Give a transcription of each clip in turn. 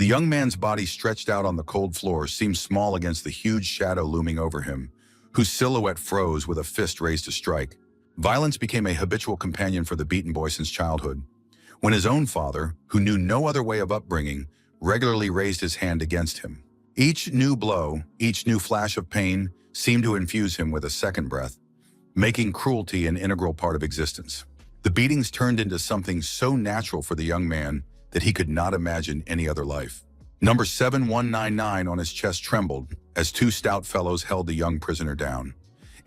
The young man's body stretched out on the cold floor seemed small against the huge shadow looming over him, whose silhouette froze with a fist raised to strike. Violence became a habitual companion for the beaten boy since childhood. When his own father, who knew no other way of upbringing, regularly raised his hand against him. Each new blow, each new flash of pain, seemed to infuse him with a second breath, making cruelty an integral part of existence. The beatings turned into something so natural for the young man that he could not imagine any other life. Number 7199 on his chest trembled as two stout fellows held the young prisoner down,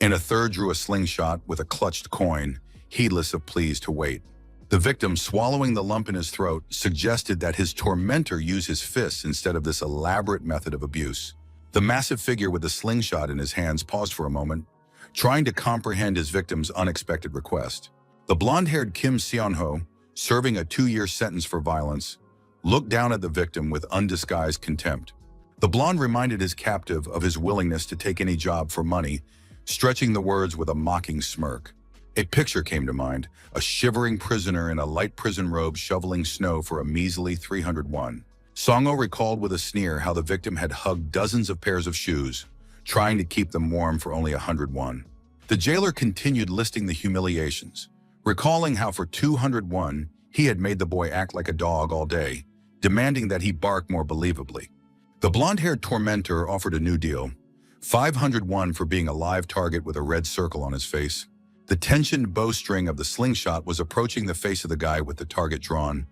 and a third drew a slingshot with a clutched coin, heedless of pleas to wait. The victim, swallowing the lump in his throat, suggested that his tormentor use his fists instead of this elaborate method of abuse. The massive figure with the slingshot in his hands paused for a moment, trying to comprehend his victim's unexpected request. The blonde-haired Kim Seon-ho, serving a 2-year sentence for violence, looked down at the victim with undisguised contempt. The blonde reminded his captive of his willingness to take any job for money, stretching the words with a mocking smirk. A picture came to mind, a shivering prisoner in a light prison robe shoveling snow for a measly 300 won. Song-ho recalled with a sneer how the victim had hugged dozens of pairs of shoes, trying to keep them warm for only 100 won. The jailer continued listing the humiliations, recalling how for 200 won, he had made the boy act like a dog all day, demanding that he bark more believably. The blonde-haired tormentor offered a new deal, 500 won for being a live target with a red circle on his face. The tensioned bowstring of the slingshot was approaching the face of the guy with the target drawn,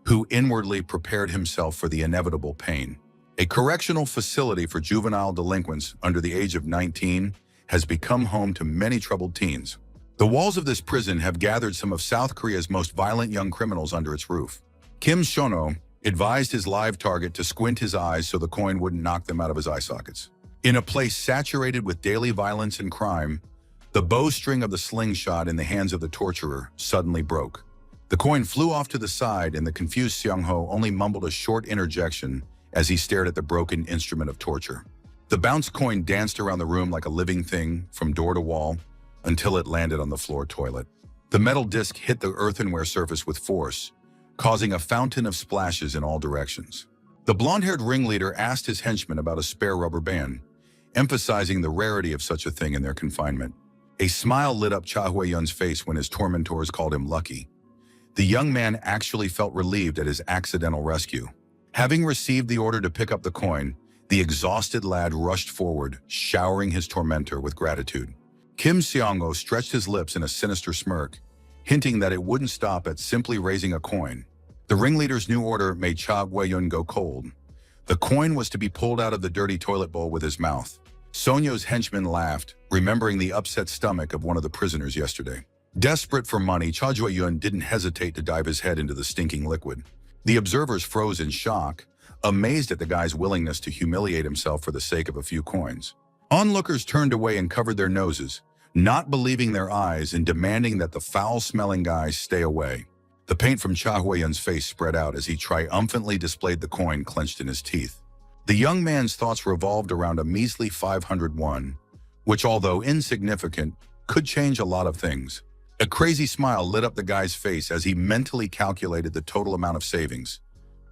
who inwardly prepared himself for the inevitable pain. A correctional facility for juvenile delinquents under the age of 19 has become home to many troubled teens. The walls of this prison have gathered some of South Korea's most violent young criminals under its roof. Kim Seon-ho advised his live target to squint his eyes so the coin wouldn't knock them out of his eye sockets. In a place saturated with daily violence and crime, the bowstring of the slingshot in the hands of the torturer suddenly broke. The coin flew off to the side, and the confused Seong-ho only mumbled a short interjection as he stared at the broken instrument of torture. The bounced coin danced around the room like a living thing from door to wall until it landed on the floor toilet. The metal disc hit the earthenware surface with force, causing a fountain of splashes in all directions. The blonde-haired ringleader asked his henchman about a spare rubber band, emphasizing the rarity of such a thing in their confinement. A smile lit up Cha Hue-yun's face when his tormentors called him lucky. The young man actually felt relieved at his accidental rescue. Having received the order to pick up the coin, the exhausted lad rushed forward, showering his tormentor with gratitude. Kim Seong-ho stretched his lips in a sinister smirk, hinting that it wouldn't stop at simply raising a coin. The ringleader's new order made Cha Hue-yun go cold. The coin was to be pulled out of the dirty toilet bowl with his mouth. Sonyo's henchman laughed, remembering the upset stomach of one of the prisoners yesterday. Desperate for money, Cha Hue-yun didn't hesitate to dive his head into the stinking liquid. The observers froze in shock, amazed at the guy's willingness to humiliate himself for the sake of a few coins. Onlookers turned away and covered their noses, not believing their eyes and demanding that the foul-smelling guy stay away. The paint from Cha Hue-yun's face spread out as he triumphantly displayed the coin clenched in his teeth. The young man's thoughts revolved around a measly 500 won, which, although insignificant, could change a lot of things. A crazy smile lit up the guy's face as he mentally calculated the total amount of savings.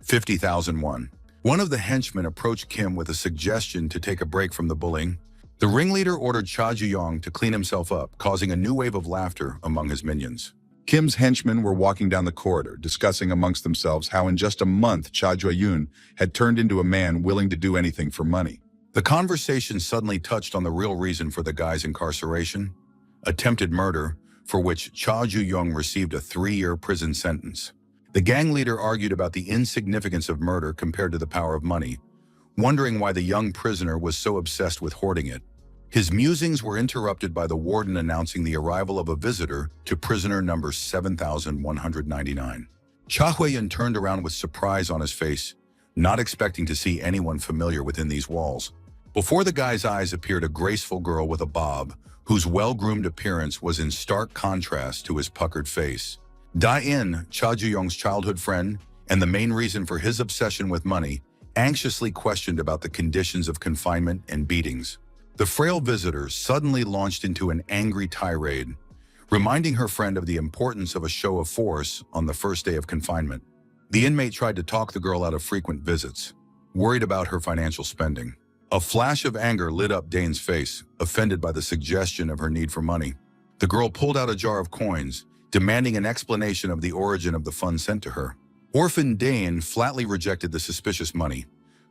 50,000 won. One of the henchmen approached Kim with a suggestion to take a break from the bullying. The ringleader ordered Cha Ju-yong to clean himself up, causing a new wave of laughter among his minions. Kim's henchmen were walking down the corridor, discussing amongst themselves how in just a month Cha Ju-yun had turned into a man willing to do anything for money. The conversation suddenly touched on the real reason for the guy's incarceration, attempted murder, for which Cha Ju-yong received a 3-year prison sentence. The gang leader argued about the insignificance of murder compared to the power of money, wondering why the young prisoner was so obsessed with hoarding it. His musings were interrupted by the warden announcing the arrival of a visitor to prisoner number 7199. Cha Hue-yun turned around with surprise on his face, not expecting to see anyone familiar within these walls. Before the guy's eyes appeared a graceful girl with a bob, whose well-groomed appearance was in stark contrast to his puckered face. Da-in, Cha Ju-yong's childhood friend, and the main reason for his obsession with money, anxiously questioned about the conditions of confinement and beatings. The frail visitor suddenly launched into an angry tirade, reminding her friend of the importance of a show of force on the first day of confinement. The inmate tried to talk the girl out of frequent visits, worried about her financial spending. A flash of anger lit up Dane's face, offended by the suggestion of her need for money. The girl pulled out a jar of coins, demanding an explanation of the origin of the funds sent to her. Orphan Dane flatly rejected the suspicious money,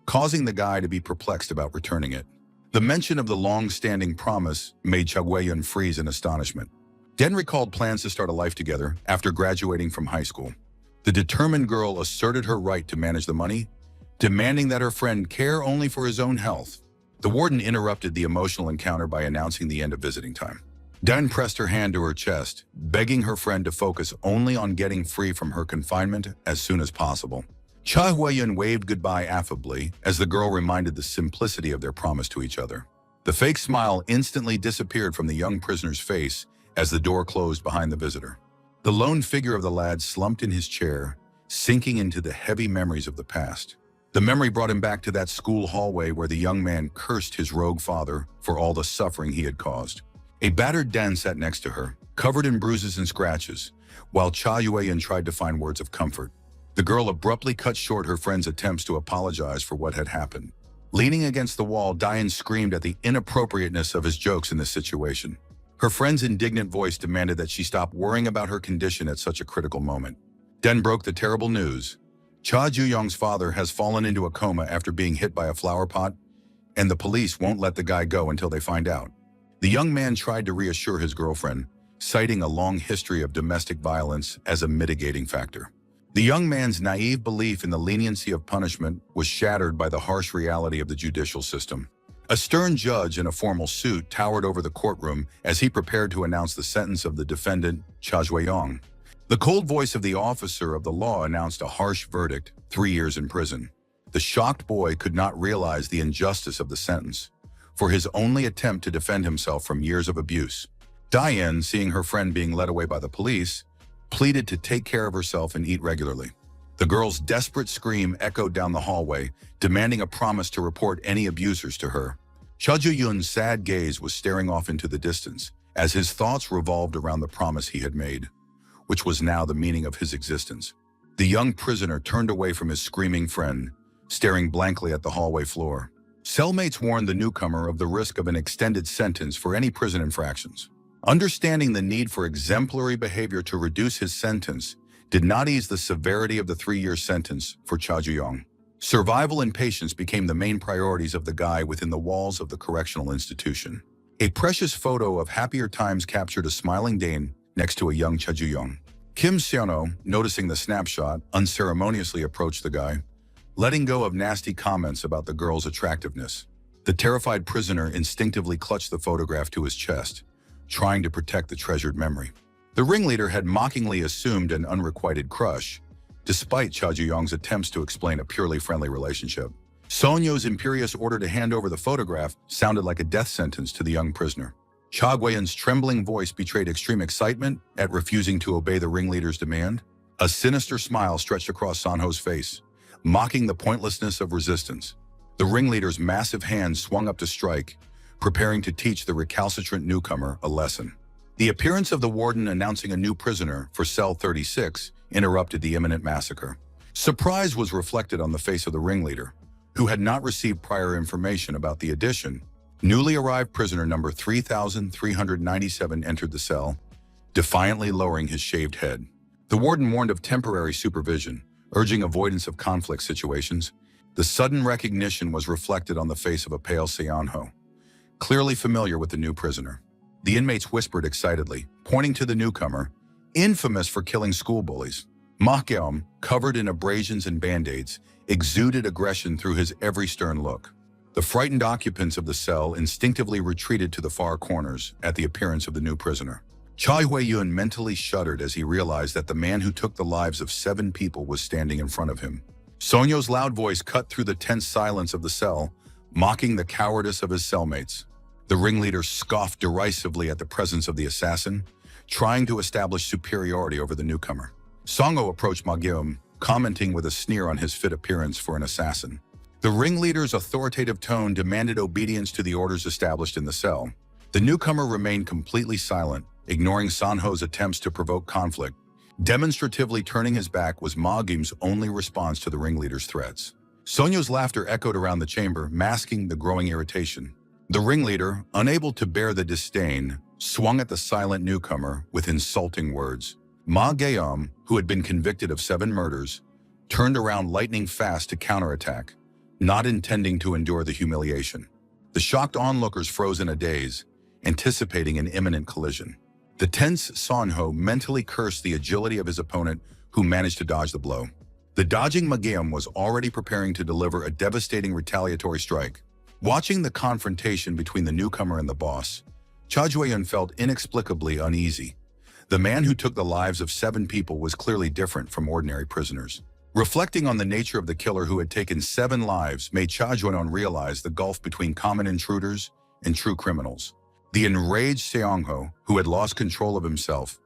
causing the guy to be perplexed about returning it. The mention of the long-standing promise made Chagwayun freeze in astonishment. Den recalled plans to start a life together after graduating from high school. The determined girl asserted her right to manage the money, demanding that her friend care only for his own health. The warden interrupted the emotional encounter by announcing the end of visiting time. Den pressed her hand to her chest, begging her friend to focus only on getting free from her confinement as soon as possible. Cha Huayun waved goodbye affably as the girl reminded the simplicity of their promise to each other. The fake smile instantly disappeared from the young prisoner's face as the door closed behind the visitor. The lone figure of the lad slumped in his chair, sinking into the heavy memories of the past. The memory brought him back to that school hallway where the young man cursed his rogue father for all the suffering he had caused. A battered Den sat next to her, covered in bruises and scratches, while Cha Yueyan tried to find words of comfort. The girl abruptly cut short her friend's attempts to apologize for what had happened. Leaning against the wall, Diane screamed at the inappropriateness of his jokes in this situation. Her friend's indignant voice demanded that she stop worrying about her condition at such a critical moment. Den broke the terrible news. Cha Juyong's father has fallen into a coma after being hit by a flower pot, and the police won't let the guy go until they find out. The young man tried to reassure his girlfriend, citing a long history of domestic violence as a mitigating factor. The young man's naive belief in the leniency of punishment was shattered by the harsh reality of the judicial system. A stern judge in a formal suit towered over the courtroom as he prepared to announce the sentence of the defendant, Cha Jueyong. The cold voice of the officer of the law announced a harsh verdict, 3 years in prison. The shocked boy could not realize the injustice of the sentence, for his only attempt to defend himself from years of abuse. Diane, seeing her friend being led away by the police, pleaded to take care of herself and eat regularly. The girl's desperate scream echoed down the hallway, demanding a promise to report any abusers to her. Cha Ju-yun's sad gaze was staring off into the distance, as his thoughts revolved around the promise he had made, which was now the meaning of his existence. The young prisoner turned away from his screaming friend, staring blankly at the hallway floor. Cellmates warned the newcomer of the risk of an extended sentence for any prison infractions. Understanding the need for exemplary behavior to reduce his sentence did not ease the severity of the 3-year sentence for Cha Ju-yong. Survival and patience became the main priorities of the guy within the walls of the correctional institution. A precious photo of happier times captured a smiling Dane next to a young Cha Ju-yong. Kim Seono, noticing the snapshot, unceremoniously approached the guy, letting go of nasty comments about the girl's attractiveness. The terrified prisoner instinctively clutched the photograph to his chest, trying to protect the treasured memory. The ringleader had mockingly assumed an unrequited crush, despite Cha Ju-yong's attempts to explain a purely friendly relationship. Sonyo's imperious order to hand over the photograph sounded like a death sentence to the young prisoner. Cha Guiyan's trembling voice betrayed extreme excitement at refusing to obey the ringleader's demand. A sinister smile stretched across Sanho's face, mocking the pointlessness of resistance. The ringleader's massive hand swung up to strike, preparing to teach the recalcitrant newcomer a lesson. The appearance of the warden announcing a new prisoner for cell 36 interrupted the imminent massacre. Surprise was reflected on the face of the ringleader, who had not received prior information about the addition. Newly arrived prisoner number 3,397 entered the cell, defiantly lowering his shaved head. The warden warned of temporary supervision, urging avoidance of conflict situations. The sudden recognition was reflected on the face of a pale Seonho, clearly familiar with the new prisoner. The inmates whispered excitedly, pointing to the newcomer, infamous for killing school bullies. Ma Geum, covered in abrasions and band-aids, exuded aggression through his every stern look. The frightened occupants of the cell instinctively retreated to the far corners at the appearance of the new prisoner. Cha Huiyun mentally shuddered as he realized that the man who took the lives of 7 people was standing in front of him. Sonyo's loud voice cut through the tense silence of the cell, mocking the cowardice of his cellmates. The ringleader scoffed derisively at the presence of the assassin, trying to establish superiority over the newcomer. Songo approached Ma Geum, commenting with a sneer on his fit appearance for an assassin. The ringleader's authoritative tone demanded obedience to the orders established in the cell. The newcomer remained completely silent, ignoring Sanho's attempts to provoke conflict, Demonstratively turning his back was Ma Gim's only response to the ringleader's threats. Sonyo's laughter echoed around the chamber, masking the growing irritation. The ringleader, unable to bear the disdain, swung at the silent newcomer with insulting words. Ma Gayam, who had been convicted of 7 murders, turned around lightning fast to counterattack, not intending to endure the humiliation. The shocked onlookers froze in a daze, anticipating an imminent collision. The tense Sonho mentally cursed the agility of his opponent, who managed to dodge the blow. The dodging Magayam was already preparing to deliver a devastating retaliatory strike. Watching the confrontation between the newcomer and the boss, Cha Jueyun felt inexplicably uneasy. The man who took the lives of 7 people was clearly different from ordinary prisoners. Reflecting on the nature of the killer who had taken 7 lives made Cha Jueyun realize the gulf between common intruders and true criminals. The enraged Seongho, who had lost control of himself,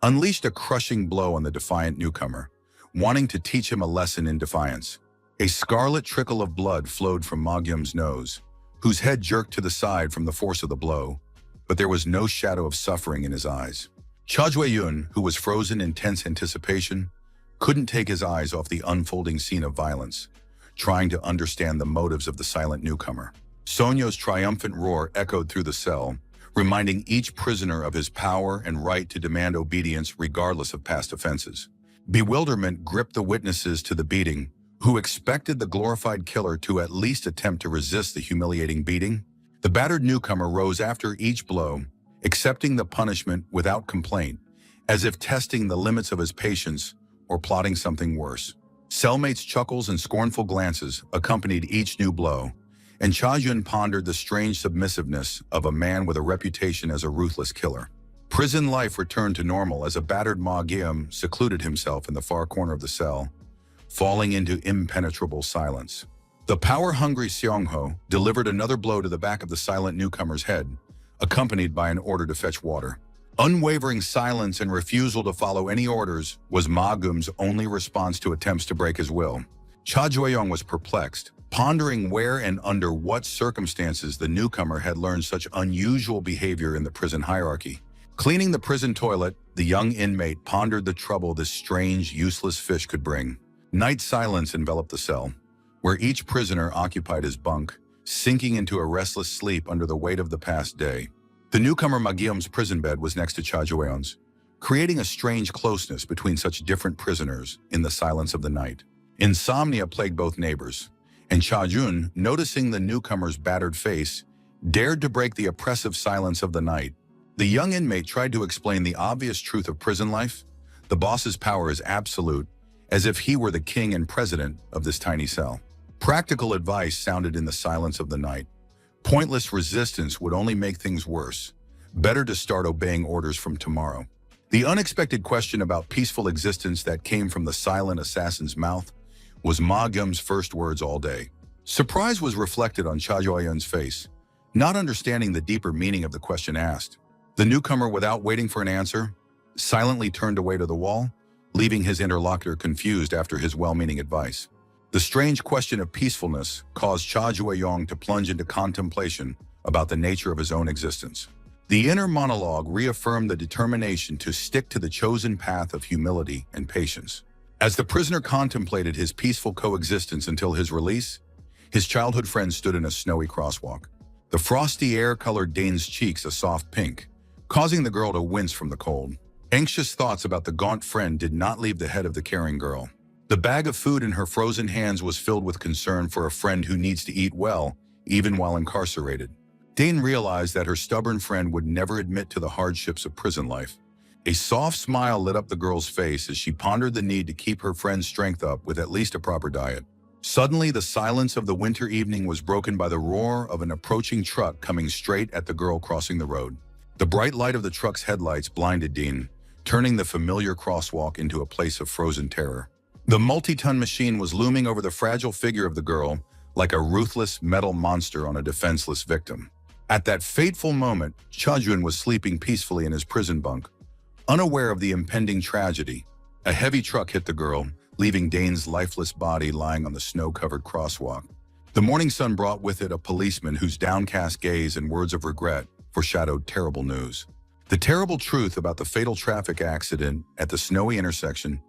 unleashed a crushing blow on the defiant newcomer, wanting to teach him a lesson in defiance. A scarlet trickle of blood flowed from Ma Gyum's nose, whose head jerked to the side from the force of the blow, but there was no shadow of suffering in his eyes. Cha Jueyun, who was frozen in tense anticipation, couldn't take his eyes off the unfolding scene of violence, trying to understand the motives of the silent newcomer. Sonyo's triumphant roar echoed through the cell, reminding each prisoner of his power and right to demand obedience regardless of past offenses. Bewilderment gripped the witnesses to the beating, who expected the glorified killer to at least attempt to resist the humiliating beating. The battered newcomer rose after each blow, accepting the punishment without complaint, as if testing the limits of his patience or plotting something worse. Cellmates' chuckles and scornful glances accompanied each new blow, and Cha Yun pondered the strange submissiveness of a man with a reputation as a ruthless killer. Prison life returned to normal as a battered Ma Gyeom secluded himself in the far corner of the cell, falling into impenetrable silence. The power-hungry Seongho delivered another blow to the back of the silent newcomer's head, accompanied by an order to fetch water. Unwavering silence and refusal to follow any orders was Ma Gyeom's only response to attempts to break his will. Cha Jueyong was perplexed, pondering where and under what circumstances the newcomer had learned such unusual behavior in the prison hierarchy. Cleaning the prison toilet, the young inmate pondered the trouble this strange, useless fish could bring. Night silence enveloped the cell, where each prisoner occupied his bunk, sinking into a restless sleep under the weight of the past day. The newcomer Ma Gyeom's prison bed was next to Cha Jueyong's, creating a strange closeness between such different prisoners in the silence of the night. Insomnia plagued both neighbors, and Cha Jun, noticing the newcomer's battered face, dared to break the oppressive silence of the night. The young inmate tried to explain the obvious truth of prison life. The boss's power is absolute, as if he were the king and president of this tiny cell. Practical advice sounded in the silence of the night. Pointless resistance would only make things worse. Better to start obeying orders from tomorrow. The unexpected question about peaceful existence that came from the silent assassin's mouth was Ma Gyeom's first words all day. Surprise was reflected on Cha Jueyun's face, not understanding the deeper meaning of the question asked. The newcomer, without waiting for an answer, silently turned away to the wall, leaving his interlocutor confused after his well-meaning advice. The strange question of peacefulness caused Cha Jueyong to plunge into contemplation about the nature of his own existence. The inner monologue reaffirmed the determination to stick to the chosen path of humility and patience. As the prisoner contemplated his peaceful coexistence until his release, his childhood friend stood in a snowy crosswalk. The frosty air colored Dane's cheeks a soft pink, causing the girl to wince from the cold. Anxious thoughts about the gaunt friend did not leave the head of the caring girl. The bag of food in her frozen hands was filled with concern for a friend who needs to eat well, even while incarcerated. Dane realized that her stubborn friend would never admit to the hardships of prison life. A soft smile lit up the girl's face as she pondered the need to keep her friend's strength up with at least a proper diet. Suddenly, the silence of the winter evening was broken by the roar of an approaching truck coming straight at the girl crossing the road. The bright light of the truck's headlights blinded Dean, turning the familiar crosswalk into a place of frozen terror. The multi-ton machine was looming over the fragile figure of the girl like a ruthless metal monster on a defenseless victim. At that fateful moment, Cha Jun was sleeping peacefully in his prison bunk, unaware of the impending tragedy. A heavy truck hit the girl, leaving Dane's lifeless body lying on the snow-covered crosswalk. The morning sun brought with it a policeman whose downcast gaze and words of regret foreshadowed terrible news. The terrible truth about the fatal traffic accident at the snowy intersection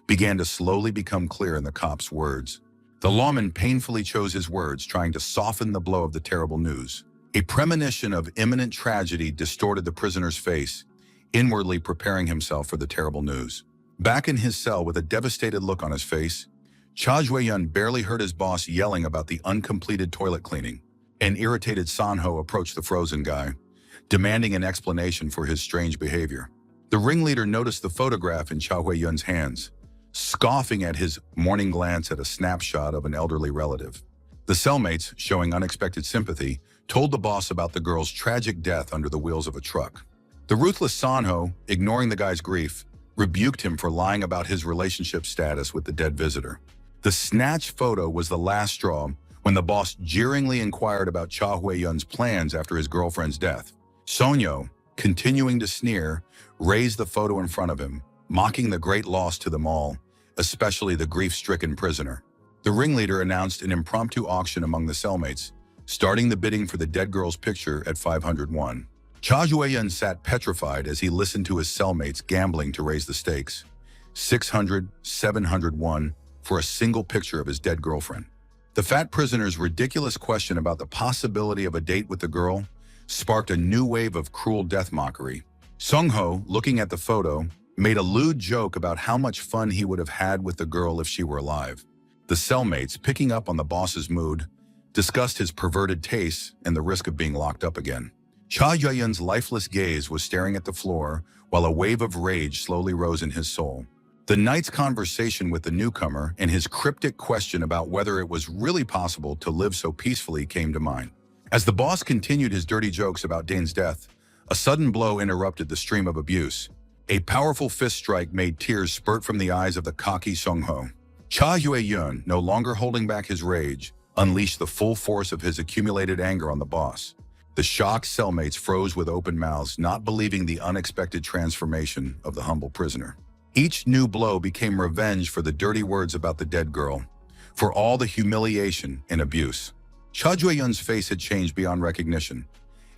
began to slowly become clear in the cop's words. The lawman painfully chose his words, trying to soften the blow of the terrible news. A premonition of imminent tragedy distorted the prisoner's face, inwardly preparing himself for the terrible news. Back in his cell with a devastated look on his face, Cha Jue-yun barely heard his boss yelling about the uncompleted toilet cleaning. An irritated Sanho approached the frozen guy, demanding an explanation for his strange behavior. The ringleader noticed the photograph in Cha Hui-yun's hands, scoffing at his morning glance at a snapshot of an elderly relative. The cellmates, showing unexpected sympathy, told the boss about the girl's tragic death under the wheels of a truck. The ruthless Sanho, ignoring the guy's grief, rebuked him for lying about his relationship status with the dead visitor. The snatched photo was the last straw when the boss jeeringly inquired about Cha Hui-yun's plans after his girlfriend's death. Sonyo, continuing to sneer, raised the photo in front of him, mocking the great loss to them all, especially the grief-stricken prisoner. The ringleader announced an impromptu auction among the cellmates, starting the bidding for the dead girl's picture at 501. Cha Jue-yun sat petrified as he listened to his cellmates gambling to raise the stakes. 600, 701 for a single picture of his dead girlfriend. The fat prisoner's ridiculous question about the possibility of a date with the girl sparked a new wave of cruel death mockery. Sung-ho, looking at the photo, made a lewd joke about how much fun he would have had with the girl if she were alive. The cellmates, picking up on the boss's mood, discussed his perverted tastes and the risk of being locked up again. Cha Jue-yun's lifeless gaze was staring at the floor while a wave of rage slowly rose in his soul. The night's conversation with the newcomer and his cryptic question about whether it was really possible to live so peacefully came to mind. As the boss continued his dirty jokes about Dane's death, a sudden blow interrupted the stream of abuse. A powerful fist strike made tears spurt from the eyes of the cocky Sung-ho. Cha Jue-yun, no longer holding back his rage, unleashed the full force of his accumulated anger on the boss. The shocked cellmates froze with open mouths, not believing the unexpected transformation of the humble prisoner. Each new blow became revenge for the dirty words about the dead girl, for all the humiliation and abuse. Cha Jue-yun's face had changed beyond recognition,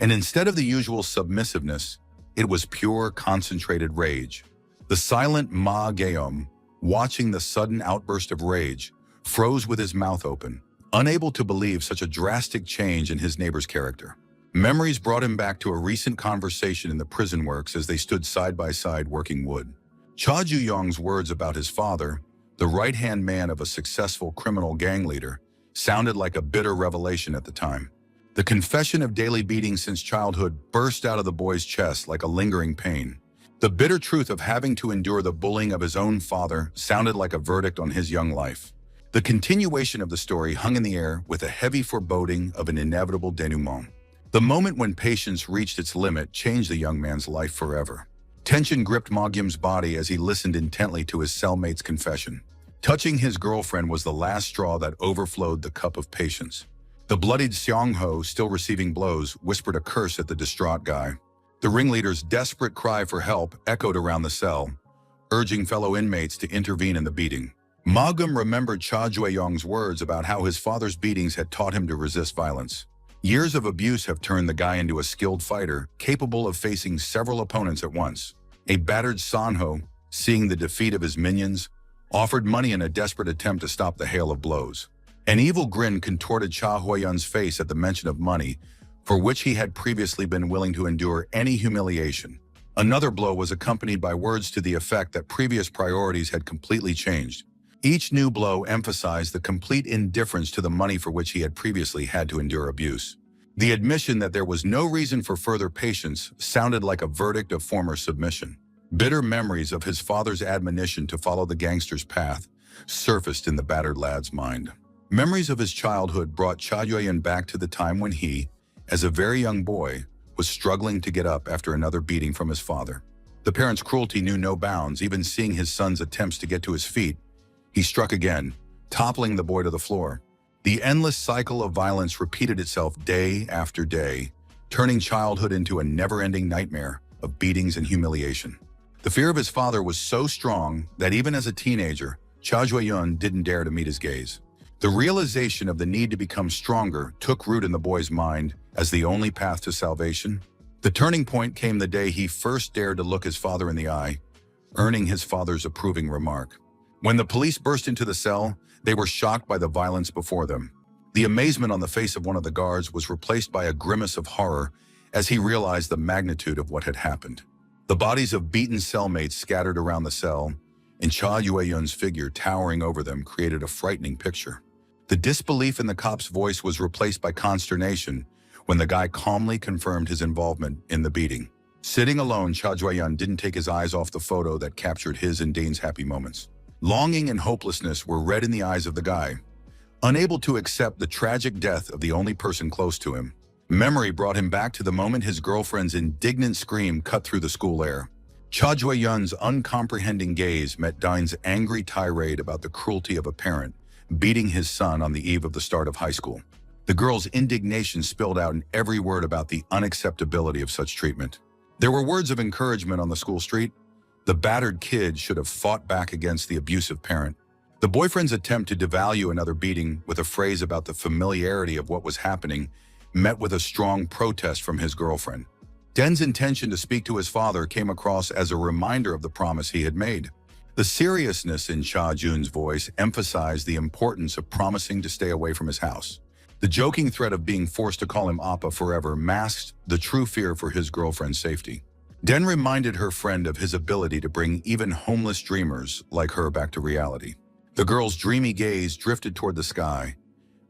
and instead of the usual submissiveness, it was pure, concentrated rage. The silent Ma Geom, watching the sudden outburst of rage, froze with his mouth open, unable to believe such a drastic change in his neighbor's character. Memories brought him back to a recent conversation in the prison works as they stood side by side working wood. Cha Ju-yong's words about his father, the right-hand man of a successful criminal gang leader, sounded like a bitter revelation at the time. The confession of daily beatings since childhood burst out of the boy's chest like a lingering pain. The bitter truth of having to endure the bullying of his own father sounded like a verdict on his young life. The continuation of the story hung in the air with a heavy foreboding of an inevitable denouement. The moment when patience reached its limit changed the young man's life forever. Tension gripped Ma Gyum's body as he listened intently to his cellmate's confession. Touching his girlfriend was the last straw that overflowed the cup of patience. The bloodied Seong-ho, still receiving blows, whispered a curse at the distraught guy. The ringleader's desperate cry for help echoed around the cell, urging fellow inmates to intervene in the beating. Ma Gyum remembered Cha Jue-yong's words about how his father's beatings had taught him to resist violence. Years of abuse have turned the guy into a skilled fighter, capable of facing several opponents at once. A battered Sanho, seeing the defeat of his minions, offered money in a desperate attempt to stop the hail of blows. An evil grin contorted Cha Hui-yun's face at the mention of money, for which he had previously been willing to endure any humiliation. Another blow was accompanied by words to the effect that previous priorities had completely changed. Each new blow emphasized the complete indifference to the money for which he had previously had to endure abuse. The admission that there was no reason for further patience sounded like a verdict of former submission. Bitter memories of his father's admonition to follow the gangster's path surfaced in the battered lad's mind. Memories of his childhood brought Cha Jue-yun back to the time when he, as a very young boy, was struggling to get up after another beating from his father. The parent's cruelty knew no bounds. Even seeing his son's attempts to get to his feet, he struck again, toppling the boy to the floor. The endless cycle of violence repeated itself day after day, turning childhood into a never-ending nightmare of beatings and humiliation. The fear of his father was so strong that even as a teenager, Cha Jue-yun didn't dare to meet his gaze. The realization of the need to become stronger took root in the boy's mind as the only path to salvation. The turning point came the day he first dared to look his father in the eye, earning his father's approving remark. When the police burst into the cell, they were shocked by the violence before them. The amazement on the face of one of the guards was replaced by a grimace of horror as he realized the magnitude of what had happened. The bodies of beaten cellmates scattered around the cell, and Cha Yue-yun's figure towering over them created a frightening picture. The disbelief in the cop's voice was replaced by consternation when the guy calmly confirmed his involvement in the beating. Sitting alone, Cha Yue-yun didn't take his eyes off the photo that captured his and Dane's happy moments. Longing and hopelessness were read in the eyes of the guy, unable to accept the tragic death of the only person close to him. Memory brought him back to the moment his girlfriend's indignant scream cut through the school air. Cha Yue-yun's uncomprehending gaze met Dane's angry tirade about the cruelty of a parent beating his son on the eve of the start of high school. The girl's indignation spilled out in every word about the unacceptability of such treatment. There were words of encouragement on the school street. The battered kid should have fought back against the abusive parent. The boyfriend's attempt to devalue another beating with a phrase about the familiarity of what was happening met with a strong protest from his girlfriend. Den's intention to speak to his father came across as a reminder of the promise he had made. The seriousness in Cha Jun's voice emphasized the importance of promising to stay away from his house. The joking threat of being forced to call him Appa forever masked the true fear for his girlfriend's safety. Den reminded her friend of his ability to bring even homeless dreamers like her back to reality. The girl's dreamy gaze drifted toward the sky,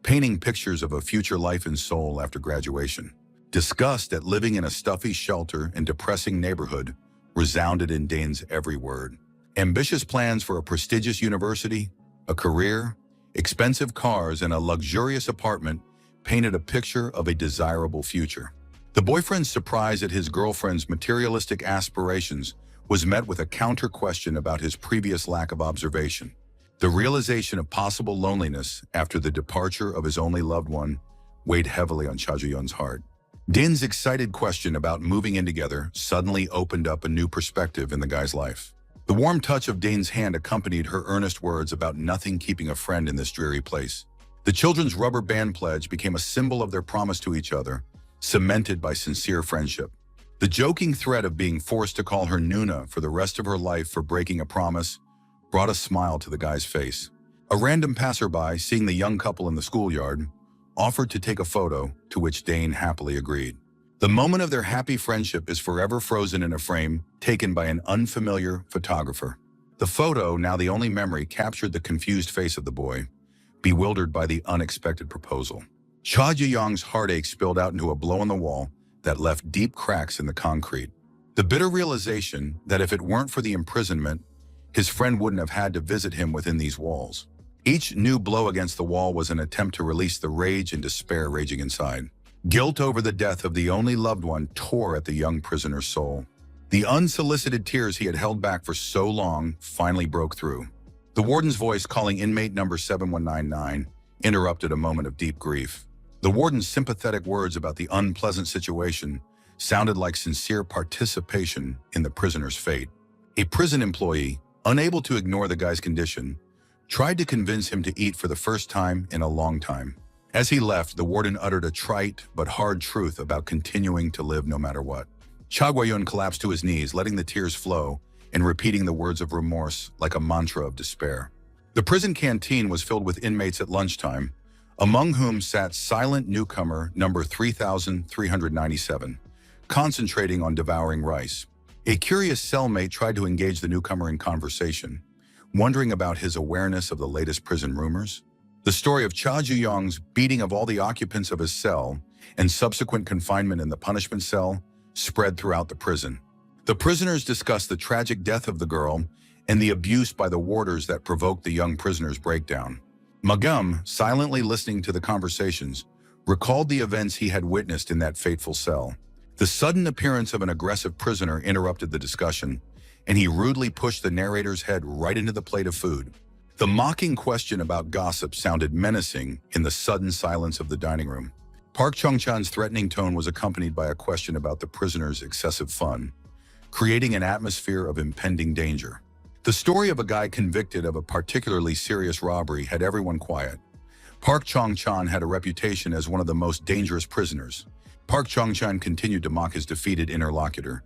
painting pictures of a future life in Seoul after graduation. Disgust at living in a stuffy shelter and depressing neighborhood resounded in Dane's every word. Ambitious plans for a prestigious university, a career, expensive cars, and a luxurious apartment painted a picture of a desirable future. The boyfriend's surprise at his girlfriend's materialistic aspirations was met with a counter question about his previous lack of observation. The realization of possible loneliness after the departure of his only loved one weighed heavily on Cha Yue-yun's heart. Din's excited question about moving in together suddenly opened up a new perspective in the guy's life. The warm touch of Dane's hand accompanied her earnest words about nothing keeping a friend in this dreary place. The children's rubber band pledge became a symbol of their promise to each other, cemented by sincere friendship. The joking threat of being forced to call her Nuna for the rest of her life for breaking a promise brought a smile to the guy's face. A random passerby, seeing the young couple in the schoolyard, offered to take a photo, to which Dane happily agreed. The moment of their happy friendship is forever frozen in a frame taken by an unfamiliar photographer. The photo, now the only memory, captured the confused face of the boy, bewildered by the unexpected proposal. Cha Yue-yung's heartache spilled out into a blow on the wall that left deep cracks in the concrete. The bitter realization that if it weren't for the imprisonment, his friend wouldn't have had to visit him within these walls. Each new blow against the wall was an attempt to release the rage and despair raging inside. Guilt over the death of the only loved one tore at the young prisoner's soul. The unsolicited tears he had held back for so long finally broke through. The warden's voice calling inmate number 7199 interrupted a moment of deep grief. The warden's sympathetic words about the unpleasant situation sounded like sincere participation in the prisoner's fate. A prison employee, unable to ignore the guy's condition, tried to convince him to eat for the first time in a long time. As he left, the warden uttered a trite but hard truth about continuing to live no matter what. Cha Yue-yun collapsed to his knees, letting the tears flow and repeating the words of remorse like a mantra of despair. The prison canteen was filled with inmates at lunchtime, among whom sat silent newcomer number 3397, concentrating on devouring rice. A curious cellmate tried to engage the newcomer in conversation, wondering about his awareness of the latest prison rumors. The story of Cha Yue-yung's beating of all the occupants of his cell and subsequent confinement in the punishment cell spread throughout the prison. The prisoners discussed the tragic death of the girl and the abuse by the warders that provoked the young prisoner's breakdown. Magum, silently listening to the conversations, recalled the events he had witnessed in that fateful cell. The sudden appearance of an aggressive prisoner interrupted the discussion, and he rudely pushed the narrator's head right into the plate of food. The mocking question about gossip sounded menacing in the sudden silence of the dining room. Park Chung-chan's threatening tone was accompanied by a question about the prisoner's excessive fun, creating an atmosphere of impending danger. The story of a guy convicted of a particularly serious robbery had everyone quiet. Park Chong-chan had a reputation as one of the most dangerous prisoners. Park Chong-chan continued to mock his defeated interlocutor,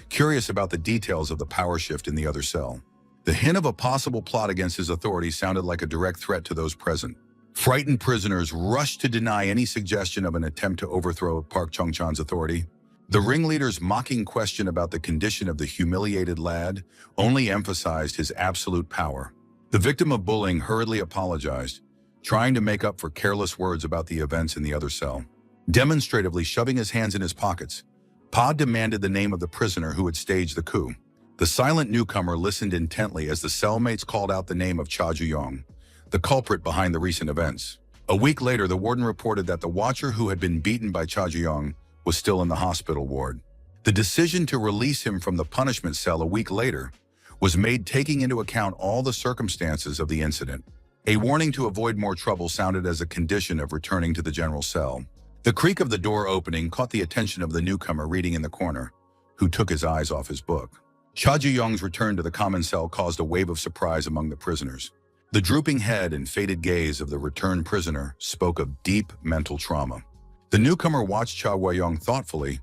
curious about the details of the power shift in the other cell. The hint of a possible plot against his authority sounded like a direct threat to those present. Frightened prisoners rushed to deny any suggestion of an attempt to overthrow Park Chong-chan's authority. The ringleader's mocking question about the condition of the humiliated lad only emphasized his absolute power. The victim of bullying hurriedly apologized, trying to make up for careless words about the events in the other cell. Demonstratively shoving his hands in his pockets, Pa demanded the name of the prisoner who had staged the coup. The silent newcomer listened intently as the cellmates called out the name of Cha Ju-yong, the culprit behind the recent events. A week later, the warden reported that the watcher who had been beaten by Cha Ju-yong was still in the hospital ward. The decision to release him from the punishment cell a week later was made taking into account all the circumstances of the incident. A warning to avoid more trouble sounded as a condition of returning to the general cell. The creak of the door opening caught the attention of the newcomer reading in the corner, who took his eyes off his book. Cha Ju-yong's return to the common cell caused a wave of surprise among the prisoners. The drooping head and faded gaze of the returned prisoner spoke of deep mental trauma. The newcomer watched Cha Wei-yong thoughtfully,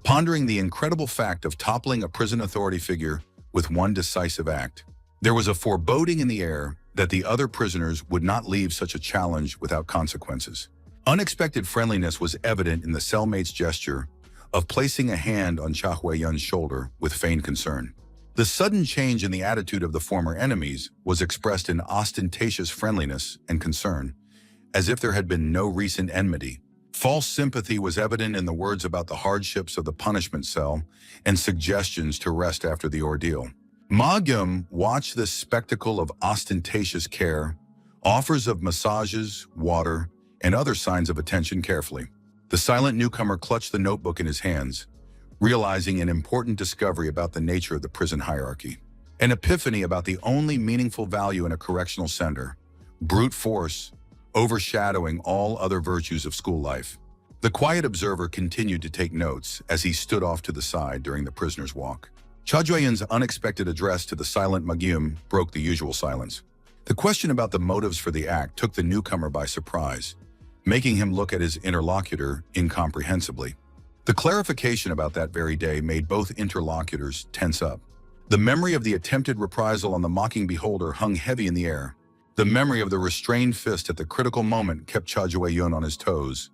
pondering the incredible fact of toppling a prison authority figure with one decisive act. There was a foreboding in the air that the other prisoners would not leave such a challenge without consequences. Unexpected friendliness was evident in the cellmate's gesture of placing a hand on Cha Hui-yun's shoulder with feigned concern. The sudden change in the attitude of the former enemies was expressed in ostentatious friendliness and concern, as if there had been no recent enmity. False sympathy was evident in the words about the hardships of the punishment cell and suggestions to rest after the ordeal. Ma Gyum watched this spectacle of ostentatious care, offers of massages, water, and other signs of attention carefully. The silent newcomer clutched the notebook in his hands, realizing an important discovery about the nature of the prison hierarchy. An epiphany about the only meaningful value in a correctional center, brute force, overshadowing all other virtues of school life. The quiet observer continued to take notes as he stood off to the side during the prisoner's walk. Cha Ju-yun's unexpected address to the silent Ma Gyum broke the usual silence. The question about the motives for the act took the newcomer by surprise, making him look at his interlocutor incomprehensibly. The clarification about that very day made both interlocutors tense up. The memory of the attempted reprisal on the mocking beholder hung heavy in the air. The memory of the restrained fist at the critical moment kept Cha Ju-yun on his toes,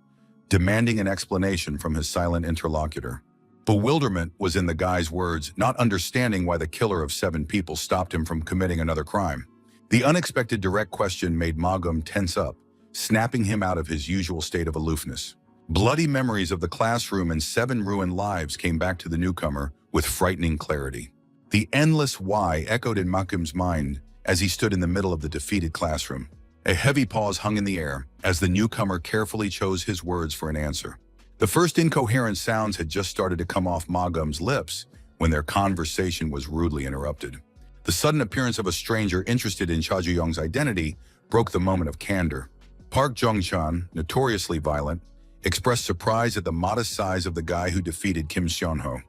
demanding an explanation from his silent interlocutor. Bewilderment was in the guy's words, not understanding why the killer of 7 people stopped him from committing another crime. The unexpected direct question made Ma Gyum tense up, snapping him out of his usual state of aloofness. Bloody memories of the classroom and 7 ruined lives came back to the newcomer with frightening clarity. The endless why echoed in Ma Gyum's mind as he stood in the middle of the defeated classroom. A heavy pause hung in the air as the newcomer carefully chose his words for an answer. The first incoherent sounds had just started to come off Ma Gyum's lips when their conversation was rudely interrupted. The sudden appearance of a stranger interested in Cha Ju-yong's identity broke the moment of candor. Park Jong-chan, notoriously violent, expressed surprise at the modest size of the guy who defeated Kim Seon-ho.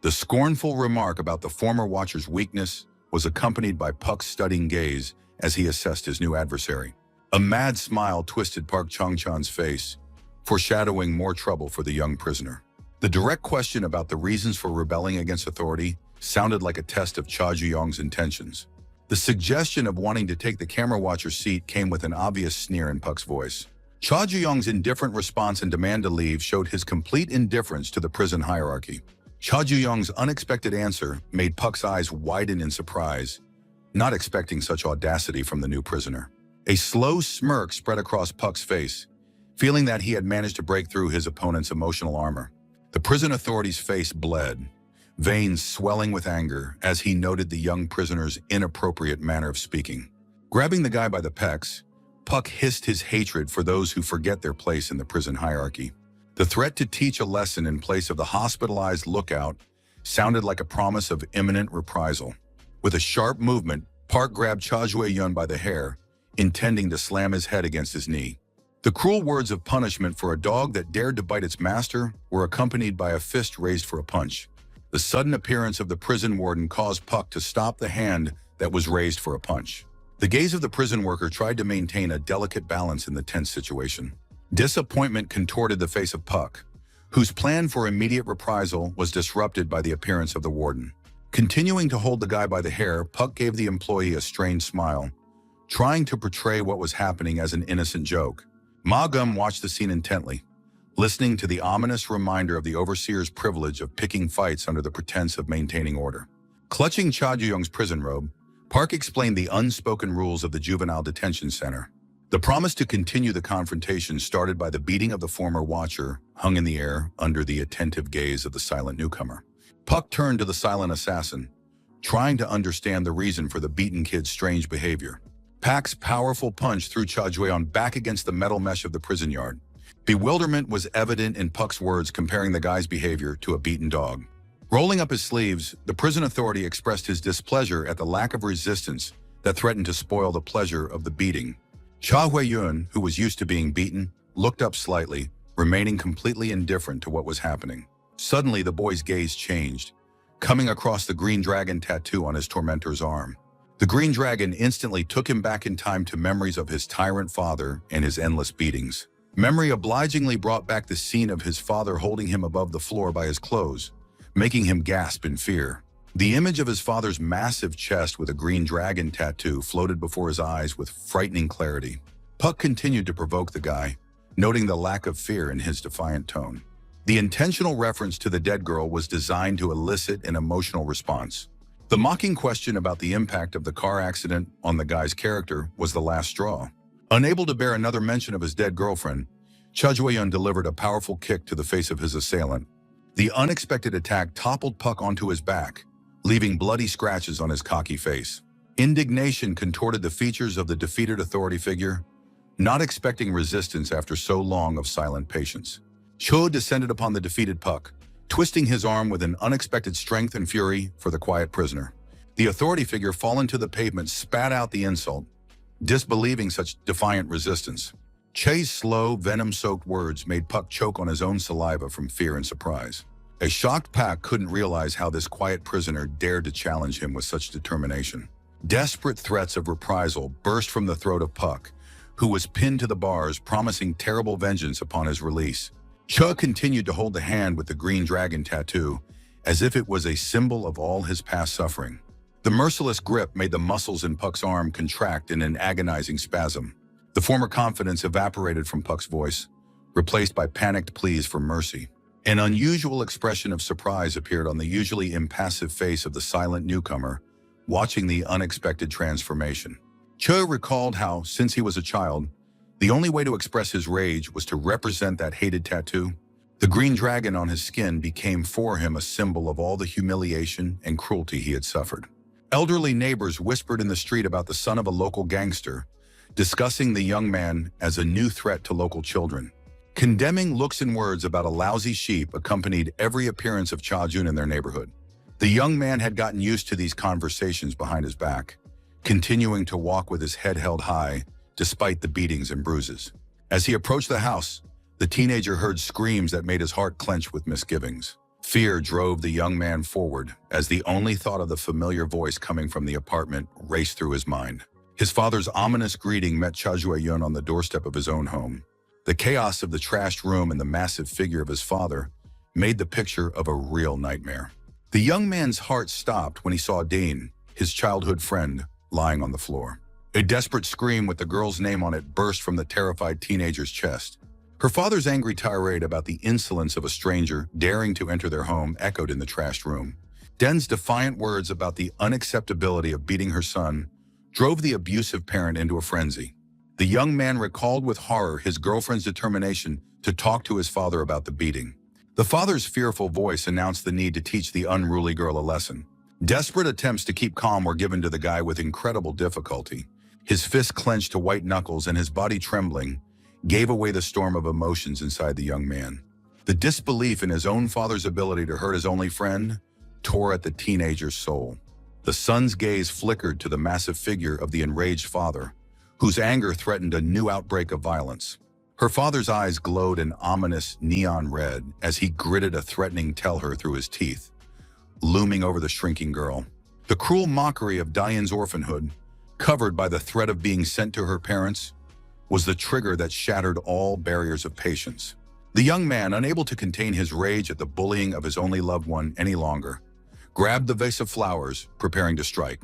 The scornful remark about the former watcher's weakness was accompanied by Puck's studying gaze as he assessed his new adversary. A mad smile twisted Park Chong-chan's face, foreshadowing more trouble for the young prisoner. The direct question about the reasons for rebelling against authority sounded like a test of Cha Ju-yong's intentions. The suggestion of wanting to take the camera watcher's seat came with an obvious sneer in Puck's voice. Cha Ju-yong's indifferent response and demand to leave showed his complete indifference to the prison hierarchy. Cha Ju-yong's unexpected answer made Puck's eyes widen in surprise, not expecting such audacity from the new prisoner. A slow smirk spread across Puck's face, feeling that he had managed to break through his opponent's emotional armor. The prison authority's face bled, veins swelling with anger as he noted the young prisoner's inappropriate manner of speaking. Grabbing the guy by the pecs, Puck hissed his hatred for those who forget their place in the prison hierarchy. The threat to teach a lesson in place of the hospitalized lookout sounded like a promise of imminent reprisal. With a sharp movement, Park grabbed Cha Ju-yun by the hair, intending to slam his head against his knee. The cruel words of punishment for a dog that dared to bite its master were accompanied by a fist raised for a punch. The sudden appearance of the prison warden caused Puck to stop the hand that was raised for a punch. The gaze of the prison worker tried to maintain a delicate balance in the tense situation. Disappointment contorted the face of Puck, whose plan for immediate reprisal was disrupted by the appearance of the warden. Continuing to hold the guy by the hair, Puck gave the employee a strained smile, trying to portray what was happening as an innocent joke. Ma Gum watched the scene intently, listening to the ominous reminder of the overseer's privilege of picking fights under the pretense of maintaining order. Clutching Cha Ju-young's prison robe, Park explained the unspoken rules of the Juvenile Detention Center. The promise to continue the confrontation started by the beating of the former watcher, hung in the air under the attentive gaze of the silent newcomer. Puck turned to the silent assassin, trying to understand the reason for the beaten kid's strange behavior. Pak's powerful punch threw Cha Ju-young back against the metal mesh of the prison yard. Bewilderment was evident in Puck's words, comparing the guy's behavior to a beaten dog. Rolling up his sleeves, the prison authority expressed his displeasure at the lack of resistance that threatened to spoil the pleasure of the beating. Cha Hui-yun, who was used to being beaten, looked up slightly, remaining completely indifferent to what was happening. Suddenly, the boy's gaze changed, coming across the green dragon tattoo on his tormentor's arm. The green dragon instantly took him back in time to memories of his tyrant father and his endless beatings. Memory obligingly brought back the scene of his father holding him above the floor by his clothes, making him gasp in fear. The image of his father's massive chest with a green dragon tattoo floated before his eyes with frightening clarity. Puck continued to provoke the guy, noting the lack of fear in his defiant tone. The intentional reference to the dead girl was designed to elicit an emotional response. The mocking question about the impact of the car accident on the guy's character was the last straw. Unable to bear another mention of his dead girlfriend, Cha Ju-young delivered a powerful kick to the face of his assailant. The unexpected attack toppled Puck onto his back, leaving bloody scratches on his cocky face. Indignation contorted the features of the defeated authority figure, not expecting resistance after so long of silent patience. Cho descended upon the defeated Puck, twisting his arm with an unexpected strength and fury for the quiet prisoner. The authority figure, fallen to the pavement, spat out the insult, disbelieving such defiant resistance. Che's slow, venom-soaked words made Puck choke on his own saliva from fear and surprise. A shocked Pak couldn't realize how this quiet prisoner dared to challenge him with such determination. Desperate threats of reprisal burst from the throat of Puck, who was pinned to the bars, promising terrible vengeance upon his release. Cha continued to hold the hand with the green dragon tattoo, as if it was a symbol of all his past suffering. The merciless grip made the muscles in Puck's arm contract in an agonizing spasm. The former confidence evaporated from Puck's voice, replaced by panicked pleas for mercy. An unusual expression of surprise appeared on the usually impassive face of the silent newcomer, watching the unexpected transformation. Cha recalled how, since he was a child, the only way to express his rage was to represent that hated tattoo. The green dragon on his skin became for him a symbol of all the humiliation and cruelty he had suffered. Elderly neighbors whispered in the street about the son of a local gangster, discussing the young man as a new threat to local children. Condemning looks and words about a lousy sheep accompanied every appearance of Cha Jun in their neighborhood. The young man had gotten used to these conversations behind his back, continuing to walk with his head held high despite the beatings and bruises. As he approached the house, the teenager heard screams that made his heart clench with misgivings. Fear drove the young man forward as the only thought of the familiar voice coming from the apartment raced through his mind. His father's ominous greeting met Cha Ju-yun on the doorstep of his own home. The chaos of the trashed room and the massive figure of his father made the picture of a real nightmare. The young man's heart stopped when he saw Dean, his childhood friend, lying on the floor. A desperate scream with the girl's name on it burst from the terrified teenager's chest. Her father's angry tirade about the insolence of a stranger daring to enter their home echoed in the trashed room. Den's defiant words about the unacceptability of beating her son drove the abusive parent into a frenzy. The young man recalled with horror his girlfriend's determination to talk to his father about the beating. The father's fearful voice announced the need to teach the unruly girl a lesson. Desperate attempts to keep calm were given to the guy with incredible difficulty. His fists clenched to white knuckles and his body trembling gave away the storm of emotions inside the young man. The disbelief in his own father's ability to hurt his only friend tore at the teenager's soul. The son's gaze flickered to the massive figure of the enraged father, whose anger threatened a new outbreak of violence. Her father's eyes glowed an ominous neon red as he gritted a threatening tell-her through his teeth, looming over the shrinking girl. The cruel mockery of Diane's orphanhood covered by the threat of being sent to her parents, was the trigger that shattered all barriers of patience. The young man, unable to contain his rage at the bullying of his only loved one any longer, grabbed the vase of flowers, preparing to strike.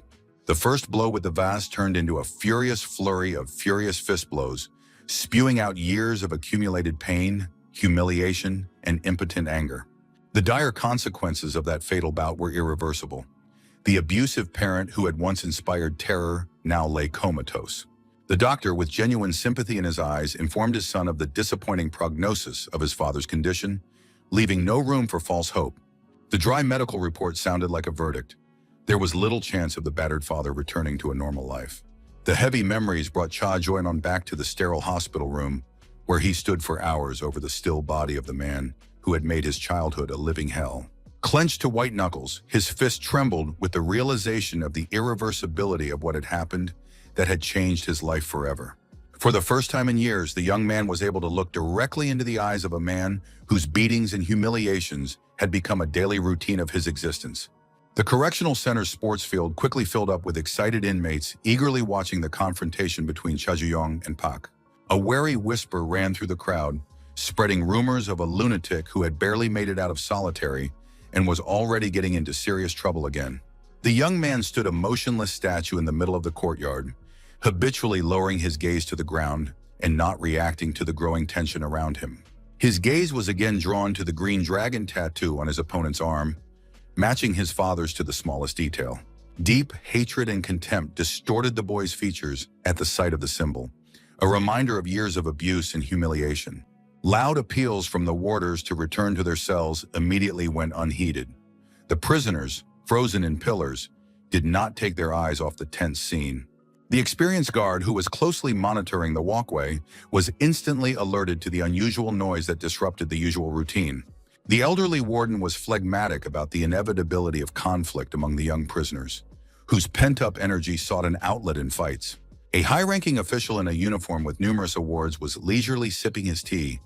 The first blow with the vase turned into a furious flurry of furious fist blows, spewing out years of accumulated pain, humiliation, and impotent anger. The dire consequences of that fatal bout were irreversible. The abusive parent who had once inspired terror now lay comatose. The doctor, with genuine sympathy in his eyes, informed his son of the disappointing prognosis of his father's condition, leaving no room for false hope. The dry medical report sounded like a verdict. There was little chance of the battered father returning to a normal life. The heavy memories brought Cha Joyeon back to the sterile hospital room, where he stood for hours over the still body of the man who had made his childhood a living hell. Clenched to white knuckles, his fist trembled with the realization of the irreversibility of what had happened that had changed his life forever. For the first time in years, the young man was able to look directly into the eyes of a man whose beatings and humiliations had become a daily routine of his existence. The correctional center's sports field quickly filled up with excited inmates eagerly watching the confrontation between Cha Joyeon and Pak. A wary whisper ran through the crowd, spreading rumors of a lunatic who had barely made it out of solitary and was already getting into serious trouble again. The young man stood a motionless statue in the middle of the courtyard, habitually lowering his gaze to the ground and not reacting to the growing tension around him. His gaze was again drawn to the green dragon tattoo on his opponent's arm, matching his father's to the smallest detail. Deep hatred and contempt distorted the boy's features at the sight of the symbol, a reminder of years of abuse and humiliation. Loud appeals from the warders to return to their cells immediately went unheeded. The prisoners, frozen in pillars, did not take their eyes off the tense scene. The experienced guard, who was closely monitoring the walkway, was instantly alerted to the unusual noise that disrupted the usual routine. The elderly warden was phlegmatic about the inevitability of conflict among the young prisoners, whose pent-up energy sought an outlet in fights. A high-ranking official in a uniform with numerous awards was leisurely sipping his tea,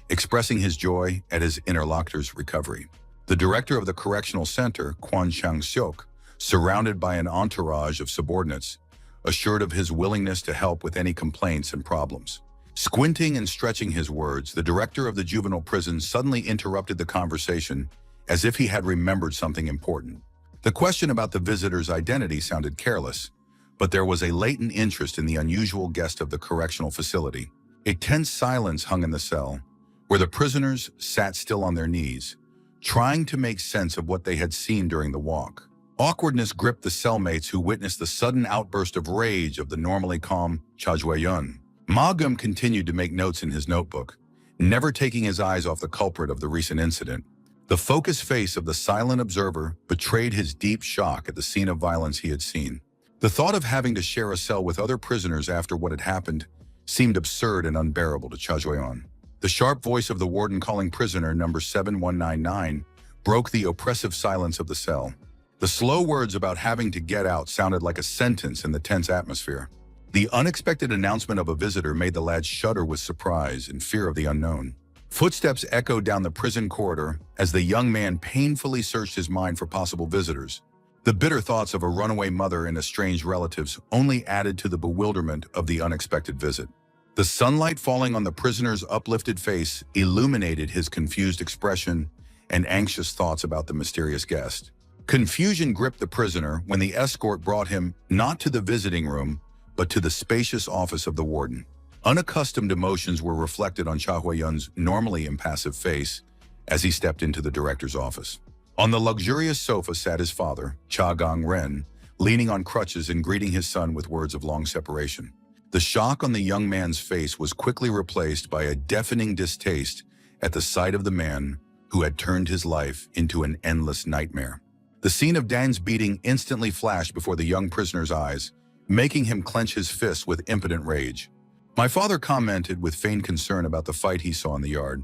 expressing his joy at his interlocutor's recovery. The director of the correctional center, Kwon Chang-seok, surrounded by an entourage of subordinates, assured of his willingness to help with any complaints and problems. Squinting and stretching his words, the director of the juvenile prison suddenly interrupted the conversation as if he had remembered something important. The question about the visitor's identity sounded careless, but there was a latent interest in the unusual guest of the correctional facility. A tense silence hung in the cell, where the prisoners sat still on their knees, trying to make sense of what they had seen during the walk. Awkwardness gripped the cellmates who witnessed the sudden outburst of rage of the normally calm Cha Joyeon. Ma Gum continued to make notes in his notebook, never taking his eyes off the culprit of the recent incident. The focused face of the silent observer betrayed his deep shock at the scene of violence he had seen. The thought of having to share a cell with other prisoners after what had happened seemed absurd and unbearable to Cha Joyeon. The sharp voice of the warden calling prisoner number 7199 broke the oppressive silence of the cell. The slow words about having to get out sounded like a sentence in the tense atmosphere. The unexpected announcement of a visitor made the lad shudder with surprise and fear of the unknown. Footsteps echoed down the prison corridor as the young man painfully searched his mind for possible visitors. The bitter thoughts of a runaway mother and estranged relatives only added to the bewilderment of the unexpected visit. The sunlight falling on the prisoner's uplifted face illuminated his confused expression and anxious thoughts about the mysterious guest. Confusion gripped the prisoner when the escort brought him not to the visiting room, but to the spacious office of the warden. Unaccustomed emotions were reflected on Cha Joyeon's normally impassive face as he stepped into the director's office. On the luxurious sofa sat his father, Cha Gang-ren, leaning on crutches and greeting his son with words of long separation. The shock on the young man's face was quickly replaced by a deafening distaste at the sight of the man who had turned his life into an endless nightmare. The scene of Dan's beating instantly flashed before the young prisoner's eyes, making him clench his fists with impotent rage. My father commented with feigned concern about the fight he saw in the yard,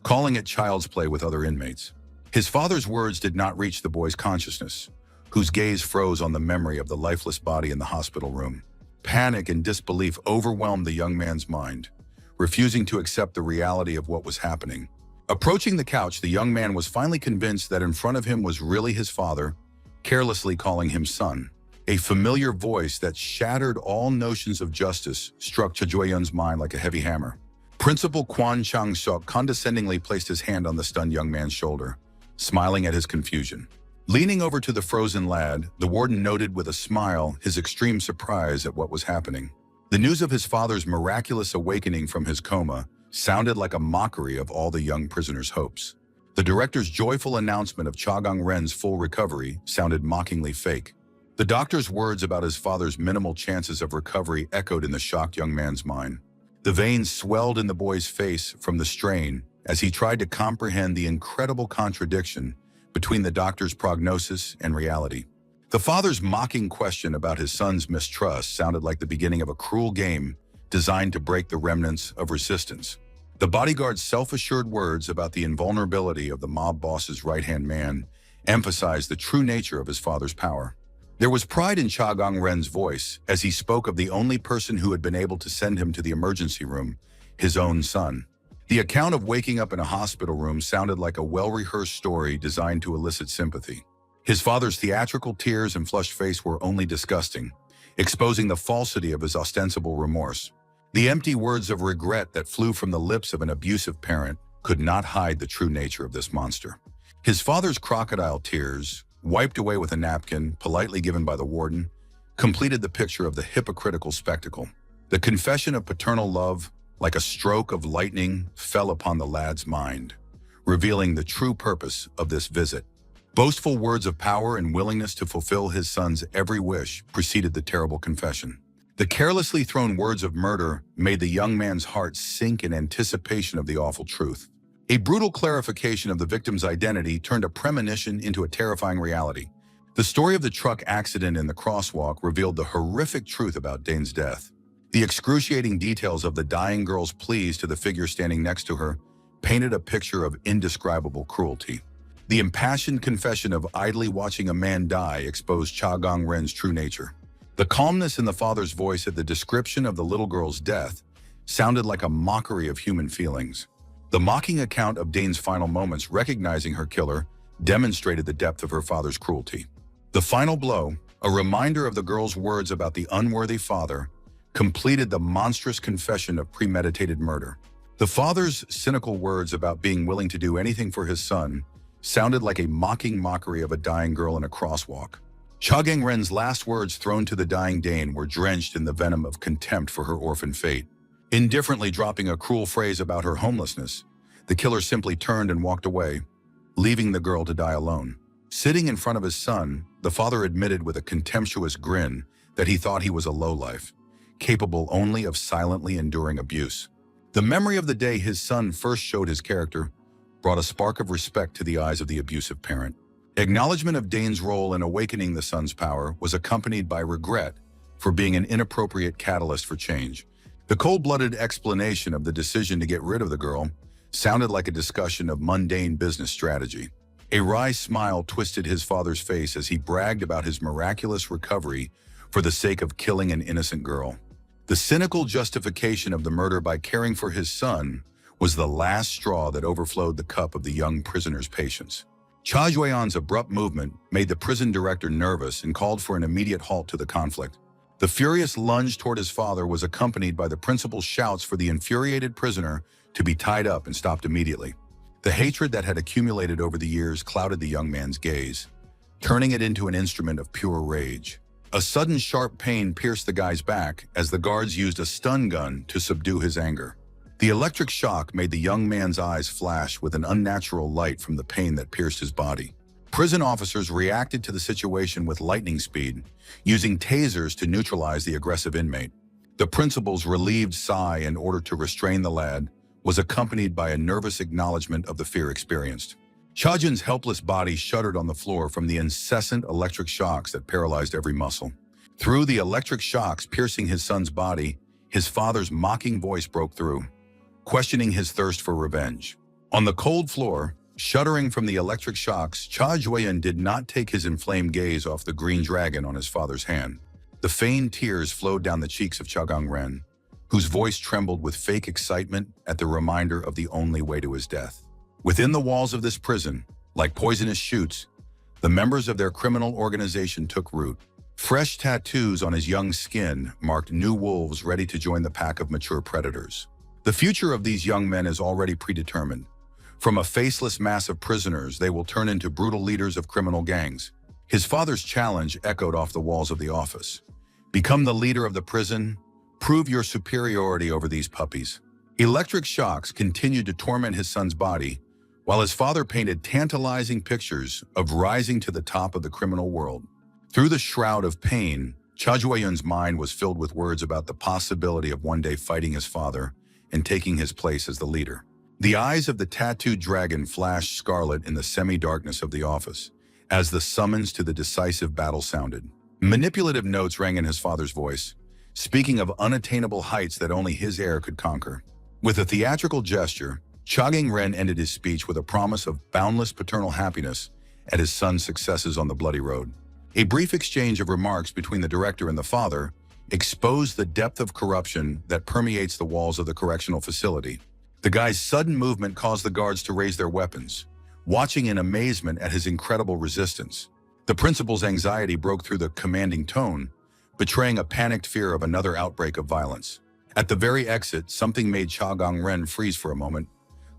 calling it child's play with other inmates. His father's words did not reach the boy's consciousness, whose gaze froze on the memory of the lifeless body in the hospital room. Panic and disbelief overwhelmed the young man's mind, refusing to accept the reality of what was happening. Approaching the couch, the young man was finally convinced that in front of him was really his father, carelessly calling him son. A familiar voice that shattered all notions of justice struck Cha Joyun's mind like a heavy hammer. Principal Kwon Chang-seok condescendingly placed his hand on the stunned young man's shoulder, smiling at his confusion. Leaning over to the frozen lad, the warden noted with a smile his extreme surprise at what was happening. The news of his father's miraculous awakening from his coma sounded like a mockery of all the young prisoner's hopes. The director's joyful announcement of Cha Gang-ren's full recovery sounded mockingly fake. The doctor's words about his father's minimal chances of recovery echoed in the shocked young man's mind. The veins swelled in the boy's face from the strain as he tried to comprehend the incredible contradiction between the doctor's prognosis and reality. The father's mocking question about his son's mistrust sounded like the beginning of a cruel game designed to break the remnants of resistance. The bodyguard's self-assured words about the invulnerability of the mob boss's right-hand man emphasized the true nature of his father's power. There was pride in Cha Gang-ren's voice as he spoke of the only person who had been able to send him to the emergency room, his own son. The account of waking up in a hospital room sounded like a well-rehearsed story designed to elicit sympathy. His father's theatrical tears and flushed face were only disgusting, exposing the falsity of his ostensible remorse. The empty words of regret that flew from the lips of an abusive parent could not hide the true nature of this monster. His father's crocodile tears, wiped away with a napkin politely given by the warden, completed the picture of the hypocritical spectacle. The confession of paternal love, like a stroke of lightning, fell upon the lad's mind, revealing the true purpose of this visit. Boastful words of power and willingness to fulfill his son's every wish preceded the terrible confession. The carelessly thrown words of murder made the young man's heart sink in anticipation of the awful truth. A brutal clarification of the victim's identity turned a premonition into a terrifying reality. The story of the truck accident in the crosswalk revealed the horrific truth about Dane's death. The excruciating details of the dying girl's pleas to the figure standing next to her painted a picture of indescribable cruelty. The impassioned confession of idly watching a man die exposed Cha Gang-ren's true nature. The calmness in the father's voice at the description of the little girl's death sounded like a mockery of human feelings. The mocking account of Dane's final moments recognizing her killer demonstrated the depth of her father's cruelty. The final blow, a reminder of the girl's words about the unworthy father, completed the monstrous confession of premeditated murder. The father's cynical words about being willing to do anything for his son sounded like a mocking mockery of a dying girl in a crosswalk. Cha Gang-ren's last words thrown to the dying Dane were drenched in the venom of contempt for her orphan fate. Indifferently dropping a cruel phrase about her homelessness, the killer simply turned and walked away, leaving the girl to die alone. Sitting in front of his son, the father admitted with a contemptuous grin that he thought he was a lowlife, capable only of silently enduring abuse. The memory of the day his son first showed his character brought a spark of respect to the eyes of the abusive parent. Acknowledgement of Dane's role in awakening the son's power was accompanied by regret for being an inappropriate catalyst for change. The cold-blooded explanation of the decision to get rid of the girl sounded like a discussion of mundane business strategy. A wry smile twisted his father's face as he bragged about his miraculous recovery for the sake of killing an innocent girl. The cynical justification of the murder by caring for his son was the last straw that overflowed the cup of the young prisoner's patience. Cha Joyun's abrupt movement made the prison director nervous and called for an immediate halt to the conflict. The furious lunge toward his father was accompanied by the principal's shouts for the infuriated prisoner to be tied up and stopped immediately. The hatred that had accumulated over the years clouded the young man's gaze, turning it into an instrument of pure rage. A sudden sharp pain pierced the guy's back as the guards used a stun gun to subdue his anger. The electric shock made the young man's eyes flash with an unnatural light from the pain that pierced his body. Prison officers reacted to the situation with lightning speed, using tasers to neutralize the aggressive inmate. The principal's relieved sigh in order to restrain the lad was accompanied by a nervous acknowledgement of the fear experienced. Cha-jun's helpless body shuddered on the floor from the incessant electric shocks that paralyzed every muscle. Through the electric shocks piercing his son's body, his father's mocking voice broke through, questioning his thirst for revenge. On the cold floor, shuddering from the electric shocks, Cha Joyun did not take his inflamed gaze off the green dragon on his father's hand. The feigned tears flowed down the cheeks of Cha Gang-ren, whose voice trembled with fake excitement at the reminder of the only way to his death. Within the walls of this prison, like poisonous shoots, the members of their criminal organization took root, Fresh tattoos on his young skin marked new wolves ready to join the pack of mature predators. The future of these young men is already predetermined. From a faceless mass of prisoners, they will turn into brutal leaders of criminal gangs. His father's challenge echoed off the walls of the office. Become the leader of the prison. Prove your superiority over these puppies. Electric shocks continued to torment his son's body, while his father painted tantalizing pictures of rising to the top of the criminal world. Through the shroud of pain, Cha Jueyun's mind was filled with words about the possibility of one day fighting his father and taking his place as the leader. The eyes of the tattooed dragon flashed scarlet in the semi-darkness of the office, as the summons to the decisive battle sounded. Manipulative notes rang in his father's voice, speaking of unattainable heights that only his heir could conquer. With a theatrical gesture, Cha Gang-ren ended his speech with a promise of boundless paternal happiness at his son's successes on the bloody road. A brief exchange of remarks between the director and the father exposed the depth of corruption that permeates the walls of the correctional facility. The guy's sudden movement caused the guards to raise their weapons, watching in amazement at his incredible resistance. The principal's anxiety broke through the commanding tone, betraying a panicked fear of another outbreak of violence. At the very exit, something made Cha Gang-ren freeze for a moment,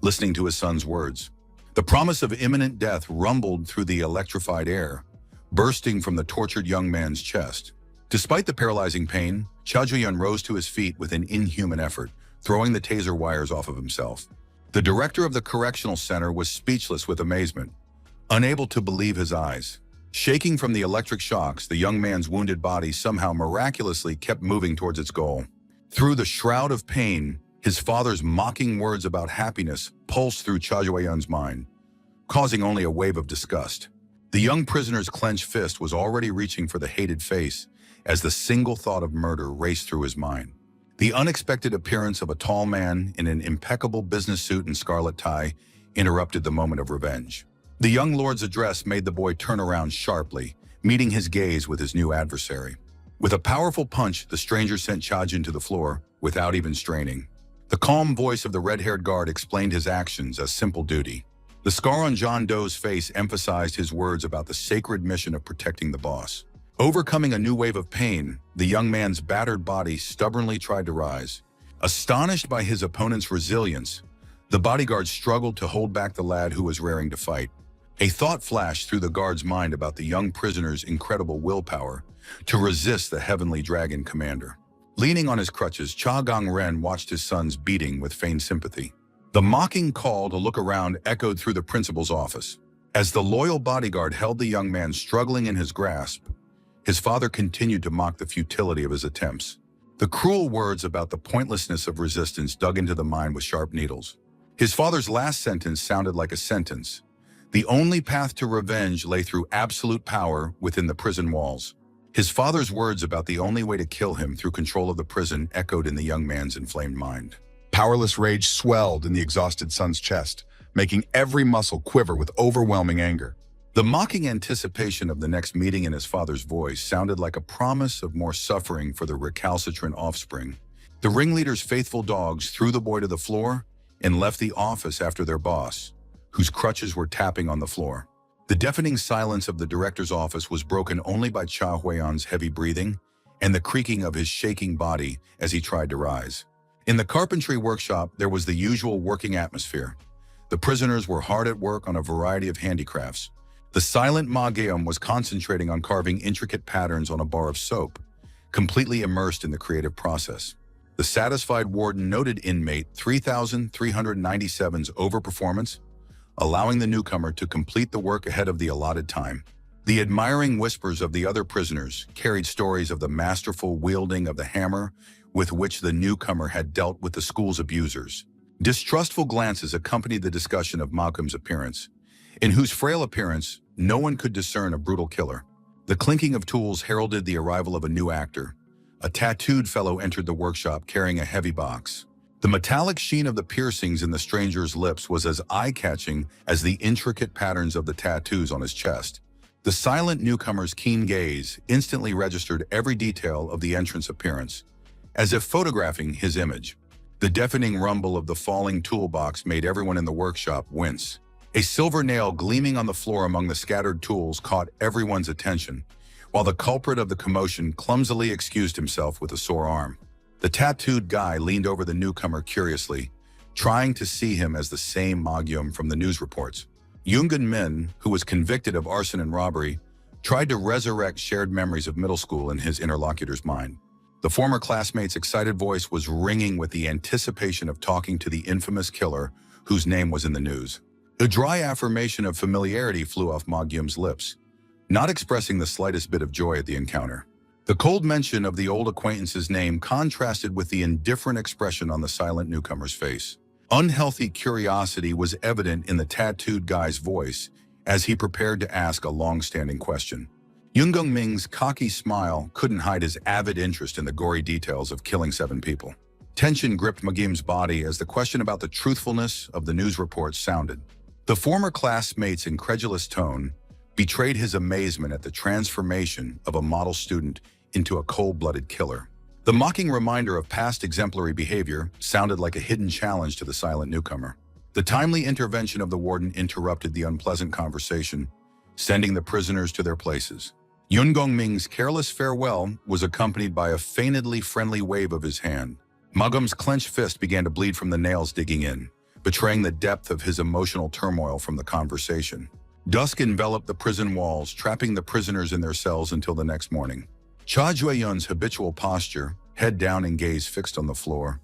listening to his son's words. The promise of imminent death rumbled through the electrified air, bursting from the tortured young man's chest. Despite the paralyzing pain, Cha Jueyun rose to his feet with an inhuman effort, throwing the taser wires off of himself. The director of the correctional center was speechless with amazement, unable to believe his eyes. Shaking from the electric shocks, the young man's wounded body somehow miraculously kept moving towards its goal. Through the shroud of pain, his father's mocking words about happiness pulsed through Cha Jueyun's mind, causing only a wave of disgust. The young prisoner's clenched fist was already reaching for the hated face as the single thought of murder raced through his mind. The unexpected appearance of a tall man in an impeccable business suit and scarlet tie interrupted the moment of revenge. The young lord's address made the boy turn around sharply, meeting his gaze with his new adversary. With a powerful punch, the stranger sent Cha-jun to the floor without even straining. The calm voice of the red-haired guard explained his actions as simple duty. The scar on John Doe's face emphasized his words about the sacred mission of protecting the boss. Overcoming a new wave of pain, the young man's battered body stubbornly tried to rise. Astonished by his opponent's resilience, the bodyguard struggled to hold back the lad who was raring to fight. A thought flashed through the guard's mind about the young prisoner's incredible willpower to resist the heavenly dragon commander. Leaning on his crutches, Cha Gang-ren watched his son's beating with feigned sympathy. The mocking call to look around echoed through the principal's office. As the loyal bodyguard held the young man struggling in his grasp, his father continued to mock the futility of his attempts. The cruel words about the pointlessness of resistance dug into the mind with sharp needles. His father's last sentence sounded like a sentence. The only path to revenge lay through absolute power within the prison walls. His father's words about the only way to kill him through control of the prison echoed in the young man's inflamed mind. Powerless rage swelled in the exhausted son's chest, making every muscle quiver with overwhelming anger. The mocking anticipation of the next meeting in his father's voice sounded like a promise of more suffering for the recalcitrant offspring. The ringleader's faithful dogs threw the boy to the floor and left the office after their boss, whose crutches were tapping on the floor. The deafening silence of the director's office was broken only by Cha Hueyon's heavy breathing and the creaking of his shaking body as he tried to rise. In the carpentry workshop, there was the usual working atmosphere. The prisoners were hard at work on a variety of handicrafts. The silent Ma Geum was concentrating on carving intricate patterns on a bar of soap, completely immersed in the creative process. The satisfied warden noted inmate 3397's overperformance, allowing the newcomer to complete the work ahead of the allotted time. The admiring whispers of the other prisoners carried stories of the masterful wielding of the hammer with which the newcomer had dealt with the school's abusers. Distrustful glances accompanied the discussion of Ma Geum's appearance, in whose frail appearance no one could discern a brutal killer. The clinking of tools heralded the arrival of a new actor. A tattooed fellow entered the workshop carrying a heavy box. The metallic sheen of the piercings in the stranger's lips was as eye-catching as the intricate patterns of the tattoos on his chest. The silent newcomer's keen gaze instantly registered every detail of the entrance appearance, as if photographing his image. The deafening rumble of the falling toolbox made everyone in the workshop wince. A silver nail gleaming on the floor among the scattered tools caught everyone's attention, while the culprit of the commotion clumsily excused himself with a sore arm. The tattooed guy leaned over the newcomer curiously, trying to see him as the same Magyum from the news reports. Yoongun Min, who was convicted of arson and robbery, tried to resurrect shared memories of middle school in his interlocutor's mind. The former classmate's excited voice was ringing with the anticipation of talking to the infamous killer whose name was in the news. A dry affirmation of familiarity flew off Magyum's lips, not expressing the slightest bit of joy at the encounter. The cold mention of the old acquaintance's name contrasted with the indifferent expression on the silent newcomer's face. Unhealthy curiosity was evident in the tattooed guy's voice as he prepared to ask a long-standing question. Yoongung Ming's cocky smile couldn't hide his avid interest in the gory details of killing 7 people. Tension gripped Magyum's body as the question about the truthfulness of the news reports sounded. The former classmate's incredulous tone betrayed his amazement at the transformation of a model student into a cold-blooded killer. The mocking reminder of past exemplary behavior sounded like a hidden challenge to the silent newcomer. The timely intervention of the warden interrupted the unpleasant conversation, sending the prisoners to their places. Yun Gongming's careless farewell was accompanied by a feignedly friendly wave of his hand. Magum's clenched fist began to bleed from the nails digging in, betraying the depth of his emotional turmoil from the conversation. Dusk enveloped the prison walls, trapping the prisoners in their cells until the next morning. Cha Jueyun's habitual posture, head down and gaze fixed on the floor,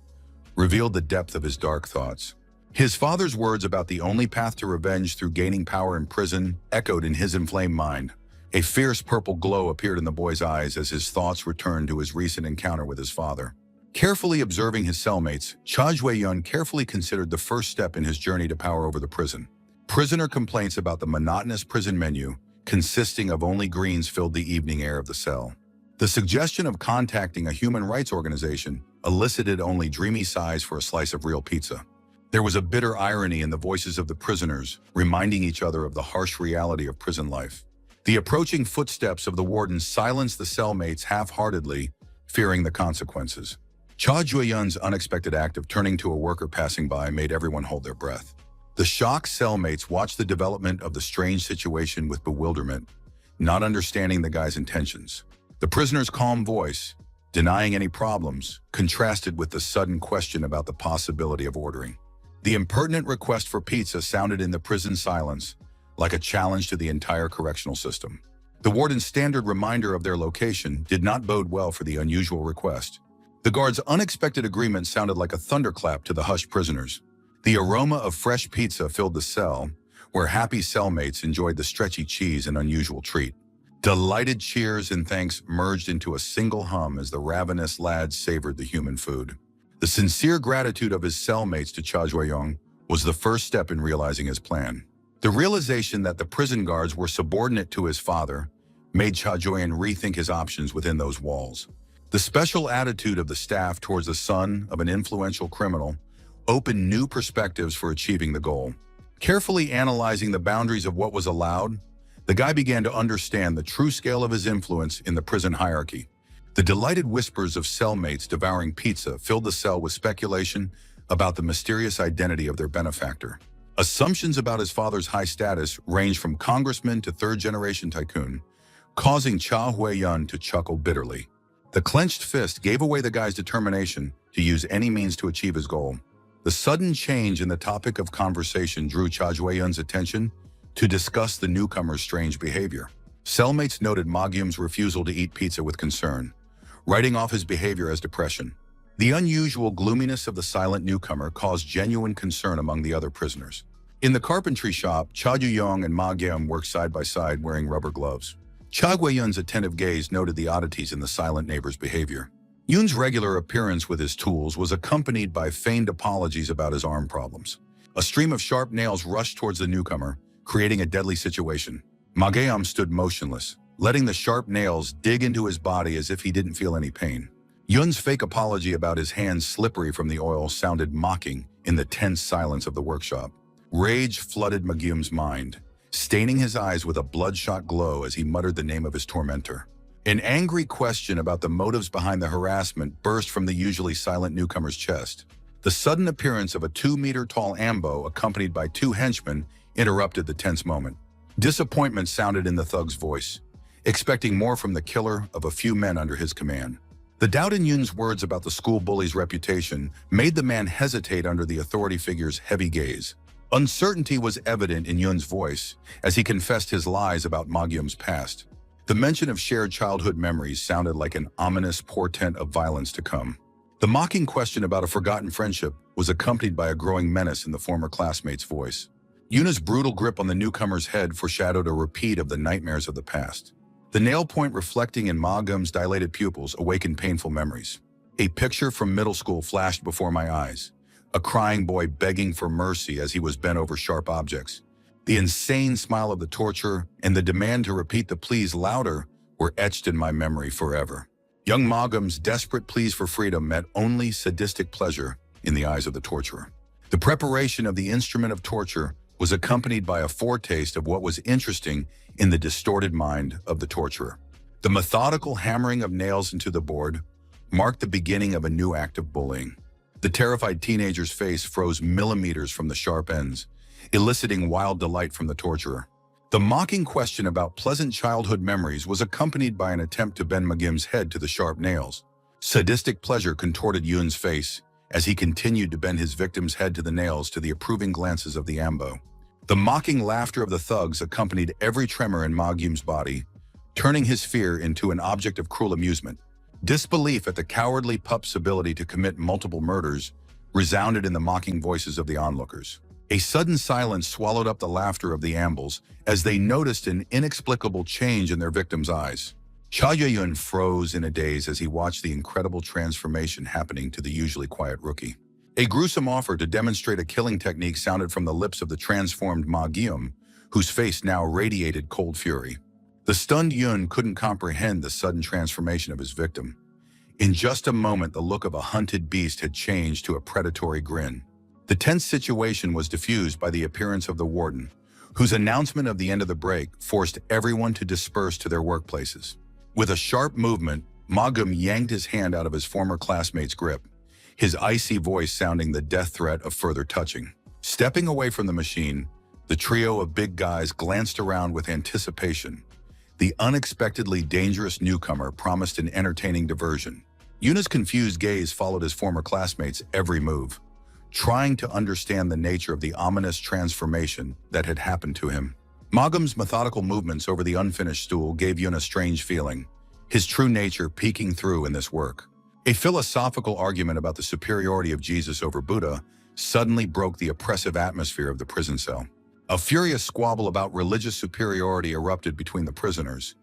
revealed the depth of his dark thoughts. His father's words about the only path to revenge through gaining power in prison echoed in his inflamed mind. A fierce purple glow appeared in the boy's eyes as his thoughts returned to his recent encounter with his father. Carefully observing his cellmates, Cha Jueyun carefully considered the first step in his journey to power over the prison. Prisoner complaints about the monotonous prison menu, consisting of only greens, filled the evening air of the cell. The suggestion of contacting a human rights organization elicited only dreamy sighs for a slice of real pizza. There was a bitter irony in the voices of the prisoners, reminding each other of the harsh reality of prison life. The approaching footsteps of the warden silenced the cellmates half-heartedly, fearing the consequences. Cha Jueyun's unexpected act of turning to a worker passing by made everyone hold their breath. The shocked cellmates watched the development of the strange situation with bewilderment, not understanding the guy's intentions. The prisoner's calm voice, denying any problems, contrasted with the sudden question about the possibility of ordering. The impertinent request for pizza sounded in the prison silence, like a challenge to the entire correctional system. The warden's standard reminder of their location did not bode well for the unusual request. The guard's unexpected agreement sounded like a thunderclap to the hushed prisoners. The aroma of fresh pizza filled the cell, where happy cellmates enjoyed the stretchy cheese, an unusual treat. Delighted cheers and thanks merged into a single hum as the ravenous lads savored the human food. The sincere gratitude of his cellmates to Cha Jueyun was the first step in realizing his plan. The realization that the prison guards were subordinate to his father made Cha Jueyun rethink his options within those walls. The special attitude of the staff towards the son of an influential criminal opened new perspectives for achieving the goal. Carefully analyzing the boundaries of what was allowed, the guy began to understand the true scale of his influence in the prison hierarchy. The delighted whispers of cellmates devouring pizza filled the cell with speculation about the mysterious identity of their benefactor. Assumptions about his father's high status ranged from congressman to third-generation tycoon, causing Cha Jueyun to chuckle bitterly. The clenched fist gave away the guy's determination to use any means to achieve his goal. The sudden change in the topic of conversation drew Cha Jueyun's attention to discuss the newcomer's strange behavior. Cellmates noted Magyum's refusal to eat pizza with concern, writing off his behavior as depression. The unusual gloominess of the silent newcomer caused genuine concern among the other prisoners. In the carpentry shop, Cha Jueyun and Magyum worked side by side wearing rubber gloves. Cha Guiyun's attentive gaze noted the oddities in the silent neighbor's behavior. Yun's regular appearance with his tools was accompanied by feigned apologies about his arm problems. A stream of sharp nails rushed towards the newcomer, creating a deadly situation. Magyum stood motionless, letting the sharp nails dig into his body as if he didn't feel any pain. Yun's fake apology about his hands slippery from the oil sounded mocking in the tense silence of the workshop. Rage flooded Magyum's mind, staining his eyes with a bloodshot glow as he muttered the name of his tormentor. An angry question about the motives behind the harassment burst from the usually silent newcomer's chest. The sudden appearance of a 2-meter-tall ambo accompanied by 2 henchmen interrupted the tense moment. Disappointment sounded in the thug's voice, expecting more from the killer of a few men under his command. The doubt in Yoon's words about the school bully's reputation made the man hesitate under the authority figure's heavy gaze. Uncertainty was evident in Yoon's voice as he confessed his lies about Ma Gyum's past. The mention of shared childhood memories sounded like an ominous portent of violence to come. The mocking question about a forgotten friendship was accompanied by a growing menace in the former classmate's voice. Yuna's brutal grip on the newcomer's head foreshadowed a repeat of the nightmares of the past. The nail point reflecting in Ma Gyum's dilated pupils awakened painful memories. A picture from middle school flashed before my eyes, a crying boy begging for mercy as he was bent over sharp objects. The insane smile of the torturer and the demand to repeat the pleas louder were etched in my memory forever. Young Ma Gyum's desperate pleas for freedom met only sadistic pleasure in the eyes of the torturer. The preparation of the instrument of torture was accompanied by a foretaste of what was interesting in the distorted mind of the torturer. The methodical hammering of nails into the board marked the beginning of a new act of bullying. The terrified teenager's face froze millimeters from the sharp ends, eliciting wild delight from the torturer. The mocking question about pleasant childhood memories was accompanied by an attempt to bend Ma Gyum's head to the sharp nails. Sadistic pleasure contorted Yoon's face as he continued to bend his victim's head to the nails to the approving glances of the ambo. The mocking laughter of the thugs accompanied every tremor in Ma Gyum's body, turning his fear into an object of cruel amusement. Disbelief at the cowardly pup's ability to commit multiple murders resounded in the mocking voices of the onlookers. A sudden silence swallowed up the laughter of the ambles as they noticed an inexplicable change in their victim's eyes. Cha Yun froze in a daze as he watched the incredible transformation happening to the usually quiet rookie. A gruesome offer to demonstrate a killing technique sounded from the lips of the transformed Ma Gyum, whose face now radiated cold fury. The stunned Yun couldn't comprehend the sudden transformation of his victim. In just a moment, the look of a hunted beast had changed to a predatory grin. The tense situation was diffused by the appearance of the warden, whose announcement of the end of the break forced everyone to disperse to their workplaces. With a sharp movement, Ma Gyum yanked his hand out of his former classmate's grip, his icy voice sounding the death threat of further touching. Stepping away from the machine, the trio of big guys glanced around with anticipation. The unexpectedly dangerous newcomer promised an entertaining diversion. Yuna's confused gaze followed his former classmate's every move, trying to understand the nature of the ominous transformation that had happened to him. Ma Gyum's methodical movements over the unfinished stool gave Yun a strange feeling, his true nature peeking through in this work. A philosophical argument about the superiority of Jesus over Buddha suddenly broke the oppressive atmosphere of the prison cell. A furious squabble about religious superiority erupted between the prisoners,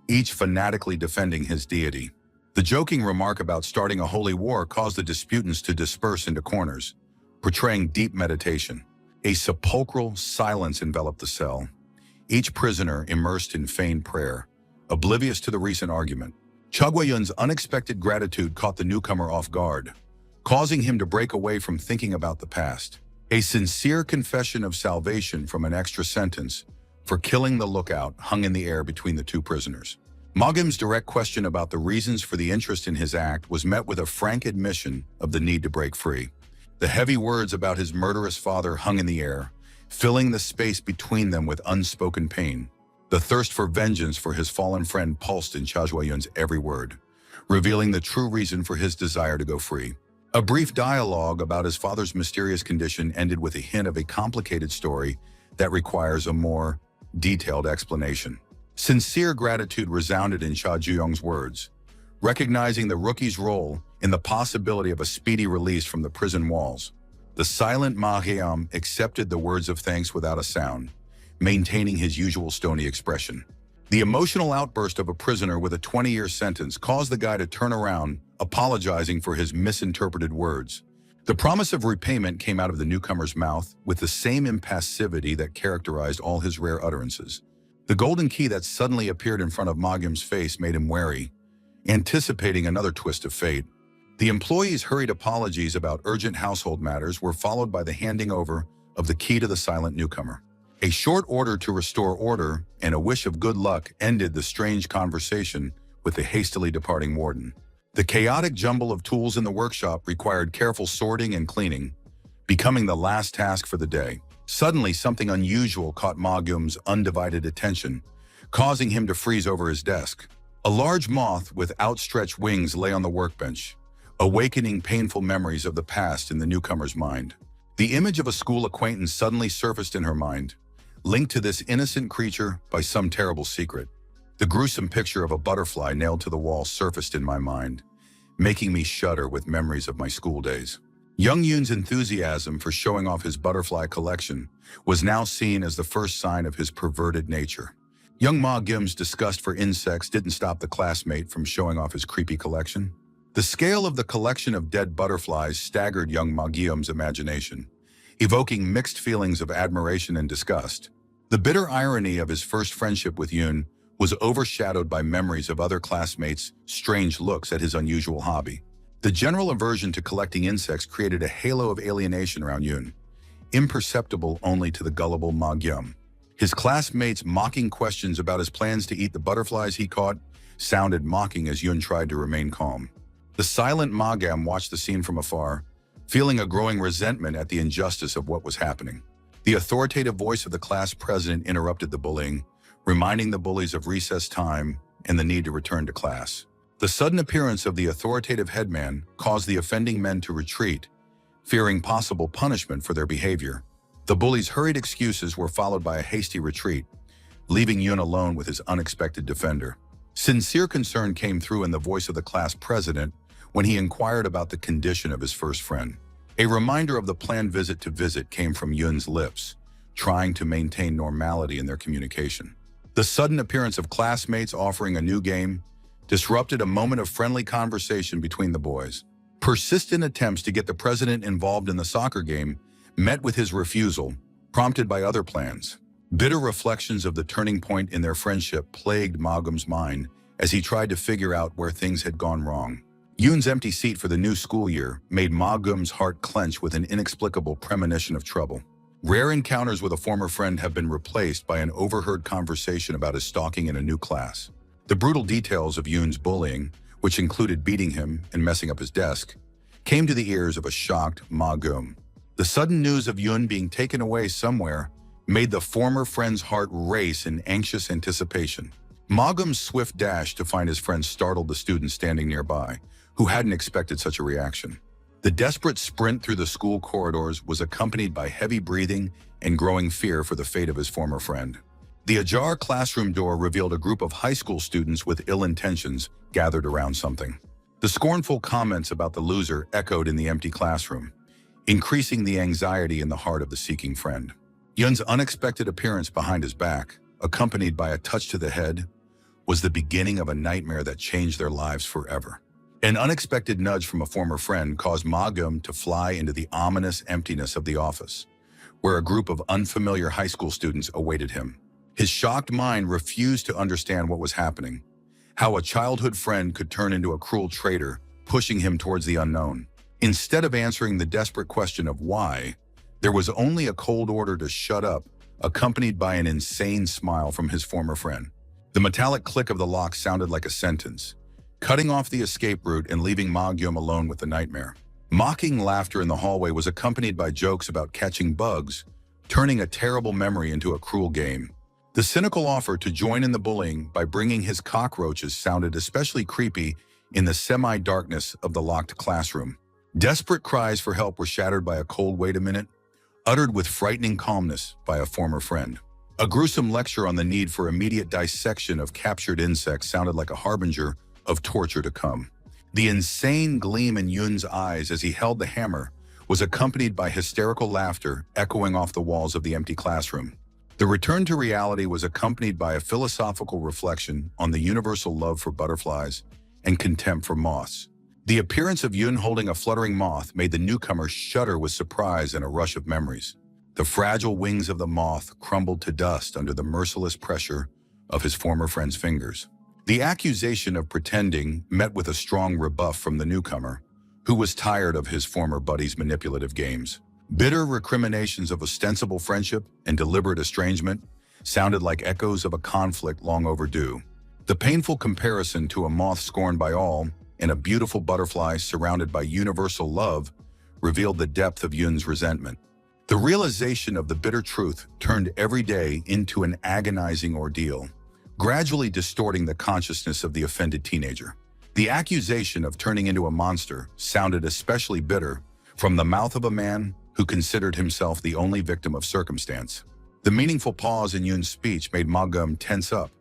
each fanatically defending his deity. The joking remark about starting a holy war caused the disputants to disperse into corners, portraying deep meditation. A sepulchral silence enveloped the cell, each prisoner immersed in feigned prayer, oblivious to the recent argument. Chagwayun's unexpected gratitude caught the newcomer off guard, causing him to break away from thinking about the past. A sincere confession of salvation from an extra sentence for killing the lookout hung in the air between the two prisoners. Ma Gyum's direct question about the reasons for the interest in his act was met with a frank admission of the need to break free. The heavy words about his murderous father hung in the air, filling the space between them with unspoken pain. The thirst for vengeance for his fallen friend pulsed in Cha Yun's every word, revealing the true reason for his desire to go free. A brief dialogue about his father's mysterious condition ended with a hint of a complicated story that requires a more detailed explanation. Sincere gratitude resounded in Cha Juyong's words, recognizing the rookie's role in the possibility of a speedy release from the prison walls. The silent Ma Gyum accepted the words of thanks without a sound, maintaining his usual stony expression. The emotional outburst of a prisoner with a 20-year sentence caused the guy to turn around, apologizing for his misinterpreted words. The promise of repayment came out of the newcomer's mouth with the same impassivity that characterized all his rare utterances. The golden key that suddenly appeared in front of Ma Gyum's face made him wary, anticipating another twist of fate. The employee's hurried apologies about urgent household matters were followed by the handing over of the key to the silent newcomer. A short order to restore order and a wish of good luck ended the strange conversation with the hastily departing warden. The chaotic jumble of tools in the workshop required careful sorting and cleaning, becoming the last task for the day. Suddenly, something unusual caught Ma Gyum's undivided attention, causing him to freeze over his desk. A large moth with outstretched wings lay on the workbench, awakening painful memories of the past in the newcomer's mind. The image of a school acquaintance suddenly surfaced in her mind, linked to this innocent creature by some terrible secret. The gruesome picture of a butterfly nailed to the wall surfaced in my mind, making me shudder with memories of my school days. Young Yoon's enthusiasm for showing off his butterfly collection was now seen as the first sign of his perverted nature. Young Ma Gim's disgust for insects didn't stop the classmate from showing off his creepy collection. The scale of the collection of dead butterflies staggered young Ma Gim's imagination, evoking mixed feelings of admiration and disgust. The bitter irony of his first friendship with Yoon was overshadowed by memories of other classmates' strange looks at his unusual hobby. The general aversion to collecting insects created a halo of alienation around Yoon, imperceptible only to the gullible Ma Gim. His classmates' mocking questions about his plans to eat the butterflies he caught sounded mocking as Yoon tried to remain calm. The silent Ma Gim watched the scene from afar, feeling a growing resentment at the injustice of what was happening. The authoritative voice of the class president interrupted the bullying, reminding the bullies of recess time and the need to return to class. The sudden appearance of the authoritative headman caused the offending men to retreat, fearing possible punishment for their behavior. The bullies' hurried excuses were followed by a hasty retreat, leaving Yoon alone with his unexpected defender. Sincere concern came through in the voice of the class president when he inquired about the condition of his first friend. A reminder of the planned visit came from Yoon's lips, trying to maintain normality in their communication. The sudden appearance of classmates offering a new game disrupted a moment of friendly conversation between the boys. Persistent attempts to get the president involved in the soccer game met with his refusal, prompted by other plans. Bitter reflections of the turning point in their friendship plagued Ma Gim's mind as he tried to figure out where things had gone wrong. Yoon's empty seat for the new school year made Ma Gim's heart clench with an inexplicable premonition of trouble. Rare encounters with a former friend have been replaced by an overheard conversation about his stalking in a new class. The brutal details of Yoon's bullying, which included beating him and messing up his desk, came to the ears of a shocked Ma Gim. The sudden news of Yoon being taken away somewhere made the former friend's heart race in anxious anticipation. Ma Gim's swift dash to find his friend startled the students standing nearby, who hadn't expected such a reaction. The desperate sprint through the school corridors was accompanied by heavy breathing and growing fear for the fate of his former friend. The ajar classroom door revealed a group of high school students with ill intentions gathered around something. The scornful comments about the loser echoed in the empty classroom, increasing the anxiety in the heart of the seeking friend. Yoon's unexpected appearance behind his back, accompanied by a touch to the head, was the beginning of a nightmare that changed their lives forever. An unexpected nudge from a former friend caused Ma Gim to fly into the ominous emptiness of the office, where a group of unfamiliar high school students awaited him. His shocked mind refused to understand what was happening, how a childhood friend could turn into a cruel traitor, pushing him towards the unknown. Instead of answering the desperate question of why, there was only a cold order to shut up, accompanied by an insane smile from his former friend. The metallic click of the lock sounded like a sentence, cutting off the escape route and leaving Ma Gim alone with the nightmare. Mocking laughter in the hallway was accompanied by jokes about catching bugs, turning a terrible memory into a cruel game. The cynical offer to join in the bullying by bringing his cockroaches sounded especially creepy in the semi-darkness of the locked classroom. Desperate cries for help were shattered by a cold "wait a minute," uttered with frightening calmness by a former friend. A gruesome lecture on the need for immediate dissection of captured insects sounded like a harbinger of torture to come. The insane gleam in Yoon's eyes as he held the hammer was accompanied by hysterical laughter echoing off the walls of the empty classroom. The return to reality was accompanied by a philosophical reflection on the universal love for butterflies and contempt for moths. The appearance of Yoon holding a fluttering moth made the newcomer shudder with surprise and a rush of memories. The fragile wings of the moth crumbled to dust under the merciless pressure of his former friend's fingers. The accusation of pretending met with a strong rebuff from the newcomer, who was tired of his former buddy's manipulative games. Bitter recriminations of ostensible friendship and deliberate estrangement sounded like echoes of a conflict long overdue. The painful comparison to a moth scorned by all and a beautiful butterfly surrounded by universal love revealed the depth of Yoon's resentment. The realization of the bitter truth turned every day into an agonizing ordeal, gradually distorting the consciousness of the offended teenager. The accusation of turning into a monster sounded especially bitter from the mouth of a man who considered himself the only victim of circumstance. The meaningful pause in Yoon's speech made Ma-gum tense up,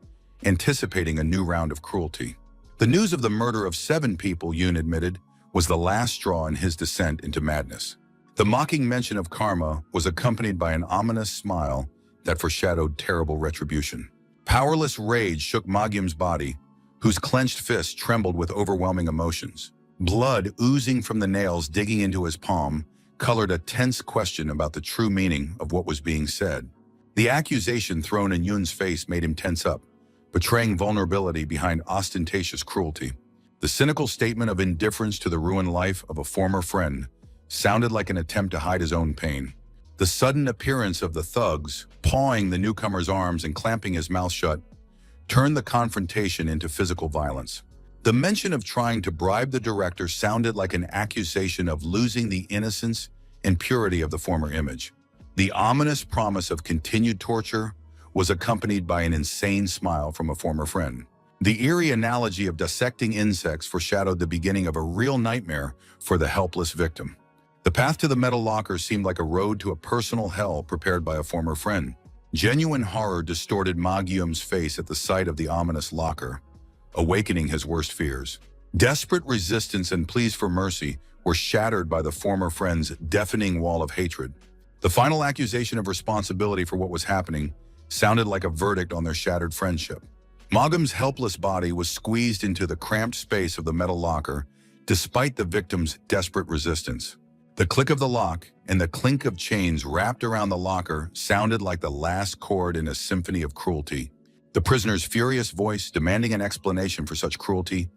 anticipating a new round of cruelty. The news of the murder of 7 people, Yoon admitted, was the last straw in his descent into madness. The mocking mention of karma was accompanied by an ominous smile that foreshadowed terrible retribution. Powerless rage shook Ma-gum's body, whose clenched fists trembled with overwhelming emotions. Blood oozing from the nails digging into his palm colored a tense question about the true meaning of what was being said. The accusation thrown in Yoon's face made him tense up, betraying vulnerability behind ostentatious cruelty. The cynical statement of indifference to the ruined life of a former friend sounded like an attempt to hide his own pain. The sudden appearance of the thugs, pawing the newcomer's arms and clamping his mouth shut, turned the confrontation into physical violence. The mention of trying to bribe the director sounded like an accusation of losing the innocence and purity of the former image. The ominous promise of continued torture was accompanied by an insane smile from a former friend. The eerie analogy of dissecting insects foreshadowed the beginning of a real nightmare for the helpless victim. The path to the metal locker seemed like a road to a personal hell prepared by a former friend. Genuine horror distorted Ma-gum's face at the sight of the ominous locker, awakening his worst fears. Desperate resistance and pleas for mercy were shattered by the former friend's deafening wall of hatred. The final accusation of responsibility for what was happening sounded like a verdict on their shattered friendship. Ma-gum's helpless body was squeezed into the cramped space of the metal locker, despite the victim's desperate resistance. The click of the lock and the clink of chains wrapped around the locker sounded like the last chord in a symphony of cruelty. The prisoner's furious voice, demanding an explanation for such cruelty,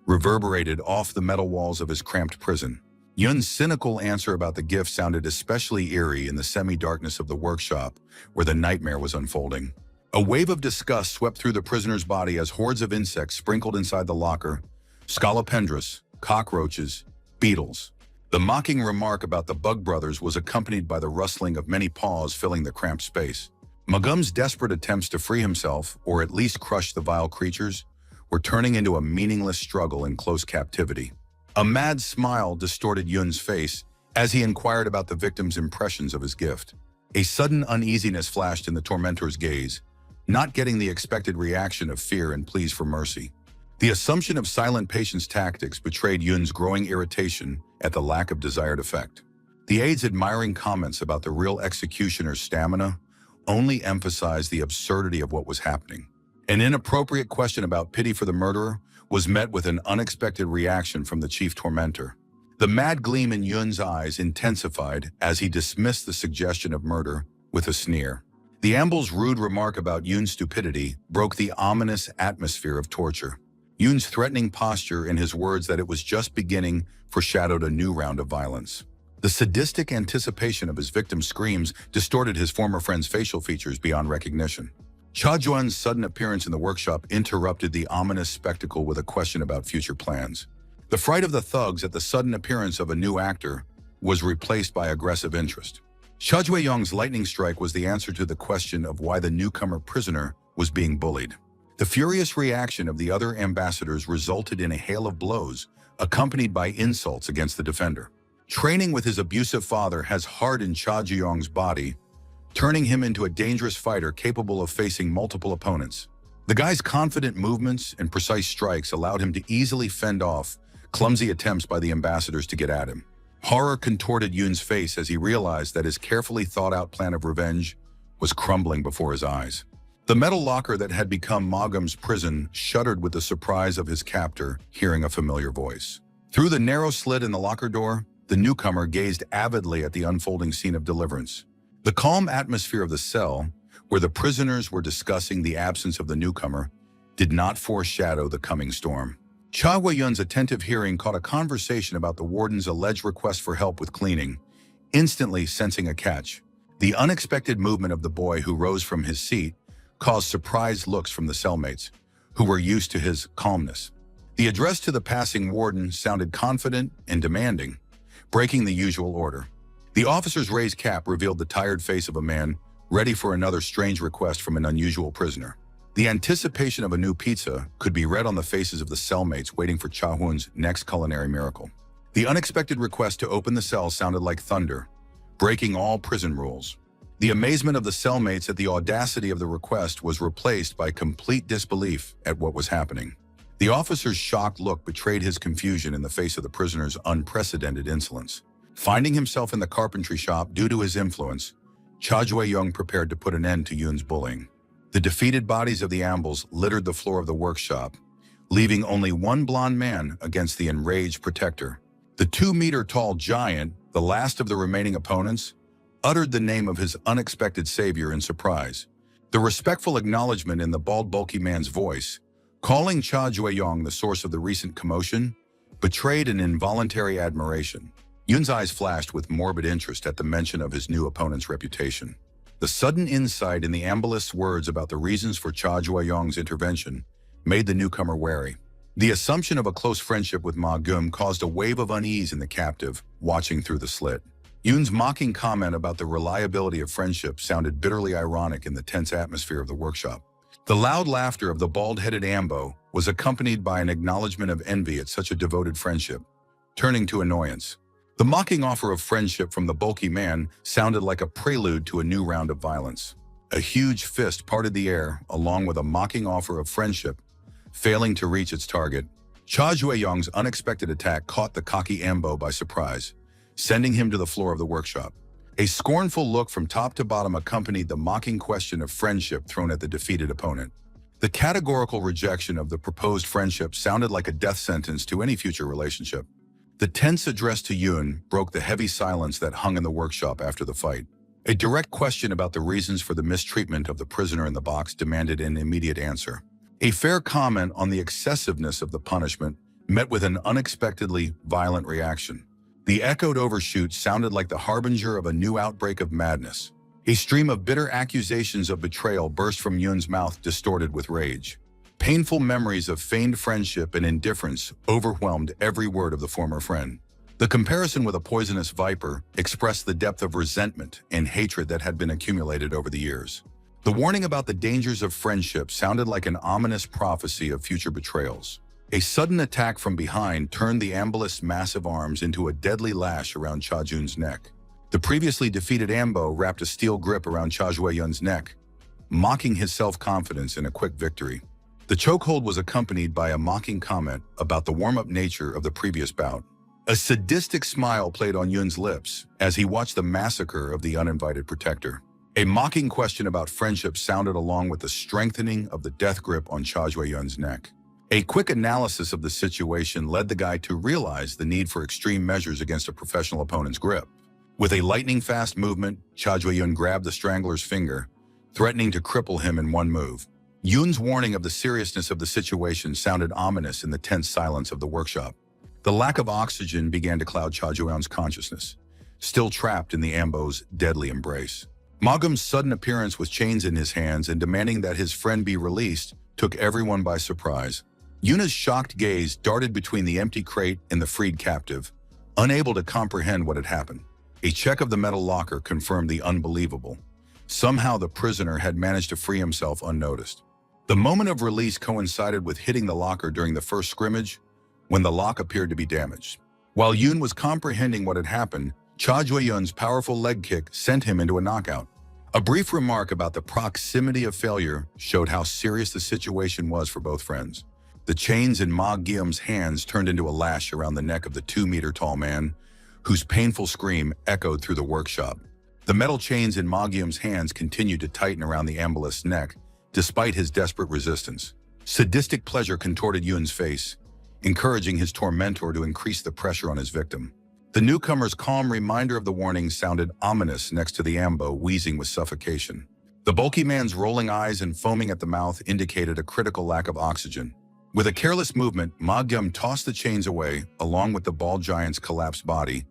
reverberated off the metal walls of his cramped prison. Yoon's cynical answer about the gift sounded especially eerie in the semi-darkness of the workshop where the nightmare was unfolding. A wave of disgust swept through the prisoner's body as hordes of insects sprinkled inside the locker: scolopendras, cockroaches, beetles. The mocking remark about the Bug Brothers was accompanied by the rustling of many paws filling the cramped space. Ma-gum's desperate attempts to free himself, or at least crush the vile creatures, were turning into a meaningless struggle in close captivity. A mad smile distorted Yoon's face as he inquired about the victim's impressions of his gift. A sudden uneasiness flashed in the tormentor's gaze, not getting the expected reaction of fear and pleas for mercy. The assumption of silent patience tactics betrayed Yoon's growing irritation at the lack of desired effect. The aide's admiring comments about the real executioner's stamina only emphasized the absurdity of what was happening. An inappropriate question about pity for the murderer was met with an unexpected reaction from the chief tormentor. The mad gleam in Yoon's eyes intensified as he dismissed the suggestion of murder with a sneer. The amble's rude remark about Yoon's stupidity broke the ominous atmosphere of torture. Yoon's threatening posture and his words that it was just beginning foreshadowed a new round of violence. The sadistic anticipation of his victim's screams distorted his former friend's facial features beyond recognition. Cha Juan's sudden appearance in the workshop interrupted the ominous spectacle with a question about future plans. The fright of the thugs at the sudden appearance of a new actor was replaced by aggressive interest. Cha Jueyong's lightning strike was the answer to the question of why the newcomer prisoner was being bullied. The furious reaction of the other ambassadors resulted in a hail of blows, accompanied by insults against the defender. Training with his abusive father has hardened Cha Jueyong's body, turning him into a dangerous fighter capable of facing multiple opponents. The guy's confident movements and precise strikes allowed him to easily fend off clumsy attempts by the ambassadors to get at him. Horror contorted Yoon's face as he realized that his carefully thought-out plan of revenge was crumbling before his eyes. The metal locker that had become Ma-gum's prison shuddered with the surprise of his captor hearing a familiar voice. Through the narrow slit in the locker door, the newcomer gazed avidly at the unfolding scene of deliverance. The calm atmosphere of the cell, where the prisoners were discussing the absence of the newcomer, did not foreshadow the coming storm. Cha Wei-yun's attentive hearing caught a conversation about the warden's alleged request for help with cleaning, instantly sensing a catch. The unexpected movement of the boy who rose from his seat caused surprised looks from the cellmates, who were used to his calmness. The address to the passing warden sounded confident and demanding, breaking the usual order. The officer's raised cap revealed the tired face of a man ready for another strange request from an unusual prisoner. The anticipation of a new pizza could be read on the faces of the cellmates waiting for Cha Hoon's next culinary miracle. The unexpected request to open the cell sounded like thunder, breaking all prison rules. The amazement of the cellmates at the audacity of the request was replaced by complete disbelief at what was happening. The officer's shocked look betrayed his confusion in the face of the prisoner's unprecedented insolence. Finding himself in the carpentry shop due to his influence, Cha Jue-young prepared to put an end to Yoon's bullying. The defeated bodies of the ambles littered the floor of the workshop, leaving only one blond man against the enraged protector. The 2-meter-tall giant, the last of the remaining opponents, uttered the name of his unexpected savior in surprise. The respectful acknowledgement in the bald, bulky man's voice, calling Cha Jue-young the source of the recent commotion, betrayed an involuntary admiration. Yoon's eyes flashed with morbid interest at the mention of his new opponent's reputation. The sudden insight in the ambalist's words about the reasons for Cha Jue-young's intervention made the newcomer wary. The assumption of a close friendship with Ma Gum caused a wave of unease in the captive, watching through the slit. Yoon's mocking comment about the reliability of friendship sounded bitterly ironic in the tense atmosphere of the workshop. The loud laughter of the bald-headed Ambo was accompanied by an acknowledgement of envy at such a devoted friendship, turning to annoyance. The mocking offer of friendship from the bulky man sounded like a prelude to a new round of violence. A huge fist parted the air, along with a mocking offer of friendship. Failing to reach its target, Cha Jue-young's unexpected attack caught the cocky Ambo by surprise, sending him to the floor of the workshop. A scornful look from top to bottom accompanied the mocking question of friendship thrown at the defeated opponent. The categorical rejection of the proposed friendship sounded like a death sentence to any future relationship. The tense address to Yoon broke the heavy silence that hung in the workshop after the fight. A direct question about the reasons for the mistreatment of the prisoner in the box demanded an immediate answer. A fair comment on the excessiveness of the punishment met with an unexpectedly violent reaction. The echoed overshoot sounded like the harbinger of a new outbreak of madness. A stream of bitter accusations of betrayal burst from Yoon's mouth, distorted with rage. Painful memories of feigned friendship and indifference overwhelmed every word of the former friend. The comparison with a poisonous viper expressed the depth of resentment and hatred that had been accumulated over the years. The warning about the dangers of friendship sounded like an ominous prophecy of future betrayals. A sudden attack from behind turned the ambalist's massive arms into a deadly lash around Cha Jun's neck. The previously defeated Ambo wrapped a steel grip around Cha Jue-young's neck, mocking his self-confidence in a quick victory. The chokehold was accompanied by a mocking comment about the warm-up nature of the previous bout. A sadistic smile played on Yoon's lips as he watched the massacre of the uninvited protector. A mocking question about friendship sounded along with the strengthening of the death grip on Cha Jue-young's neck. A quick analysis of the situation led the guy to realize the need for extreme measures against a professional opponent's grip. With a lightning-fast movement, Cha Jue-young grabbed the strangler's finger, threatening to cripple him in one move. Yoon's warning of the seriousness of the situation sounded ominous in the tense silence of the workshop. The lack of oxygen began to cloud Cha Jue-young's consciousness, still trapped in the Ambo's deadly embrace. Ma Gum's sudden appearance with chains in his hands and demanding that his friend be released took everyone by surprise. Yuna's shocked gaze darted between the empty crate and the freed captive, unable to comprehend what had happened. A check of the metal locker confirmed the unbelievable. Somehow the prisoner had managed to free himself unnoticed. The moment of release coincided with hitting the locker during the first scrimmage, when the lock appeared to be damaged. While Yoon was comprehending what had happened, Cha Jue-young's powerful leg kick sent him into a knockout. A brief remark about the proximity of failure showed how serious the situation was for both friends. The chains in Ma Gum's hands turned into a lash around the neck of the 2-meter-tall man, whose painful scream echoed through the workshop. The metal chains in Ma Gum's hands continued to tighten around the ambalist's neck, despite his desperate resistance. Sadistic pleasure contorted Yoon's face, encouraging his tormentor to increase the pressure on his victim. The newcomer's calm reminder of the warning sounded ominous next to the Ambo wheezing with suffocation. The bulky man's rolling eyes and foaming at the mouth indicated a critical lack of oxygen. With a careless movement, Ma Gum tossed the chains away, along with the bald giant's collapsed body,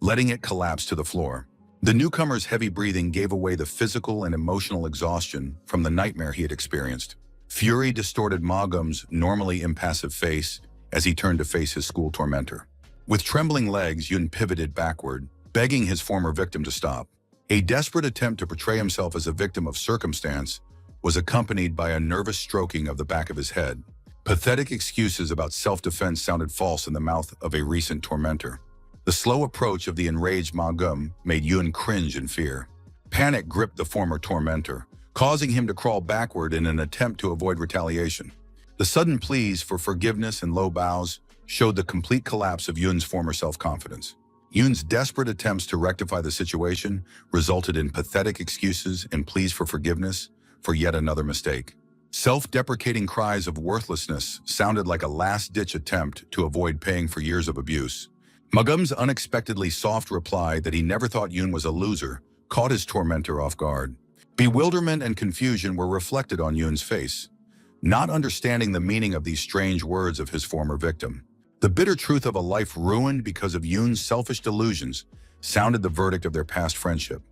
letting it collapse to the floor. The newcomer's heavy breathing gave away the physical and emotional exhaustion from the nightmare he had experienced. Fury distorted Ma Gum's normally impassive face as he turned to face his school tormentor. With trembling legs, Yoon pivoted backward, begging his former victim to stop. A desperate attempt to portray himself as a victim of circumstance was accompanied by a nervous stroking of the back of his head. Pathetic excuses about self-defense sounded false in the mouth of a recent tormentor. The slow approach of the enraged Ma Gum made Yun cringe in fear. Panic gripped the former tormentor, causing him to crawl backward in an attempt to avoid retaliation. The sudden pleas for forgiveness and low bows showed the complete collapse of Yun's former self-confidence. Yun's desperate attempts to rectify the situation resulted in pathetic excuses and pleas for forgiveness for yet another mistake. Self-deprecating cries of worthlessness sounded like a last-ditch attempt to avoid paying for years of abuse. Ma Gum's unexpectedly soft reply that he never thought Yun was a loser caught his tormentor off guard. Bewilderment and confusion were reflected on Yun's face, not understanding the meaning of these strange words of his former victim. The bitter truth of a life ruined because of Yun's selfish delusions sounded the verdict of their past friendship.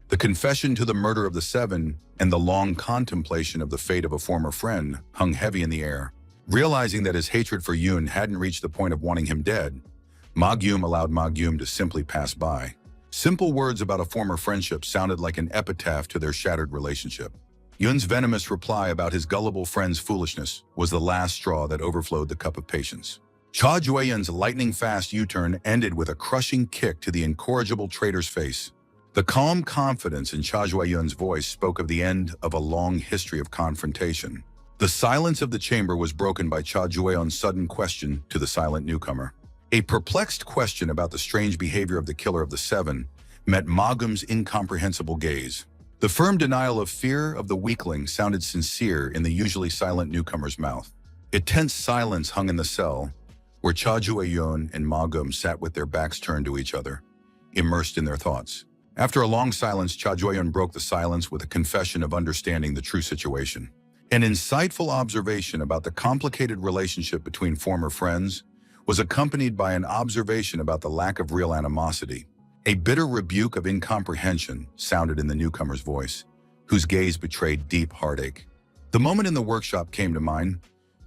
The confession to the murder of the seven and the long contemplation of the fate of a former friend hung heavy in the air. Realizing that his hatred for Yun hadn't reached the point of wanting him dead, Ma Gum allowed Ma Gum to simply pass by. Simple words about a former friendship sounded like an epitaph to their shattered relationship. Yun's venomous reply about his gullible friend's foolishness was the last straw that overflowed the cup of patience. Cha Jueyun's lightning-fast U-turn ended with a crushing kick to the incorrigible traitor's face. The calm confidence in Cha Jueyun's voice spoke of the end of a long history of confrontation. The silence of the chamber was broken by Cha Jueyun's sudden question to the silent newcomer. A perplexed question about the strange behavior of the killer of the seven met Ma Gum's incomprehensible gaze. The firm denial of fear of the weakling sounded sincere in the usually silent newcomer's mouth. A tense silence hung in the cell, where Cha Jueyun and Ma Gum sat with their backs turned to each other, immersed in their thoughts. After a long silence, Cha Jueyun broke the silence with a confession of understanding the true situation. An insightful observation about the complicated relationship between former friends was accompanied by an observation about the lack of real animosity. A bitter rebuke of incomprehension sounded in the newcomer's voice, whose gaze betrayed deep heartache. The moment in the workshop came to mind,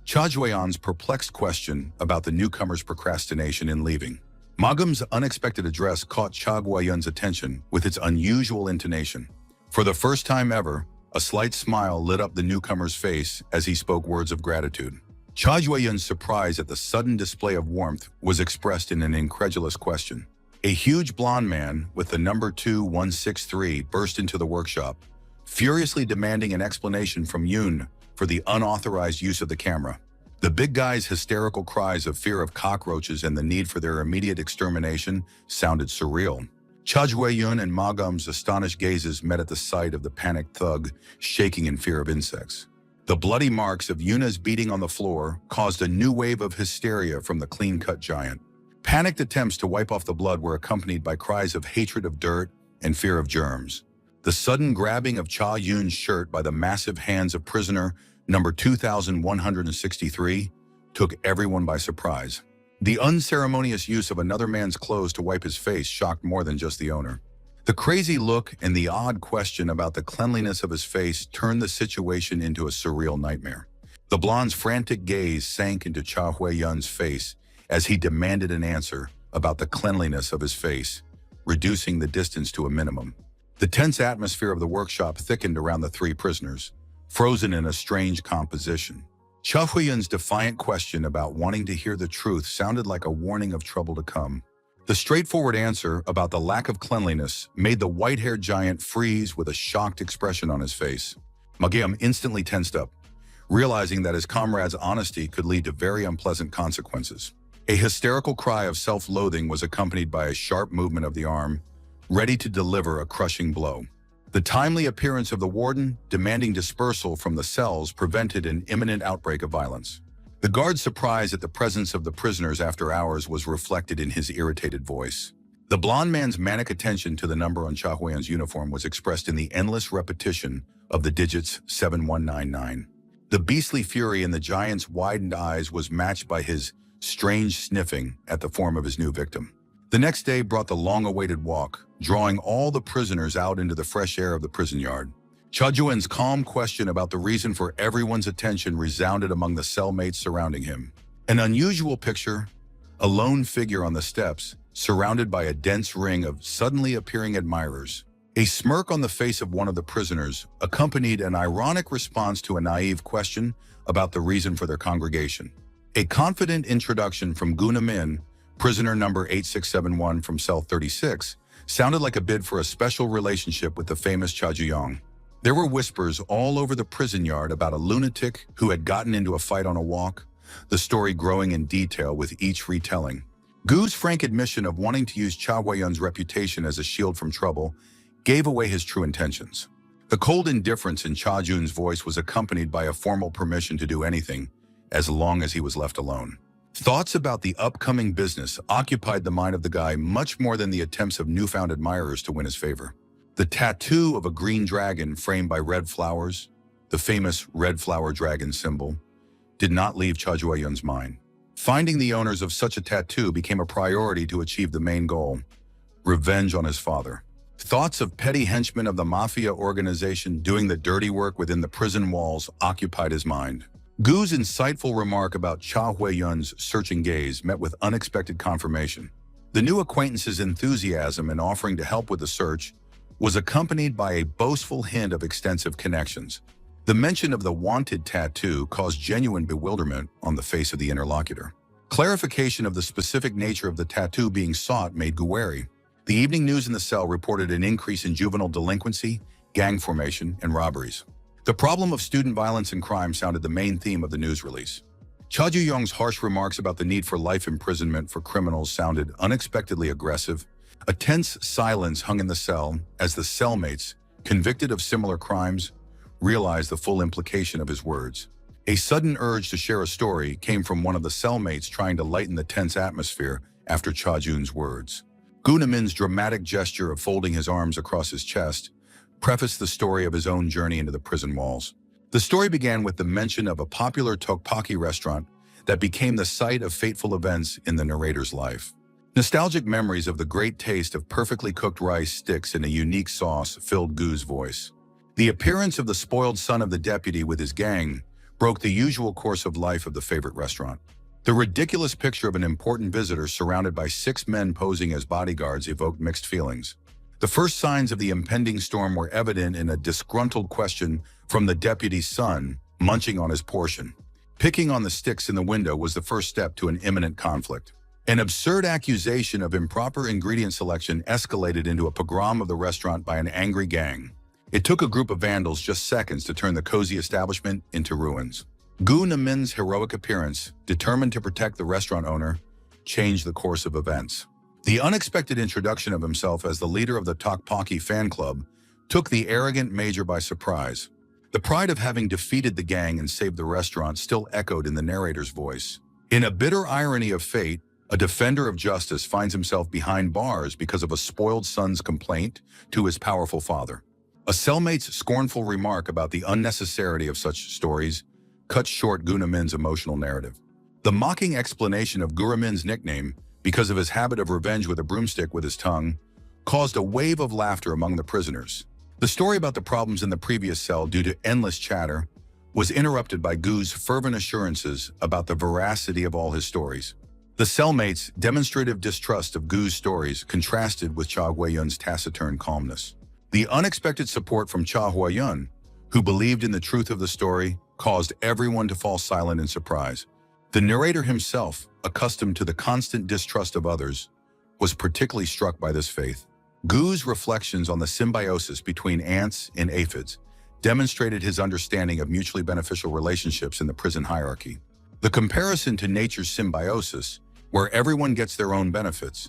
Cha Jueyun's perplexed question about the newcomer's procrastination in leaving. Ma Gum's unexpected address caught Cha Jueyun's attention with its unusual intonation. For the first time ever, a slight smile lit up the newcomer's face as he spoke words of gratitude. Cha Jueyun's surprise at the sudden display of warmth was expressed in an incredulous question. A huge blond man with the number 2163 burst into the workshop, furiously demanding an explanation from Yun for the unauthorized use of the camera. The big guy's hysterical cries of fear of cockroaches and the need for their immediate extermination sounded surreal. Cha Jueyun and Ma Gum's astonished gazes met at the sight of the panicked thug, shaking in fear of insects. The bloody marks of Yuna's beating on the floor caused a new wave of hysteria from the clean-cut giant. Panicked attempts to wipe off the blood were accompanied by cries of hatred of dirt and fear of germs. The sudden grabbing of Cha Yun's shirt by the massive hands of prisoner number 2163 took everyone by surprise. The unceremonious use of another man's clothes to wipe his face shocked more than just the owner. The crazy look and the odd question about the cleanliness of his face turned the situation into a surreal nightmare. The blonde's frantic gaze sank into Cha Jueyun's face as he demanded an answer about the cleanliness of his face, reducing the distance to a minimum. The tense atmosphere of the workshop thickened around the three prisoners, frozen in a strange composition. Cha Jueyun's defiant question about wanting to hear the truth sounded like a warning of trouble to come. The straightforward answer about the lack of cleanliness made the white-haired giant freeze with a shocked expression on his face. Ma Gum instantly tensed up, realizing that his comrade's honesty could lead to very unpleasant consequences. A hysterical cry of self-loathing was accompanied by a sharp movement of the arm, ready to deliver a crushing blow. The timely appearance of the warden, demanding dispersal from the cells, prevented an imminent outbreak of violence. The guard's surprise at the presence of the prisoners after hours was reflected in his irritated voice. The blond man's manic attention to the number on Cha Jueyun's uniform was expressed in the endless repetition of the digits 7199. The beastly fury in the giant's widened eyes was matched by his strange sniffing at the form of his new victim. The next day brought the long-awaited walk, drawing all the prisoners out into the fresh air of the prison yard. Cha Jueyun's calm question about the reason for everyone's attention resounded among the cellmates surrounding him. An unusual picture, a lone figure on the steps, surrounded by a dense ring of suddenly appearing admirers. A smirk on the face of one of the prisoners accompanied an ironic response to a naive question about the reason for their congregation. A confident introduction from Guna Min, prisoner number 8671 from cell 36, sounded like a bid for a special relationship with the famous Cha Ju-young. There were whispers all over the prison yard about a lunatic who had gotten into a fight on a walk, the story growing in detail with each retelling. Gu's frank admission of wanting to use Cha Hui-yun's reputation as a shield from trouble gave away his true intentions. The cold indifference in Cha Jun's voice was accompanied by a formal permission to do anything, as long as he was left alone. Thoughts about the upcoming business occupied the mind of the guy much more than the attempts of newfound admirers to win his favor. The tattoo of a green dragon framed by red flowers, the famous red flower dragon symbol, did not leave Cha Hui-yun's mind. Finding the owners of such a tattoo became a priority to achieve the main goal: revenge on his father. Thoughts of petty henchmen of the mafia organization doing the dirty work within the prison walls occupied his mind. Gu's insightful remark about Cha Hui-yun's searching gaze met with unexpected confirmation. The new acquaintance's enthusiasm in offering to help with the search was accompanied by a boastful hint of extensive connections. The mention of the wanted tattoo caused genuine bewilderment on the face of the interlocutor. Clarification of the specific nature of the tattoo being sought made Gu wary. The evening news in the cell reported an increase in juvenile delinquency, gang formation, and robberies. The problem of student violence and crime sounded the main theme of the news release. Cha Ju-young's harsh remarks about the need for life imprisonment for criminals sounded unexpectedly aggressive. A tense silence hung in the cell as the cellmates, convicted of similar crimes, realized the full implication of his words. A sudden urge to share a story came from one of the cellmates trying to lighten the tense atmosphere after Cha Jun's words. Guna Min's dramatic gesture of folding his arms across his chest prefaced the story of his own journey into the prison walls. The story began with the mention of a popular tteokbokki restaurant that became the site of fateful events in the narrator's life. Nostalgic memories of the great taste of perfectly cooked rice sticks in a unique sauce filled Gu's voice. The appearance of the spoiled son of the deputy with his gang broke the usual course of life of the favorite restaurant. The ridiculous picture of an important visitor surrounded by 6 men posing as bodyguards evoked mixed feelings. The first signs of the impending storm were evident in a disgruntled question from the deputy's son, munching on his portion. Picking on the sticks in the window was the first step to an imminent conflict. An absurd accusation of improper ingredient selection escalated into a pogrom of the restaurant by an angry gang. It took a group of vandals just seconds to turn the cozy establishment into ruins. Guna Min's heroic appearance, determined to protect the restaurant owner, changed the course of events. The unexpected introduction of himself as the leader of the tteokbokki fan club took the arrogant major by surprise. The pride of having defeated the gang and saved the restaurant still echoed in the narrator's voice. In a bitter irony of fate, a defender of justice finds himself behind bars because of a spoiled son's complaint to his powerful father. A cellmate's scornful remark about the unnecessity of such stories cut short Guna Min's emotional narrative. The mocking explanation of Guna Min's nickname, because of his habit of revenge with a broomstick with his tongue, caused a wave of laughter among the prisoners. The story about the problems in the previous cell due to endless chatter was interrupted by Gu's fervent assurances about the veracity of all his stories. The cellmates' demonstrative distrust of Gu's stories contrasted with Cha Hui-yun's taciturn calmness. The unexpected support from Cha Hui-yun, who believed in the truth of the story, caused everyone to fall silent in surprise. The narrator himself, accustomed to the constant distrust of others, was particularly struck by this faith. Gu's reflections on the symbiosis between ants and aphids demonstrated his understanding of mutually beneficial relationships in the prison hierarchy. The comparison to nature's symbiosis, where everyone gets their own benefits,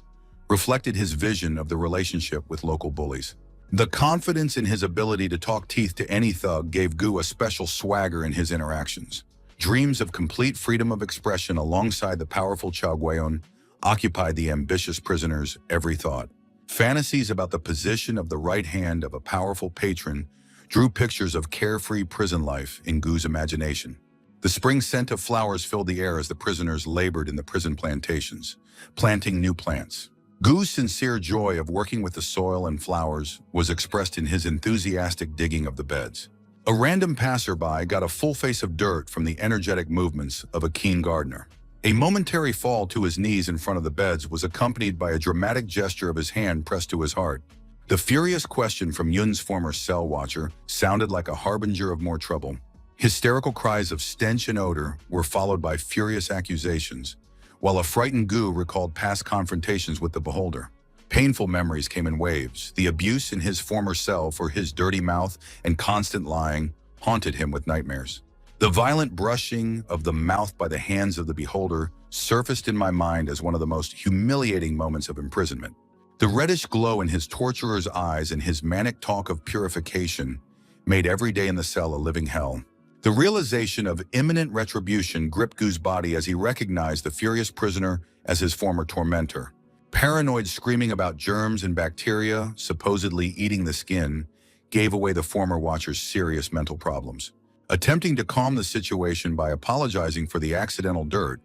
reflected his vision of the relationship with local bullies. The confidence in his ability to talk teeth to any thug gave Gu a special swagger in his interactions. Dreams of complete freedom of expression alongside the powerful Cha Hui-yun occupied the ambitious prisoner's every thought. Fantasies about the position of the right hand of a powerful patron drew pictures of carefree prison life in Gu's imagination. The spring scent of flowers filled the air as the prisoners labored in the prison plantations, planting new plants. Gu's sincere joy of working with the soil and flowers was expressed in his enthusiastic digging of the beds. A random passerby got a full face of dirt from the energetic movements of a keen gardener. A momentary fall to his knees in front of the beds was accompanied by a dramatic gesture of his hand pressed to his heart. The furious question from Yun's former cell watcher sounded like a harbinger of more trouble. Hysterical cries of stench and odor were followed by furious accusations, while a frightened Gu recalled past confrontations with the beholder. Painful memories came in waves. The abuse in his former cell for his dirty mouth and constant lying haunted him with nightmares. The violent brushing of the mouth by the hands of the beholder surfaced in my mind as one of the most humiliating moments of imprisonment. The reddish glow in his torturer's eyes and his manic talk of purification made every day in the cell a living hell. The realization of imminent retribution gripped Gu's body as he recognized the furious prisoner as his former tormentor. Paranoid screaming about germs and bacteria supposedly eating the skin gave away the former watcher's serious mental problems. Attempting to calm the situation by apologizing for the accidental dirt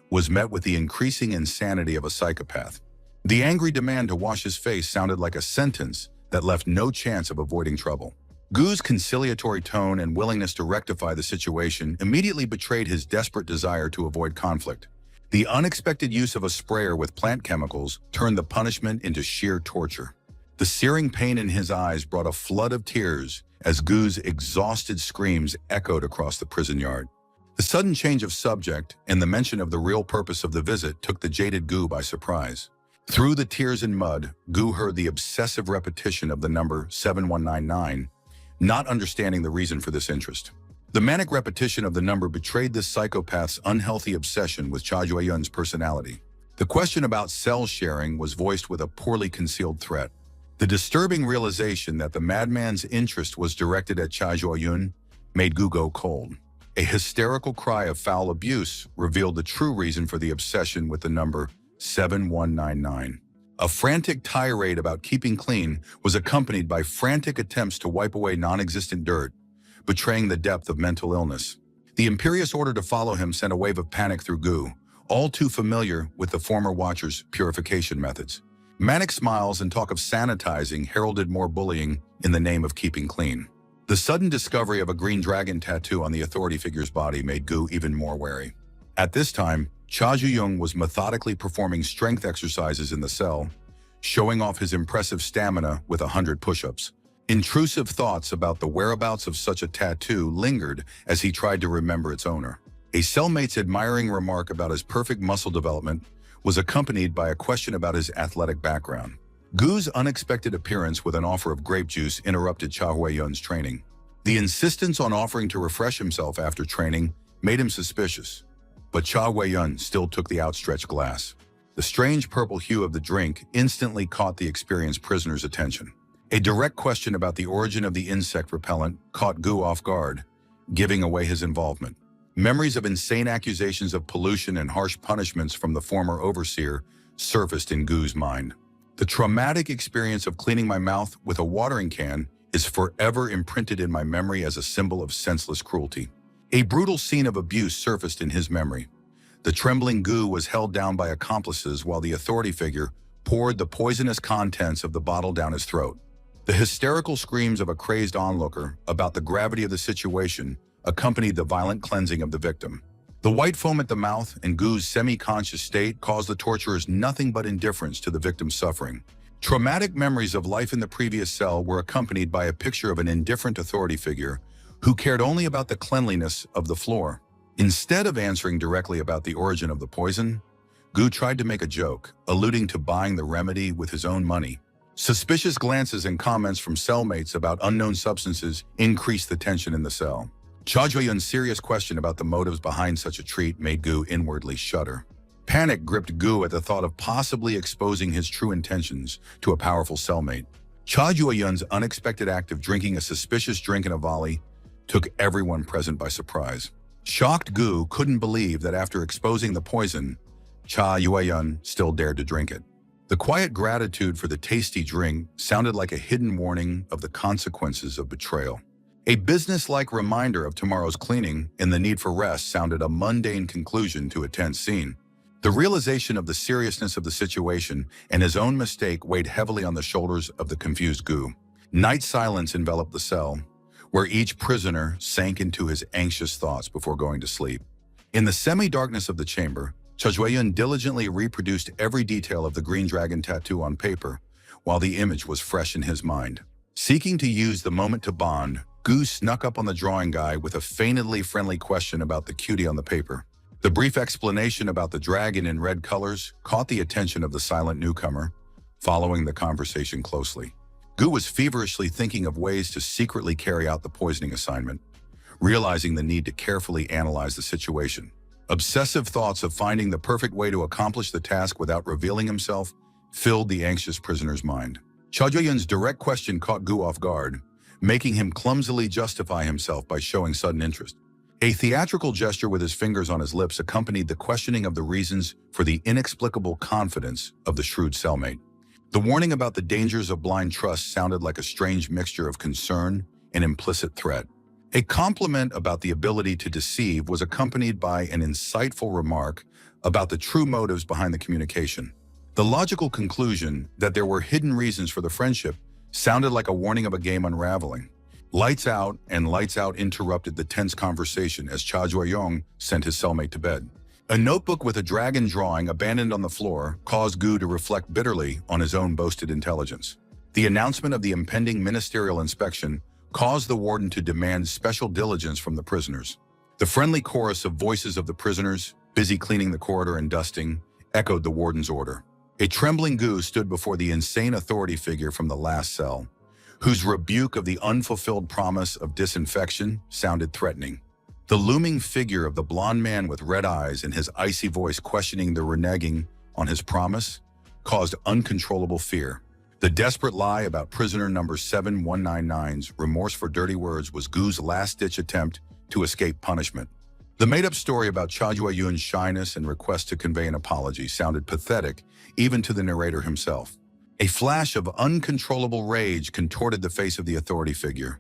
was met with the increasing insanity of a psychopath. The angry demand to wash his face sounded like a sentence that left no chance of avoiding trouble. Gu's conciliatory tone and willingness to rectify the situation immediately betrayed his desperate desire to avoid conflict. The unexpected use of a sprayer with plant chemicals turned the punishment into sheer torture. The searing pain in his eyes brought a flood of tears as Gu's exhausted screams echoed across the prison yard. The sudden change of subject and the mention of the real purpose of the visit took the jaded Gu by surprise. Through the tears and mud, Gu heard the obsessive repetition of the number 7199, not understanding the reason for this interest. The manic repetition of the number betrayed this psychopath's unhealthy obsession with Cha Jueyun's personality. The question about cell sharing was voiced with a poorly concealed threat. The disturbing realization that the madman's interest was directed at Cha Jueyun made Gu go cold. A hysterical cry of foul abuse revealed the true reason for the obsession with the number 7199. A frantic tirade about keeping clean was accompanied by frantic attempts to wipe away non-existent dirt, betraying the depth of mental illness. The imperious order to follow him sent a wave of panic through Gu, all too familiar with the former watcher's purification methods. Manic smiles and talk of sanitizing heralded more bullying in the name of keeping clean. The sudden discovery of a green dragon tattoo on the authority figure's body made Gu even more wary. At this time, Cha Jueyun was methodically performing strength exercises in the cell, showing off his impressive stamina with 100 push-ups. Intrusive thoughts about the whereabouts of such a tattoo lingered as he tried to remember its owner. A cellmate's admiring remark about his perfect muscle development was accompanied by a question about his athletic background. Gu's unexpected appearance with an offer of grape juice interrupted Cha Jueyun's training. The insistence on offering to refresh himself after training made him suspicious, but Cha Jueyun still took the outstretched glass. The strange purple hue of the drink instantly caught the experienced prisoner's attention. A direct question about the origin of the insect repellent caught Gu off guard, giving away his involvement. Memories of insane accusations of pollution and harsh punishments from the former overseer surfaced in Gu's mind. The traumatic experience of cleaning my mouth with a watering can is forever imprinted in my memory as a symbol of senseless cruelty. A brutal scene of abuse surfaced in his memory. The trembling Gu was held down by accomplices while the authority figure poured the poisonous contents of the bottle down his throat. The hysterical screams of a crazed onlooker about the gravity of the situation accompanied the violent cleansing of the victim. The white foam at the mouth and Gu's semi-conscious state caused the torturers nothing but indifference to the victim's suffering. Traumatic memories of life in the previous cell were accompanied by a picture of an indifferent authority figure who cared only about the cleanliness of the floor. Instead of answering directly about the origin of the poison, Gu tried to make a joke, alluding to buying the remedy with his own money. Suspicious glances and comments from cellmates about unknown substances increased the tension in the cell. Cha Jueyun's serious question about the motives behind such a treat made Gu inwardly shudder. Panic gripped Gu at the thought of possibly exposing his true intentions to a powerful cellmate. Cha Jueyun's unexpected act of drinking a suspicious drink in a volley took everyone present by surprise. Shocked Gu couldn't believe that after exposing the poison, Cha Jueyun still dared to drink it. The quiet gratitude for the tasty drink sounded like a hidden warning of the consequences of betrayal. A business-like reminder of tomorrow's cleaning and the need for rest sounded a mundane conclusion to a tense scene. The realization of the seriousness of the situation and his own mistake weighed heavily on the shoulders of the confused Gu. Night silence enveloped the cell, where each prisoner sank into his anxious thoughts before going to sleep. In the semi-darkness of the chamber, Cha Jueyun diligently reproduced every detail of the green dragon tattoo on paper, while the image was fresh in his mind. Seeking to use the moment to bond, Gu snuck up on the drawing guy with a feignedly friendly question about the cutie on the paper. The brief explanation about the dragon in red colors caught the attention of the silent newcomer, following the conversation closely. Gu was feverishly thinking of ways to secretly carry out the poisoning assignment, realizing the need to carefully analyze the situation. Obsessive thoughts of finding the perfect way to accomplish the task without revealing himself filled the anxious prisoner's mind. Cha Jueyun's direct question caught Gu off guard, making him clumsily justify himself by showing sudden interest. A theatrical gesture with his fingers on his lips accompanied the questioning of the reasons for the inexplicable confidence of the shrewd cellmate. The warning about the dangers of blind trust sounded like a strange mixture of concern and implicit threat. A compliment about the ability to deceive was accompanied by an insightful remark about the true motives behind the communication. The logical conclusion that there were hidden reasons for the friendship sounded like a warning of a game unraveling. Lights out and lights out interrupted the tense conversation as Cha Jueyun sent his cellmate to bed. A notebook with a dragon drawing abandoned on the floor caused Gu to reflect bitterly on his own boasted intelligence. The announcement of the impending ministerial inspection caused the warden to demand special diligence from the prisoners. The friendly chorus of voices of the prisoners, busy cleaning the corridor and dusting, echoed the warden's order. A trembling Gu stood before the insane authority figure from the last cell, whose rebuke of the unfulfilled promise of disinfection sounded threatening. The looming figure of the blond man with red eyes and his icy voice questioning the reneging on his promise caused uncontrollable fear. The desperate lie about prisoner number 7199's remorse for dirty words was Gu's last-ditch attempt to escape punishment. The made-up story about Cha Jueyun's shyness and request to convey an apology sounded pathetic even to the narrator himself. A flash of uncontrollable rage contorted the face of the authority figure,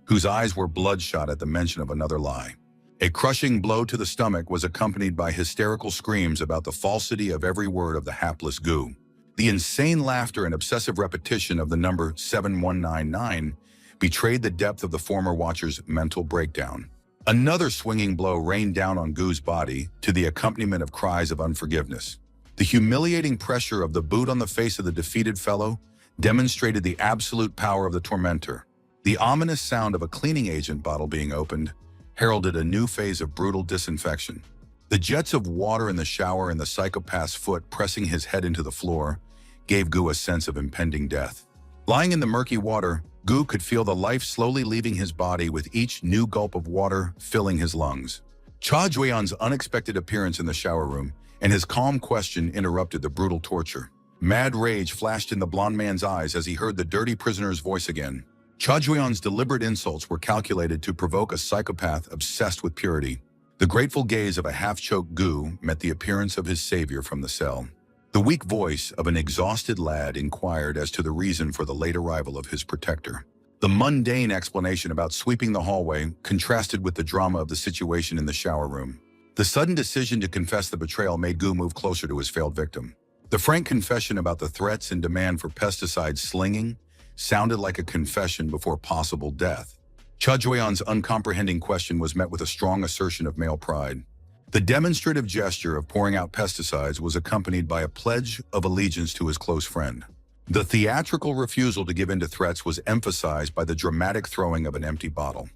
whose eyes were bloodshot at the mention of another lie. A crushing blow to the stomach was accompanied by hysterical screams about the falsity of every word of the hapless Gu. The insane laughter and obsessive repetition of the number 7199 betrayed the depth of the former watcher's mental breakdown. Another swinging blow rained down on Gu's body to the accompaniment of cries of unforgiveness. The humiliating pressure of the boot on the face of the defeated fellow demonstrated the absolute power of the tormentor. The ominous sound of a cleaning agent bottle being opened heralded a new phase of brutal disinfection. The jets of water in the shower and the psychopath's foot pressing his head into the floor gave Gu a sense of impending death. Lying in the murky water, Gu could feel the life slowly leaving his body with each new gulp of water filling his lungs. Cha Jueyun's unexpected appearance in the shower room and his calm question interrupted the brutal torture. Mad rage flashed in the blond man's eyes as he heard the dirty prisoner's voice again. Cha Jueyun's deliberate insults were calculated to provoke a psychopath obsessed with purity. The grateful gaze of a half-choked Gu met the appearance of his savior from the cell. The weak voice of an exhausted lad inquired as to the reason for the late arrival of his protector. The mundane explanation about sweeping the hallway contrasted with the drama of the situation in the shower room. The sudden decision to confess the betrayal made Gu move closer to his failed victim. The frank confession about the threats and demand for pesticide slinging sounded like a confession before possible death. Cha Jueyun's uncomprehending question was met with a strong assertion of male pride. The demonstrative gesture of pouring out pesticides was accompanied by a pledge of allegiance to his close friend. The theatrical refusal to give in to threats was emphasized by the dramatic throwing of an empty bottle.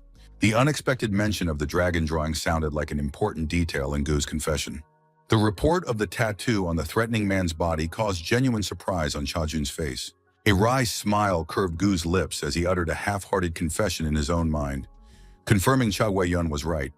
The unexpected mention of the dragon drawing sounded like an important detail in Gu's confession. The report of the tattoo on the threatening man's body caused genuine surprise on Cha Jun's face. A wry smile curved Gu's lips as he uttered a half-hearted confession in his own mind, confirming Cha Jueyun was right.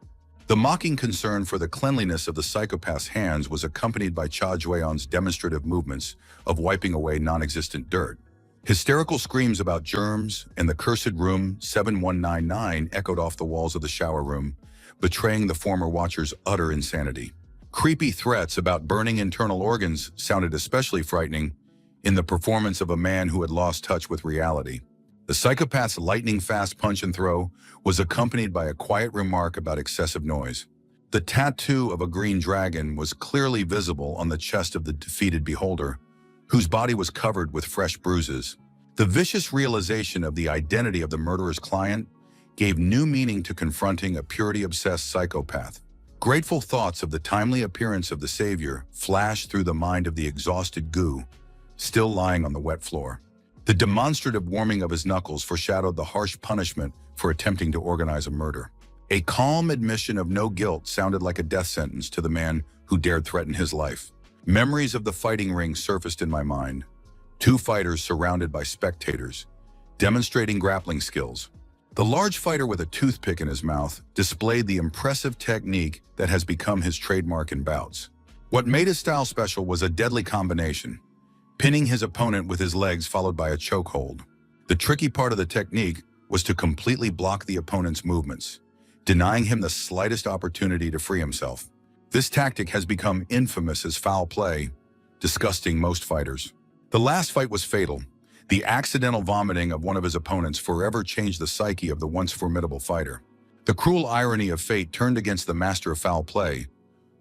The mocking concern for the cleanliness of the psychopath's hands was accompanied by Cha Jueyun's demonstrative movements of wiping away non-existent dirt. Hysterical screams about germs and the cursed room 7199 echoed off the walls of the shower room, betraying the former watcher's utter insanity. Creepy threats about burning internal organs sounded especially frightening in the performance of a man who had lost touch with reality. The psychopath's lightning-fast punch and throw was accompanied by a quiet remark about excessive noise. The tattoo of a green dragon was clearly visible on the chest of the defeated beholder, whose body was covered with fresh bruises. The vicious realization of the identity of the murderer's client gave new meaning to confronting a purity-obsessed psychopath. Grateful thoughts of the timely appearance of the savior flashed through the mind of the exhausted Gu, still lying on the wet floor. The demonstrative warming of his knuckles foreshadowed the harsh punishment for attempting to organize a murder. A calm admission of no guilt sounded like a death sentence to the man who dared threaten his life. Memories of the fighting ring surfaced in my mind. Two fighters surrounded by spectators, demonstrating grappling skills. The large fighter with a toothpick in his mouth displayed the impressive technique that has become his trademark in bouts. What made his style special was a deadly combination, pinning his opponent with his legs followed by a chokehold. The tricky part of the technique was to completely block the opponent's movements, denying him the slightest opportunity to free himself. This tactic has become infamous as foul play, disgusting most fighters. The last fight was fatal. The accidental vomiting of one of his opponents forever changed the psyche of the once formidable fighter. The cruel irony of fate turned against the master of foul play,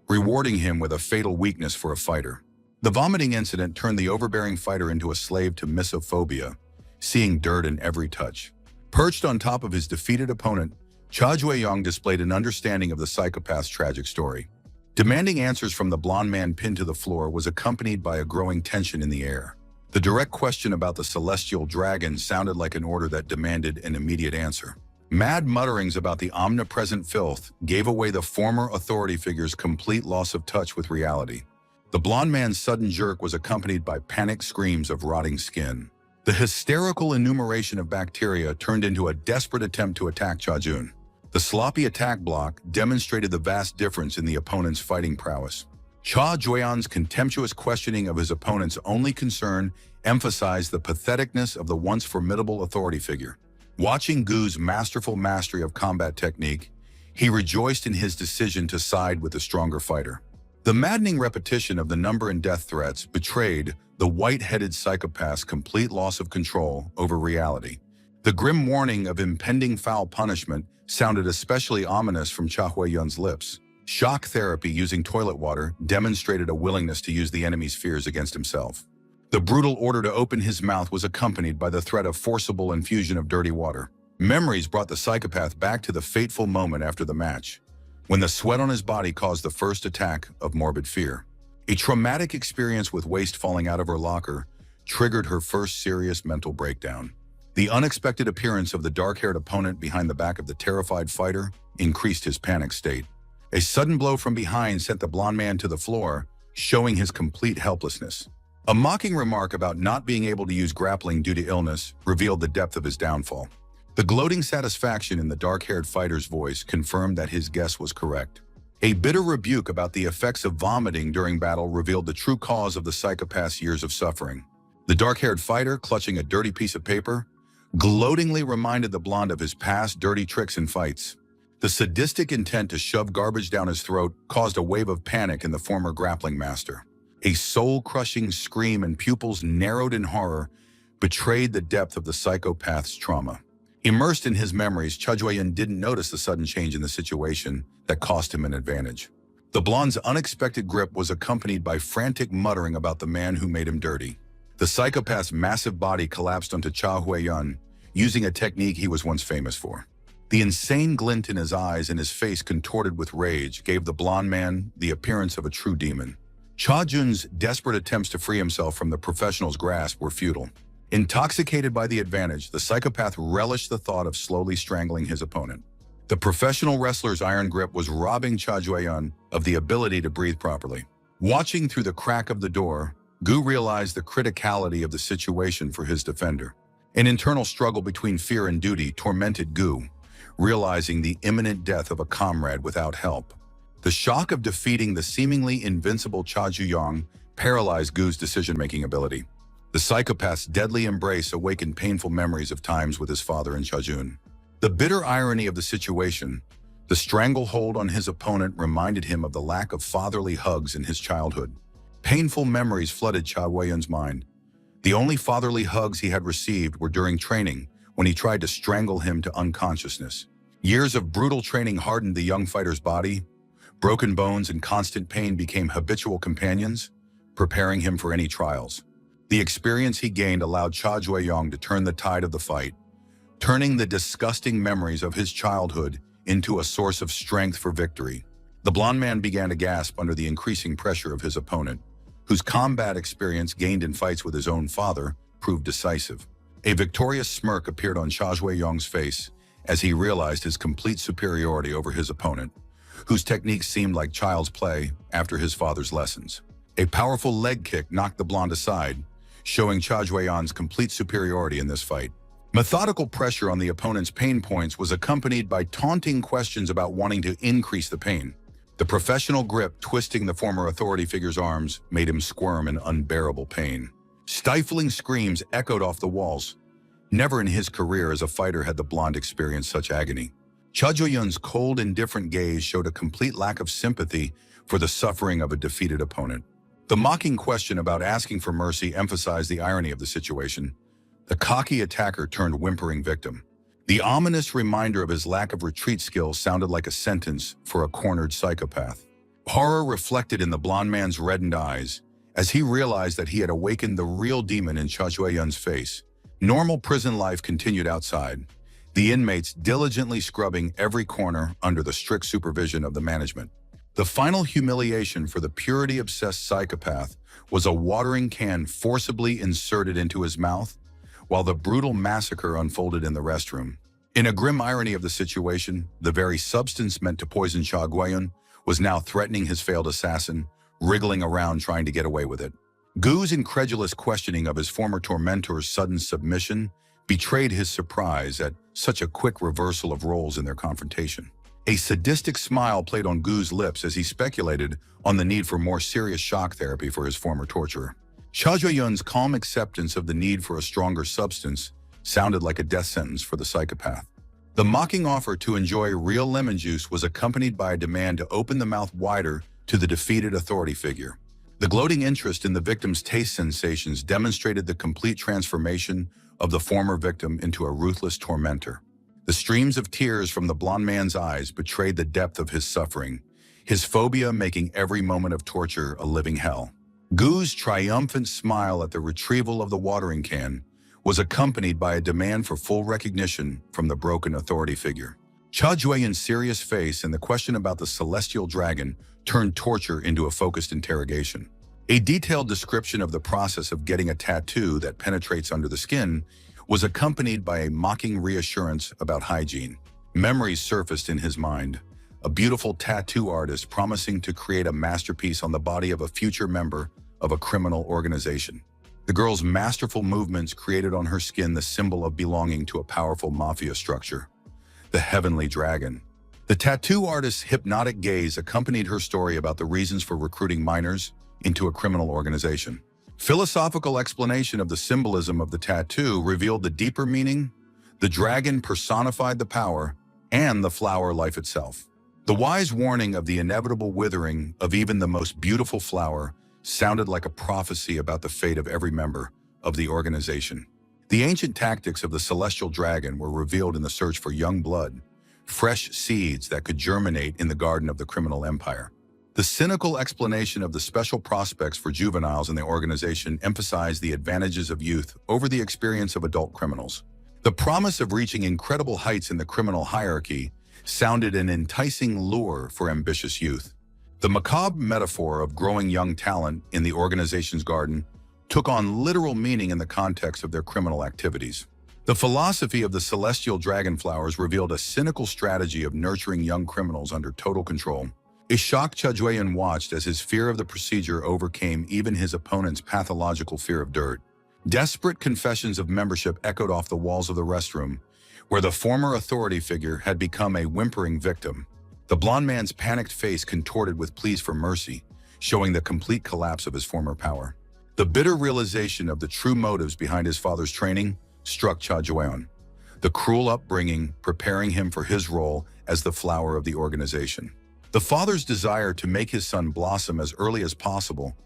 rewarding him with a fatal weakness for a fighter. The vomiting incident turned the overbearing fighter into a slave to misophobia, seeing dirt in every touch. Perched on top of his defeated opponent, Cha Jue-yong displayed an understanding of the psychopath's tragic story. Demanding answers from the blonde man pinned to the floor was accompanied by a growing tension in the air. The direct question about the celestial dragon sounded like an order that demanded an immediate answer. Mad mutterings about the omnipresent filth gave away the former authority figure's complete loss of touch with reality. The blonde man's sudden jerk was accompanied by panicked screams of rotting skin. The hysterical enumeration of bacteria turned into a desperate attempt to attack Cha Jun. The sloppy attack block demonstrated the vast difference in the opponent's fighting prowess. Cha Jueyan's contemptuous questioning of his opponent's only concern emphasized the patheticness of the once formidable authority figure. Watching Gu's masterful mastery of combat technique, he rejoiced in his decision to side with the stronger fighter. The maddening repetition of the number and death threats betrayed the white-headed psychopath's complete loss of control over reality. The grim warning of impending foul punishment sounded especially ominous from Cha Huiyun's lips. Shock therapy using toilet water demonstrated a willingness to use the enemy's fears against himself. The brutal order to open his mouth was accompanied by the threat of forcible infusion of dirty water. Memories brought the psychopath back to the fateful moment after the match, when the sweat on his body caused the first attack of morbid fear. A traumatic experience with waste falling out of her locker triggered her first serious mental breakdown. The unexpected appearance of the dark-haired opponent behind the back of the terrified fighter increased his panic state. A sudden blow from behind sent the blonde man to the floor, showing his complete helplessness. A mocking remark about not being able to use grappling due to illness revealed the depth of his downfall. The gloating satisfaction in the dark-haired fighter's voice confirmed that his guess was correct. A bitter rebuke about the effects of vomiting during battle revealed the true cause of the psychopath's years of suffering. The dark-haired fighter, clutching a dirty piece of paper, gloatingly reminded the blonde of his past dirty tricks in fights. The sadistic intent to shove garbage down his throat caused a wave of panic in the former grappling master. A soul-crushing scream and pupils narrowed in horror betrayed the depth of the psychopath's trauma. Immersed in his memories, Cha Jue-yun didn't notice the sudden change in the situation that cost him an advantage. The blonde's unexpected grip was accompanied by frantic muttering about the man who made him dirty. The psychopath's massive body collapsed onto Cha Jue-yun, using a technique he was once famous for. The insane glint in his eyes and his face contorted with rage gave the blonde man the appearance of a true demon. Cha Jun's desperate attempts to free himself from the professional's grasp were futile. Intoxicated by the advantage, the psychopath relished the thought of slowly strangling his opponent. The professional wrestler's iron grip was robbing Cha Jue-yun of the ability to breathe properly. Watching through the crack of the door, Gu realized the criticality of the situation for his defender. An internal struggle between fear and duty tormented Gu, realizing the imminent death of a comrade without help. The shock of defeating the seemingly invincible Cha Jue-yong paralyzed Gu's decision-making ability. The psychopath's deadly embrace awakened painful memories of times with his father and Cha Jun. The bitter irony of the situation, the stranglehold on his opponent reminded him of the lack of fatherly hugs in his childhood. Painful memories flooded Cha Wei-yun's mind. The only fatherly hugs he had received were during training, when he tried to strangle him to unconsciousness. Years of brutal training hardened the young fighter's body. Broken bones and constant pain became habitual companions, preparing him for any trials. The experience he gained allowed Cha Jue-yong to turn the tide of the fight, turning the disgusting memories of his childhood into a source of strength for victory. The blonde man began to gasp under the increasing pressure of his opponent, whose combat experience gained in fights with his own father proved decisive. A victorious smirk appeared on Cha Jue-yong's face as he realized his complete superiority over his opponent, whose techniques seemed like child's play after his father's lessons. A powerful leg kick knocked the blonde aside, showing Cha Jue-yong's complete superiority in this fight. Methodical pressure on the opponent's pain points was accompanied by taunting questions about wanting to increase the pain. The professional grip twisting the former authority figure's arms made him squirm in unbearable pain. Stifling screams echoed off the walls. Never in his career as a fighter had the blonde experienced such agony. Cha Jue-yun's cold, indifferent gaze showed a complete lack of sympathy for the suffering of a defeated opponent. The mocking question about asking for mercy emphasized the irony of the situation. The cocky attacker turned whimpering victim. The ominous reminder of his lack of retreat skills sounded like a sentence for a cornered psychopath. Horror reflected in the blonde man's reddened eyes as he realized that he had awakened the real demon in Cha Jue-yun's face. Normal prison life continued outside, the inmates diligently scrubbing every corner under the strict supervision of the management. The final humiliation for the purity-obsessed psychopath was a watering can forcibly inserted into his mouth, while the brutal massacre unfolded in the restroom. In a grim irony of the situation, the very substance meant to poison Cha Jue-yun was now threatening his failed assassin, wriggling around trying to get away with it. Gu's incredulous questioning of his former tormentor's sudden submission betrayed his surprise at such a quick reversal of roles in their confrontation. A sadistic smile played on Gu's lips as he speculated on the need for more serious shock therapy for his former torturer. Cha Jue-yun's calm acceptance of the need for a stronger substance sounded like a death sentence for the psychopath. The mocking offer to enjoy real lemon juice was accompanied by a demand to open the mouth wider to the defeated authority figure. The gloating interest in the victim's taste sensations demonstrated the complete transformation of the former victim into a ruthless tormentor. The streams of tears from the blonde man's eyes betrayed the depth of his suffering, his phobia making every moment of torture a living hell. Gu's triumphant smile at the retrieval of the watering can was accompanied by a demand for full recognition from the broken authority figure. Cha Jue-yun's serious face and the question about the celestial dragon turned torture into a focused interrogation. A detailed description of the process of getting a tattoo that penetrates under the skin was accompanied by a mocking reassurance about hygiene. Memories surfaced in his mind, a beautiful tattoo artist promising to create a masterpiece on the body of a future member of a criminal organization. The girl's masterful movements created on her skin the symbol of belonging to a powerful mafia structure, the Heavenly Dragon. The tattoo artist's hypnotic gaze accompanied her story about the reasons for recruiting minors into a criminal organization. Philosophical explanation of the symbolism of the tattoo revealed the deeper meaning. The dragon personified the power and the flower life itself. The wise warning of the inevitable withering of even the most beautiful flower sounded like a prophecy about the fate of every member of the organization. The ancient tactics of the celestial dragon were revealed in the search for young blood, fresh seeds that could germinate in the garden of the criminal empire. The cynical explanation of the special prospects for juveniles in the organization emphasized the advantages of youth over the experience of adult criminals. The promise of reaching incredible heights in the criminal hierarchy sounded an enticing lure for ambitious youth. The macabre metaphor of growing young talent in the organization's garden took on literal meaning in the context of their criminal activities. The philosophy of the celestial dragonflowers revealed a cynical strategy of nurturing young criminals under total control. A shocked Cha Jue-yun watched as his fear of the procedure overcame even his opponent's pathological fear of dirt. Desperate confessions of membership echoed off the walls of the restroom, where the former authority figure had become a whimpering victim. The blonde man's panicked face contorted with pleas for mercy, showing the complete collapse of his former power. The bitter realization of the true motives behind his father's training struck Cha Jue-yun, the cruel upbringing preparing him for his role as the flower of the organization. The father's desire to make his son blossom as early as possible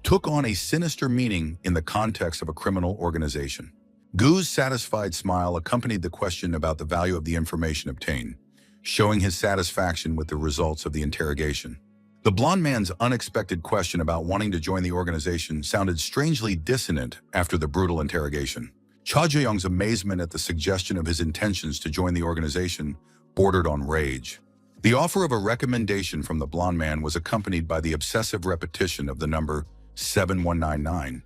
took on a sinister meaning in the context of a criminal organization. Gu's satisfied smile accompanied the question about the value of the information obtained, showing his satisfaction with the results of the interrogation. The blonde man's unexpected question about wanting to join the organization sounded strangely dissonant after the brutal interrogation. Cha Jue-yung's amazement at the suggestion of his intentions to join the organization bordered on rage. The offer of a recommendation from the blonde man was accompanied by the obsessive repetition of the number 7199,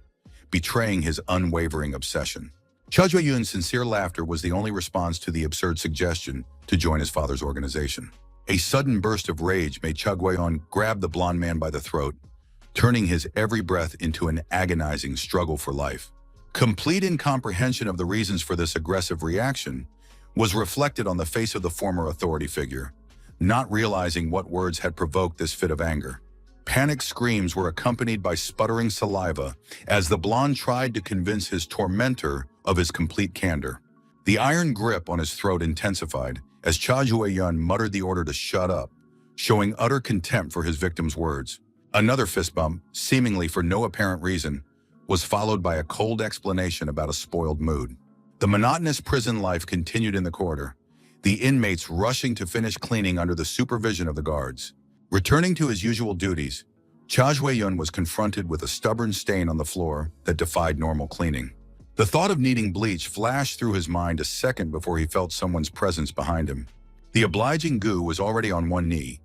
betraying his unwavering obsession. Cha Yun's sincere laughter was the only response to the absurd suggestion to join his father's organization. A sudden burst of rage made Cha Yun grab the blond man by the throat, turning his every breath into an agonizing struggle for life. Complete incomprehension of the reasons for this aggressive reaction was reflected on the face of the former authority figure, not realizing what words had provoked this fit of anger. Panic screams were accompanied by sputtering saliva as the blonde tried to convince his tormentor of his complete candor. The iron grip on his throat intensified as Cha Yun muttered the order to shut up, showing utter contempt for his victim's words. Another fist bump, seemingly for no apparent reason, was followed by a cold explanation about a spoiled mood. The monotonous prison life continued in the corridor, the inmates rushing to finish cleaning under the supervision of the guards. Returning to his usual duties, Cha Yun was confronted with a stubborn stain on the floor that defied normal cleaning. The thought of needing bleach flashed through his mind a second before he felt someone's presence behind him. The obliging Gu was already on one knee,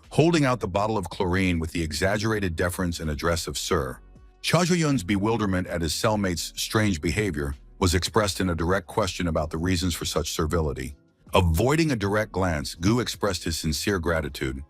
holding out the bottle of chlorine with the exaggerated deference and address of Sir. Cha Yun's bewilderment at his cellmate's strange behavior was expressed in a direct question about the reasons for such servility. Avoiding a direct glance, Gu expressed his sincere gratitude,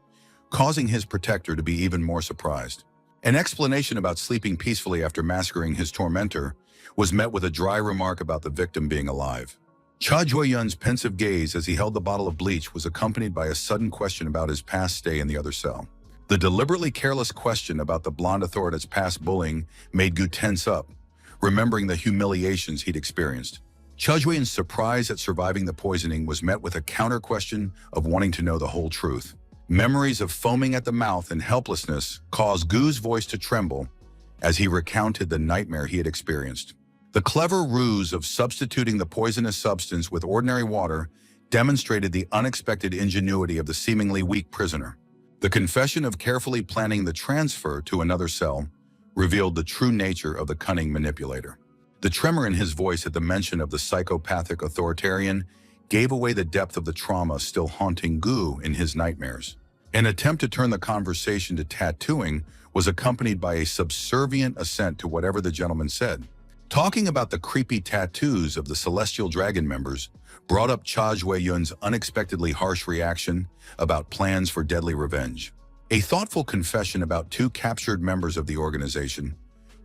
causing his protector to be even more surprised. An explanation about sleeping peacefully after massacring his tormentor was met with a dry remark about the victim being alive. Cha Yun's pensive gaze as he held the bottle of bleach was accompanied by a sudden question about his past stay in the other cell. The deliberately careless question about the blonde authority's past bullying made Gu tense up, remembering the humiliations he'd experienced. Cha Yun's surprise at surviving the poisoning was met with a counter-question of wanting to know the whole truth. Memories of foaming at the mouth and helplessness caused Gu's voice to tremble as he recounted the nightmare he had experienced. The clever ruse of substituting the poisonous substance with ordinary water demonstrated the unexpected ingenuity of the seemingly weak prisoner. The confession of carefully planning the transfer to another cell revealed the true nature of the cunning manipulator. The tremor in his voice at the mention of the psychopathic authoritarian gave away the depth of the trauma still haunting Gu in his nightmares. An attempt to turn the conversation to tattooing was accompanied by a subservient assent to whatever the gentleman said. Talking about the creepy tattoos of the Celestial Dragon members brought up Cha Yun's unexpectedly harsh reaction about plans for deadly revenge. A thoughtful confession about two captured members of the organization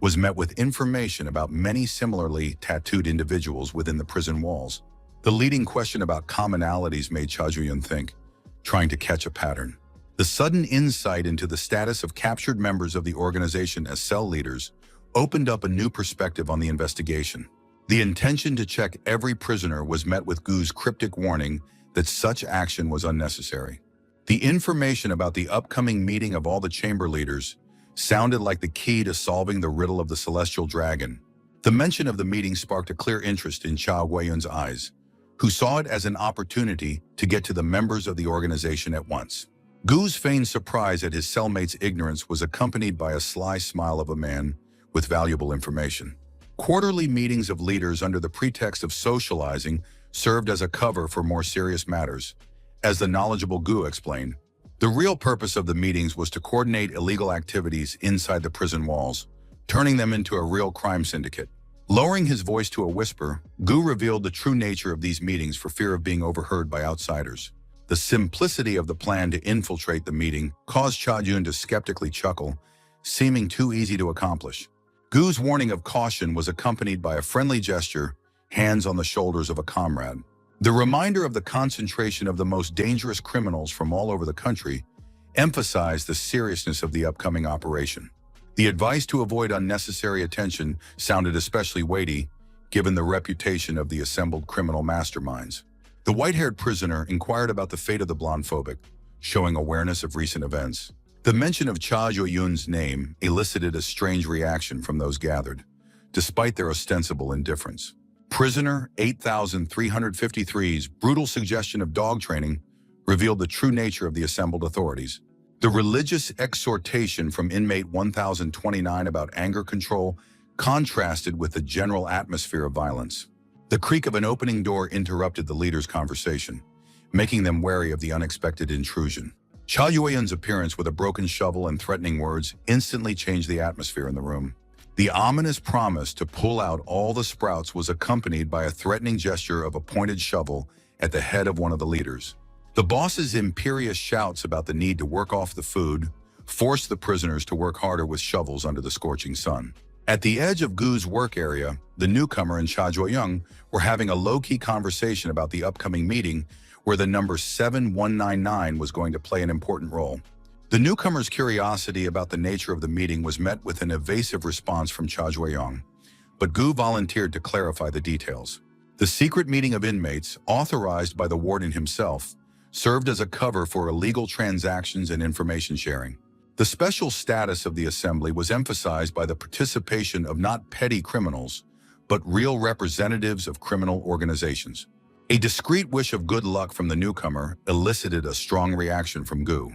was met with information about many similarly tattooed individuals within the prison walls. The leading question about commonalities made Cha Yun think, trying to catch a pattern. The sudden insight into the status of captured members of the organization as cell leaders opened up a new perspective on the investigation. The intention to check every prisoner was met with Gu's cryptic warning that such action was unnecessary. The information about the upcoming meeting of all the chamber leaders sounded like the key to solving the riddle of the Celestial Dragon. The mention of the meeting sparked a clear interest in Cha Yun's eyes, who saw it as an opportunity to get to the members of the organization at once. Gu's feigned surprise at his cellmate's ignorance was accompanied by a sly smile of a man with valuable information. Quarterly meetings of leaders under the pretext of socializing served as a cover for more serious matters. As the knowledgeable Gu explained, the real purpose of the meetings was to coordinate illegal activities inside the prison walls, turning them into a real crime syndicate. Lowering his voice to a whisper, Gu revealed the true nature of these meetings for fear of being overheard by outsiders. The simplicity of the plan to infiltrate the meeting caused Cha Yun to skeptically chuckle, seeming too easy to accomplish. Gu's warning of caution was accompanied by a friendly gesture, hands on the shoulders of a comrade. The reminder of the concentration of the most dangerous criminals from all over the country emphasized the seriousness of the upcoming operation. The advice to avoid unnecessary attention sounded especially weighty, given the reputation of the assembled criminal masterminds. The white-haired prisoner inquired about the fate of the blonde phobic, showing awareness of recent events. The mention of Cha Yun's name elicited a strange reaction from those gathered, despite their ostensible indifference. Prisoner 8353's brutal suggestion of dog training revealed the true nature of the assembled authorities. The religious exhortation from inmate 1029 about anger control contrasted with the general atmosphere of violence. The creak of an opening door interrupted the leaders' conversation, making them wary of the unexpected intrusion. Cha Yun's appearance with a broken shovel and threatening words instantly changed the atmosphere in the room. The ominous promise to pull out all the sprouts was accompanied by a threatening gesture of a pointed shovel at the head of one of the leaders. The boss's imperious shouts about the need to work off the food forced the prisoners to work harder with shovels under the scorching sun. At the edge of Gu's work area, the newcomer and Cha Jueyong were having a low-key conversation about the upcoming meeting where the number 7199 was going to play an important role. The newcomer's curiosity about the nature of the meeting was met with an evasive response from Cha Jueyong, but Gu volunteered to clarify the details. The secret meeting of inmates, authorized by the warden himself, served as a cover for illegal transactions and information sharing. The special status of the assembly was emphasized by the participation of not petty criminals, but real representatives of criminal organizations. A discreet wish of good luck from the newcomer elicited a strong reaction from Gu,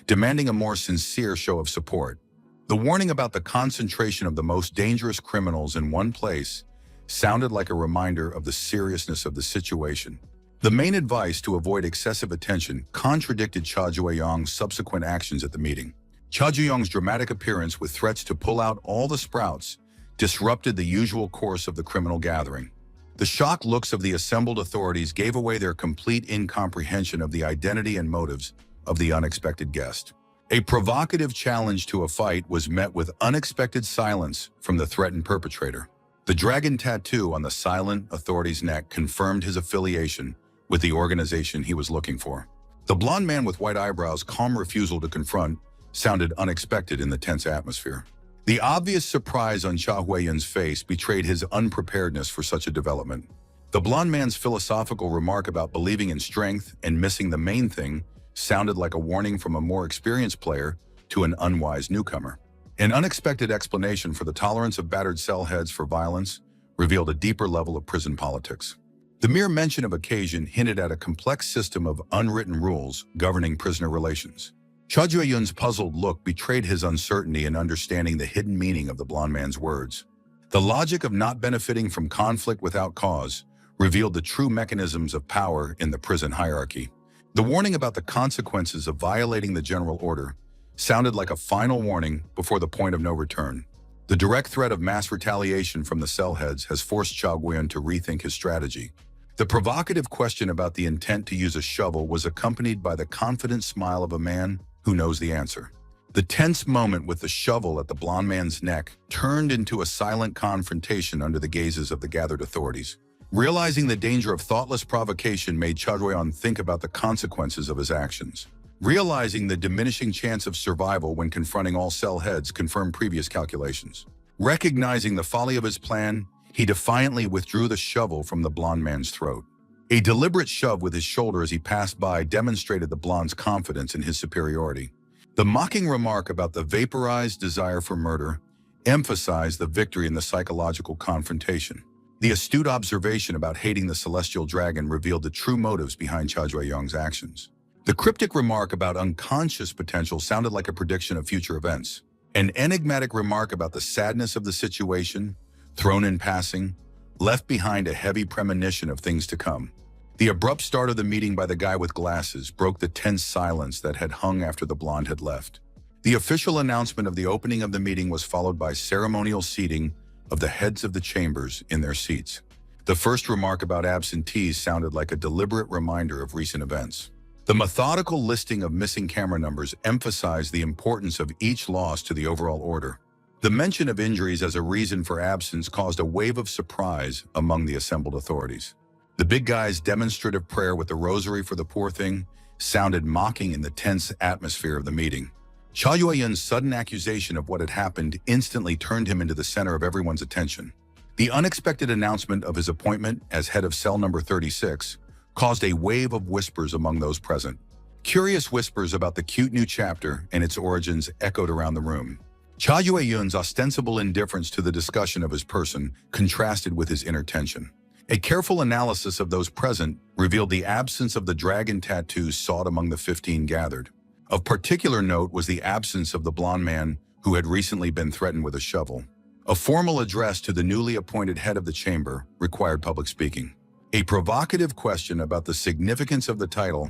demanding a more sincere show of support. The warning about the concentration of the most dangerous criminals in one place sounded like a reminder of the seriousness of the situation. The main advice to avoid excessive attention contradicted Cha Jueyong's subsequent actions at the meeting. Cha Jueyong's dramatic appearance with threats to pull out all the sprouts disrupted the usual course of the criminal gathering. The shocked looks of the assembled authorities gave away their complete incomprehension of the identity and motives of the unexpected guest. A provocative challenge to a fight was met with unexpected silence from the threatened perpetrator. The dragon tattoo on the silent authority's neck confirmed his affiliation with the organization he was looking for. The blond man with white eyebrows' calm refusal to confront sounded unexpected in the tense atmosphere. The obvious surprise on Cha Huiyun's face betrayed his unpreparedness for such a development. The blond man's philosophical remark about believing in strength and missing the main thing sounded like a warning from a more experienced player to an unwise newcomer. An unexpected explanation for the tolerance of battered cell heads for violence revealed a deeper level of prison politics. The mere mention of occasion hinted at a complex system of unwritten rules governing prisoner relations. Cha Jueyun's puzzled look betrayed his uncertainty in understanding the hidden meaning of the blond man's words. The logic of not benefiting from conflict without cause revealed the true mechanisms of power in the prison hierarchy. The warning about the consequences of violating the general order sounded like a final warning before the point of no return. The direct threat of mass retaliation from the cell heads has forced Cha Guiyun to rethink his strategy. The provocative question about the intent to use a shovel was accompanied by the confident smile of a man who knows the answer. The tense moment with the shovel at the blond man's neck turned into a silent confrontation under the gazes of the gathered authorities. Realizing the danger of thoughtless provocation made Cha Guiyun think about the consequences of his actions. Realizing the diminishing chance of survival when confronting all cell heads confirmed previous calculations. Recognizing the folly of his plan, he defiantly withdrew the shovel from the blond man's throat. A deliberate shove with his shoulder as he passed by demonstrated the blonde's confidence in his superiority. The mocking remark about the vaporized desire for murder emphasized the victory in the psychological confrontation. The astute observation about hating the celestial dragon revealed the true motives behind Cha Jueyong's actions. The cryptic remark about unconscious potential sounded like a prediction of future events. An enigmatic remark about the sadness of the situation, thrown in passing, left behind a heavy premonition of things to come. The abrupt start of the meeting by the guy with glasses broke the tense silence that had hung after the blonde had left. The official announcement of the opening of the meeting was followed by ceremonial seating of the heads of the chambers in their seats. The first remark about absentees sounded like a deliberate reminder of recent events. The methodical listing of missing camera numbers emphasized the importance of each loss to the overall order. The mention of injuries as a reason for absence caused a wave of surprise among the assembled authorities. The big guy's demonstrative prayer with the rosary for the poor thing sounded mocking in the tense atmosphere of the meeting. Cha Yueyun's sudden accusation of what had happened instantly turned him into the center of everyone's attention. The unexpected announcement of his appointment as head of cell number 36 caused a wave of whispers among those present. Curious whispers about the cute new chapter and its origins echoed around the room. Cha Yueyun's ostensible indifference to the discussion of his person contrasted with his inner tension. A careful analysis of those present revealed the absence of the dragon tattoos sought among the 15 gathered. Of particular note was the absence of the blond man who had recently been threatened with a shovel. A formal address to the newly appointed head of the chamber required public speaking. A provocative question about the significance of the title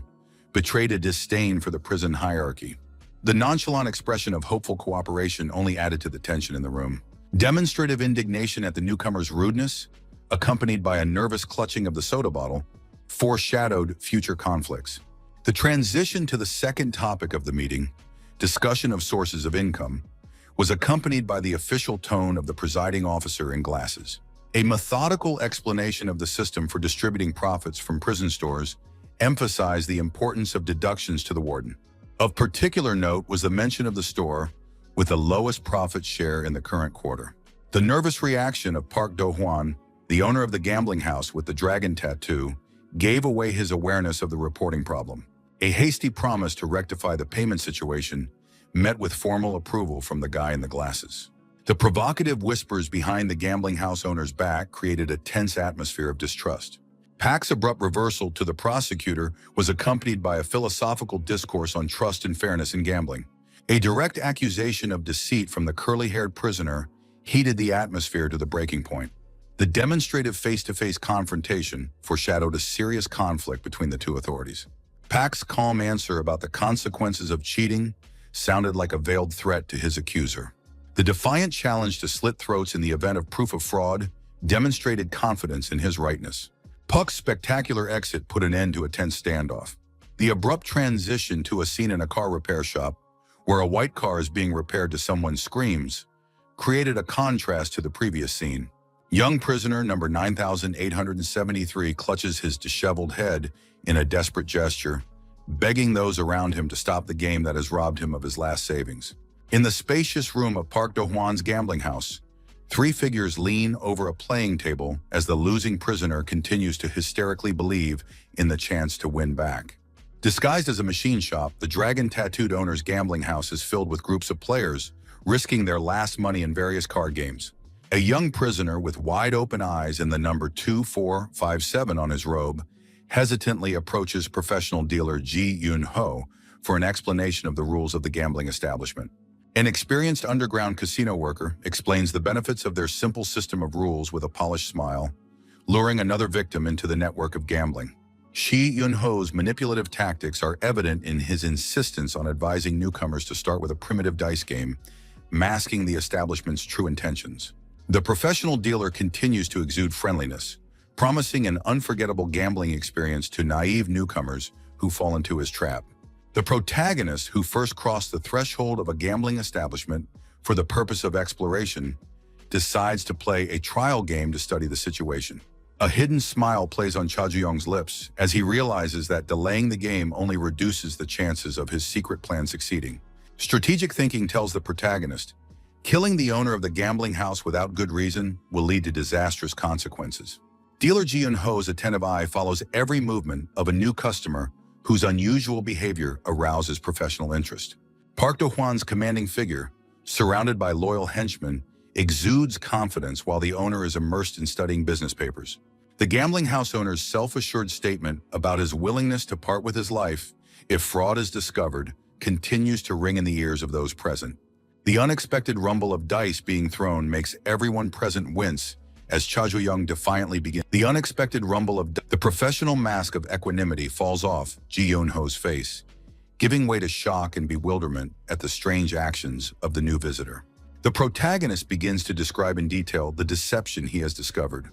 betrayed a disdain for the prison hierarchy. The nonchalant expression of hopeful cooperation only added to the tension in the room. Demonstrative indignation at the newcomer's rudeness, accompanied by a nervous clutching of the soda bottle, foreshadowed future conflicts. The transition to the second topic of the meeting, discussion of sources of income, was accompanied by the official tone of the presiding officer in glasses. A methodical explanation of the system for distributing profits from prison stores emphasized the importance of deductions to the warden. Of particular note was the mention of the store with the lowest profit share in the current quarter. The nervous reaction of Park Do-hwan, the owner of the gambling house with the dragon tattoo, gave away his awareness of the reporting problem. A hasty promise to rectify the payment situation met with formal approval from the guy in the glasses. The provocative whispers behind the gambling house owner's back created a tense atmosphere of distrust. Park's abrupt reversal to the prosecutor was accompanied by a philosophical discourse on trust and fairness in gambling. A direct accusation of deceit from the curly-haired prisoner heated the atmosphere to the breaking point. The demonstrative face-to-face confrontation foreshadowed a serious conflict between the two authorities. Park's calm answer about the consequences of cheating sounded like a veiled threat to his accuser. The defiant challenge to slit throats in the event of proof of fraud demonstrated confidence in his rightness. Park's spectacular exit put an end to a tense standoff. The abrupt transition to a scene in a car repair shop, where a white car is being repaired to someone's screams, created a contrast to the previous scene. Young prisoner number 9873 clutches his disheveled head in a desperate gesture, begging those around him to stop the game that has robbed him of his last savings. In the spacious room of Park Do-hwan's gambling house, three figures lean over a playing table as the losing prisoner continues to hysterically believe in the chance to win back. Disguised as a machine shop, the dragon-tattooed owner's gambling house is filled with groups of players risking their last money in various card games. A young prisoner with wide-open eyes and the number 2457 on his robe hesitantly approaches professional dealer Ji Yun-ho for an explanation of the rules of the gambling establishment. An experienced underground casino worker explains the benefits of their simple system of rules with a polished smile, luring another victim into the network of gambling. Ji Yun-ho's manipulative tactics are evident in his insistence on advising newcomers to start with a primitive dice game, masking the establishment's true intentions. The professional dealer continues to exude friendliness, promising an unforgettable gambling experience to naive newcomers who fall into his trap. The protagonist, who first crossed the threshold of a gambling establishment for the purpose of exploration, decides to play a trial game to study the situation. A hidden smile plays on Cha Ju-young's lips as he realizes that delaying the game only reduces the chances of his secret plan succeeding. Strategic thinking tells the protagonist, killing the owner of the gambling house without good reason will lead to disastrous consequences. Dealer Ji Yun-ho's attentive eye follows every movement of a new customer whose unusual behavior arouses professional interest. Park Do-hwan's commanding figure, surrounded by loyal henchmen, exudes confidence while the owner is immersed in studying business papers. The gambling house owner's self-assured statement about his willingness to part with his life if fraud is discovered continues to ring in the ears of those present. The unexpected rumble of dice being thrown makes everyone present wince as Cha Ju-young defiantly begins. The unexpected rumble of the professional mask of equanimity falls off Ji Yun-ho's face, giving way to shock and bewilderment at the strange actions of the new visitor. The protagonist begins to describe in detail the deception he has discovered,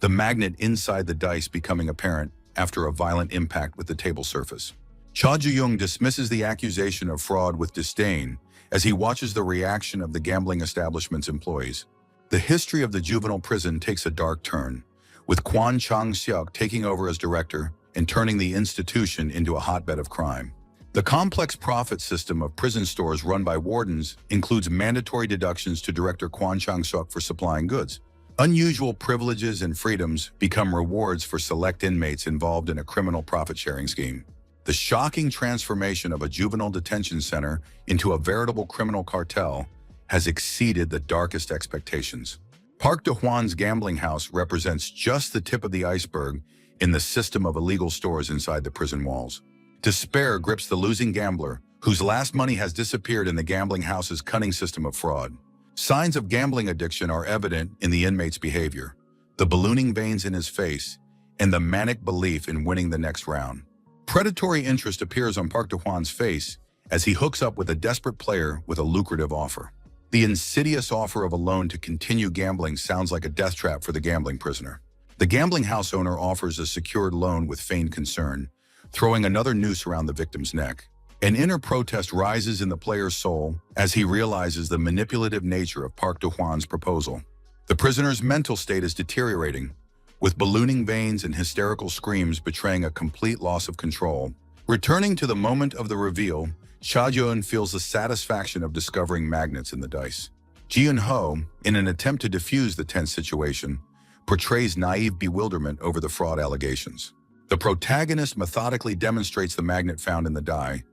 the magnet inside the dice becoming apparent after a violent impact with the table surface. Cha Ju-young dismisses the accusation of fraud with disdain as he watches the reaction of the gambling establishment's employees. The history of the juvenile prison takes a dark turn, with Kwon Chang-seok taking over as director and turning the institution into a hotbed of crime. The complex profit system of prison stores run by wardens includes mandatory deductions to Director Kwon Chang-seok for supplying goods. Unusual privileges and freedoms become rewards for select inmates involved in a criminal profit-sharing scheme. The shocking transformation of a juvenile detention center into a veritable criminal cartel has exceeded the darkest expectations. Park Do-hwan's gambling house represents just the tip of the iceberg in the system of illegal stores inside the prison walls. Despair grips the losing gambler, whose last money has disappeared in the gambling house's cunning system of fraud. Signs of gambling addiction are evident in the inmate's behavior, the ballooning veins in his face, and the manic belief in winning the next round. Predatory interest appears on Park Do-hwan's face as he hooks up with a desperate player with a lucrative offer. The insidious offer of a loan to continue gambling sounds like a death trap for the gambling prisoner. The gambling house owner offers a secured loan with feigned concern, throwing another noose around the victim's neck. An inner protest rises in the player's soul as he realizes the manipulative nature of Park Do-hwan's proposal. The prisoner's mental state is deteriorating, with ballooning veins and hysterical screams betraying a complete loss of control. Returning to the moment of the reveal, Cha Jun feels the satisfaction of discovering magnets in the dice. Ji Eun-ho, in an attempt to defuse the tense situation, portrays naive bewilderment over the fraud allegations. The protagonist methodically demonstrates the magnet found in the die,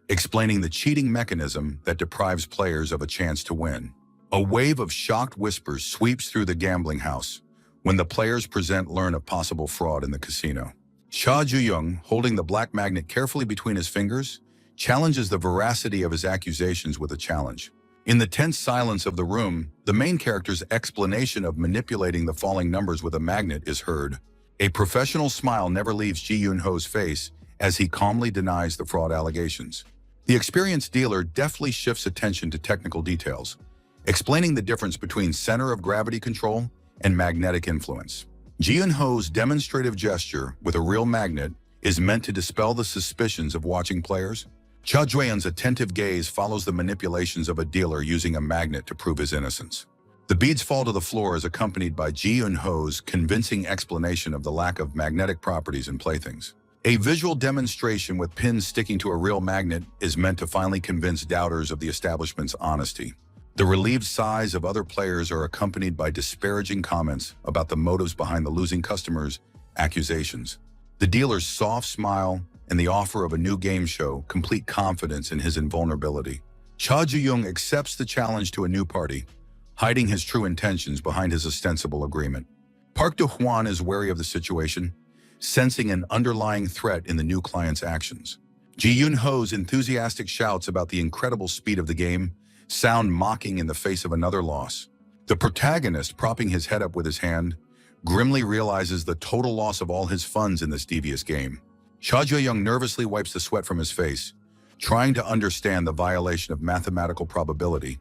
explaining the cheating mechanism that deprives players of a chance to win. A wave of shocked whispers sweeps through the gambling house when the players learn of possible fraud in the casino. Cha Ju-young, holding the black magnet carefully between his fingers, challenges the veracity of his accusations with a challenge. In the tense silence of the room, the main character's explanation of manipulating the falling numbers with a magnet is heard. A professional smile never leaves Ji Eun-ho's face as he calmly denies the fraud allegations. The experienced dealer deftly shifts attention to technical details, explaining the difference between center of gravity control and magnetic influence. Ji Eun-ho's demonstrative gesture with a real magnet is meant to dispel the suspicions of watching players. Cha Jun-'s attentive gaze follows the manipulations of a dealer using a magnet to prove his innocence. The beads fall to the floor as accompanied by Ji Eun-ho's convincing explanation of the lack of magnetic properties in playthings. A visual demonstration with pins sticking to a real magnet is meant to finally convince doubters of the establishment's honesty. The relieved sighs of other players are accompanied by disparaging comments about the motives behind the losing customers' accusations. The dealer's soft smile and the offer of a new game show complete confidence in his invulnerability. Cha Ju-young accepts the challenge to a new party, hiding his true intentions behind his ostensible agreement. Park Do-hwan is wary of the situation, sensing an underlying threat in the new client's actions. Ji Eun-ho's enthusiastic shouts about the incredible speed of the game sound mocking in the face of another loss. The protagonist, propping his head up with his hand, grimly realizes the total loss of all his funds in this devious game. Cha Ju-young nervously wipes the sweat from his face, trying to understand the violation of mathematical probability.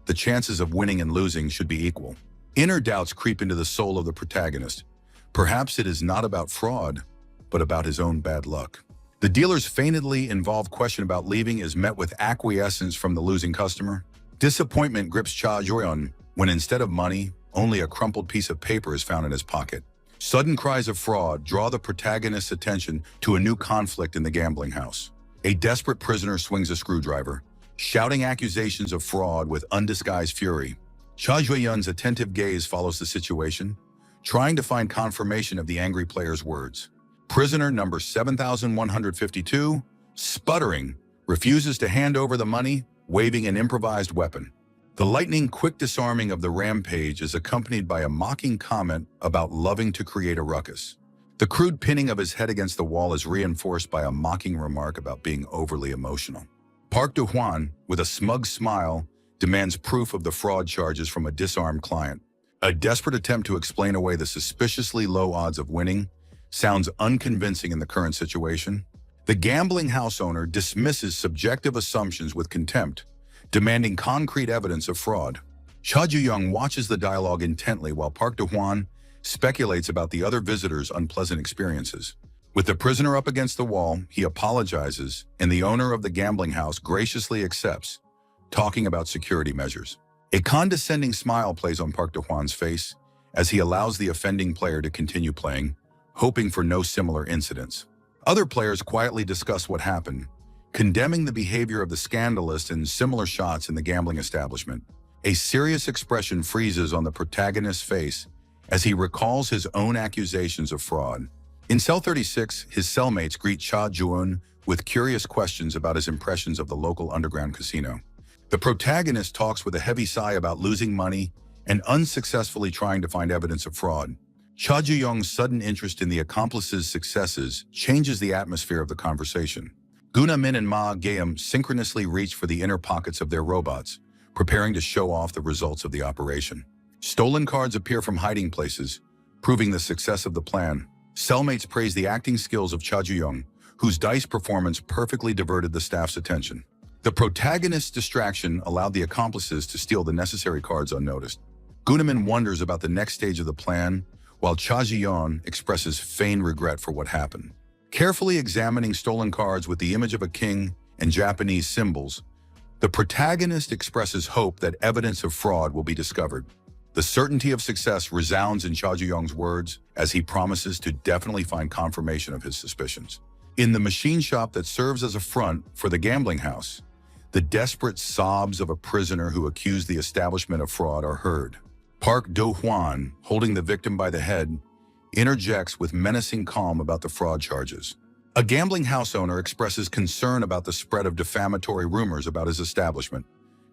The chances of winning and losing should be equal. Inner doubts creep into the soul of the protagonist. Perhaps it is not about fraud, but about his own bad luck. The dealer's feignedly involved question about leaving is met with acquiescence from the losing customer. Disappointment grips Cha Jun when instead of money, only a crumpled piece of paper is found in his pocket. Sudden cries of fraud draw the protagonist's attention to a new conflict in the gambling house. A desperate prisoner swings a screwdriver, shouting accusations of fraud with undisguised fury. Cha Jun-'s attentive gaze follows the situation, trying to find confirmation of the angry player's words. Prisoner number 7152, sputtering, refuses to hand over the money, waving an improvised weapon. The lightning-quick disarming of the rampage is accompanied by a mocking comment about loving to create a ruckus. The crude pinning of his head against the wall is reinforced by a mocking remark about being overly emotional. Park Do-hwan, with a smug smile, demands proof of the fraud charges from a disarmed client. A desperate attempt to explain away the suspiciously low odds of winning sounds unconvincing in the current situation. The gambling house owner dismisses subjective assumptions with contempt, demanding concrete evidence of fraud. Cha Ju-young watches the dialogue intently while Park Do-hwan speculates about the other visitors' unpleasant experiences. With the prisoner up against the wall, he apologizes, and the owner of the gambling house graciously accepts, talking about security measures. A condescending smile plays on Park Do-hwan's face as he allows the offending player to continue playing, hoping for no similar incidents. Other players quietly discuss what happened, condemning the behavior of the scandalous and similar shots in the gambling establishment. A serious expression freezes on the protagonist's face as he recalls his own accusations of fraud. In Cell 36, his cellmates greet Cha Jun with curious questions about his impressions of the local underground casino. The protagonist talks with a heavy sigh about losing money and unsuccessfully trying to find evidence of fraud. Cha Ju-young's sudden interest in the accomplice's successes changes the atmosphere of the conversation. Guna Min and Ma Gaeum synchronously reach for the inner pockets of their robots, preparing to show off the results of the operation. Stolen cards appear from hiding places, proving the success of the plan. Cellmates praise the acting skills of Cha Ju-young, whose dice performance perfectly diverted the staff's attention. The protagonist's distraction allowed the accomplices to steal the necessary cards unnoticed. Gunaman wonders about the next stage of the plan, while Cha Ji-yeon expresses feigned regret for what happened. Carefully examining stolen cards with the image of a king and Japanese symbols, the protagonist expresses hope that evidence of fraud will be discovered. The certainty of success resounds in Cha Ji-yeon's words as he promises to definitely find confirmation of his suspicions. In the machine shop that serves as a front for the gambling house, the desperate sobs of a prisoner who accused the establishment of fraud are heard. Park Do-hwan, holding the victim by the head, interjects with menacing calm about the fraud charges. A gambling house owner expresses concern about the spread of defamatory rumors about his establishment,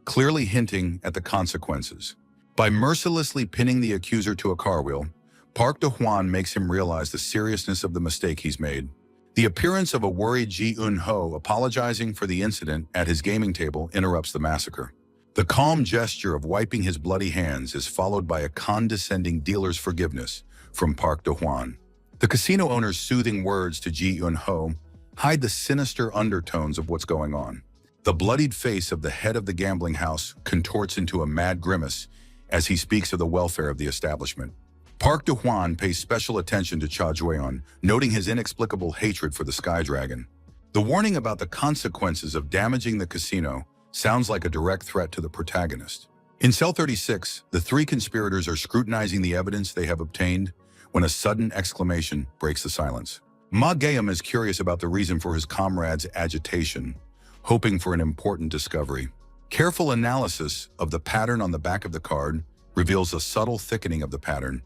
clearly hinting at the consequences. By mercilessly pinning the accuser to a car wheel, Park Do-hwan makes him realize the seriousness of the mistake he's made. The appearance of a worried Ji Eun-ho apologizing for the incident at his gaming table interrupts the massacre. The calm gesture of wiping his bloody hands is followed by a condescending dealer's forgiveness from Park Do-hwan. The casino owner's soothing words to Ji Eun-ho hide the sinister undertones of what's going on. The bloodied face of the head of the gambling house contorts into a mad grimace as he speaks of the welfare of the establishment. Park Do-hwan pays special attention to Cha Ji-yeon, noting his inexplicable hatred for the Sky Dragon. The warning about the consequences of damaging the casino sounds like a direct threat to the protagonist. In Cell 36, the three conspirators are scrutinizing the evidence they have obtained when a sudden exclamation breaks the silence. Ma Gaeum is curious about the reason for his comrade's agitation, hoping for an important discovery. Careful analysis of the pattern on the back of the card reveals a subtle thickening of the pattern,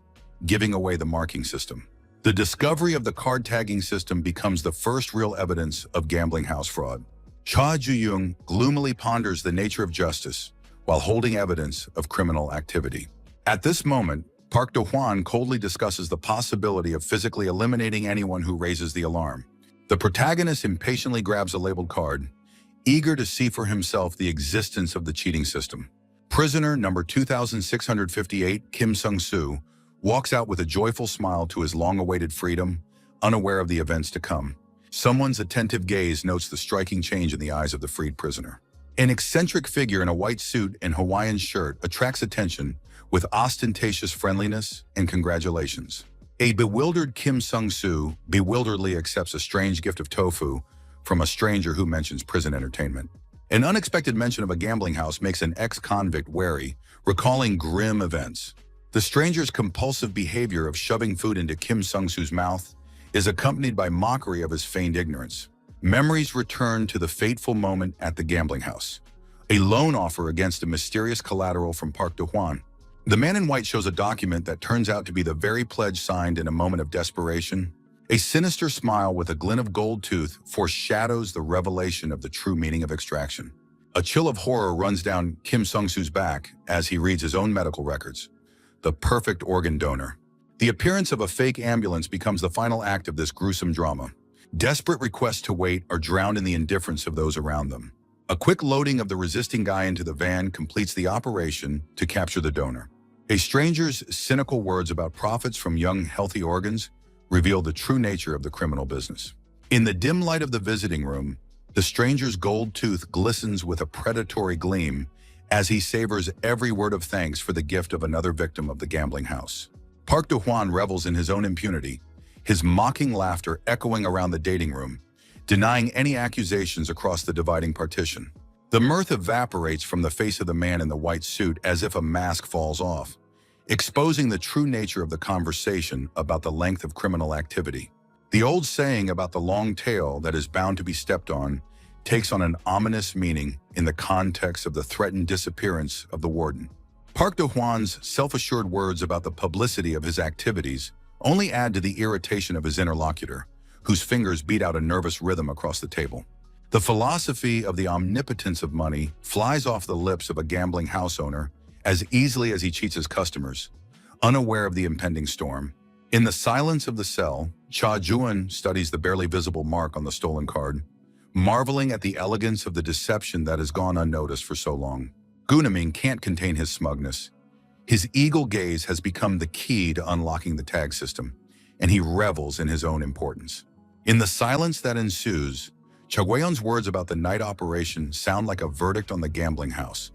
giving away the marking system. The discovery of the card tagging system becomes the first real evidence of gambling house fraud. Cha Ji-yeon gloomily ponders the nature of justice while holding evidence of criminal activity. At this moment, Park Do-hwan coldly discusses the possibility of physically eliminating anyone who raises the alarm. The protagonist impatiently grabs a labeled card, eager to see for himself the existence of the cheating system. Prisoner number 2658, Kim Sung-soo, walks out with a joyful smile to his long-awaited freedom, unaware of the events to come. Someone's attentive gaze notes the striking change in the eyes of the freed prisoner. An eccentric figure in a white suit and Hawaiian shirt attracts attention with ostentatious friendliness and congratulations. A bewildered Kim Sung-soo bewilderedly accepts a strange gift of tofu from a stranger who mentions prison entertainment. An unexpected mention of a gambling house makes an ex-convict wary, recalling grim events. The stranger's compulsive behavior of shoving food into Kim Sung-soo's mouth is accompanied by mockery of his feigned ignorance. Memories return to the fateful moment at the gambling house. A loan offer against a mysterious collateral from Park Do-hwan. The man in white shows a document that turns out to be the very pledge signed in a moment of desperation. A sinister smile with a glint of gold tooth foreshadows the revelation of the true meaning of extraction. A chill of horror runs down Kim Sung-soo's back as he reads his own medical records. The perfect organ donor. The appearance of a fake ambulance becomes the final act of this gruesome drama. Desperate requests to wait are drowned in the indifference of those around them. A quick loading of the resisting guy into the van completes the operation to capture the donor. A stranger's cynical words about profits from young, healthy organs reveal the true nature of the criminal business. In the dim light of the visiting room, the stranger's gold tooth glistens with a predatory gleam as he savors every word of thanks for the gift of another victim of the gambling house. Park Do-hwan revels in his own impunity, his mocking laughter echoing around the dating room, denying any accusations across the dividing partition. The mirth evaporates from the face of the man in the white suit as if a mask falls off, exposing the true nature of the conversation about the length of criminal activity. The old saying about the long tail that is bound to be stepped on takes on an ominous meaning in the context of the threatened disappearance of the warden. Park Do-hwan's self-assured words about the publicity of his activities only add to the irritation of his interlocutor, whose fingers beat out a nervous rhythm across the table. The philosophy of the omnipotence of money flies off the lips of a gambling house owner as easily as he cheats his customers, unaware of the impending storm. In the silence of the cell, Cha Ji-yeon studies the barely visible mark on the stolen card, marveling at the elegance of the deception that has gone unnoticed for so long. Gunaming can't contain his smugness. His eagle gaze has become the key to unlocking the tag system, and he revels in his own importance. In the silence that ensues, Chagwayon's words about the night operation sound like a verdict on the gambling house,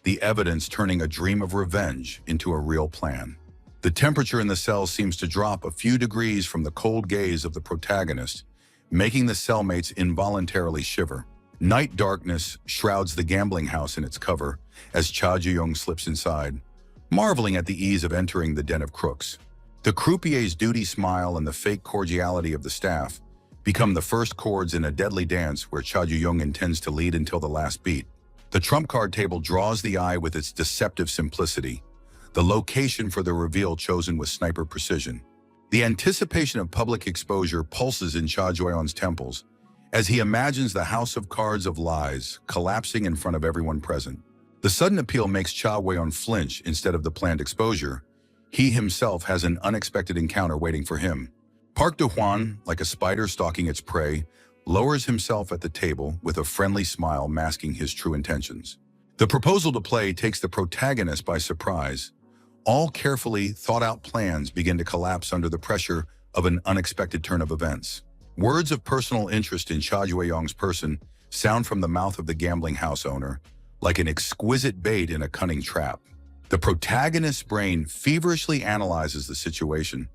the evidence turning a dream of revenge into a real plan. The temperature in the cell seems to drop a few degrees from the cold gaze of the protagonist, making the cellmates involuntarily shiver. Night darkness shrouds the gambling house in its cover as Cha Ju-young slips inside, marveling at the ease of entering the den of crooks. The croupier's duty smile and the fake cordiality of the staff become the first chords in a deadly dance where Cha Ju-young intends to lead until the last beat. The trump card table draws the eye with its deceptive simplicity, the location for the reveal chosen with sniper precision. The anticipation of public exposure pulses in Cha Ju-young's temples as he imagines the house of cards of lies collapsing in front of everyone present. The sudden appeal makes Cha Ju-young flinch instead of the planned exposure. He himself has an unexpected encounter waiting for him. Park Do-hwan, like a spider stalking its prey, lowers himself at the table with a friendly smile masking his true intentions. The proposal to play takes the protagonist by surprise. All carefully thought-out plans begin to collapse under the pressure of an unexpected turn of events. Words of personal interest in Cha Ju-young's person sound from the mouth of the gambling house owner, like an exquisite bait in a cunning trap. The protagonist's brain feverishly analyzes the situation.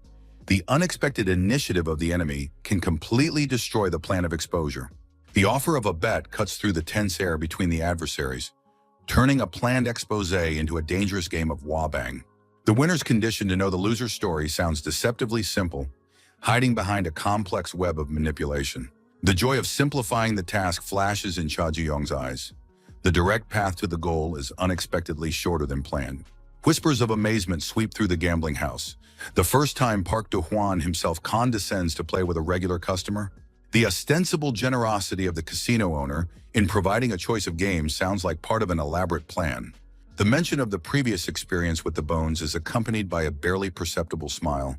The unexpected initiative of the enemy can completely destroy the plan of exposure. The offer of a bet cuts through the tense air between the adversaries, turning a planned expose into a dangerous game of wabang. The winner's condition to know the loser's story sounds deceptively simple, hiding behind a complex web of manipulation. The joy of simplifying the task flashes in Cha Ju-young's eyes. The direct path to the goal is unexpectedly shorter than planned. Whispers of amazement sweep through the gambling house. The first time Park Do-hwan himself condescends to play with a regular customer, the ostensible generosity of the casino owner in providing a choice of games sounds like part of an elaborate plan. The mention of the previous experience with the bones is accompanied by a barely perceptible smile,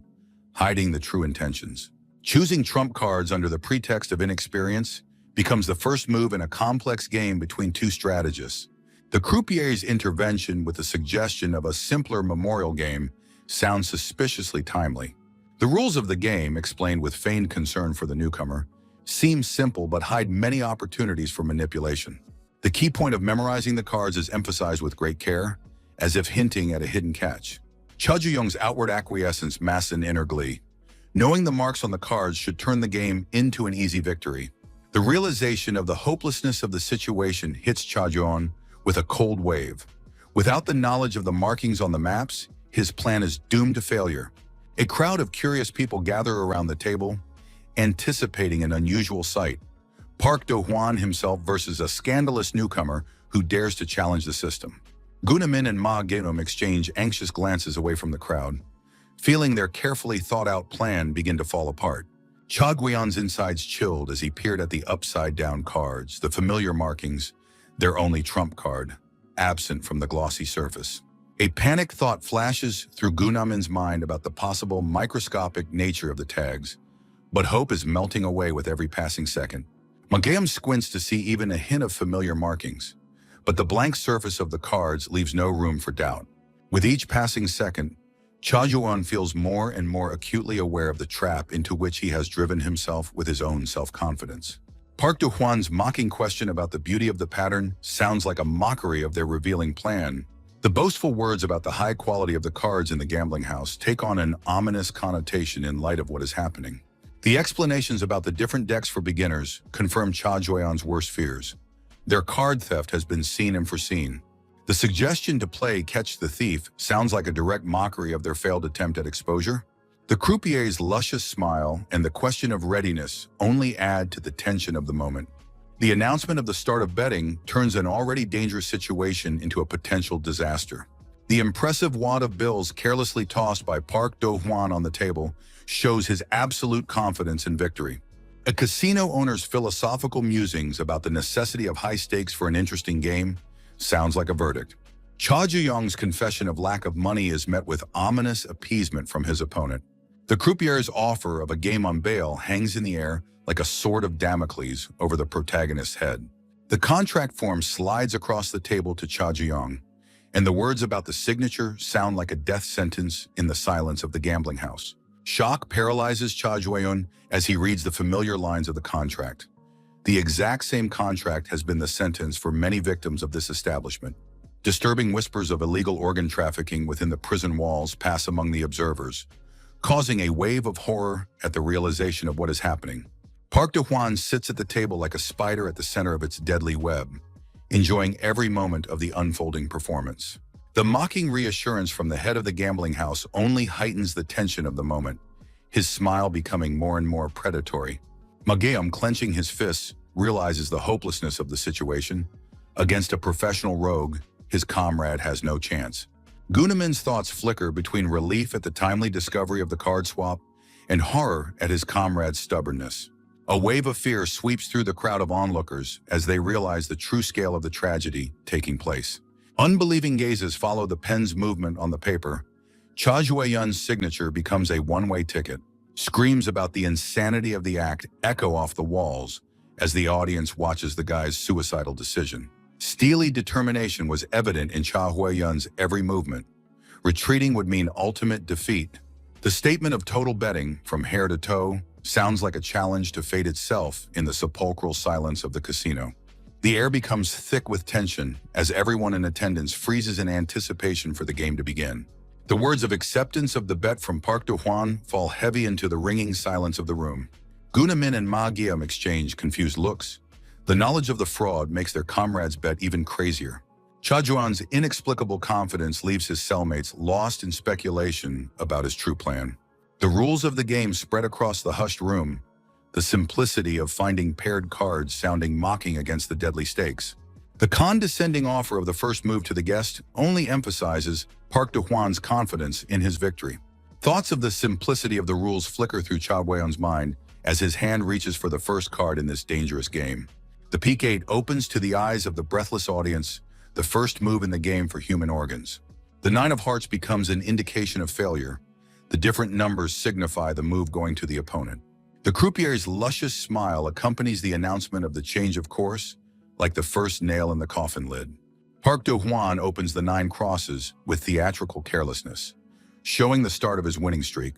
hiding the true intentions. Choosing trump cards under the pretext of inexperience becomes the first move in a complex game between two strategists. The croupier's intervention with the suggestion of a simpler memorial game sounds suspiciously timely. The rules of the game, explained with feigned concern for the newcomer, seem simple but hide many opportunities for manipulation. The key point of memorizing the cards is emphasized with great care, as if hinting at a hidden catch. Cha Ju-young's outward acquiescence masks an inner glee. Knowing the marks on the cards should turn the game into an easy victory. The realization of the hopelessness of the situation hits Cha Ju-young with a cold wave. Without the knowledge of the markings on the maps, his plan is doomed to failure. A crowd of curious people gather around the table, anticipating an unusual sight. Park Do-hwan himself versus a scandalous newcomer who dares to challenge the system. Gunamin and Ma Gaeum exchange anxious glances away from the crowd, feeling their carefully thought-out plan begin to fall apart. Cha Guion's insides chilled as he peered at the upside-down cards, the familiar markings, their only trump card, absent from the glossy surface. A panicked thought flashes through Gunamin's mind about the possible microscopic nature of the tags, but hope is melting away with every passing second. Ma Gaeum squints to see even a hint of familiar markings, but the blank surface of the cards leaves no room for doubt. With each passing second, Cha Ju-young feels more and more acutely aware of the trap into which he has driven himself with his own self-confidence. Park Do-hwan's mocking question about the beauty of the pattern sounds like a mockery of their revealing plan. The boastful words about the high quality of the cards in the gambling house take on an ominous connotation in light of what is happening. The explanations about the different decks for beginners confirm Cha Ju-young's worst fears. Their card theft has been seen and foreseen. The suggestion to play Catch the Thief sounds like a direct mockery of their failed attempt at exposure. The croupier's luscious smile and the question of readiness only add to the tension of the moment. The announcement of the start of betting turns an already dangerous situation into a potential disaster. The impressive wad of bills carelessly tossed by Park Do-hwan on the table shows his absolute confidence in victory. A casino owner's philosophical musings about the necessity of high stakes for an interesting game sounds like a verdict. Cha Ju-young's confession of lack of money is met with ominous appeasement from his opponent. The croupier's offer of a game on bail hangs in the air like a sword of Damocles over the protagonist's head. The contract form slides across the table to Cha Ju-young, and the words about the signature sound like a death sentence in the silence of the gambling house. Shock paralyzes Cha Ju-young as he reads the familiar lines of the contract. The exact same contract has been the sentence for many victims of this establishment. Disturbing whispers of illegal organ trafficking within the prison walls pass among the observers, causing a wave of horror at the realization of what is happening. Park Do-hwan sits at the table like a spider at the center of its deadly web, enjoying every moment of the unfolding performance. The mocking reassurance from the head of the gambling house only heightens the tension of the moment, his smile becoming more and more predatory. Mageum, clenching his fists, realizes the hopelessness of the situation. Against a professional rogue, his comrade has no chance. Gunamin's thoughts flicker between relief at the timely discovery of the card swap and horror at his comrade's stubbornness. A wave of fear sweeps through the crowd of onlookers as they realize the true scale of the tragedy taking place. Unbelieving gazes follow the pen's movement on the paper. Cha Jue-yun's signature becomes a one-way ticket. Screams about the insanity of the act echo off the walls as the audience watches the guy's suicidal decision. Steely determination was evident in Cha Jue-yun's every movement. Retreating would mean ultimate defeat. The statement of total betting, from hair to toe, sounds like a challenge to fate itself in the sepulchral silence of the casino. The air becomes thick with tension as everyone in attendance freezes in anticipation for the game to begin. The words of acceptance of the bet from Park Do-hwan fall heavy into the ringing silence of the room. Gunamin and Ma Giam exchange confused looks. The knowledge of the fraud makes their comrade's bet even crazier. Cha Juan's inexplicable confidence leaves his cellmates lost in speculation about his true plan. The rules of the game spread across the hushed room, the simplicity of finding paired cards sounding mocking against the deadly stakes. The condescending offer of the first move to the guest only emphasizes Park Do-hwan's confidence in his victory. Thoughts of the simplicity of the rules flicker through Cha Wei-yun's mind as his hand reaches for the first card in this dangerous game. The Peak 8 opens to the eyes of the breathless audience, the first move in the game for human organs. The 9 of hearts becomes an indication of failure. The different numbers signify the move going to the opponent. The croupier's luscious smile accompanies the announcement of the change of course, like the first nail in the coffin lid. Park Do-hwan opens the 9 crosses with theatrical carelessness, showing the start of his winning streak.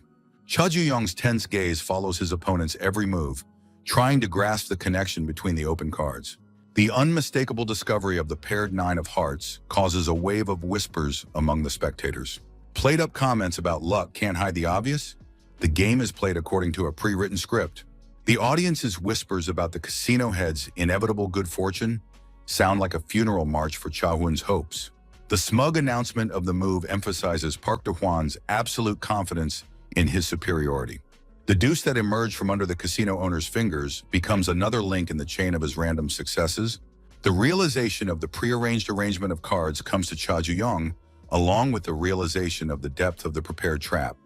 Cha Ju-young's tense gaze follows his opponent's every move, trying to grasp the connection between the open cards. The unmistakable discovery of the paired 9 of hearts causes a wave of whispers among the spectators. Played-up comments about luck can't hide the obvious. The game is played according to a pre-written script. The audience's whispers about the casino head's inevitable good fortune sound like a funeral march for Cha Hun's hopes. The smug announcement of the move emphasizes Park Do-hwan's absolute confidence in his superiority. The deuce that emerged from under the casino owner's fingers becomes another link in the chain of his random successes. The realization of the prearranged arrangement of cards comes to Cha Ju-young, along with the realization of the depth of the prepared trap.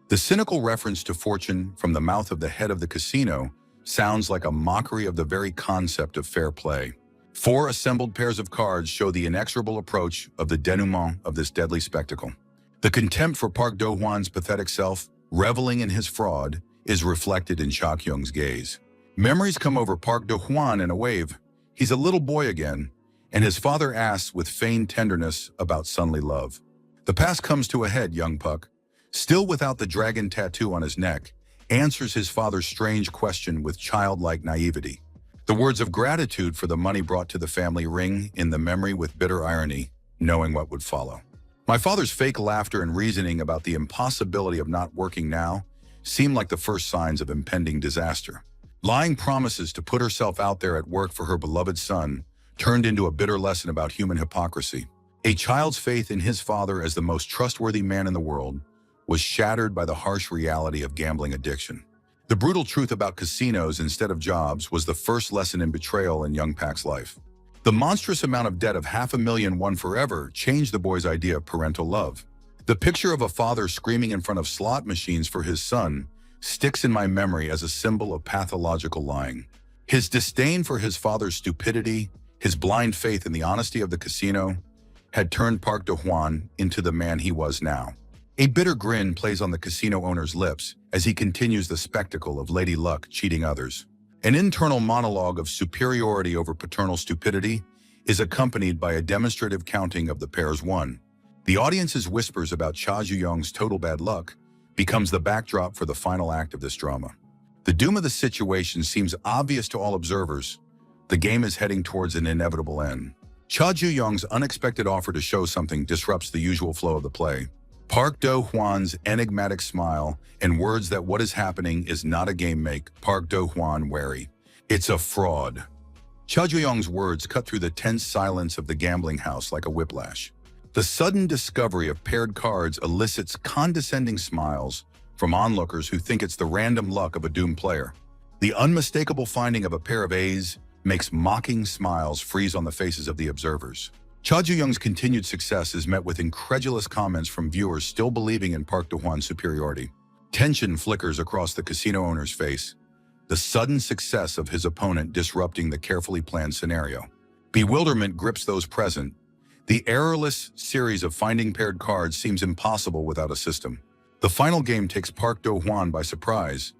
The cynical reference to fortune from the mouth of the head of the casino sounds like a mockery of the very concept of fair play. 4 assembled pairs of cards show the inexorable approach of the denouement of this deadly spectacle. The contempt for Park Do-hwan's pathetic self, reveling in his fraud, is reflected in Cha Kyung's gaze. Memories come over Park Do-hwan in a wave. He's a little boy again, and his father asks with feigned tenderness about sonly love. The past comes to a head, young Puck, still without the dragon tattoo on his neck, answers his father's strange question with childlike naivety. The words of gratitude for the money brought to the family ring in the memory with bitter irony, knowing what would follow. My father's fake laughter and reasoning about the impossibility of not working now seemed like the first signs of impending disaster. Lying promises to put herself out there at work for her beloved son turned into a bitter lesson about human hypocrisy. A child's faith in his father as the most trustworthy man in the world was shattered by the harsh reality of gambling addiction. The brutal truth about casinos instead of jobs was the first lesson in betrayal in young Pak's life. The monstrous amount of debt of $500,000 won forever changed the boy's idea of parental love. The picture of a father screaming in front of slot machines for his son sticks in my memory as a symbol of pathological lying. His disdain for his father's stupidity, his blind faith in the honesty of the casino, had turned Park Do-hwan into the man he was now. A bitter grin plays on the casino owner's lips as he continues the spectacle of Lady Luck cheating others. An internal monologue of superiority over paternal stupidity is accompanied by a demonstrative counting of the pairs won. The audience's whispers about Cha Ju-young's total bad luck becomes the backdrop for the final act of this drama. The doom of the situation seems obvious to all observers. The game is heading towards an inevitable end. Cha Ju-young's unexpected offer to show something disrupts the usual flow of the play. Park Do-hwan's enigmatic smile and words that what is happening is not a game make Park Do-hwan wary. It's a fraud. Cha Ju-young's words cut through the tense silence of the gambling house like a whiplash. The sudden discovery of paired cards elicits condescending smiles from onlookers who think it's the random luck of a doomed player. The unmistakable finding of a pair of A's makes mocking smiles freeze on the faces of the observers. Cha Ju-young's continued success is met with incredulous comments from viewers still believing in Park Do-hwan's superiority. Tension flickers across the casino owner's face, the sudden success of his opponent disrupting the carefully planned scenario. Bewilderment grips those present. The errorless series of finding paired cards seems impossible without a system. The final game takes Park Do-hwan by surprise.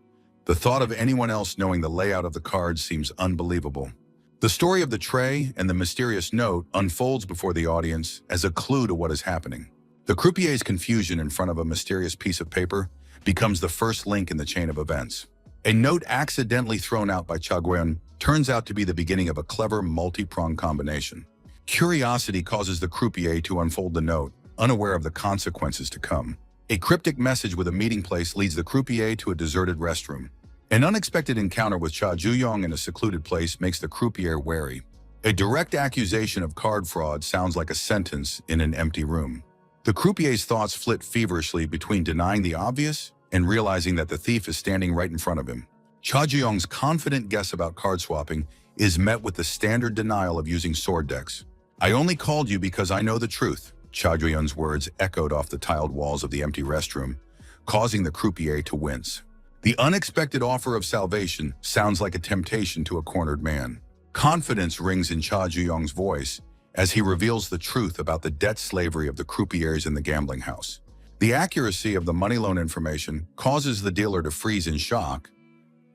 The thought of anyone else knowing the layout of the cards seems unbelievable. The story of the tray and the mysterious note unfolds before the audience as a clue to what is happening. The croupier's confusion in front of a mysterious piece of paper becomes the first link in the chain of events. A note accidentally thrown out by Cha Ju-young turns out to be the beginning of a clever multi-pronged combination. Curiosity causes the croupier to unfold the note, unaware of the consequences to come. A cryptic message with a meeting place leads the croupier to a deserted restroom. An unexpected encounter with Cha Ju-young in a secluded place makes the croupier wary. A direct accusation of card fraud sounds like a sentence in an empty room. The croupier's thoughts flit feverishly between denying the obvious and realizing that the thief is standing right in front of him. Cha Ju-young's confident guess about card swapping is met with the standard denial of using sword decks. "I only called you because I know the truth," Cha Ju-young's words echoed off the tiled walls of the empty restroom, causing the croupier to wince. The unexpected offer of salvation sounds like a temptation to a cornered man. Confidence rings in Cha Ju-young's voice as he reveals the truth about the debt slavery of the croupiers in the gambling house. The accuracy of the money loan information causes the dealer to freeze in shock.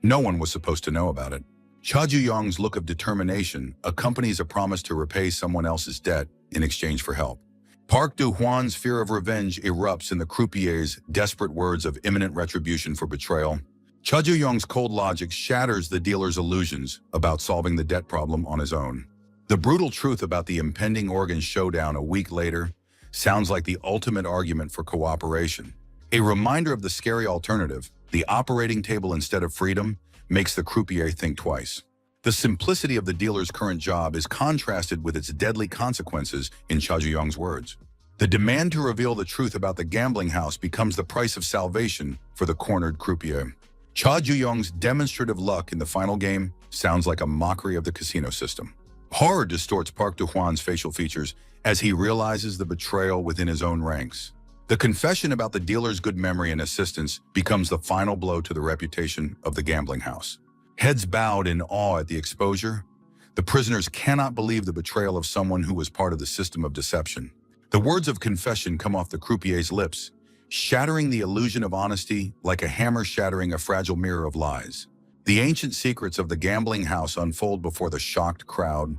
No one was supposed to know about it. Cha Ju-young's look of determination accompanies a promise to repay someone else's debt in exchange for help. Park Do-hwan's fear of revenge erupts in the croupier's desperate words of imminent retribution for betrayal. Cha Ju-young's cold logic shatters the dealer's illusions about solving the debt problem on his own. The brutal truth about the impending organ showdown a week later sounds like the ultimate argument for cooperation. A reminder of the scary alternative, the operating table instead of freedom, makes the croupier think twice. The simplicity of the dealer's current job is contrasted with its deadly consequences in Cha Ju-young's words. The demand to reveal the truth about the gambling house becomes the price of salvation for the cornered croupier. Cha Ju-young's demonstrative luck in the final game sounds like a mockery of the casino system. Horror distorts Park Do-hwan's facial features as he realizes the betrayal within his own ranks. The confession about the dealer's good memory and assistance becomes the final blow to the reputation of the gambling house. Heads bowed in awe at the exposure, the prisoners cannot believe the betrayal of someone who was part of the system of deception. The words of confession come off the croupier's lips, shattering the illusion of honesty like a hammer shattering a fragile mirror of lies. The ancient secrets of the gambling house unfold before the shocked crowd.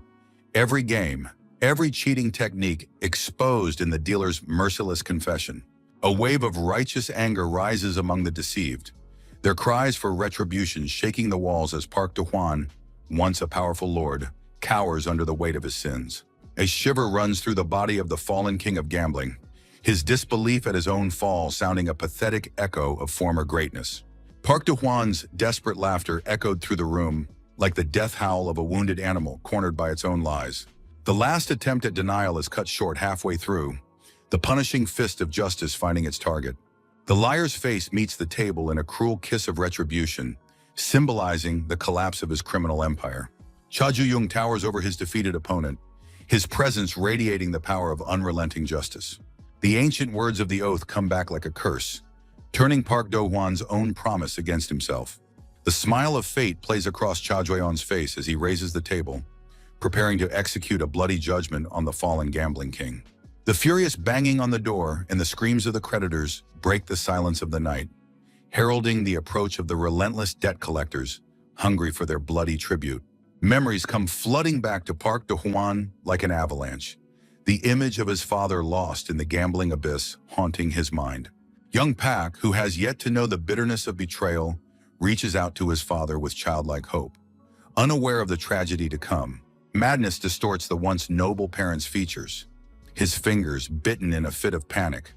Every game, every cheating technique exposed in the dealer's merciless confession. A wave of righteous anger rises among the deceived, their cries for retribution shaking the walls as Park Do-hwan, once a powerful lord, cowers under the weight of his sins. A shiver runs through the body of the fallen king of gambling, his disbelief at his own fall sounding a pathetic echo of former greatness. Park Do-hwan's desperate laughter echoed through the room like the death howl of a wounded animal cornered by its own lies. The last attempt at denial is cut short halfway through, the punishing fist of justice finding its target. The liar's face meets the table in a cruel kiss of retribution, symbolizing the collapse of his criminal empire. Cha Ju-young towers over his defeated opponent, his presence radiating the power of unrelenting justice. The ancient words of the oath come back like a curse, turning Park Do-hwan's own promise against himself. The smile of fate plays across Cha Ju-young's face as he raises the table, preparing to execute a bloody judgment on the fallen gambling king. The furious banging on the door and the screams of the creditors break the silence of the night, heralding the approach of the relentless debt collectors, hungry for their bloody tribute. Memories come flooding back to Park Do-hwan like an avalanche, the image of his father lost in the gambling abyss haunting his mind. Young Pak, who has yet to know the bitterness of betrayal, reaches out to his father with childlike hope. Unaware of the tragedy to come, madness distorts the once noble parent's features, his fingers bitten in a fit of panic,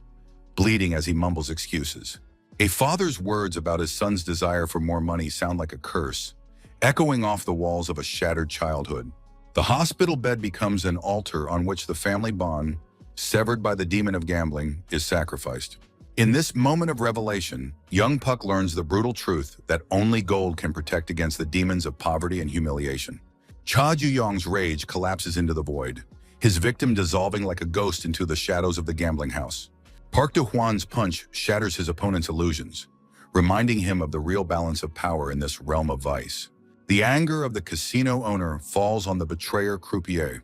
bleeding as he mumbles excuses. A father's words about his son's desire for more money sound like a curse, echoing off the walls of a shattered childhood. The hospital bed becomes an altar on which the family bond, severed by the demon of gambling, is sacrificed. In this moment of revelation, young Puck learns the brutal truth that only gold can protect against the demons of poverty and humiliation. Cha Ju-young's rage collapses into the void, his victim dissolving like a ghost into the shadows of the gambling house. Park Do-hwan's punch shatters his opponent's illusions, reminding him of the real balance of power in this realm of vice. The anger of the casino owner falls on the betrayer croupier.